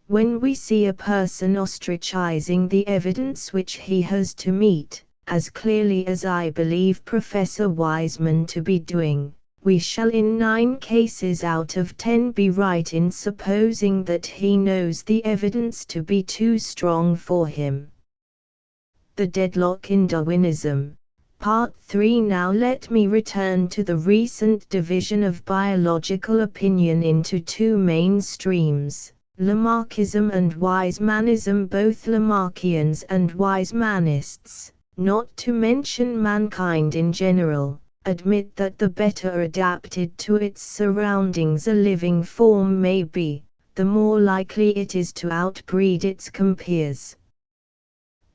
When we see a person ostracizing the evidence which he has to meet, as clearly as I believe Professor Wiseman to be doing, we shall in 9 cases out of 10 be right in supposing that he knows the evidence to be too strong for him. The deadlock in Darwinism. Part 3. Now let me return to the recent division of biological opinion into 2 main streams, Lamarckism and Weismannism. Both Lamarckians and Weismannists, not to mention mankind in general, admit that the better adapted to its surroundings a living form may be, the more likely it is to outbreed its compeers.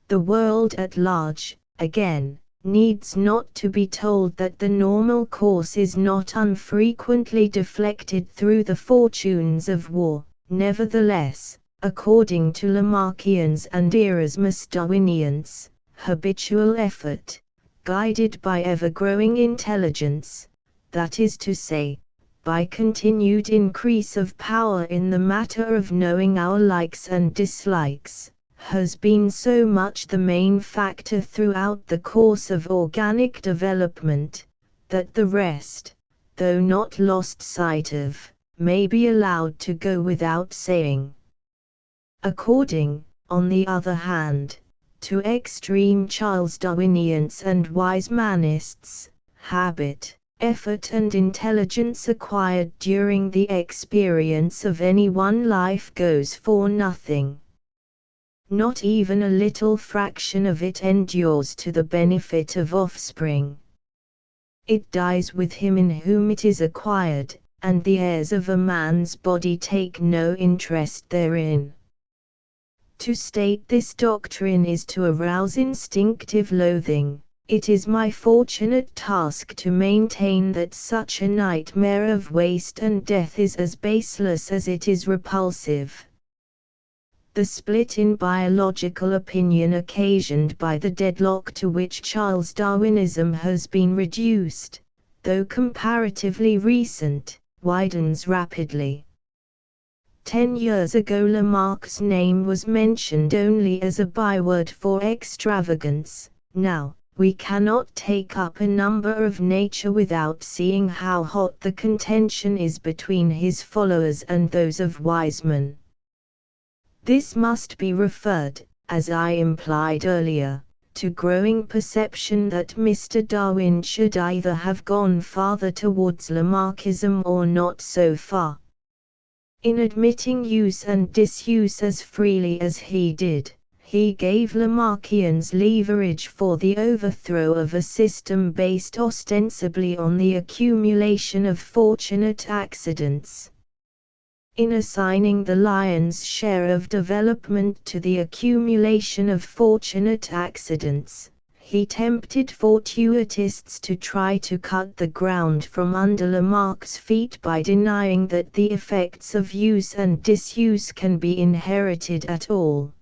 The world at large, again, needs not to be told that the normal course is not unfrequently deflected through the fortunes of war. Nevertheless, according to Lamarckians and Erasmus-Darwinians, habitual effort, guided by ever-growing intelligence, that is to say, by continued increase of power in the matter of knowing our likes and dislikes, has been so much the main factor throughout the course of organic development, that the rest, though not lost sight of, may be allowed to go without saying. According, on the other hand, to extreme Charles Darwinians and Weismannists, habit, effort and intelligence acquired during the experience of any one life goes for nothing. Not even a little fraction of it endures to the benefit of offspring. It dies with him in whom it is acquired, and the heirs of a man's body take no interest therein. To state this doctrine is to arouse instinctive loathing. It is my fortunate task to maintain that such a nightmare of waste and death is as baseless as it is repulsive. The split in biological opinion occasioned by the deadlock to which Charles Darwinism has been reduced, though comparatively recent, widens rapidly. 10 years ago Lamarck's name was mentioned only as a byword for extravagance. Now, we cannot take up a number of nature without seeing how hot the contention is between his followers and those of Weismann. This must be referred, as I implied earlier, to growing perception that Mr. Darwin should either have gone farther towards Lamarckism or not so far. In admitting use and disuse as freely as he did, he gave Lamarckians leverage for the overthrow of a system based ostensibly on the accumulation of fortunate accidents. In assigning the lion's share of development to the accumulation of fortunate accidents, he tempted fortuitists to try to cut the ground from under Lamarck's feet by denying that the effects of use and disuse can be inherited at all.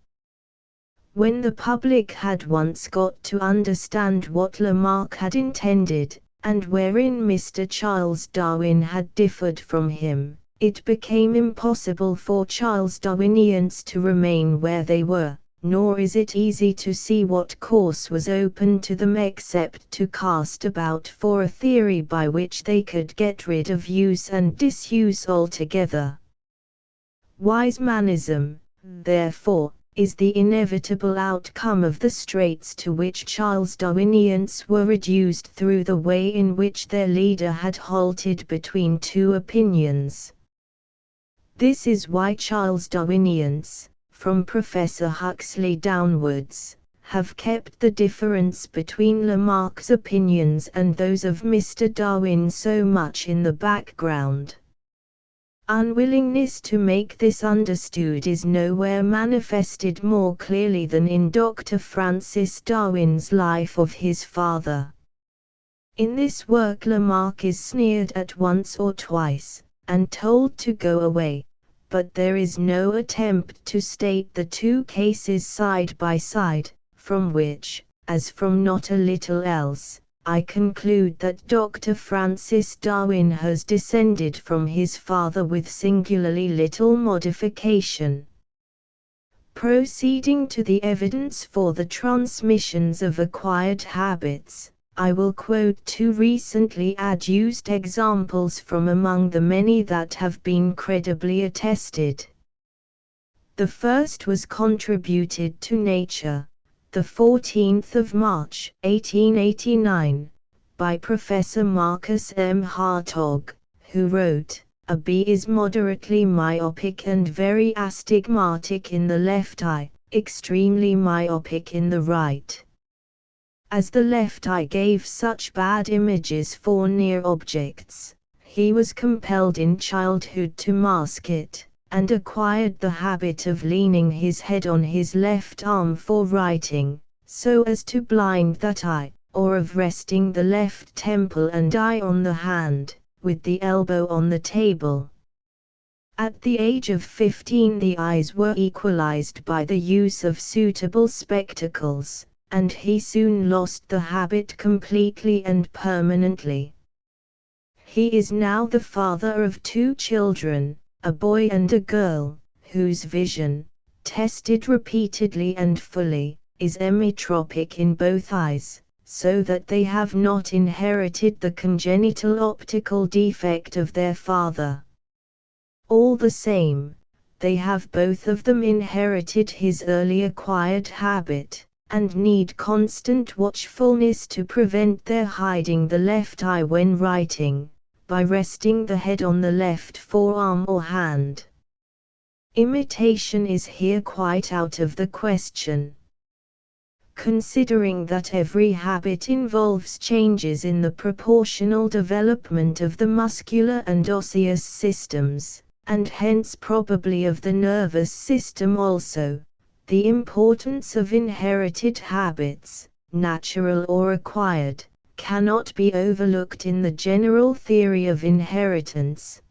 When the public had once got to understand what Lamarck had intended, and wherein Mr. Charles Darwin had differed from him, it became impossible for Charles Darwinians to remain where they were, nor is it easy to see what course was open to them except to cast about for a theory by which they could get rid of use and disuse altogether. Weismannism, therefore, is the inevitable outcome of the straits to which Charles Darwinians were reduced through the way in which their leader had halted between 2 opinions. This is why Charles Darwinians, from Professor Huxley downwards, have kept the difference between Lamarck's opinions and those of Mr. Darwin so much in the background. Unwillingness to make this understood is nowhere manifested more clearly than in Dr. Francis Darwin's life of his father. In this work Lamarck is sneered at once or twice, and told to go away, but there is no attempt to state the 2 cases side by side, from which, as from not a little else, I conclude that Dr. Francis Darwin has descended from his father with singularly little modification. Proceeding to the evidence for the transmissions of acquired habits, I will quote two recently adduced examples from among the many that have been credibly attested. The first was contributed to Nature, the 14th of March, 1889, by Professor Marcus M. Hartog, who wrote, "A bee is moderately myopic and very astigmatic in the left eye, extremely myopic in the right. As the left eye gave such bad images for near objects, he was compelled in childhood to mask it, and acquired the habit of leaning his head on his left arm for writing, so as to blind that eye, or of resting the left temple and eye on the hand, with the elbow on the table." At the age of 15 the eyes were equalized by the use of suitable spectacles, and he soon lost the habit completely and permanently. He is now the father of 2 children, a boy and a girl, whose vision, tested repeatedly and fully, is emmetropic in both eyes, so that they have not inherited the congenital optical defect of their father. All the same, they have both of them inherited his early acquired habit, and need constant watchfulness to prevent their hiding the left eye when writing, by resting the head on the left forearm or hand. Imitation is here quite out of the question. Considering that every habit involves changes in the proportional development of the muscular and osseous systems, and hence probably of the nervous system also, the importance of inherited habits, natural or acquired, cannot be overlooked in the general theory of inheritance.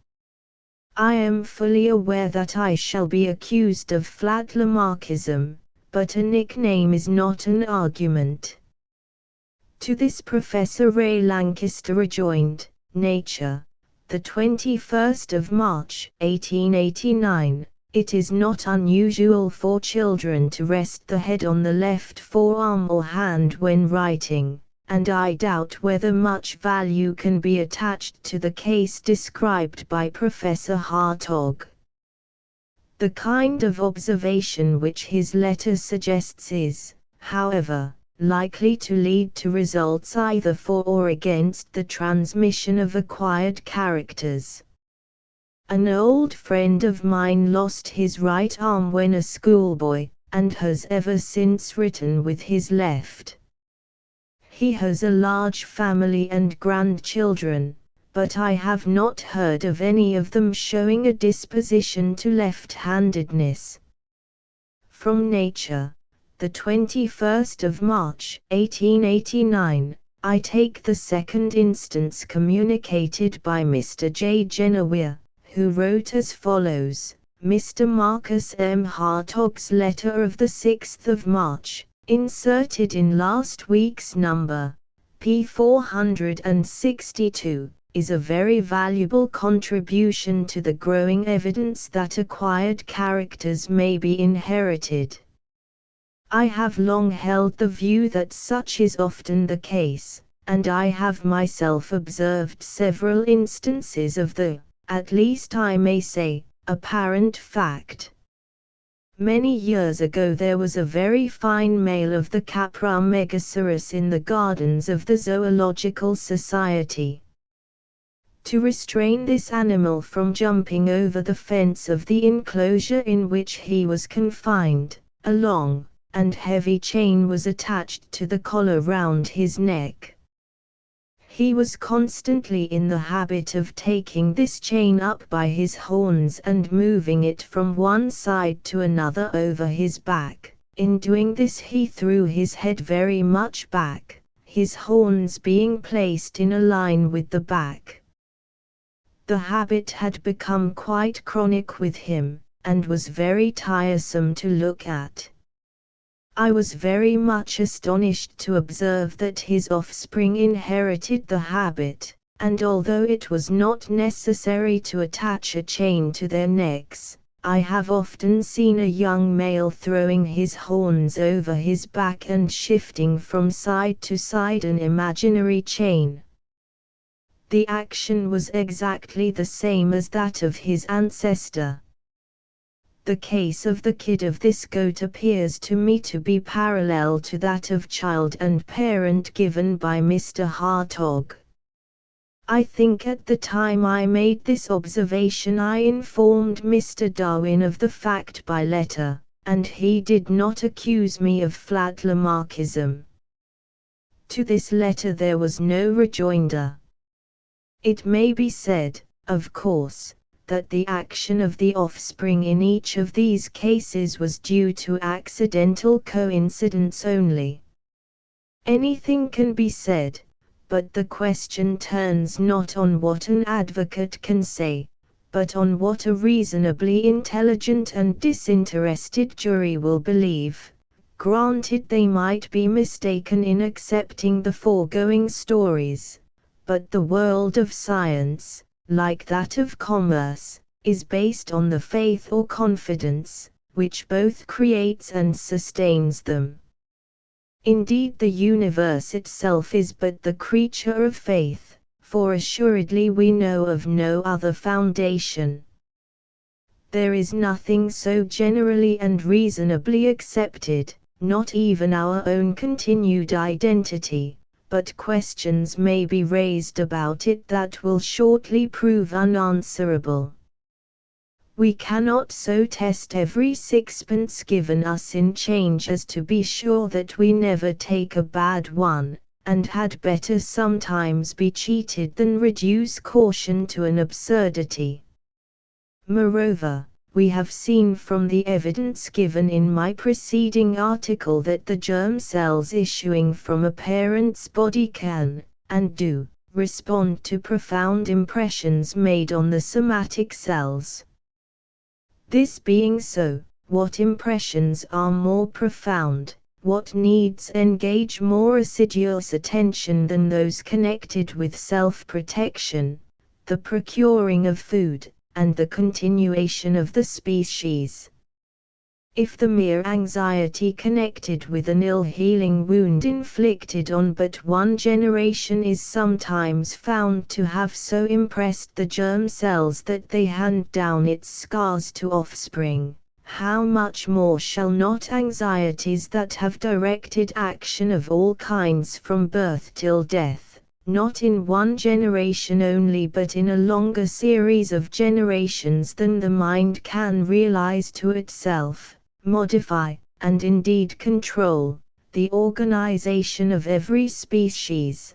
I am fully aware that I shall be accused of flat Lamarckism, but a nickname is not an argument. To this Professor Ray Lancaster rejoined, Nature, the 21st of March, 1889, "It is not unusual for children to rest the head on the left forearm or hand when writing, and I doubt whether much value can be attached to the case described by Professor Hartog." The kind of observation which his letter suggests is, however, likely to lead to results either for or against the transmission of acquired characters. An old friend of mine lost his right arm when a schoolboy, and has ever since written with his left. He has a large family and grandchildren, but I have not heard of any of them showing a disposition to left-handedness. From Nature, the 21st of March, 1889, I take the second instance communicated by Mr. J. Genowir, who wrote as follows: Mr. Marcus M. Hartog's letter of the 6th of March, inserted in last week's number, p. 462, is a very valuable contribution to the growing evidence that acquired characters may be inherited. I have long held the view that such is often the case, and I have myself observed several instances of the, at least I may say, apparent fact. Many years ago there was a very fine male of the Capra megaceros in the gardens of the Zoological Society. To restrain this animal from jumping over the fence of the enclosure in which he was confined, a long and heavy chain was attached to the collar round his neck. He was constantly in the habit of taking this chain up by his horns and moving it from one side to another over his back. In doing this he threw his head very much back, his horns being placed in a line with the back. The habit had become quite chronic with him, and was very tiresome to look at. I was very much astonished to observe that his offspring inherited the habit, and although it was not necessary to attach a chain to their necks, I have often seen a young male throwing his horns over his back and shifting from side to side an imaginary chain. The action was exactly the same as that of his ancestor. The case of the kid of this goat appears to me to be parallel to that of child and parent given by Mr. Hartog. I think at the time I made this observation I informed Mr. Darwin of the fact by letter, and he did not accuse me of flat Lamarckism. To this letter there was no rejoinder. It may be said, of course, that the action of the offspring in each of these cases was due to accidental coincidence only. Anything can be said, but the question turns not on what an advocate can say, but on what a reasonably intelligent and disinterested jury will believe. Granted they might be mistaken in accepting the foregoing stories, but the world of science, like that of commerce, is based on the faith or confidence, which both creates and sustains them. Indeed, the universe itself is but the creature of faith, for assuredly we know of no other foundation. There is nothing so generally and reasonably accepted, not even our own continued identity, but questions may be raised about it that will shortly prove unanswerable. We cannot so test every sixpence given us in change as to be sure that we never take a bad one, and had better sometimes be cheated than reduce caution to an absurdity. Moreover, we have seen from the evidence given in my preceding article that the germ cells issuing from a parent's body can, and do, respond to profound impressions made on the somatic cells. This being so, what impressions are more profound, what needs engage more assiduous attention than those connected with self-protection, the procuring of food, and the continuation of the species? If the mere anxiety connected with an ill-healing wound inflicted on but one generation is sometimes found to have so impressed the germ cells that they hand down its scars to offspring, how much more shall not anxieties that have directed action of all kinds from birth till death, not in one generation only but in a longer series of generations than the mind can realize to itself, modify, and indeed control, the organization of every species?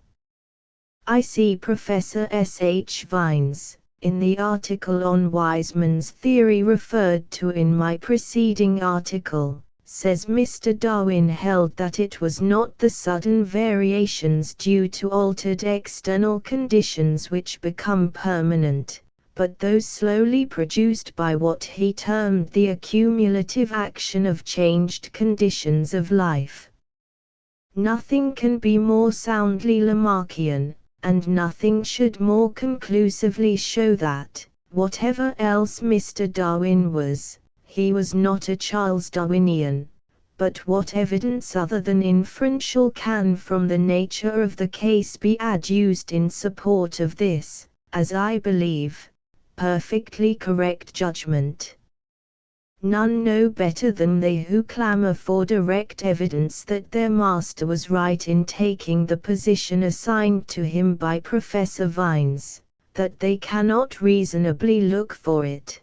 I see Professor S. H. Vines, in the article on Weismann's theory referred to in my preceding article, says Mr. Darwin held that it was not the sudden variations due to altered external conditions which become permanent, but those slowly produced by what he termed the accumulative action of changed conditions of life. Nothing can be more soundly Lamarckian, and nothing should more conclusively show that, whatever else Mr. Darwin was, he was not a Charles Darwinian. But what evidence other than inferential can from the nature of the case be adduced in support of this, as I believe, perfectly correct judgment? None know better than they who clamor for direct evidence that their master was right in taking the position assigned to him by Professor Vines, that they cannot reasonably look for it.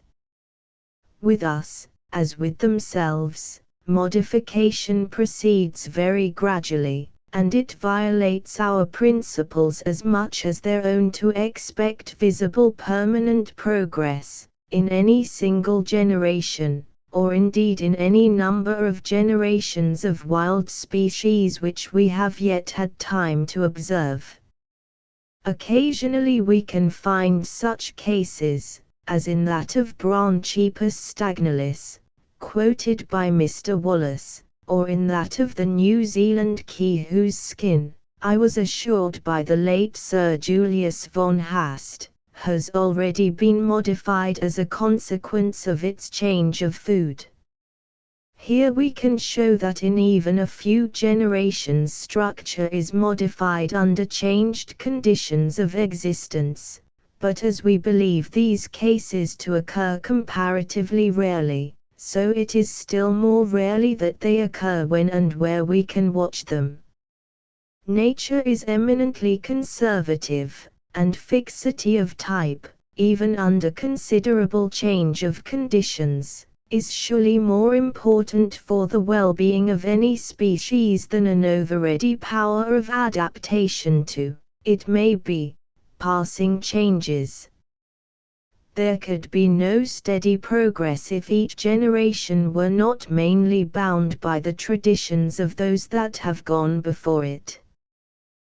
With us, as with themselves, modification proceeds very gradually, and it violates our principles as much as their own to expect visible permanent progress, in any single generation, or indeed in any number of generations of wild species which we have yet had time to observe. Occasionally we can find such cases, as in that of Branchiepus stagnalis, quoted by Mr. Wallace, or in that of the New Zealand key whose skin, I was assured by the late Sir Julius von Haast, has already been modified as a consequence of its change of food. Here we can show that in even a few generations structure is modified under changed conditions of existence, but as we believe these cases to occur comparatively rarely, so it is still more rarely that they occur when and where we can watch them. Nature is eminently conservative, and fixity of type, even under considerable change of conditions, is surely more important for the well-being of any species than an over-ready power of adaptation to, it may be, passing changes. There could be no steady progress if each generation were not mainly bound by the traditions of those that have gone before it.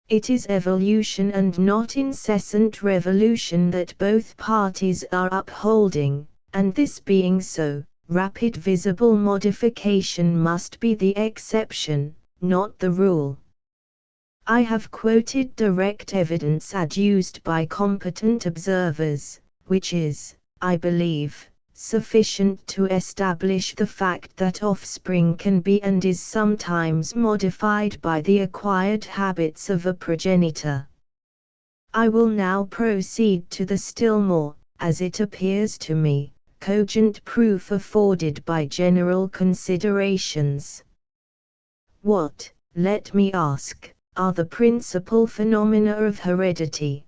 It is evolution and not incessant revolution that both parties are upholding, and this being so, rapid visible modification must be the exception, not the rule. I have quoted direct evidence adduced by competent observers, which is, I believe, sufficient to establish the fact that offspring can be and is sometimes modified by the acquired habits of a progenitor. I will now proceed to the still more, as it appears to me, cogent proof afforded by general considerations. What, let me ask, are the principal phenomena of heredity?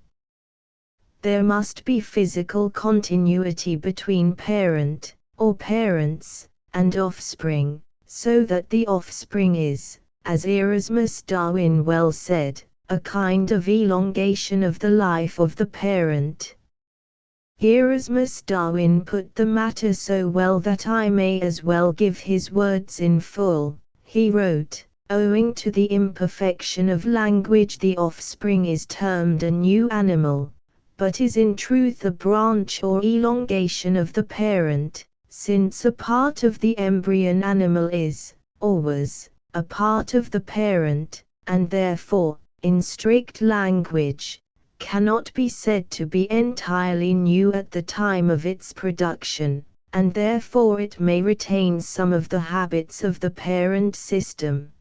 There must be physical continuity between parent, or parents, and offspring, so that the offspring is, as Erasmus Darwin well said, a kind of elongation of the life of the parent. Erasmus Darwin put the matter so well that I may as well give his words in full. He wrote, "Owing to the imperfection of language, the offspring is termed a new animal, but is in truth a branch or elongation of the parent, since a part of the embryon animal is, or was, a part of the parent, and therefore, in strict language, cannot be said to be entirely new at the time of its production, and therefore it may retain some of the habits of the parent system.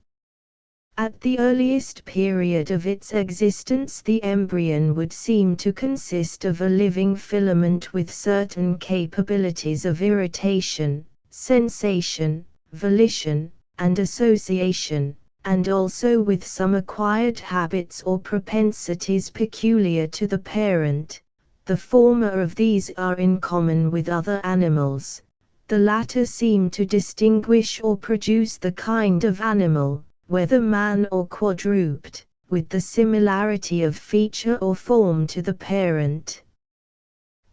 At the earliest period of its existence, the embryon would seem to consist of a living filament with certain capabilities of irritation, sensation, volition, and association, and also with some acquired habits or propensities peculiar to the parent. The former of these are in common with other animals, the latter seem to distinguish or produce the kind of animal, whether man or quadruped, with the similarity of feature or form to the parent."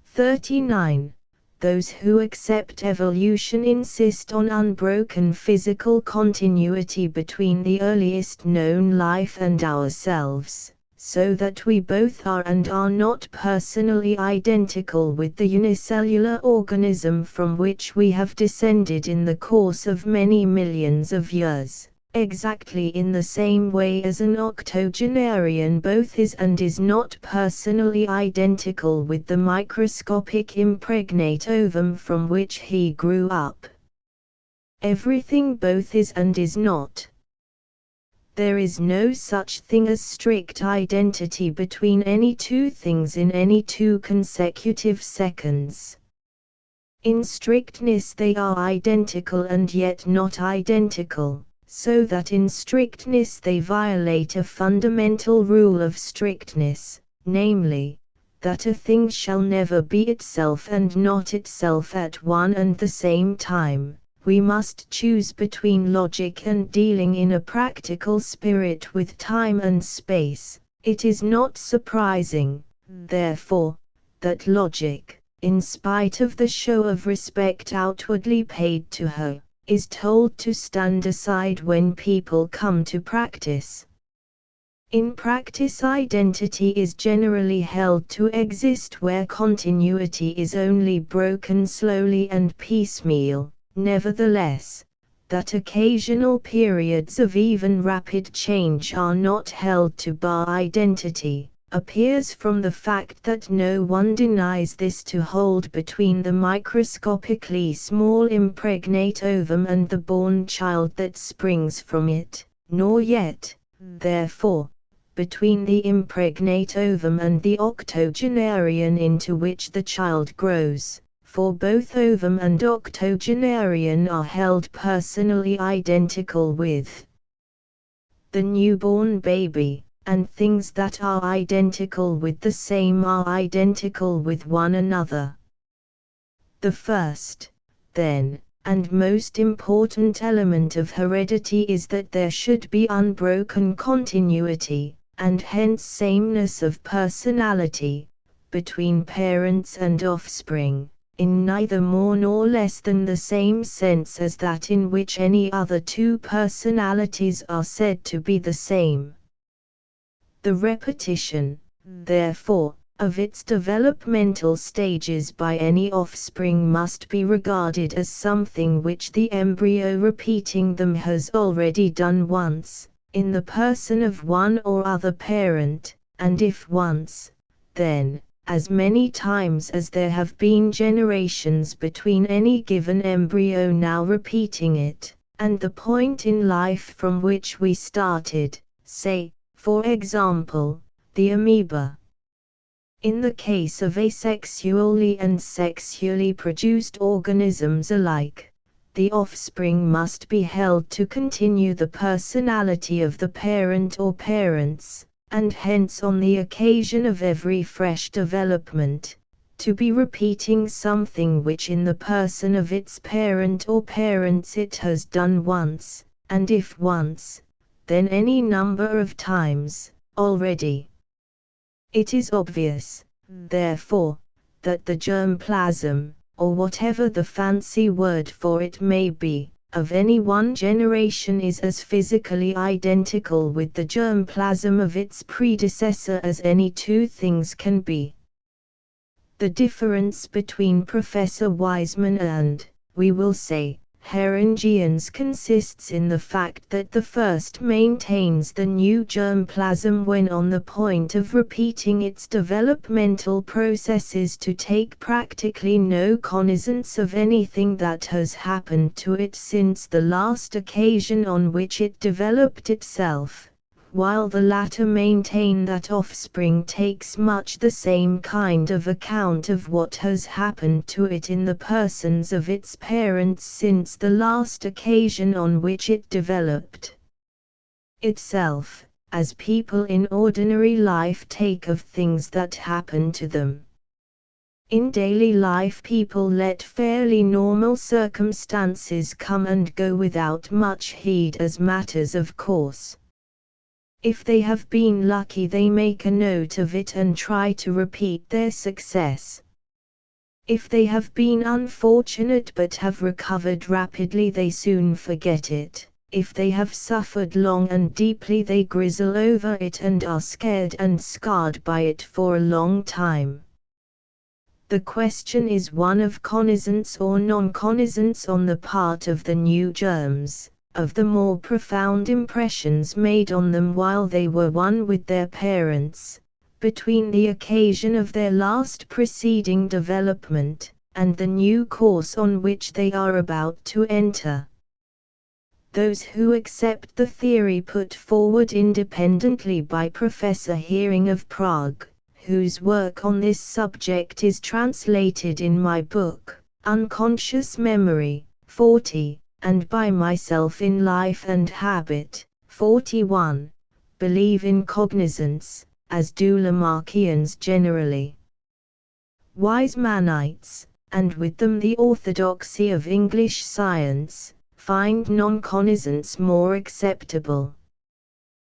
39. Those who accept evolution insist on unbroken physical continuity between the earliest known life and ourselves, so that we both are and are not personally identical with the unicellular organism from which we have descended in the course of many millions of years, exactly in the same way as an octogenarian both is and is not personally identical with the microscopic impregnate ovum from which he grew up. Everything both is and is not. There is no such thing as strict identity between any two things in any two consecutive seconds. In strictness they are identical and yet not identical, so that in strictness they violate a fundamental rule of strictness, namely, that a thing shall never be itself and not itself at one and the same time. We must choose between logic and dealing in a practical spirit with time and space. It is not surprising, therefore, that logic, in spite of the show of respect outwardly paid to her, is told to stand aside when people come to practice. In practice, identity is generally held to exist where continuity is only broken slowly and piecemeal. Nevertheless, that occasional periods of even rapid change are not held to bar identity, appears from the fact that no one denies this to hold between the microscopically small impregnate ovum and the born child that springs from it, nor yet, therefore, between the impregnate ovum and the octogenarian into which the child grows, for both ovum and octogenarian are held personally identical with the newborn baby, and things that are identical with the same are identical with one another. The first, then, and most important element of heredity is that there should be unbroken continuity, and hence sameness of personality, between parents and offspring, in neither more nor less than the same sense as that in which any other two personalities are said to be the same. The repetition, therefore, of its developmental stages by any offspring must be regarded as something which the embryo repeating them has already done once, in the person of one or other parent, and if once, then, as many times as there have been generations between any given embryo now repeating it, and the point in life from which we started, say, for example, the amoeba. In the case of asexually and sexually produced organisms alike, the offspring must be held to continue the personality of the parent or parents, and hence on the occasion of every fresh development, to be repeating something which in the person of its parent or parents it has done once, and if once, then any number of times, already. It is obvious, therefore, that the germplasm, or whatever the fancy word for it may be, of any one generation is as physically identical with the germplasm of its predecessor as any two things can be. The difference between Professor Wiseman and, we will say, Herongians consists in the fact that the first maintains the new germplasm when on the point of repeating its developmental processes to take practically no cognizance of anything that has happened to it since the last occasion on which it developed itself, while the latter maintain that offspring takes much the same kind of account of what has happened to it in the persons of its parents since the last occasion on which it developed itself, as people in ordinary life take of things that happen to them. In daily life people let fairly normal circumstances come and go without much heed as matters of course. If they have been lucky they make a note of it and try to repeat their success. If they have been unfortunate but have recovered rapidly they soon forget it. If they have suffered long and deeply they grizzle over it and are scared and scarred by it for a long time. The question is one of cognizance or non-cognizance on the part of the new germs, of the more profound impressions made on them while they were one with their parents, between the occasion of their last preceding development, and the new course on which they are about to enter. Those who accept the theory put forward independently by Professor Heering of Prague, whose work on this subject is translated in my book, Unconscious Memory, 40, and by myself in Life and Habit, 41, believe in cognizance, as do Lamarckians generally. Wisemanites, and with them the orthodoxy of English science, find non-cognizance more acceptable.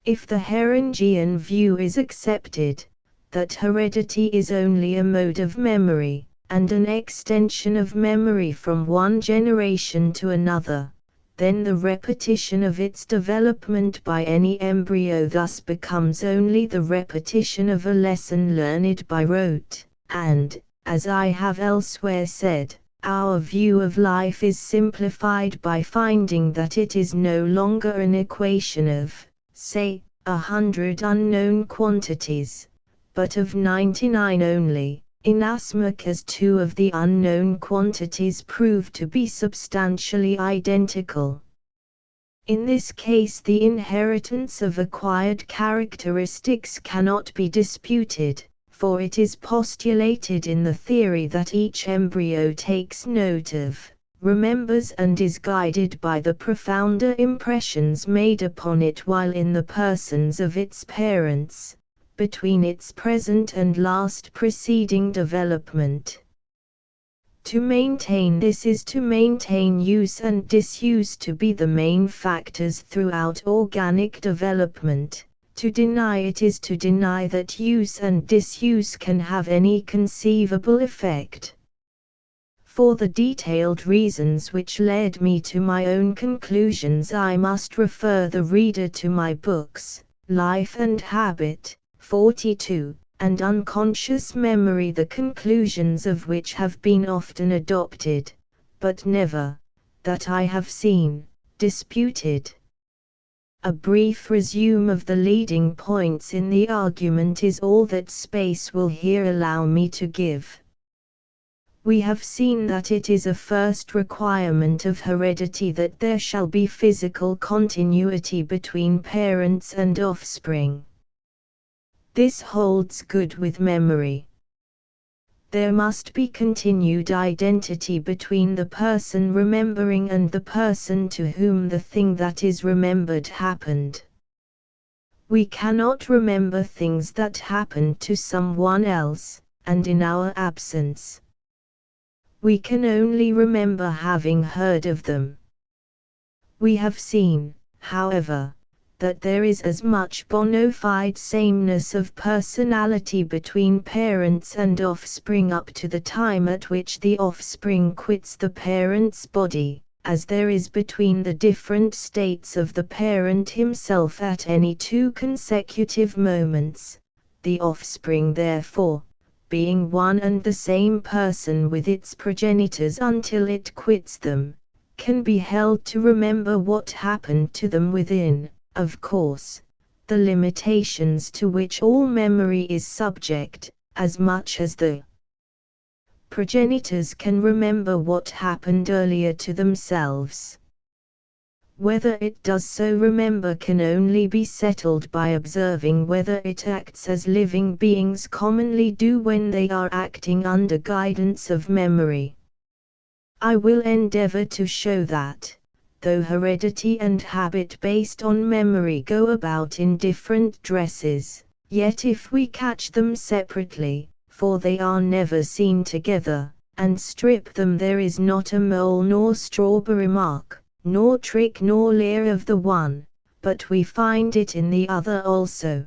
If the Herongian view is accepted, that heredity is only a mode of memory, and an extension of memory from one generation to another, then the repetition of its development by any embryo thus becomes only the repetition of a lesson learned by rote, and, as I have elsewhere said, our view of life is simplified by finding that it is no longer an equation of, say, 100 unknown quantities, but of 99 only, inasmuch as two of the unknown quantities prove to be substantially identical. In this case, the inheritance of acquired characteristics cannot be disputed, for it is postulated in the theory that each embryo takes note of, remembers and is guided by the profounder impressions made upon it while in the persons of its parents, between its present and last preceding development. To maintain this is to maintain use and disuse to be the main factors throughout organic development. To deny it is to deny that use and disuse can have any conceivable effect. For the detailed reasons which led me to my own conclusions, I must refer the reader to my books, Life and Habit, 42, and Unconscious Memory, the conclusions of which have been often adopted, but never, that I have seen, disputed. A brief resume of the leading points in the argument is all that space will here allow me to give. We have seen that it is a first requirement of heredity that there shall be physical continuity between parents and offspring. This holds good with memory. There must be continued identity between the person remembering and the person to whom the thing that is remembered happened. We cannot remember things that happened to someone else, and in our absence. We can only remember having heard of them. We have seen, however, that there is as much bona fide sameness of personality between parents and offspring up to the time at which the offspring quits the parent's body, as there is between the different states of the parent himself at any two consecutive moments. The offspring, therefore, being one and the same person with its progenitors until it quits them, can be held to remember what happened to them within, of course, the limitations to which all memory is subject, as much as the progenitors can remember what happened earlier to themselves. Whether it does so remember can only be settled by observing whether it acts as living beings commonly do when they are acting under guidance of memory. I will endeavor to show that, though heredity and habit based on memory go about in different dresses, yet if we catch them separately, for they are never seen together, and strip them, there is not a mole nor strawberry mark, nor trick nor leer of the one, but we find it in the other also.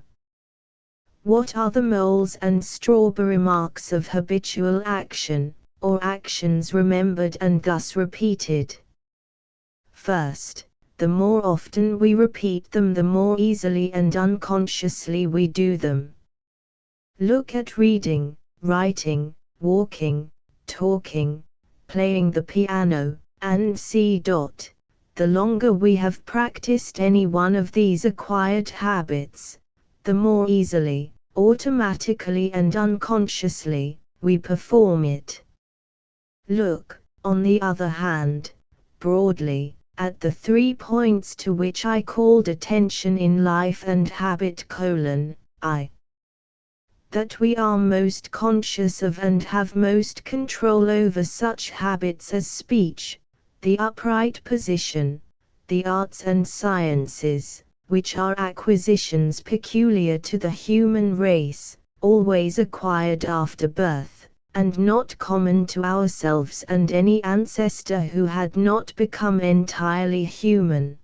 What are the moles and strawberry marks of habitual action, or actions remembered and thus repeated? First, the more often we repeat them, the more easily and unconsciously we do them. Look at reading, writing, walking, talking, playing the piano, and see. The longer we have practiced any one of these acquired habits, the more easily, automatically and unconsciously, we perform it. Look, on the other hand, broadly, at the 3 points to which I called attention in Life and Habit: I. That we are most conscious of and have most control over such habits as speech, the upright position, the arts and sciences, which are acquisitions peculiar to the human race, always acquired after birth, and not common to ourselves and any ancestor who had not become entirely human.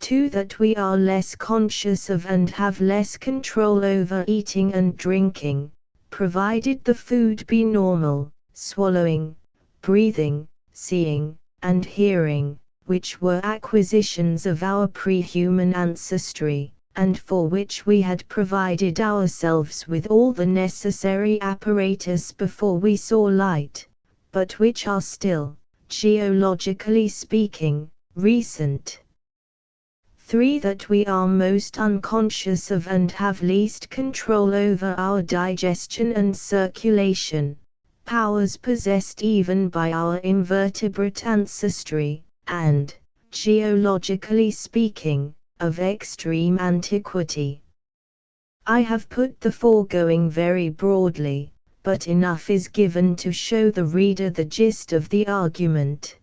2. That we are less conscious of and have less control over eating and drinking, provided the food be normal, swallowing, breathing, seeing, and hearing, which were acquisitions of our pre-human ancestry, and for which we had provided ourselves with all the necessary apparatus before we saw light, but which are still, geologically speaking, recent. 3. That we are most unconscious of and have least control over our digestion and circulation, powers possessed even by our invertebrate ancestry, and, geologically speaking, of extreme antiquity. I have put the foregoing very broadly, but enough is given to show the reader the gist of the argument.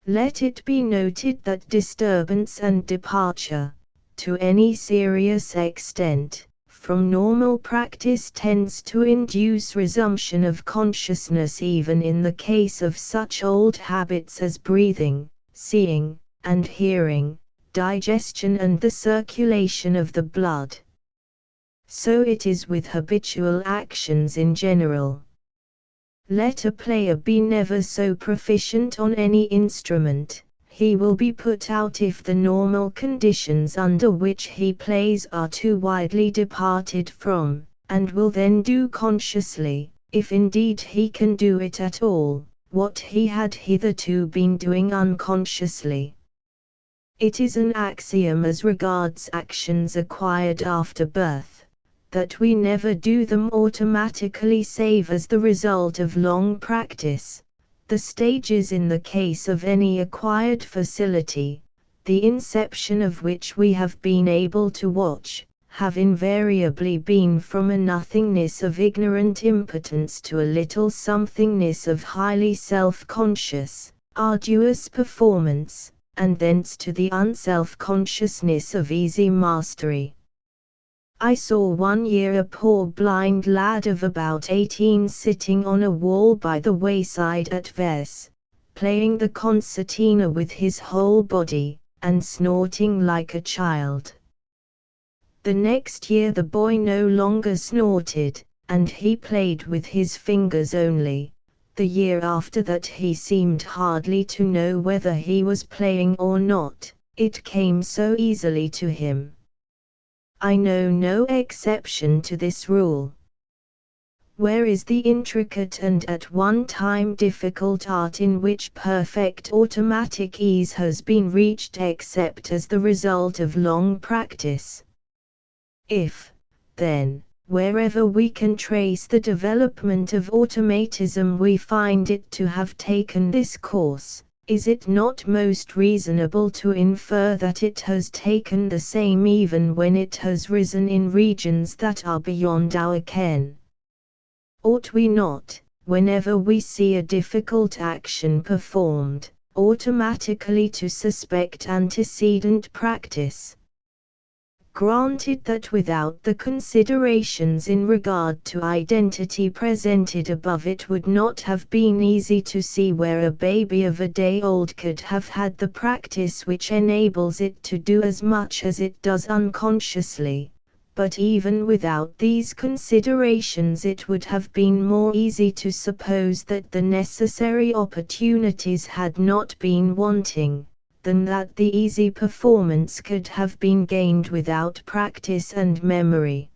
Let it be noted that disturbance and departure, to any serious extent, from normal practice tends to induce resumption of consciousness even in the case of such old habits as breathing, seeing, and hearing, digestion and the circulation of the blood. So it is with habitual actions in general. Let a player be never so proficient on any instrument, he will be put out if the normal conditions under which he plays are too widely departed from, and will then do consciously, if indeed he can do it at all, what he had hitherto been doing unconsciously. It is an axiom as regards actions acquired after birth, that we never do them automatically save as the result of long practice. The stages in the case of any acquired facility, the inception of which we have been able to watch, have invariably been from a nothingness of ignorant impotence to a little somethingness of highly self-conscious, arduous performance, and thence to the unself-consciousness of easy mastery. I saw one year a poor blind lad of about 18 sitting on a wall by the wayside at Ves, playing the concertina with his whole body, and snorting like a child. The next year the boy no longer snorted, and he played with his fingers only. The year after that he seemed hardly to know whether he was playing or not, it came so easily to him. I know no exception to this rule. Where is the intricate and at one time difficult art in which perfect automatic ease has been reached except as the result of long practice? If, then, wherever we can trace the development of automatism we find it to have taken this course, is it not most reasonable to infer that it has taken the same even when it has risen in regions that are beyond our ken? Ought we not, whenever we see a difficult action performed, automatically to suspect antecedent practice? Granted that without the considerations in regard to identity presented above it would not have been easy to see where a baby of a day old could have had the practice which enables it to do as much as it does unconsciously, but even without these considerations it would have been more easy to suppose that the necessary opportunities had not been wanting, than that the easy performance could have been gained without practice and memory.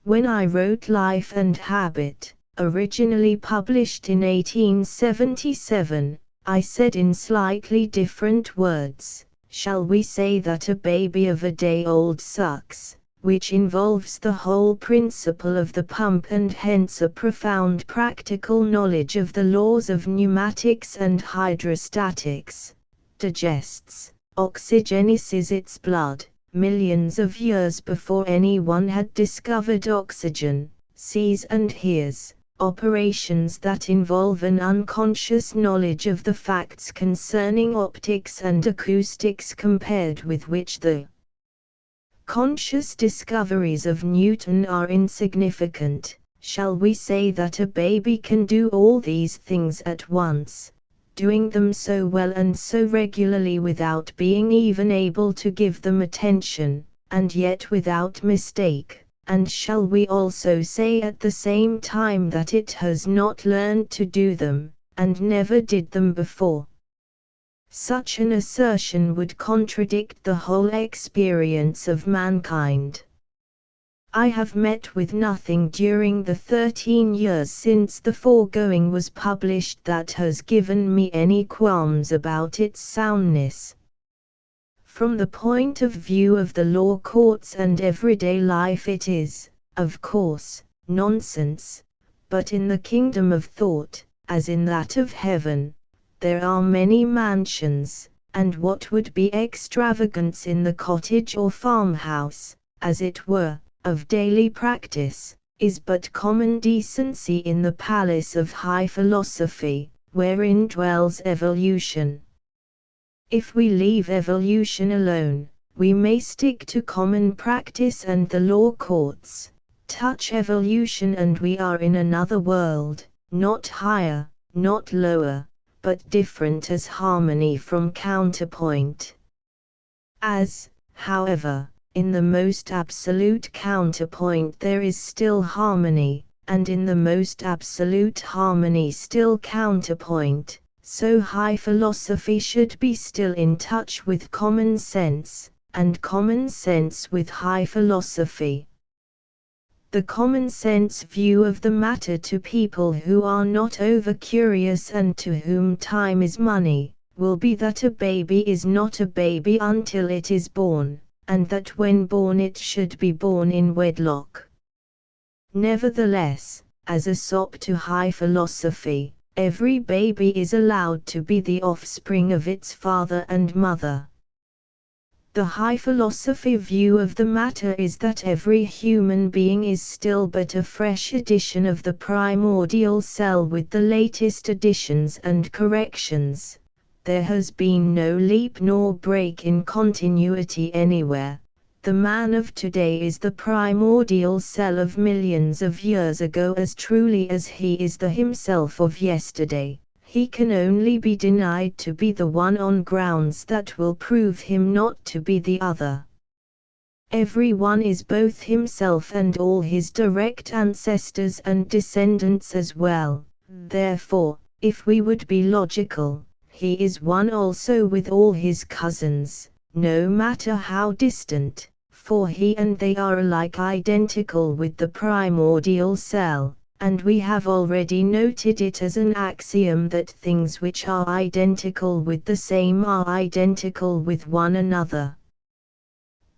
When I wrote Life and Habit, originally published in 1877, I said in slightly different words, shall we say that a baby of a day old sucks, which involves the whole principle of the pump and hence a profound practical knowledge of the laws of pneumatics and hydrostatics, digests, oxygenizes its blood, millions of years before anyone had discovered oxygen, sees and hears, operations that involve an unconscious knowledge of the facts concerning optics and acoustics compared with which the conscious discoveries of Newton are insignificant? Shall we say that a baby can do all these things at once, doing them so well and so regularly without being even able to give them attention, and yet without mistake? And shall we also say at the same time that it has not learned to do them, and never did them before? Such an assertion would contradict the whole experience of mankind. I have met with nothing during the 13 years since the foregoing was published that has given me any qualms about its soundness. From the point of view of the law courts and everyday life it is, of course, nonsense, but in the kingdom of thought, as in that of heaven, there are many mansions, and what would be extravagance in the cottage or farmhouse, as it were, of daily practice, is but common decency in the palace of high philosophy, wherein dwells evolution. If we leave evolution alone, we may stick to common practice and the law courts. Touch evolution and we are in another world, not higher, not lower, but different as harmony from counterpoint. As, however, in the most absolute counterpoint there is still harmony, and in the most absolute harmony still counterpoint, so high philosophy should be still in touch with common sense, and common sense with high philosophy. The common sense view of the matter to people who are not over-curious and to whom time is money, will be that a baby is not a baby until it is born, and that when born it should be born in wedlock. Nevertheless, as a sop to high philosophy, every baby is allowed to be the offspring of its father and mother. The high philosophy view of the matter is that every human being is still but a fresh edition of the primordial cell with the latest additions and corrections. There has been no leap nor break in continuity anywhere. The man of today is the primordial cell of millions of years ago as truly as he is the himself of yesterday. He can only be denied to be the one on grounds that will prove him not to be the other. Every one is both himself and all his direct ancestors and descendants as well. Therefore, if we would be logical, he is one also with all his cousins, no matter how distant, for he and they are alike identical with the primordial cell. And we have already noted it as an axiom that things which are identical with the same are identical with one another.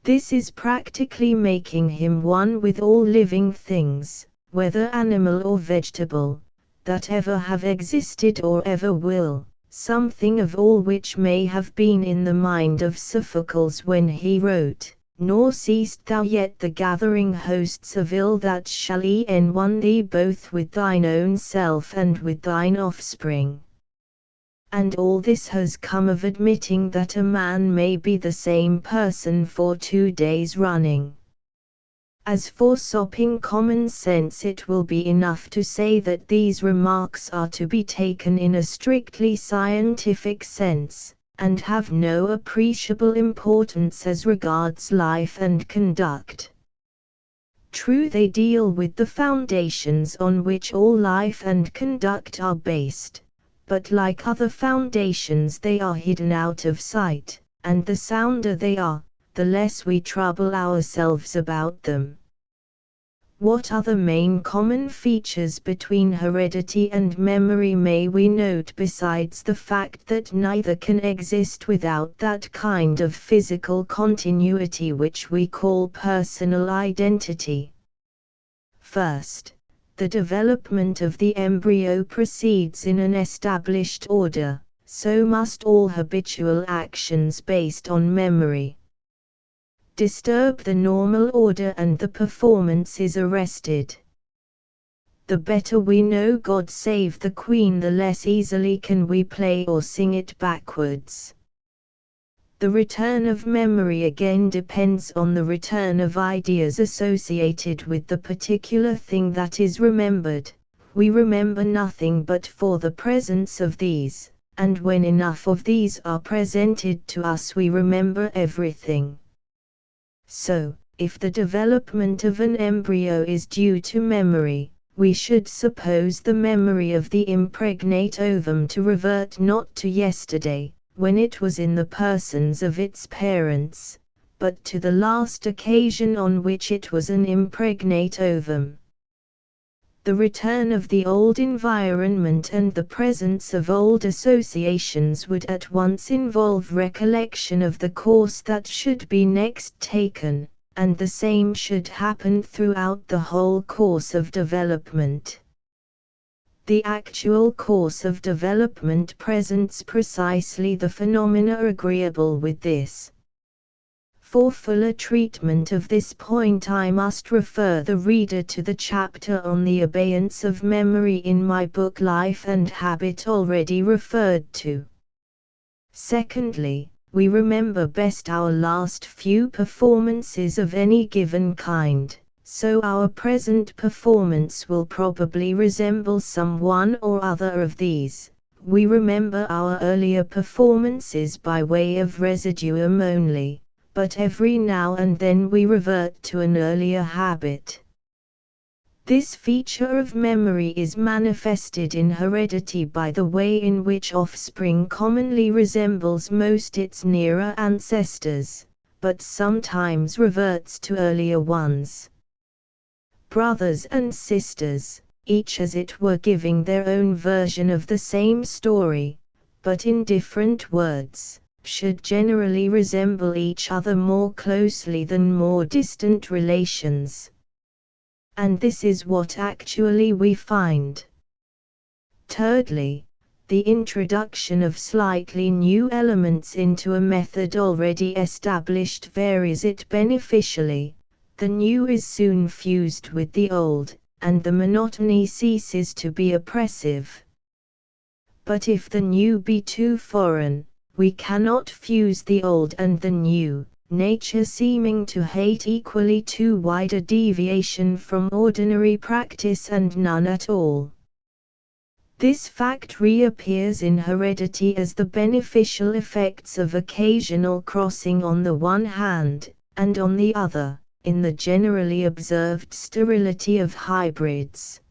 This is practically making him one with all living things, whether animal or vegetable, that ever have existed or ever will, something of all which may have been in the mind of Sophocles when he wrote, "Nor seest thou yet the gathering hosts of ill that shall e'en one thee both with thine own self and with thine offspring." And all this has come of admitting that a man may be the same person for 2 days running. As for sopping common sense, it will be enough to say that these remarks are to be taken in a strictly scientific sense, and have no appreciable importance as regards life and conduct. True, they deal with the foundations on which all life and conduct are based, but like other foundations they are hidden out of sight, and the sounder they are, the less we trouble ourselves about them. What other main common features between heredity and memory may we note besides the fact that neither can exist without that kind of physical continuity which we call personal identity? First, the development of the embryo proceeds in an established order, so must all habitual actions based on memory. Disturb the normal order and the performance is arrested. The better we know God Save the Queen, the less easily can we play or sing it backwards. The return of memory again depends on the return of ideas associated with the particular thing that is remembered. We remember nothing but for the presence of these, and when enough of these are presented to us we remember everything. So, if the development of an embryo is due to memory, we should suppose the memory of the impregnate ovum to revert not to yesterday, when it was in the persons of its parents, but to the last occasion on which it was an impregnate ovum. the return of the old environment and the presence of old associations would at once involve recollection of the course that should be next taken, and the same should happen throughout the whole course of development. The actual course of development presents precisely the phenomena agreeable with this. For fuller treatment of this point I must refer the reader to the chapter on the abeyance of memory in my book Life and Habit already referred to. Secondly, we remember best our last few performances of any given kind, so our present performance will probably resemble some one or other of these. We remember our earlier performances by way of residuum only, but every now and then we revert to an earlier habit. This feature of memory is manifested in heredity by the way in which offspring commonly resembles most its nearer ancestors, but sometimes reverts to earlier ones. Brothers and sisters, each as it were giving their own version of the same story, but in different words, should generally resemble each other more closely than more distant relations. And this is what actually we find. Thirdly, the introduction of slightly new elements into a method already established varies it beneficially. The new is soon fused with the old, and the monotony ceases to be oppressive. But if the new be too foreign, we cannot fuse the old and the new, nature seeming to hate equally too wide a deviation from ordinary practice and none at all. This fact reappears in heredity as the beneficial effects of occasional crossing on the one hand, and on the other, in the generally observed sterility of hybrids.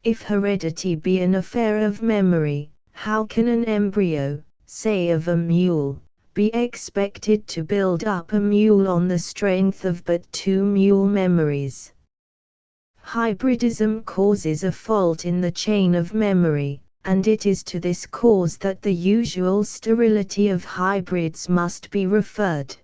If heredity be an affair of memory, how can an embryo, say of a mule, be expected to build up a mule on the strength of but two mule memories? Hybridism causes a fault in the chain of memory, and it is to this cause that the usual sterility of hybrids must be referred.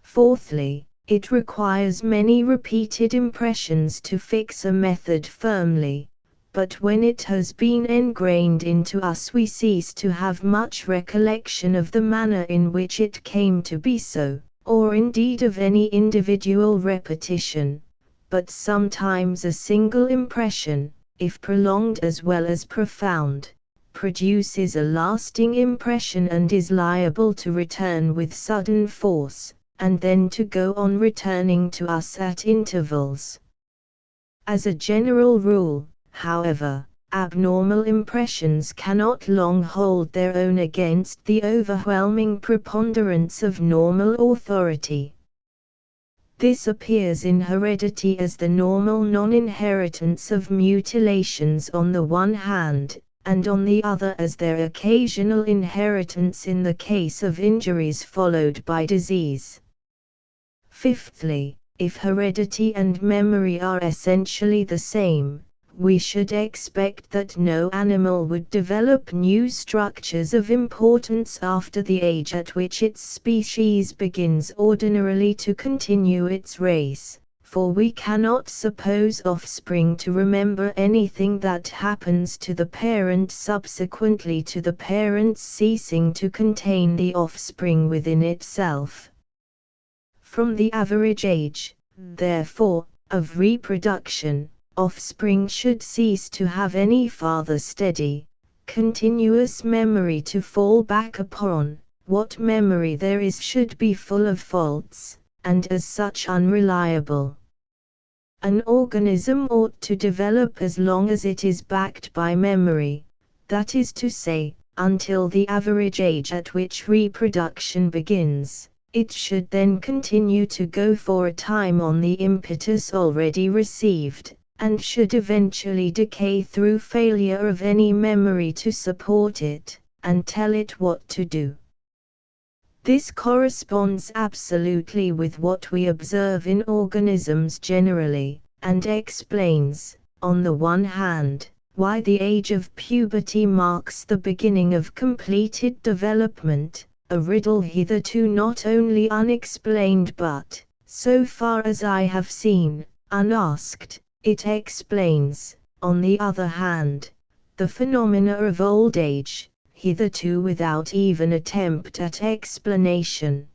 Fourthly, it requires many repeated impressions to fix a method firmly, but when it has been ingrained into us we cease to have much recollection of the manner in which it came to be so, or indeed of any individual repetition, but sometimes a single impression, if prolonged as well as profound, produces a lasting impression and is liable to return with sudden force, and then to go on returning to us at intervals. As a general rule, however, abnormal impressions cannot long hold their own against the overwhelming preponderance of normal authority. This appears in heredity as the normal non-inheritance of mutilations on the one hand, and on the other as their occasional inheritance in the case of injuries followed by disease. Fifthly, if heredity and memory are essentially the same, we should expect that no animal would develop new structures of importance after the age at which its species begins ordinarily to continue its race, for we cannot suppose offspring to remember anything that happens to the parent subsequently to the parent's ceasing to contain the offspring within itself. From the average age, therefore, of reproduction, offspring should cease to have any farther steady, continuous memory to fall back upon. What memory there is should be full of faults, and as such unreliable. An organism ought to develop as long as it is backed by memory, that is to say, until the average age at which reproduction begins. It should then continue to go for a time on the impetus already received, and should eventually decay through failure of any memory to support it, and tell it what to do. This corresponds absolutely with what we observe in organisms generally, and explains, on the one hand, why the age of puberty marks the beginning of completed development, a riddle hitherto not only unexplained but, so far as I have seen, unasked. It explains, on the other hand, the phenomena of old age, hitherto without even attempt at explanation.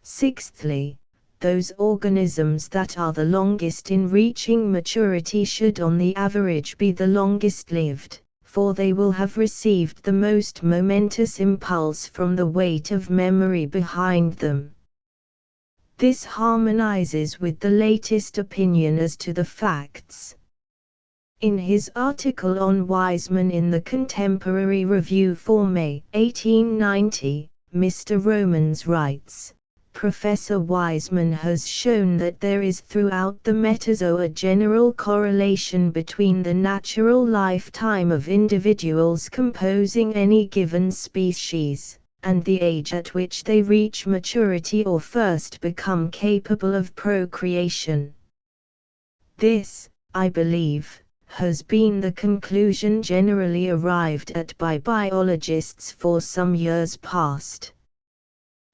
Sixthly, those organisms that are the longest in reaching maturity should on the average be the longest lived, for they will have received the most momentous impulse from the weight of memory behind them. This harmonizes with the latest opinion as to the facts. In his article on Wiseman in the Contemporary Review for May 1890, Mr. Romans writes, Professor Wiseman has shown that there is throughout the metazoa a general correlation between the natural lifetime of individuals composing any given species, and the age at which they reach maturity or first become capable of procreation. This, I believe, has been the conclusion generally arrived at by biologists for some years past.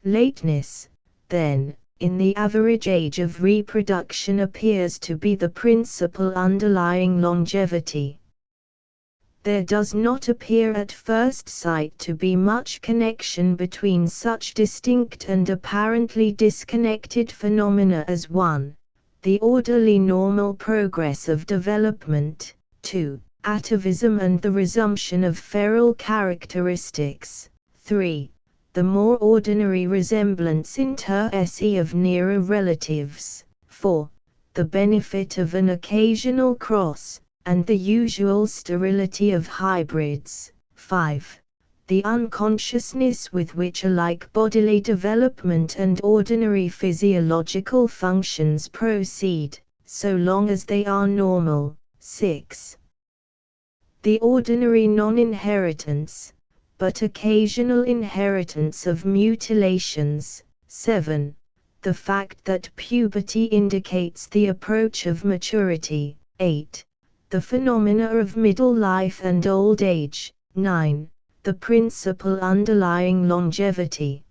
Lateness, then, in the average age of reproduction appears to be the principal underlying longevity. There does not appear at first sight to be much connection between such distinct and apparently disconnected phenomena as 1. The orderly normal progress of development, 2. Atavism and the resumption of feral characteristics, 3. The more ordinary resemblance inter se of nearer relatives, 4. The benefit of an occasional cross, and the usual sterility of hybrids, 5. The unconsciousness with which alike bodily development and ordinary physiological functions proceed, so long as they are normal, 6. The ordinary non-inheritance, but occasional inheritance of mutilations, 7. The fact that puberty indicates the approach of maturity, 8. The phenomena of middle life and old age, 9. The principle underlying longevity.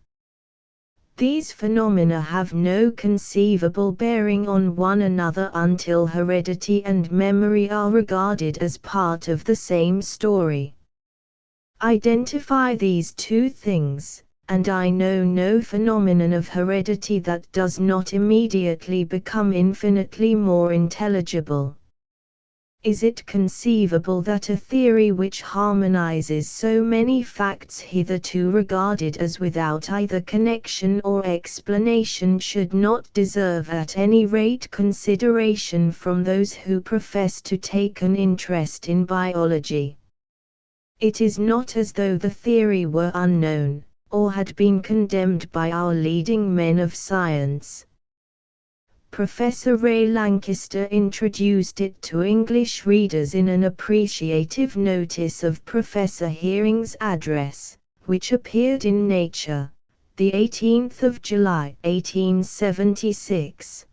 These phenomena have no conceivable bearing on one another until heredity and memory are regarded as part of the same story. Identify these two things, and I know no phenomenon of heredity that does not immediately become infinitely more intelligible. Is it conceivable that a theory which harmonizes so many facts hitherto regarded as without either connection or explanation should not deserve at any rate consideration from those who profess to take an interest in biology? It is not as though the theory were unknown, or had been condemned by our leading men of science. Professor Ray Lankester introduced it to English readers in an appreciative notice of Professor Heering's address, which appeared in Nature, the 18th of July, 1876.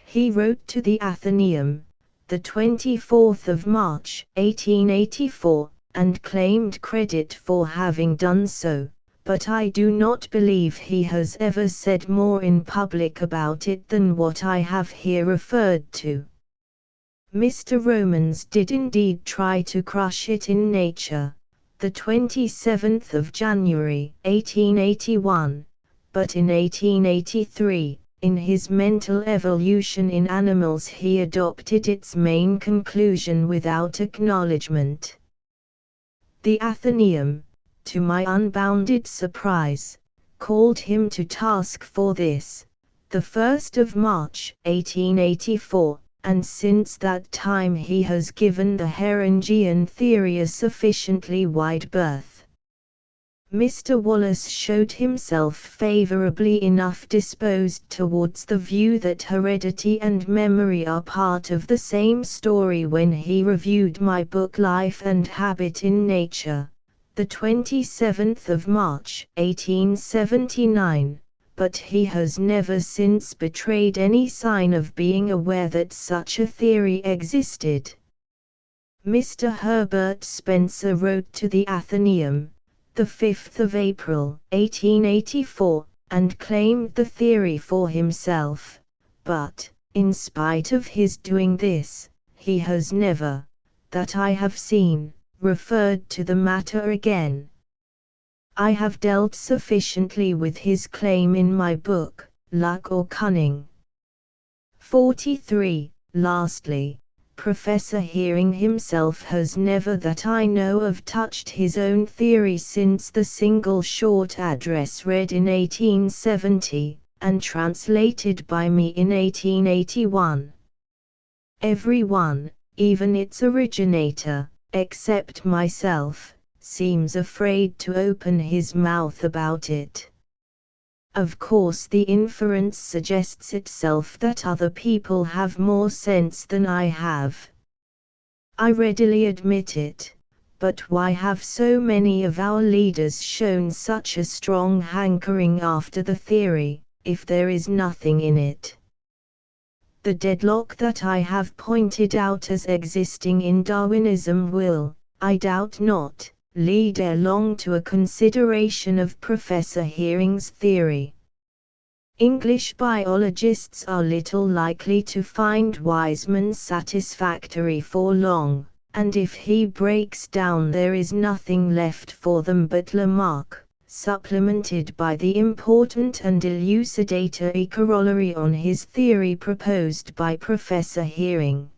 He wrote to the Athenaeum, the 24th of March, 1884, and claimed credit for having done so, but I do not believe he has ever said more in public about it than what I have here referred to. Mr. Romans did indeed try to crush it in Nature, the 27th of January, 1881, but in 1883, in his Mental Evolution in Animals he adopted its main conclusion without acknowledgement. The Athenaeum, to my unbounded surprise, called him to task for this, the 1st of March, 1884, and since that time he has given the Herongian theory a sufficiently wide berth. Mr. Wallace showed himself favorably enough disposed towards the view that heredity and memory are part of the same story when he reviewed my book Life and Habit in Nature, the 27th of March, 1879, but he has never since betrayed any sign of being aware that such a theory existed. Mr. Herbert Spencer wrote to the Athenaeum, the 5th of April, 1884, and claimed the theory for himself, but, in spite of his doing this, he has never, that I have seen, referred to the matter again. I have dealt sufficiently with his claim in my book, Luck or Cunning. 43. Lastly, Professor Hearing himself has never that I know of touched his own theory since the single short address read in 1870, and translated by me in 1881. Every one, even its originator, except myself, seems afraid to open his mouth about it. Of course, the inference suggests itself that other people have more sense than I have. I readily admit it, but why have so many of our leaders shown such a strong hankering after the theory, if there is nothing in it? The deadlock that I have pointed out as existing in Darwinism will, I doubt not, lead ere long to a consideration of Professor Hearing's theory. English biologists are little likely to find Wiseman satisfactory for long, and if he breaks down there is nothing left for them but Lamarck, supplemented by the important and elucidatory corollary on his theory proposed by Professor Hearing.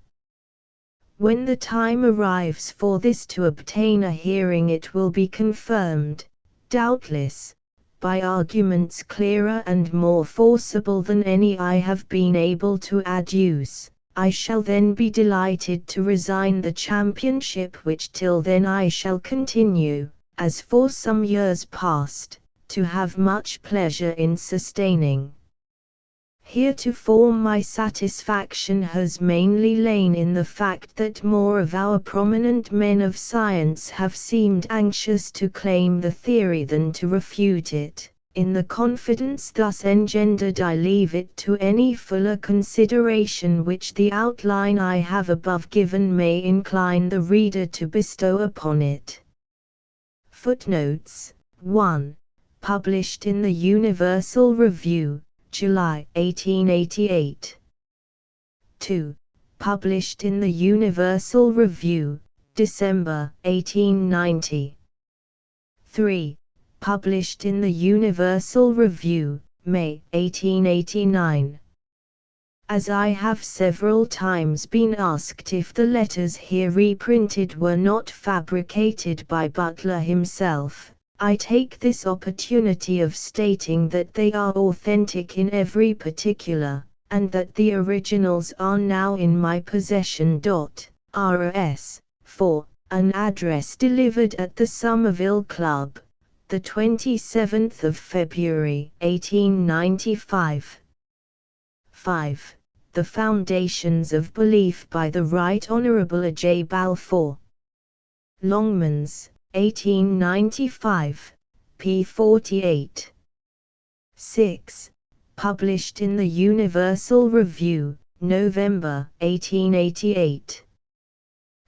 When the time arrives for this to obtain a hearing, it will be confirmed, doubtless, by arguments clearer and more forcible than any I have been able to adduce. I shall then be delighted to resign the championship which till then I shall continue, as for some years past, to have much pleasure in sustaining. Heretofore my satisfaction has mainly lain in the fact that more of our prominent men of science have seemed anxious to claim the theory than to refute it. In the confidence thus engendered, I leave it to any fuller consideration which the outline I have above given may incline the reader to bestow upon it. Footnotes: 1. Published in the Universal Review, July 1888. 2. Published in the Universal Review, December 1890. 3. Published in the Universal Review, May 1889. As I have several times been asked if the letters here reprinted were not fabricated by Butler himself, I take this opportunity of stating that they are authentic in every particular, and that the originals are now in my possession. R.S. 4. An address delivered at the Somerville Club, the 27th of February, 1895. 5. The Foundations of Belief by the Right Honourable A. J. Balfour. Longmans, 1895, p. 48. 6. Published in the Universal Review, November, 1888.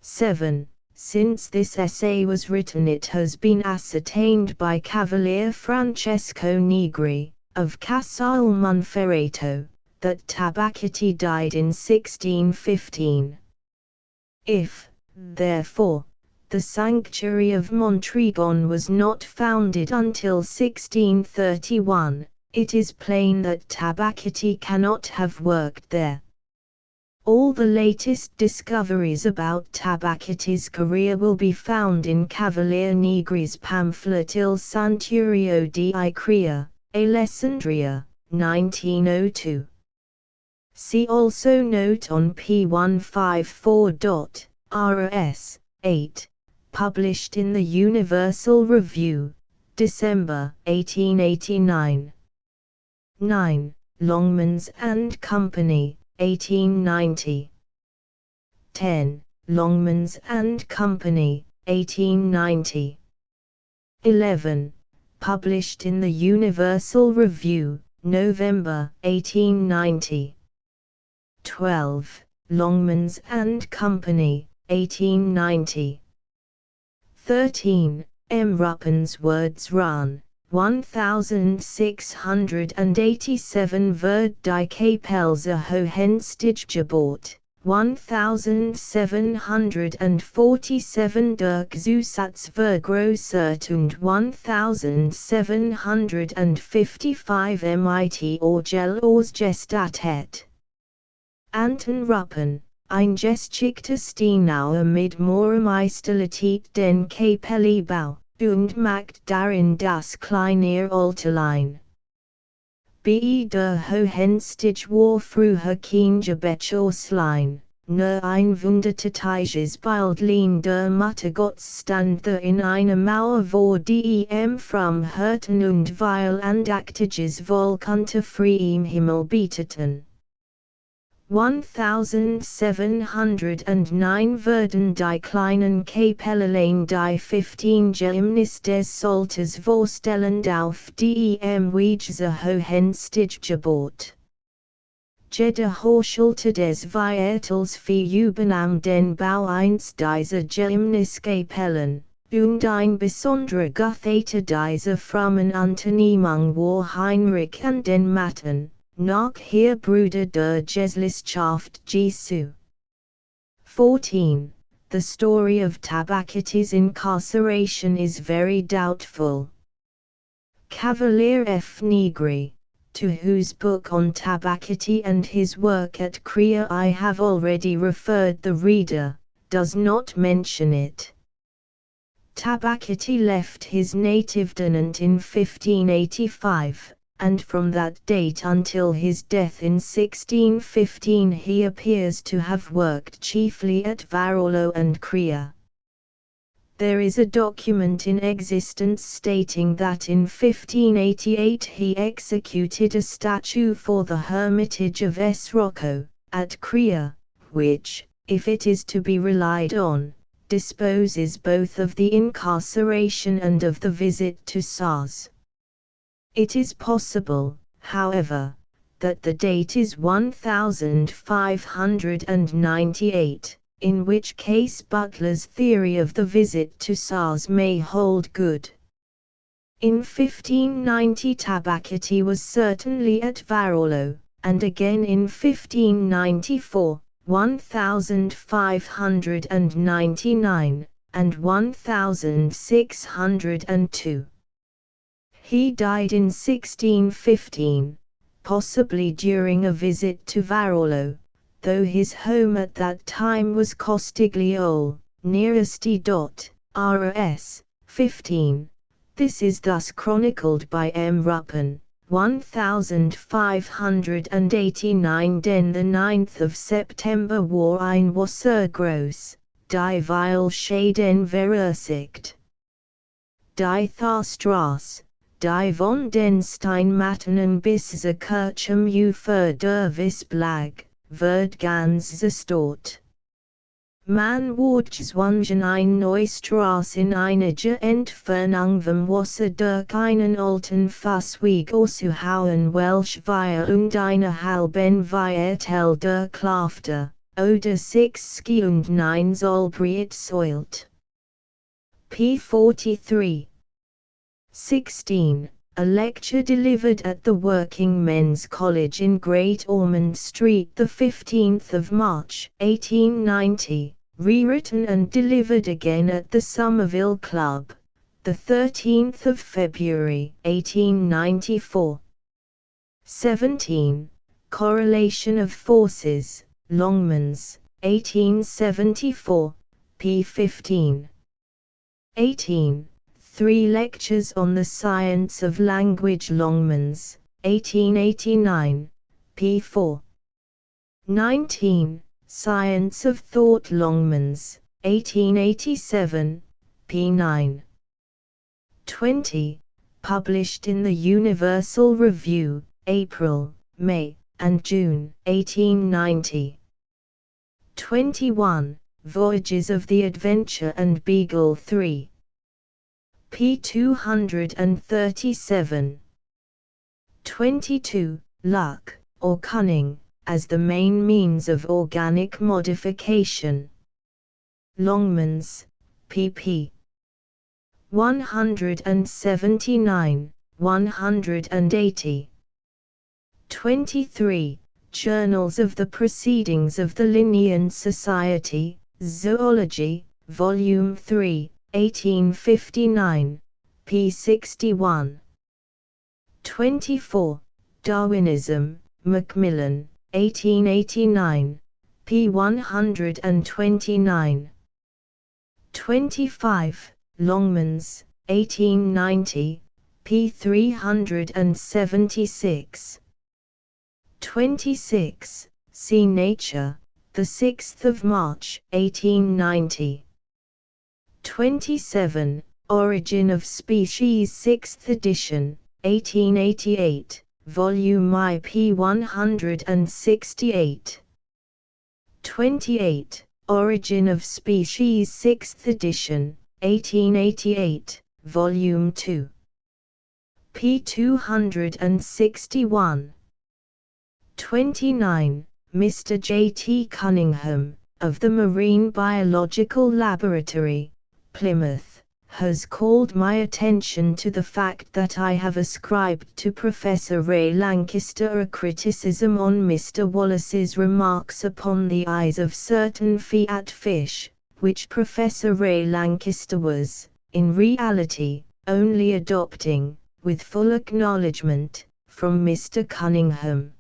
7. Since this essay was written, it has been ascertained by Cavalier Francesco Negri, of Casal Monferrato, that Tabacchetti died in 1615. If, therefore, the sanctuary of Montregon was not founded until 1631, it is plain that Tabacchetti cannot have worked there. All the latest discoveries about Tabacchetti's career will be found in Cavalier Negri's pamphlet Il Santuario di Icrea, Alessandria, 1902. See also note on p. 154. Rs. 8. Published in the Universal Review, December, 1889. 9. Longmans and Company, 1890. 10. Longmans and Company, 1890. 11. Published in the Universal Review, November 1890. 12. Longmans and Company, 1890. 13. M. Ruppen's Words Run, 1687 Verd die Kapelse Hohenstichgebot, 1747 Dirk Zusatzvergrößert und 1755 mit Orgel ausgestattet. Anton Ruppen, ein geschickter Steinauer mit Maurermeisterlichkeit den Kapellebau, und macht darin das kleine Alterlein. Be der Hohenstich war früher kein Gebetshauslein, nur ein wundertätiges Bildlein der Muttergottesstand der in einer Mauer vor dem from Hürten und weil andachtiges Volk unter freiem Himmel beteten. 1709 werden die kleinen Kapellelein die 15 Geheimnis des Salters vorstellend auf dem Wege Hohenstichgebot. Jeder Hochschulter des Viertels verüben am den Bau eins dieser Geheimniskapellen, und ein besonderer Guthater dieser frommen Unternehmung war Heinrich an den Matten, nachher Bruder der Geistlichschaft Jesu. 14. The story of Tabachetti's incarceration is very doubtful. Cavalier F. Negri, to whose book on Tabachetti and his work at Kriya I have already referred the reader, does not mention it. Tabachetti left his native Dinant in 1585, and from that date until his death in 1615 he appears to have worked chiefly at Varolo and Kriya. There is a document in existence stating that in 1588 he executed a statue for the Hermitage of S. Rocco, at Kriya, which, if it is to be relied on, disposes both of the incarceration and of the visit to Sars. It is possible, however, that the date is 1598, in which case Butler's theory of the visit to Sars may hold good. In 1590 Tabachetti was certainly at Varolo, and again in 1594, 1599, and 1602. He died in 1615, possibly during a visit to Varolo, though his home at that time was Costigliole, near St. Rs. 15. This is thus chronicled by M. Ruppen, 1589 Den the 9th of September war ein Wasser groß, die Weilsche den Verursicht. Die Tharstrasse, die von den Steinmatten bis zur Kirchum für der Wisplag, wird ganz zerstört. Man wird zwungen ein Neustrasse in einiger Entfernung vom Wasser durch einen alten Fassweg auszuhauen welch via und eine halben Viertel durchlaufte, oder sich und nein Solbriet soilt. p. 43. 16. A lecture delivered at the Working Men's College in Great Ormond Street the 15th of March, 1890, rewritten and delivered again at the Somerville Club, the 13th of February, 1894. 17. Correlation of Forces, Longmans, 1874, p. 15. 18. 3 Lectures on the Science of Language Longmans, 1889, p. 4. 19. Science of Thought Longmans, 1887, p. 9. 20. Published in the Universal Review, April, May, and June, 1890. 21. Voyages of the Adventure and Beagle 3. p. 237. 22. Luck, or cunning, as the main means of organic modification. Longmans, pp. 179, 180. 23. Journals of the Proceedings of the Linnean Society, Zoology, Volume 3, 1859, p. 61. 24. Darwinism, Macmillan, 1889, p. 129. 25. Longmans, 1890, p. 376. 26. See Nature, 6 March, 1890. 27. Origin of Species 6th edition, 1888, volume I p. 168. 28. Origin of Species 6th edition, 1888, volume 2. p. 261. 29. Mr. J. T. Cunningham, of the Marine Biological Laboratory, Plymouth, has called my attention to the fact that I have ascribed to Professor Ray Lankester a criticism on Mr. Wallace's remarks upon the eyes of certain fiat fish, which Professor Ray Lankester was, in reality, only adopting, with full acknowledgement, from Mr. Cunningham.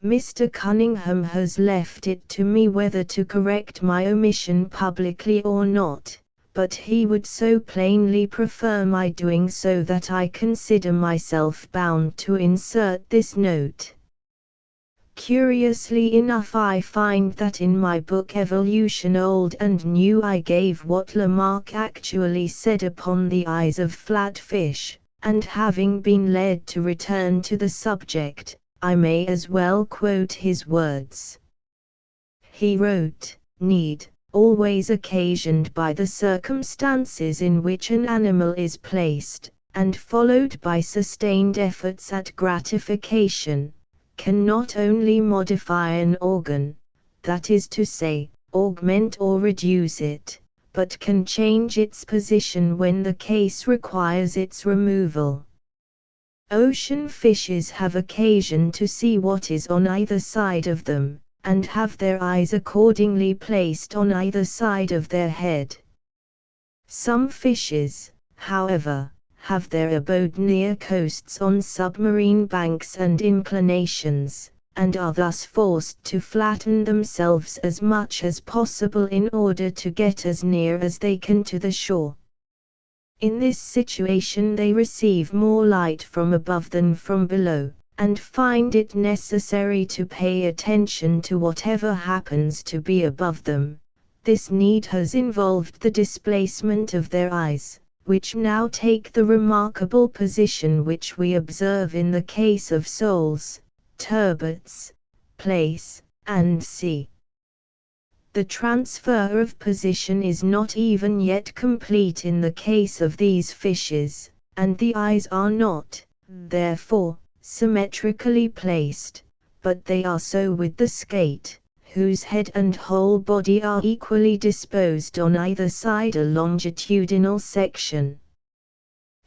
Mr. Cunningham has left it to me whether to correct my omission publicly or not, but he would so plainly prefer my doing so that I consider myself bound to insert this note. Curiously enough, I find that in my book Evolution Old and New I gave what Lamarck actually said upon the eyes of flatfish, and having been led to return to the subject, I may as well quote his words. He wrote, "Need, always occasioned by the circumstances in which an animal is placed, and followed by sustained efforts at gratification, can not only modify an organ, that is to say, augment or reduce it, but can change its position when the case requires its removal. Ocean fishes have occasion to see what is on either side of them, and have their eyes accordingly placed on either side of their head. Some fishes, however, have their abode near coasts on submarine banks and inclinations, and are thus forced to flatten themselves as much as possible in order to get as near as they can to the shore. In this situation they receive more light from above than from below, and find it necessary to pay attention to whatever happens to be above them. This need has involved the displacement of their eyes, which now take the remarkable position which we observe in the case of soles, turbots, plaice, and sea. The transfer of position is not even yet complete in the case of these fishes, and the eyes are not, therefore, symmetrically placed, but they are so with the skate, whose head and whole body are equally disposed on either side a longitudinal section.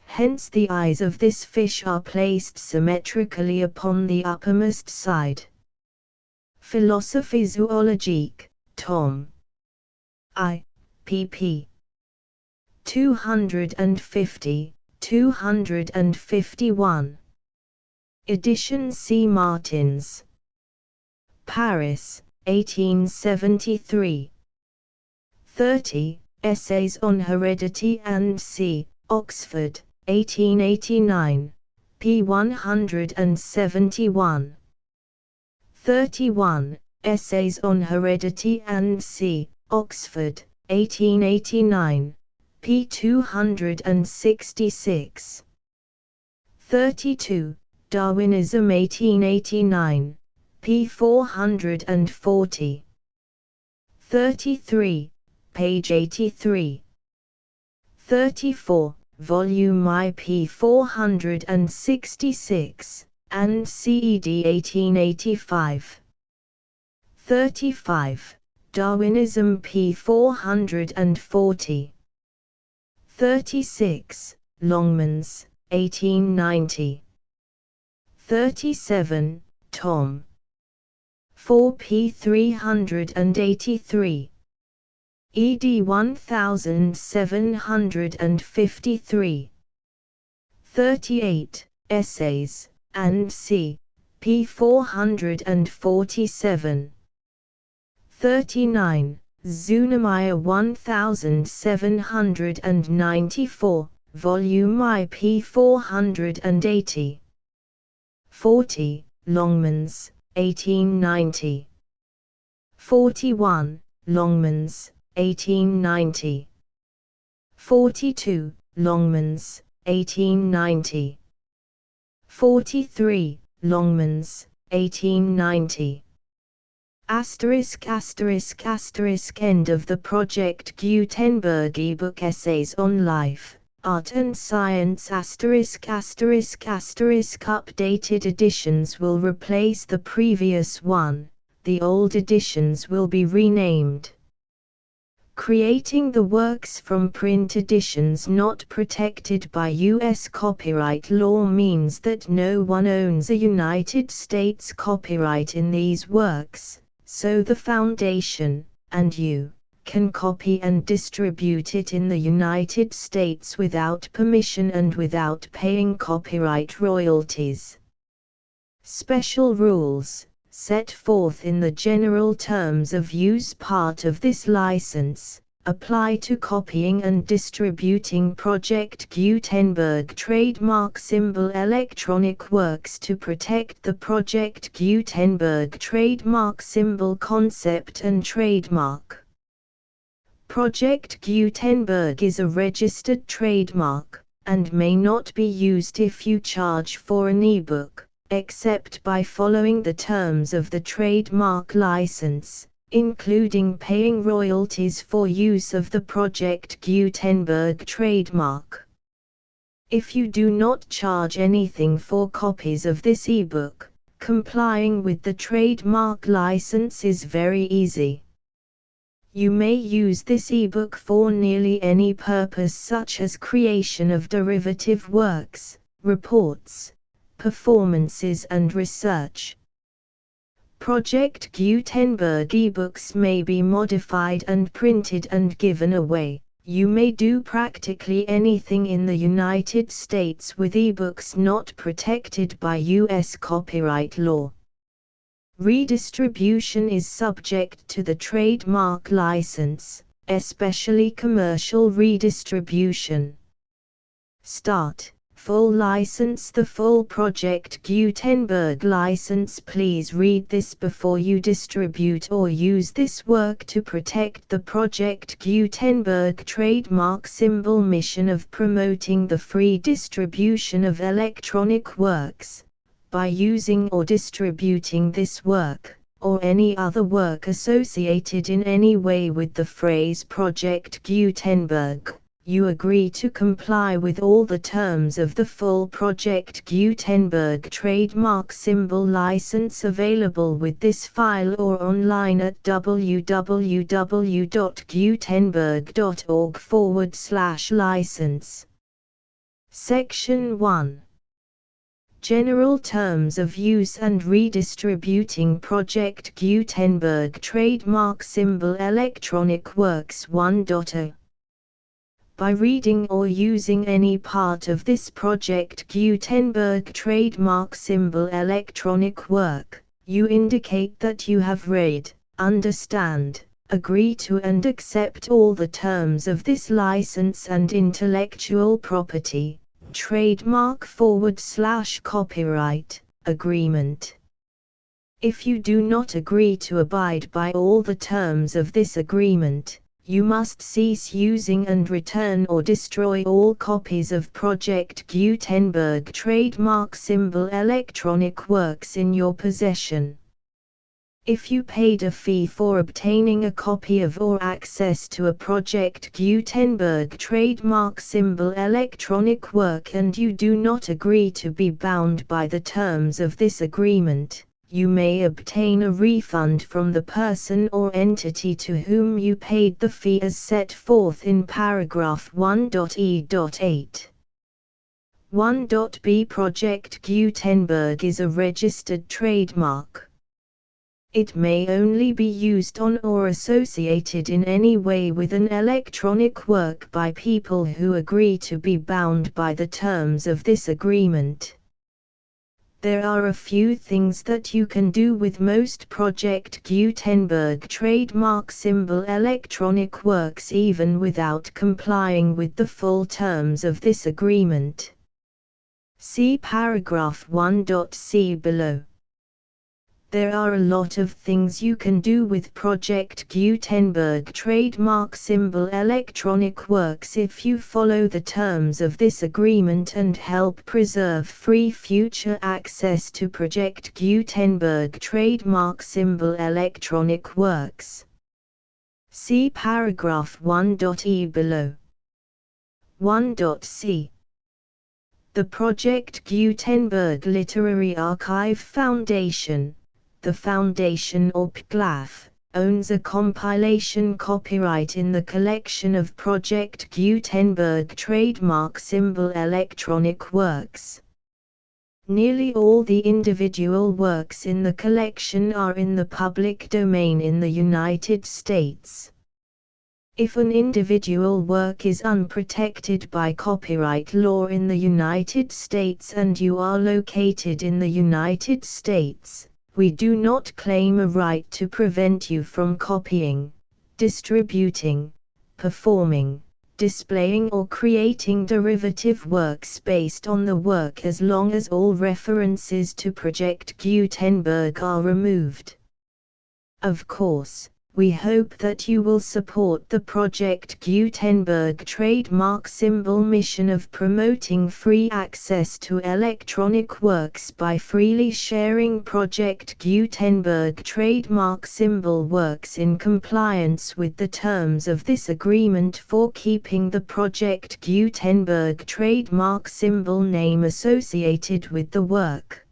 Hence the eyes of this fish are placed symmetrically upon the uppermost side. Philosophie zoologique, Tom. I. pp. 250, 251. Edition C. Martins. Paris, 1873. 30. Essays on Heredity and C. Oxford, 1889. p. 171. 31. Essays on Heredity and C. Oxford, 1889. p. 266. 32. Darwinism 1889. p. 440. 33. Page 83. 34. Volume IP 466, and CED 1885. 35. Darwinism p. 440. 36. Longmans, 1890. 37. Tom. 4p 383. ED 1753. 38. Essays, and c. p. 447. 39. Zunamaya 1794, Volume IP 480. 40. Longmans, 1890. 41. Longmans, 1890. 42. Longmans, 1890. 43. Longmans, 1890. Asterisk asterisk asterisk. End of the Project Gutenberg ebook Essays on Life, Art and Science asterisk asterisk asterisk. Updated editions will replace the previous one, the old editions will be renamed. Creating the works from print editions not protected by U.S. copyright law means that no one owns a United States copyright in these works, so the Foundation, and you, can copy and distribute it in the United States without permission and without paying copyright royalties. Special rules, set forth in the general terms of use part of this license, apply to copying and distributing Project Gutenberg trademark symbol electronic works to protect the Project Gutenberg trademark symbol concept and trademark. Project Gutenberg is a registered trademark, and may not be used if you charge for an ebook, except by following the terms of the trademark license, including paying royalties for use of the Project Gutenberg trademark. If you do not charge anything for copies of this ebook, complying with the trademark license is very easy. You may use this ebook for nearly any purpose such as creation of derivative works, reports, performances and research. Project Gutenberg ebooks may be modified and printed and given away. You may do practically anything in the United States with ebooks not protected by U.S. copyright law. Redistribution is subject to the trademark license, especially commercial redistribution. Start. Full license. The full Project Gutenberg license. Please read this before you distribute or use this work to protect the Project Gutenberg trademark symbol mission of promoting the free distribution of electronic works. By using or distributing this work, or any other work associated in any way with the phrase Project Gutenberg, you agree to comply with all the terms of the full Project Gutenberg trademark symbol license available with this file or online at www.gutenberg.org/license. Section 1. General Terms of Use and Redistributing Project Gutenberg Trademark Symbol Electronic Works 1.0. By reading or using any part of this Project Gutenberg trademark symbol electronic work, you indicate that you have read, understand, agree to and accept all the terms of this license and intellectual property, trademark/copyright, agreement. If you do not agree to abide by all the terms of this agreement, you must cease using and return or destroy all copies of Project Gutenberg trademark symbol electronic works in your possession. If you paid a fee for obtaining a copy of or access to a Project Gutenberg trademark symbol electronic work and you do not agree to be bound by the terms of this agreement, you may obtain a refund from the person or entity to whom you paid the fee as set forth in paragraph 1.e.8. 1.b Project Gutenberg is a registered trademark. It may only be used on or associated in any way with an electronic work by people who agree to be bound by the terms of this agreement. There are a few things that you can do with most Project Gutenberg trademark symbol electronic works even without complying with the full terms of this agreement. See paragraph 1.c below. There are a lot of things you can do with Project Gutenberg trademark symbol electronic works if you follow the terms of this agreement and help preserve free future access to Project Gutenberg trademark symbol electronic works. See paragraph 1.e below. 1.c The Project Gutenberg Literary Archive Foundation, the Foundation or PGLAF, owns a compilation copyright in the collection of Project Gutenberg trademark symbol electronic works. Nearly all the individual works in the collection are in the public domain in the United States. If an individual work is unprotected by copyright law in the United States and you are located in the United States, we do not claim a right to prevent you from copying, distributing, performing, displaying or creating derivative works based on the work as long as all references to Project Gutenberg are removed. Of course, we hope that you will support the Project Gutenberg trademark symbol mission of promoting free access to electronic works by freely sharing Project Gutenberg trademark symbol works in compliance with the terms of this agreement for keeping the Project Gutenberg trademark symbol name associated with the work.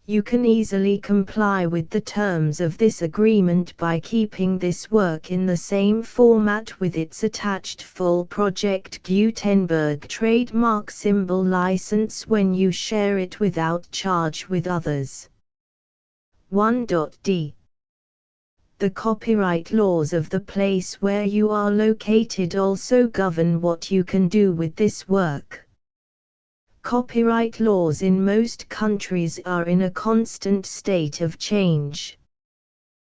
You can easily comply with the terms of this agreement by keeping this work in the same format with its attached full Project Gutenberg trademark symbol license when you share it without charge with others. 1.d The copyright laws of the place where you are located also govern what you can do with this work. Copyright laws in most countries are in a constant state of change.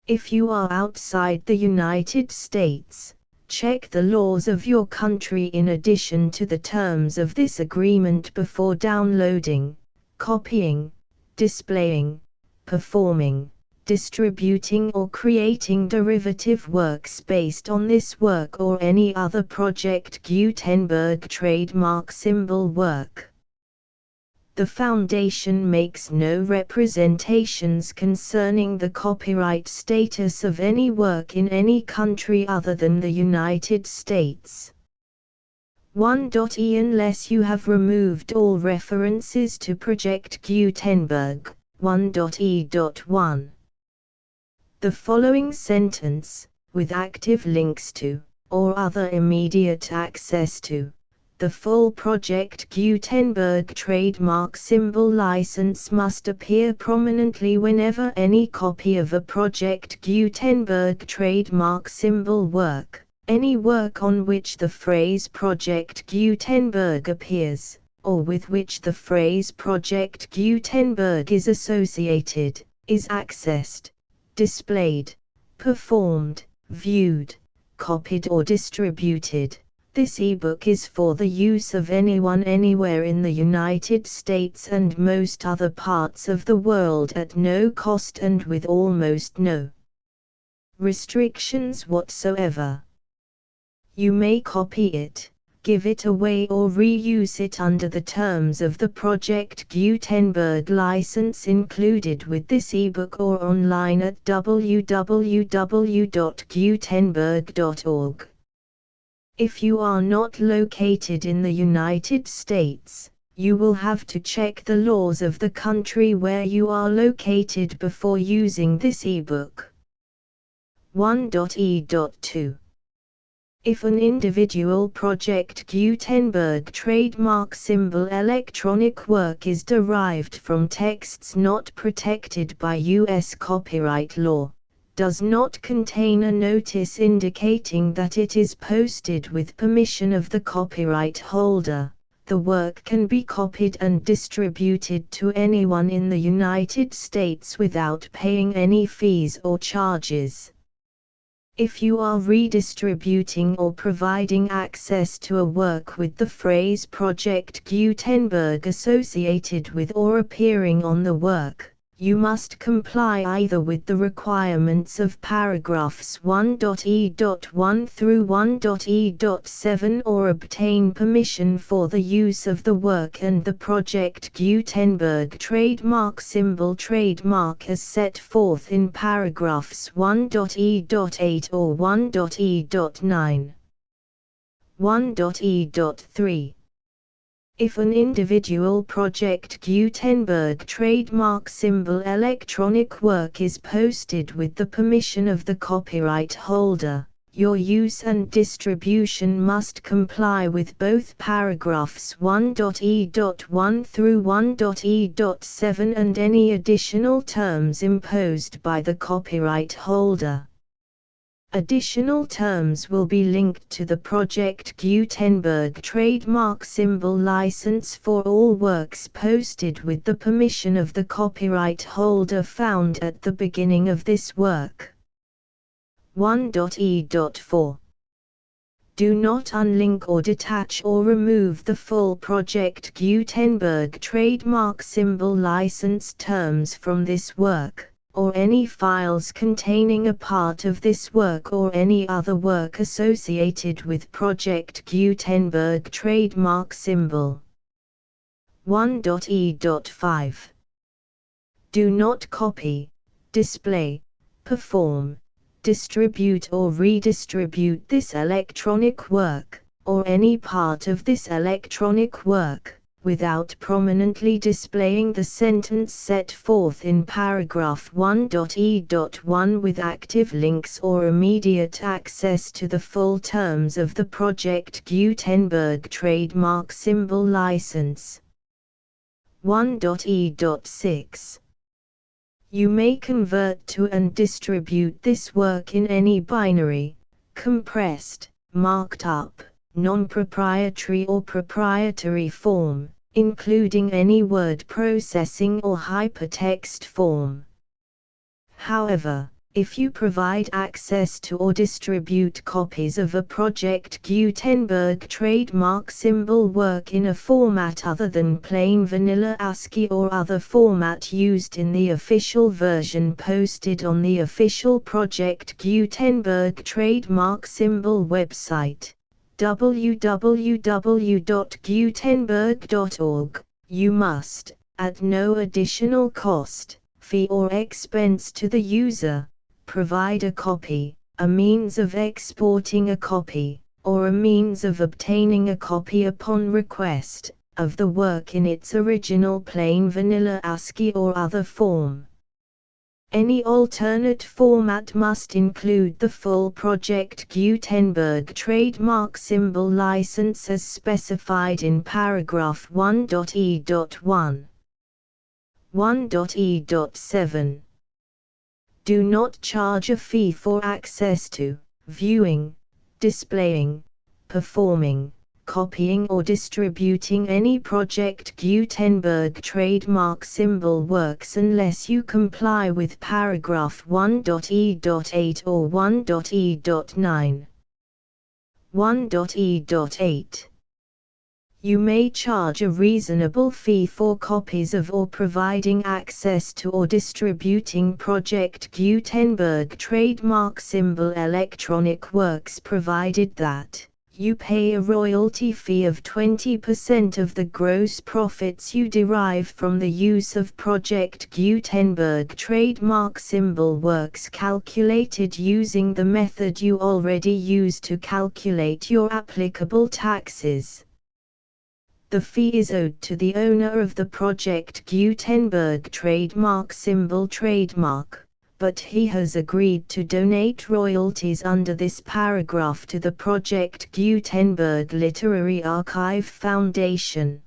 If you are outside the United States, check the laws of your country in addition to the terms of this agreement before downloading, copying, displaying, performing, distributing or creating derivative works based on this work or any other Project Gutenberg trademark symbol work. The Foundation makes no representations concerning the copyright status of any work in any country other than the United States. 1.e Unless you have removed all references to Project Gutenberg. 1.e.1 The following sentence, with active links to, or other immediate access to, the full Project Gutenberg trademark symbol license must appear prominently whenever any copy of a Project Gutenberg trademark symbol work, any work on which the phrase Project Gutenberg appears, or with which the phrase Project Gutenberg is associated, is accessed, displayed, performed, viewed, copied or distributed. This ebook is for the use of anyone anywhere in the United States and most other parts of the world at no cost and with almost no restrictions whatsoever. You may copy it, give it away or reuse it under the terms of the Project Gutenberg license included with this ebook or online at www.gutenberg.org. If you are not located in the United States, you will have to check the laws of the country where you are located before using this ebook. 1.e.2 If an individual Project Gutenberg trademark symbol electronic work is derived from texts not protected by U.S. copyright law, does not contain a notice indicating that it is posted with permission of the copyright holder, the work can be copied and distributed to anyone in the United States without paying any fees or charges. If you are redistributing or providing access to a work with the phrase Project Gutenberg associated with or appearing on the work, you must comply either with the requirements of paragraphs 1.e.1 through 1.e.7 or obtain permission for the use of the work and the Project Gutenberg trademark symbol trademark as set forth in paragraphs 1.e.8 or 1.e.9. 1.e.3 If an individual Project Gutenberg trademark symbol electronic work is posted with the permission of the copyright holder, your use and distribution must comply with both paragraphs 1.e.1 through 1.e.7 and any additional terms imposed by the copyright holder. Additional terms will be linked to the Project Gutenberg trademark symbol license for all works posted with the permission of the copyright holder found at the beginning of this work. 1.e.4 Do not unlink or detach or remove the full Project Gutenberg trademark symbol license terms from this work, or any files containing a part of this work or any other work associated with Project Gutenberg trademark symbol. 1.e.5 Do not copy, display, perform, distribute or redistribute this electronic work, or any part of this electronic work, without prominently displaying the sentence set forth in paragraph 1.e.1 with active links or immediate access to the full terms of the Project Gutenberg trademark symbol license. 1.e.6 You may convert to and distribute this work in any binary, compressed, marked up, non-proprietary or proprietary form, including any word processing or hypertext form. However, if you provide access to or distribute copies of a Project Gutenberg trademark symbol work in a format other than plain vanilla ASCII or other format used in the official version posted on the official Project Gutenberg trademark symbol website, www.gutenberg.org, you must, at no additional cost, fee or expense to the user, provide a copy, a means of exporting a copy, or a means of obtaining a copy upon request, of the work in its original plain vanilla ASCII or other form. Any alternate format must include the full Project Gutenberg trademark symbol license as specified in paragraph 1.e.1. 1.e.7 Do not charge a fee for access to, viewing, displaying, performing, copying or distributing any Project Gutenberg trademark symbol works unless you comply with paragraph 1.e.8 or 1.e.9. 1.e.8 You may charge a reasonable fee for copies of or providing access to or distributing Project Gutenberg trademark symbol electronic works provided that, You pay a royalty fee of 20% of the gross profits you derive from the use of Project Gutenberg trademark symbol works calculated using the method you already use to calculate your applicable taxes. The fee is owed to the owner of the Project Gutenberg trademark symbol trademark, but he has agreed to donate royalties under this paragraph to the Project Gutenberg Literary Archive Foundation.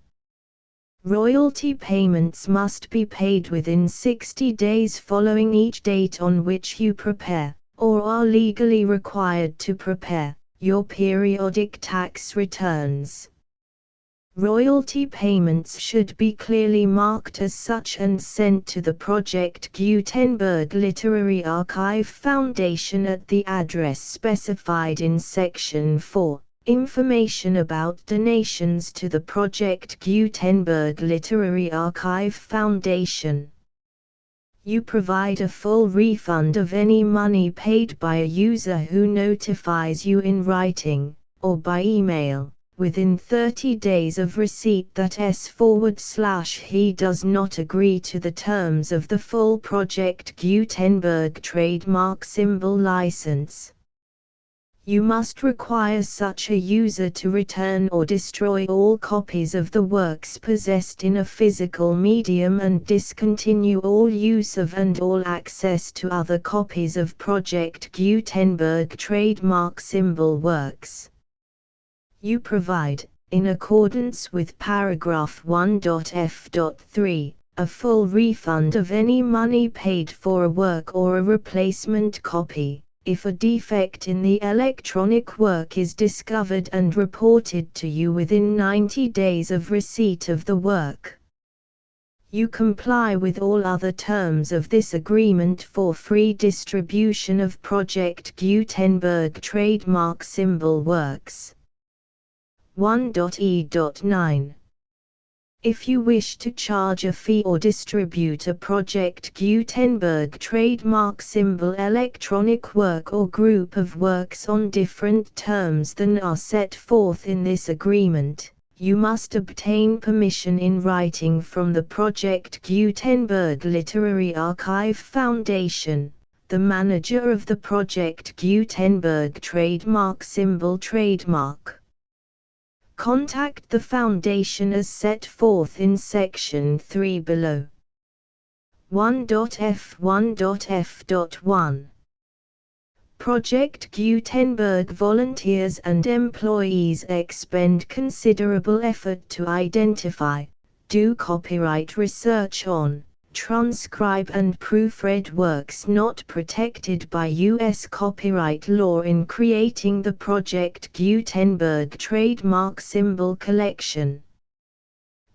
Royalty payments must be paid within 60 days following each date on which you prepare, or are legally required to prepare, your periodic tax returns. Royalty payments should be clearly marked as such and sent to the Project Gutenberg Literary Archive Foundation at the address specified in Section 4. Information about donations to the Project Gutenberg Literary Archive Foundation. You provide a full refund of any money paid by a user who notifies you in writing, or by email, within 30 days of receipt that he does not agree to the terms of the full Project Gutenberg trademark symbol license. You must require such a user to return or destroy all copies of the works possessed in a physical medium and discontinue all use of and all access to other copies of Project Gutenberg trademark symbol works. You provide, in accordance with paragraph 1.f.3, a full refund of any money paid for a work or a replacement copy, if a defect in the electronic work is discovered and reported to you within 90 days of receipt of the work. You comply with all other terms of this agreement for free distribution of Project Gutenberg trademark symbol works. 1.e.9. If you wish to charge a fee or distribute a Project Gutenberg trademark symbol electronic work or group of works on different terms than are set forth in this agreement, you must obtain permission in writing from the Project Gutenberg Literary Archive Foundation, the manager of the Project Gutenberg trademark symbol trademark. Contact the Foundation as set forth in Section 3 below. 1.f1.f.1 Project Gutenberg volunteers and employees expend considerable effort to identify, do copyright research on, transcribe and proofread works not protected by U.S. copyright law in creating the Project Gutenberg trademark symbol collection.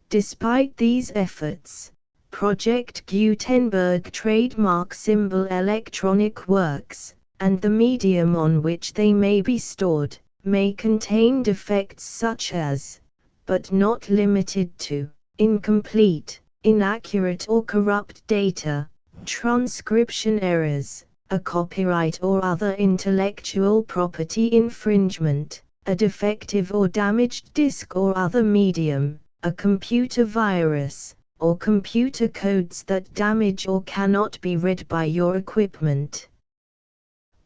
Despite these efforts, Project Gutenberg trademark symbol electronic works, and the medium on which they may be stored, may contain defects such as, but not limited to, incomplete, inaccurate or corrupt data, transcription errors, a copyright or other intellectual property infringement, a defective or damaged disk or other medium, a computer virus, or computer codes that damage or cannot be read by your equipment.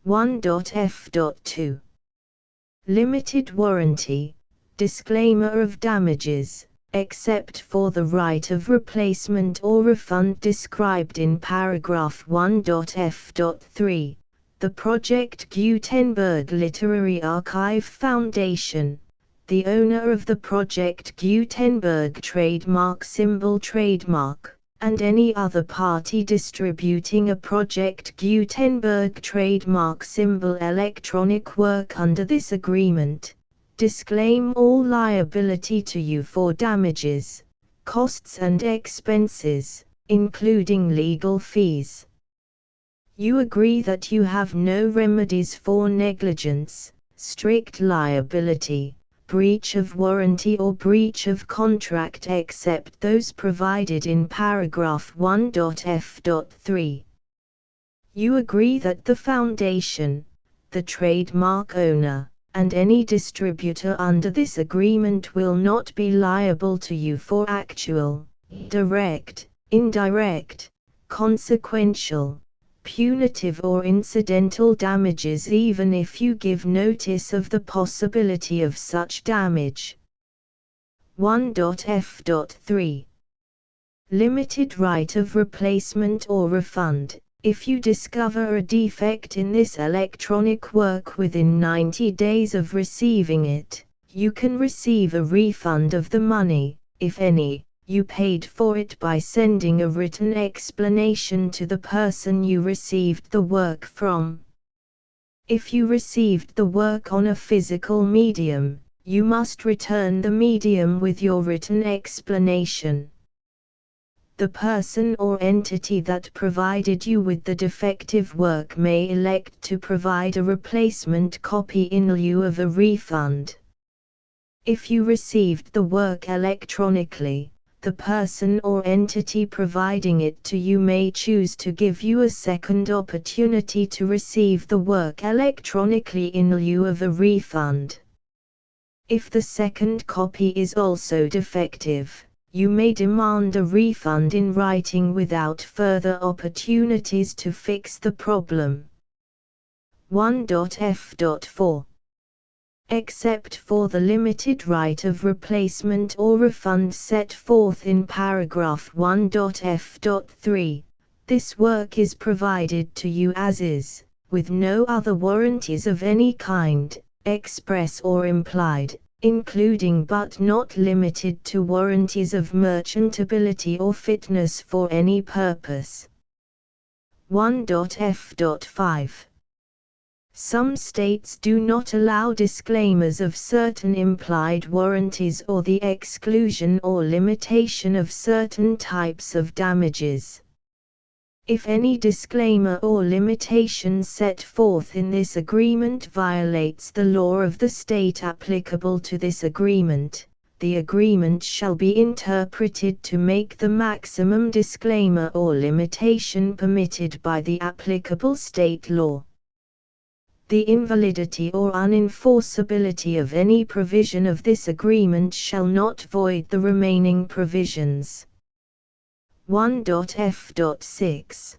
1.f.2 Limited warranty, disclaimer of damages, except for the right of replacement or refund described in paragraph 1.f.3, the Project Gutenberg Literary Archive Foundation, the owner of the Project Gutenberg trademark symbol trademark, and any other party distributing a Project Gutenberg trademark symbol electronic work under this agreement, disclaim all liability to you for damages, costs and expenses, including legal fees. You agree that you have no remedies for negligence, strict liability, breach of warranty or breach of contract except those provided in paragraph 1.f.3. You agree that the Foundation, the trademark owner, and any distributor under this agreement will not be liable to you for actual, direct, indirect, consequential, punitive or incidental damages even if you give notice of the possibility of such damage. 1.f.3 Limited right of replacement or refund. If you discover a defect in this electronic work within 90 days of receiving it, you can receive a refund of the money, if any, you paid for it by sending a written explanation to the person you received the work from. If you received the work on a physical medium, you must return the medium with your written explanation. The person or entity that provided you with the defective work may elect to provide a replacement copy in lieu of a refund. If you received the work electronically, the person or entity providing it to you may choose to give you a second opportunity to receive the work electronically in lieu of a refund. If the second copy is also defective, you may demand a refund in writing without further opportunities to fix the problem. 1.f.4 Except for the limited right of replacement or refund set forth in paragraph 1.f.3, this work is provided to you as is, with no other warranties of any kind, express or implied, including but not limited to warranties of merchantability or fitness for any purpose. 1.f.5 Some states do not allow disclaimers of certain implied warranties or the exclusion or limitation of certain types of damages. If any disclaimer or limitation set forth in this agreement violates the law of the state applicable to this agreement, the agreement shall be interpreted to make the maximum disclaimer or limitation permitted by the applicable state law. The invalidity or unenforceability of any provision of this agreement shall not void the remaining provisions. 1.f.6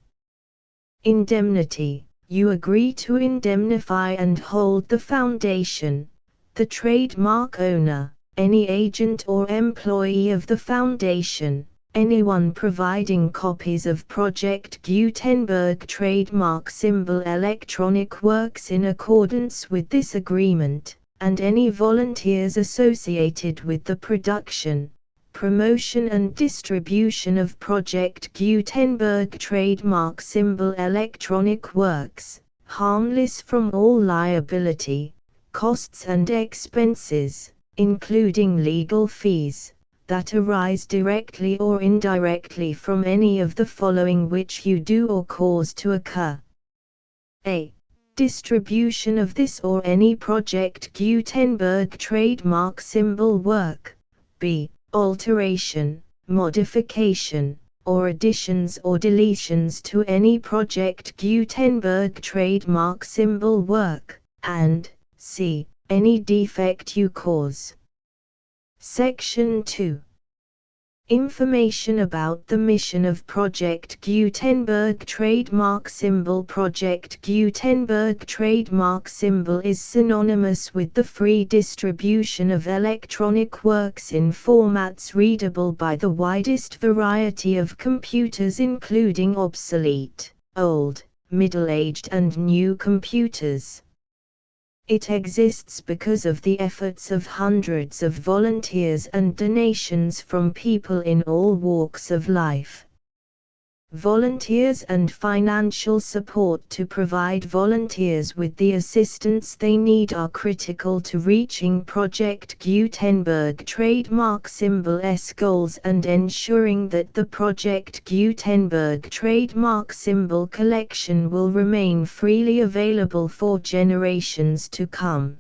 Indemnity. You agree to indemnify and hold the foundation, the trademark owner, any agent or employee of the foundation, anyone providing copies of Project Gutenberg trademark symbol electronic works in accordance with this agreement, and any volunteers associated with the production, promotion and distribution of Project Gutenberg trademark symbol electronic works, harmless from all liability, costs and expenses, including legal fees, that arise directly or indirectly from any of the following which you do or cause to occur. A. Distribution of this or any Project Gutenberg trademark symbol work. B. Alteration, modification, or additions or deletions to any Project Gutenberg trademark symbol work, and c. Any defect you cause. Section 2. Information about the mission of Project Gutenberg trademark symbol. Project Gutenberg trademark symbol is synonymous with the free distribution of electronic works in formats readable by the widest variety of computers, including obsolete, old, middle-aged and new computers. It exists because of the efforts of hundreds of volunteers and donations from people in all walks of life. Volunteers and financial support to provide volunteers with the assistance they need are critical to reaching Project Gutenberg trademark symbol's goals and ensuring that the Project Gutenberg trademark symbol collection will remain freely available for generations to come.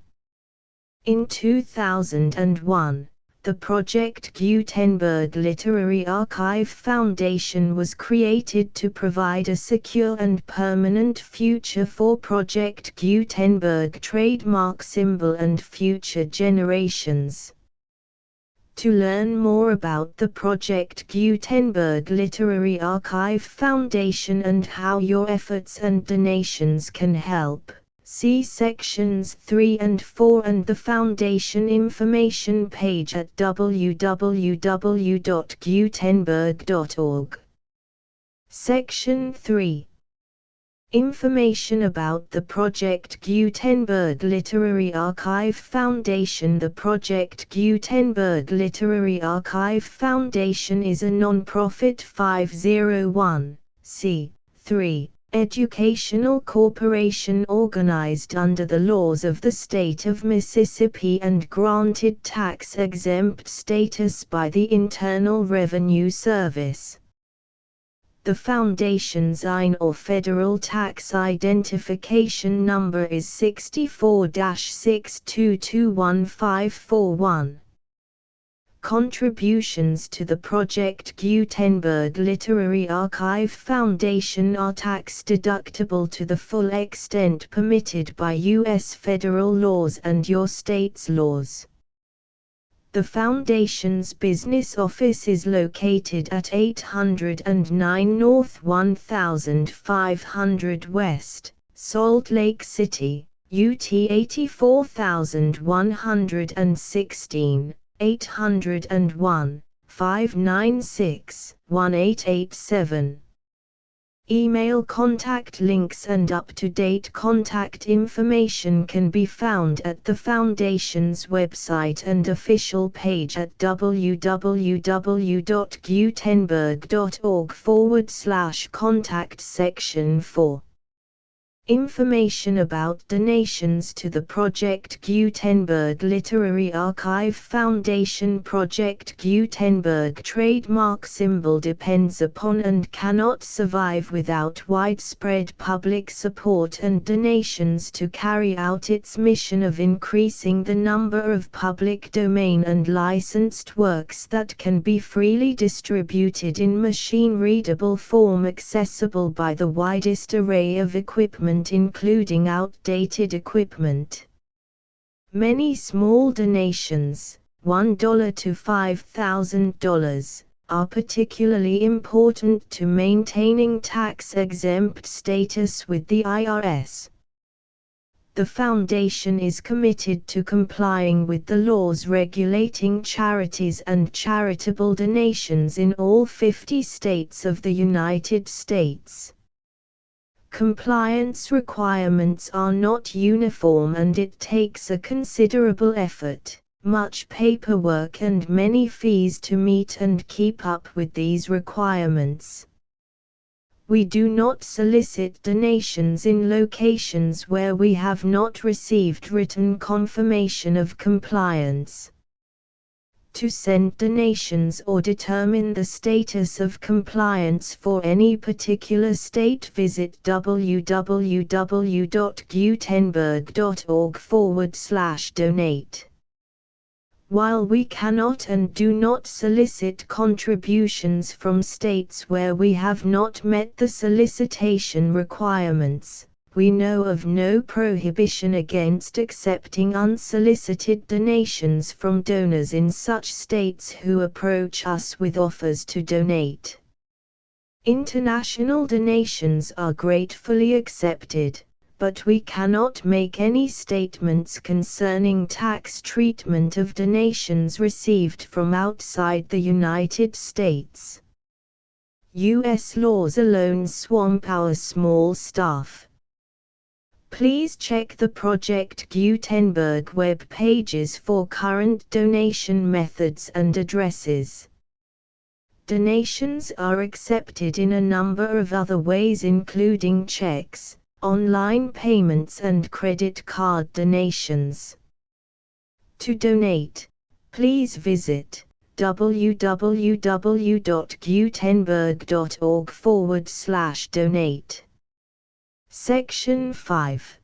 In 2001, The Project Gutenberg Literary Archive Foundation was created to provide a secure and permanent future for Project Gutenberg trademark symbol and future generations. To learn more about the Project Gutenberg Literary Archive Foundation and how your efforts and donations can help, see sections 3 and 4 and the Foundation information page at www.gutenberg.org. Section 3. Information about the Project Gutenberg Literary Archive Foundation. The Project Gutenberg Literary Archive Foundation is a non-profit 501(c)(3) educational corporation organized under the laws of the state of Mississippi and granted tax-exempt status by the Internal Revenue Service. The Foundation's IN or Federal Tax Identification Number is 64-6221541. Contributions to the Project Gutenberg Literary Archive Foundation are tax-deductible to the full extent permitted by U.S. federal laws and your state's laws. The Foundation's business office is located at 809 North 1500 West, Salt Lake City, UT 84116, 801-596-1887. Email contact links and up-to-date contact information can be found at the Foundation's website and official page at www.gutenberg.org/contact section 4. Information about donations to the Project Gutenberg Literary Archive Foundation. Project Gutenberg trademark symbol depends upon and cannot survive without widespread public support and donations to carry out its mission of increasing the number of public domain and licensed works that can be freely distributed in machine-readable form accessible by the widest array of equipment including outdated equipment. Many small donations, $1 to $5,000, are particularly important to maintaining tax-exempt status with the IRS. The Foundation is committed to complying with the laws regulating charities and charitable donations in all 50 states of the United States. Compliance requirements are not uniform and it takes a considerable effort, much paperwork and many fees to meet and keep up with these requirements. We do not solicit donations in locations where we have not received written confirmation of compliance. To send donations or determine the status of compliance for any particular state, visit www.gutenberg.org/donate. While we cannot and do not solicit contributions from states where we have not met the solicitation requirements, we know of no prohibition against accepting unsolicited donations from donors in such states who approach us with offers to donate. International donations are gratefully accepted, but we cannot make any statements concerning tax treatment of donations received from outside the United States. U.S. laws alone swamp our small staff. Please check the Project Gutenberg web pages for current donation methods and addresses. Donations are accepted in a number of other ways including checks, online payments and credit card donations. To donate, please visit www.gutenberg.org/donate. Section 5.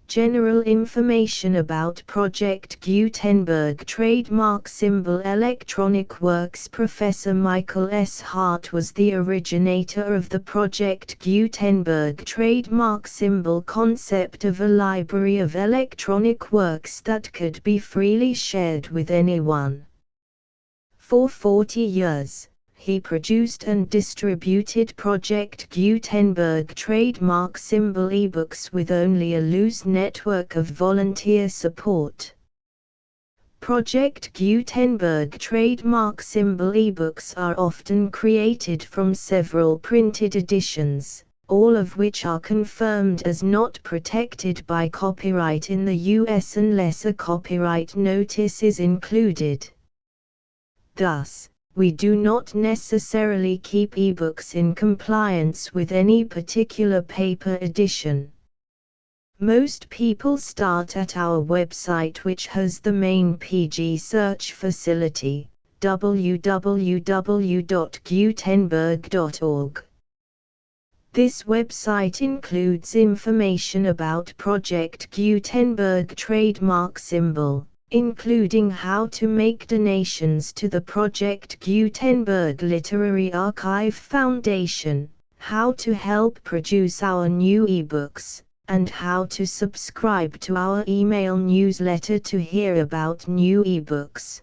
General information about Project Gutenberg trademark symbol electronic works. Professor Michael S. Hart was the originator of the Project Gutenberg trademark symbol concept of a library of electronic works that could be freely shared with anyone. For 40 years, he produced and distributed Project Gutenberg trademark symbol ebooks with only a loose network of volunteer support. Project Gutenberg trademark symbol ebooks are often created from several printed editions, all of which are confirmed as not protected by copyright in the US unless a copyright notice is included. Thus, we do not necessarily keep ebooks in compliance with any particular paper edition. Most people start at our website, which has the main PG search facility, www.gutenberg.org. This website includes information about Project Gutenberg trademark symbol, including how to make donations to the Project Gutenberg Literary Archive Foundation, how to help produce our new ebooks, and how to subscribe to our email newsletter to hear about new ebooks.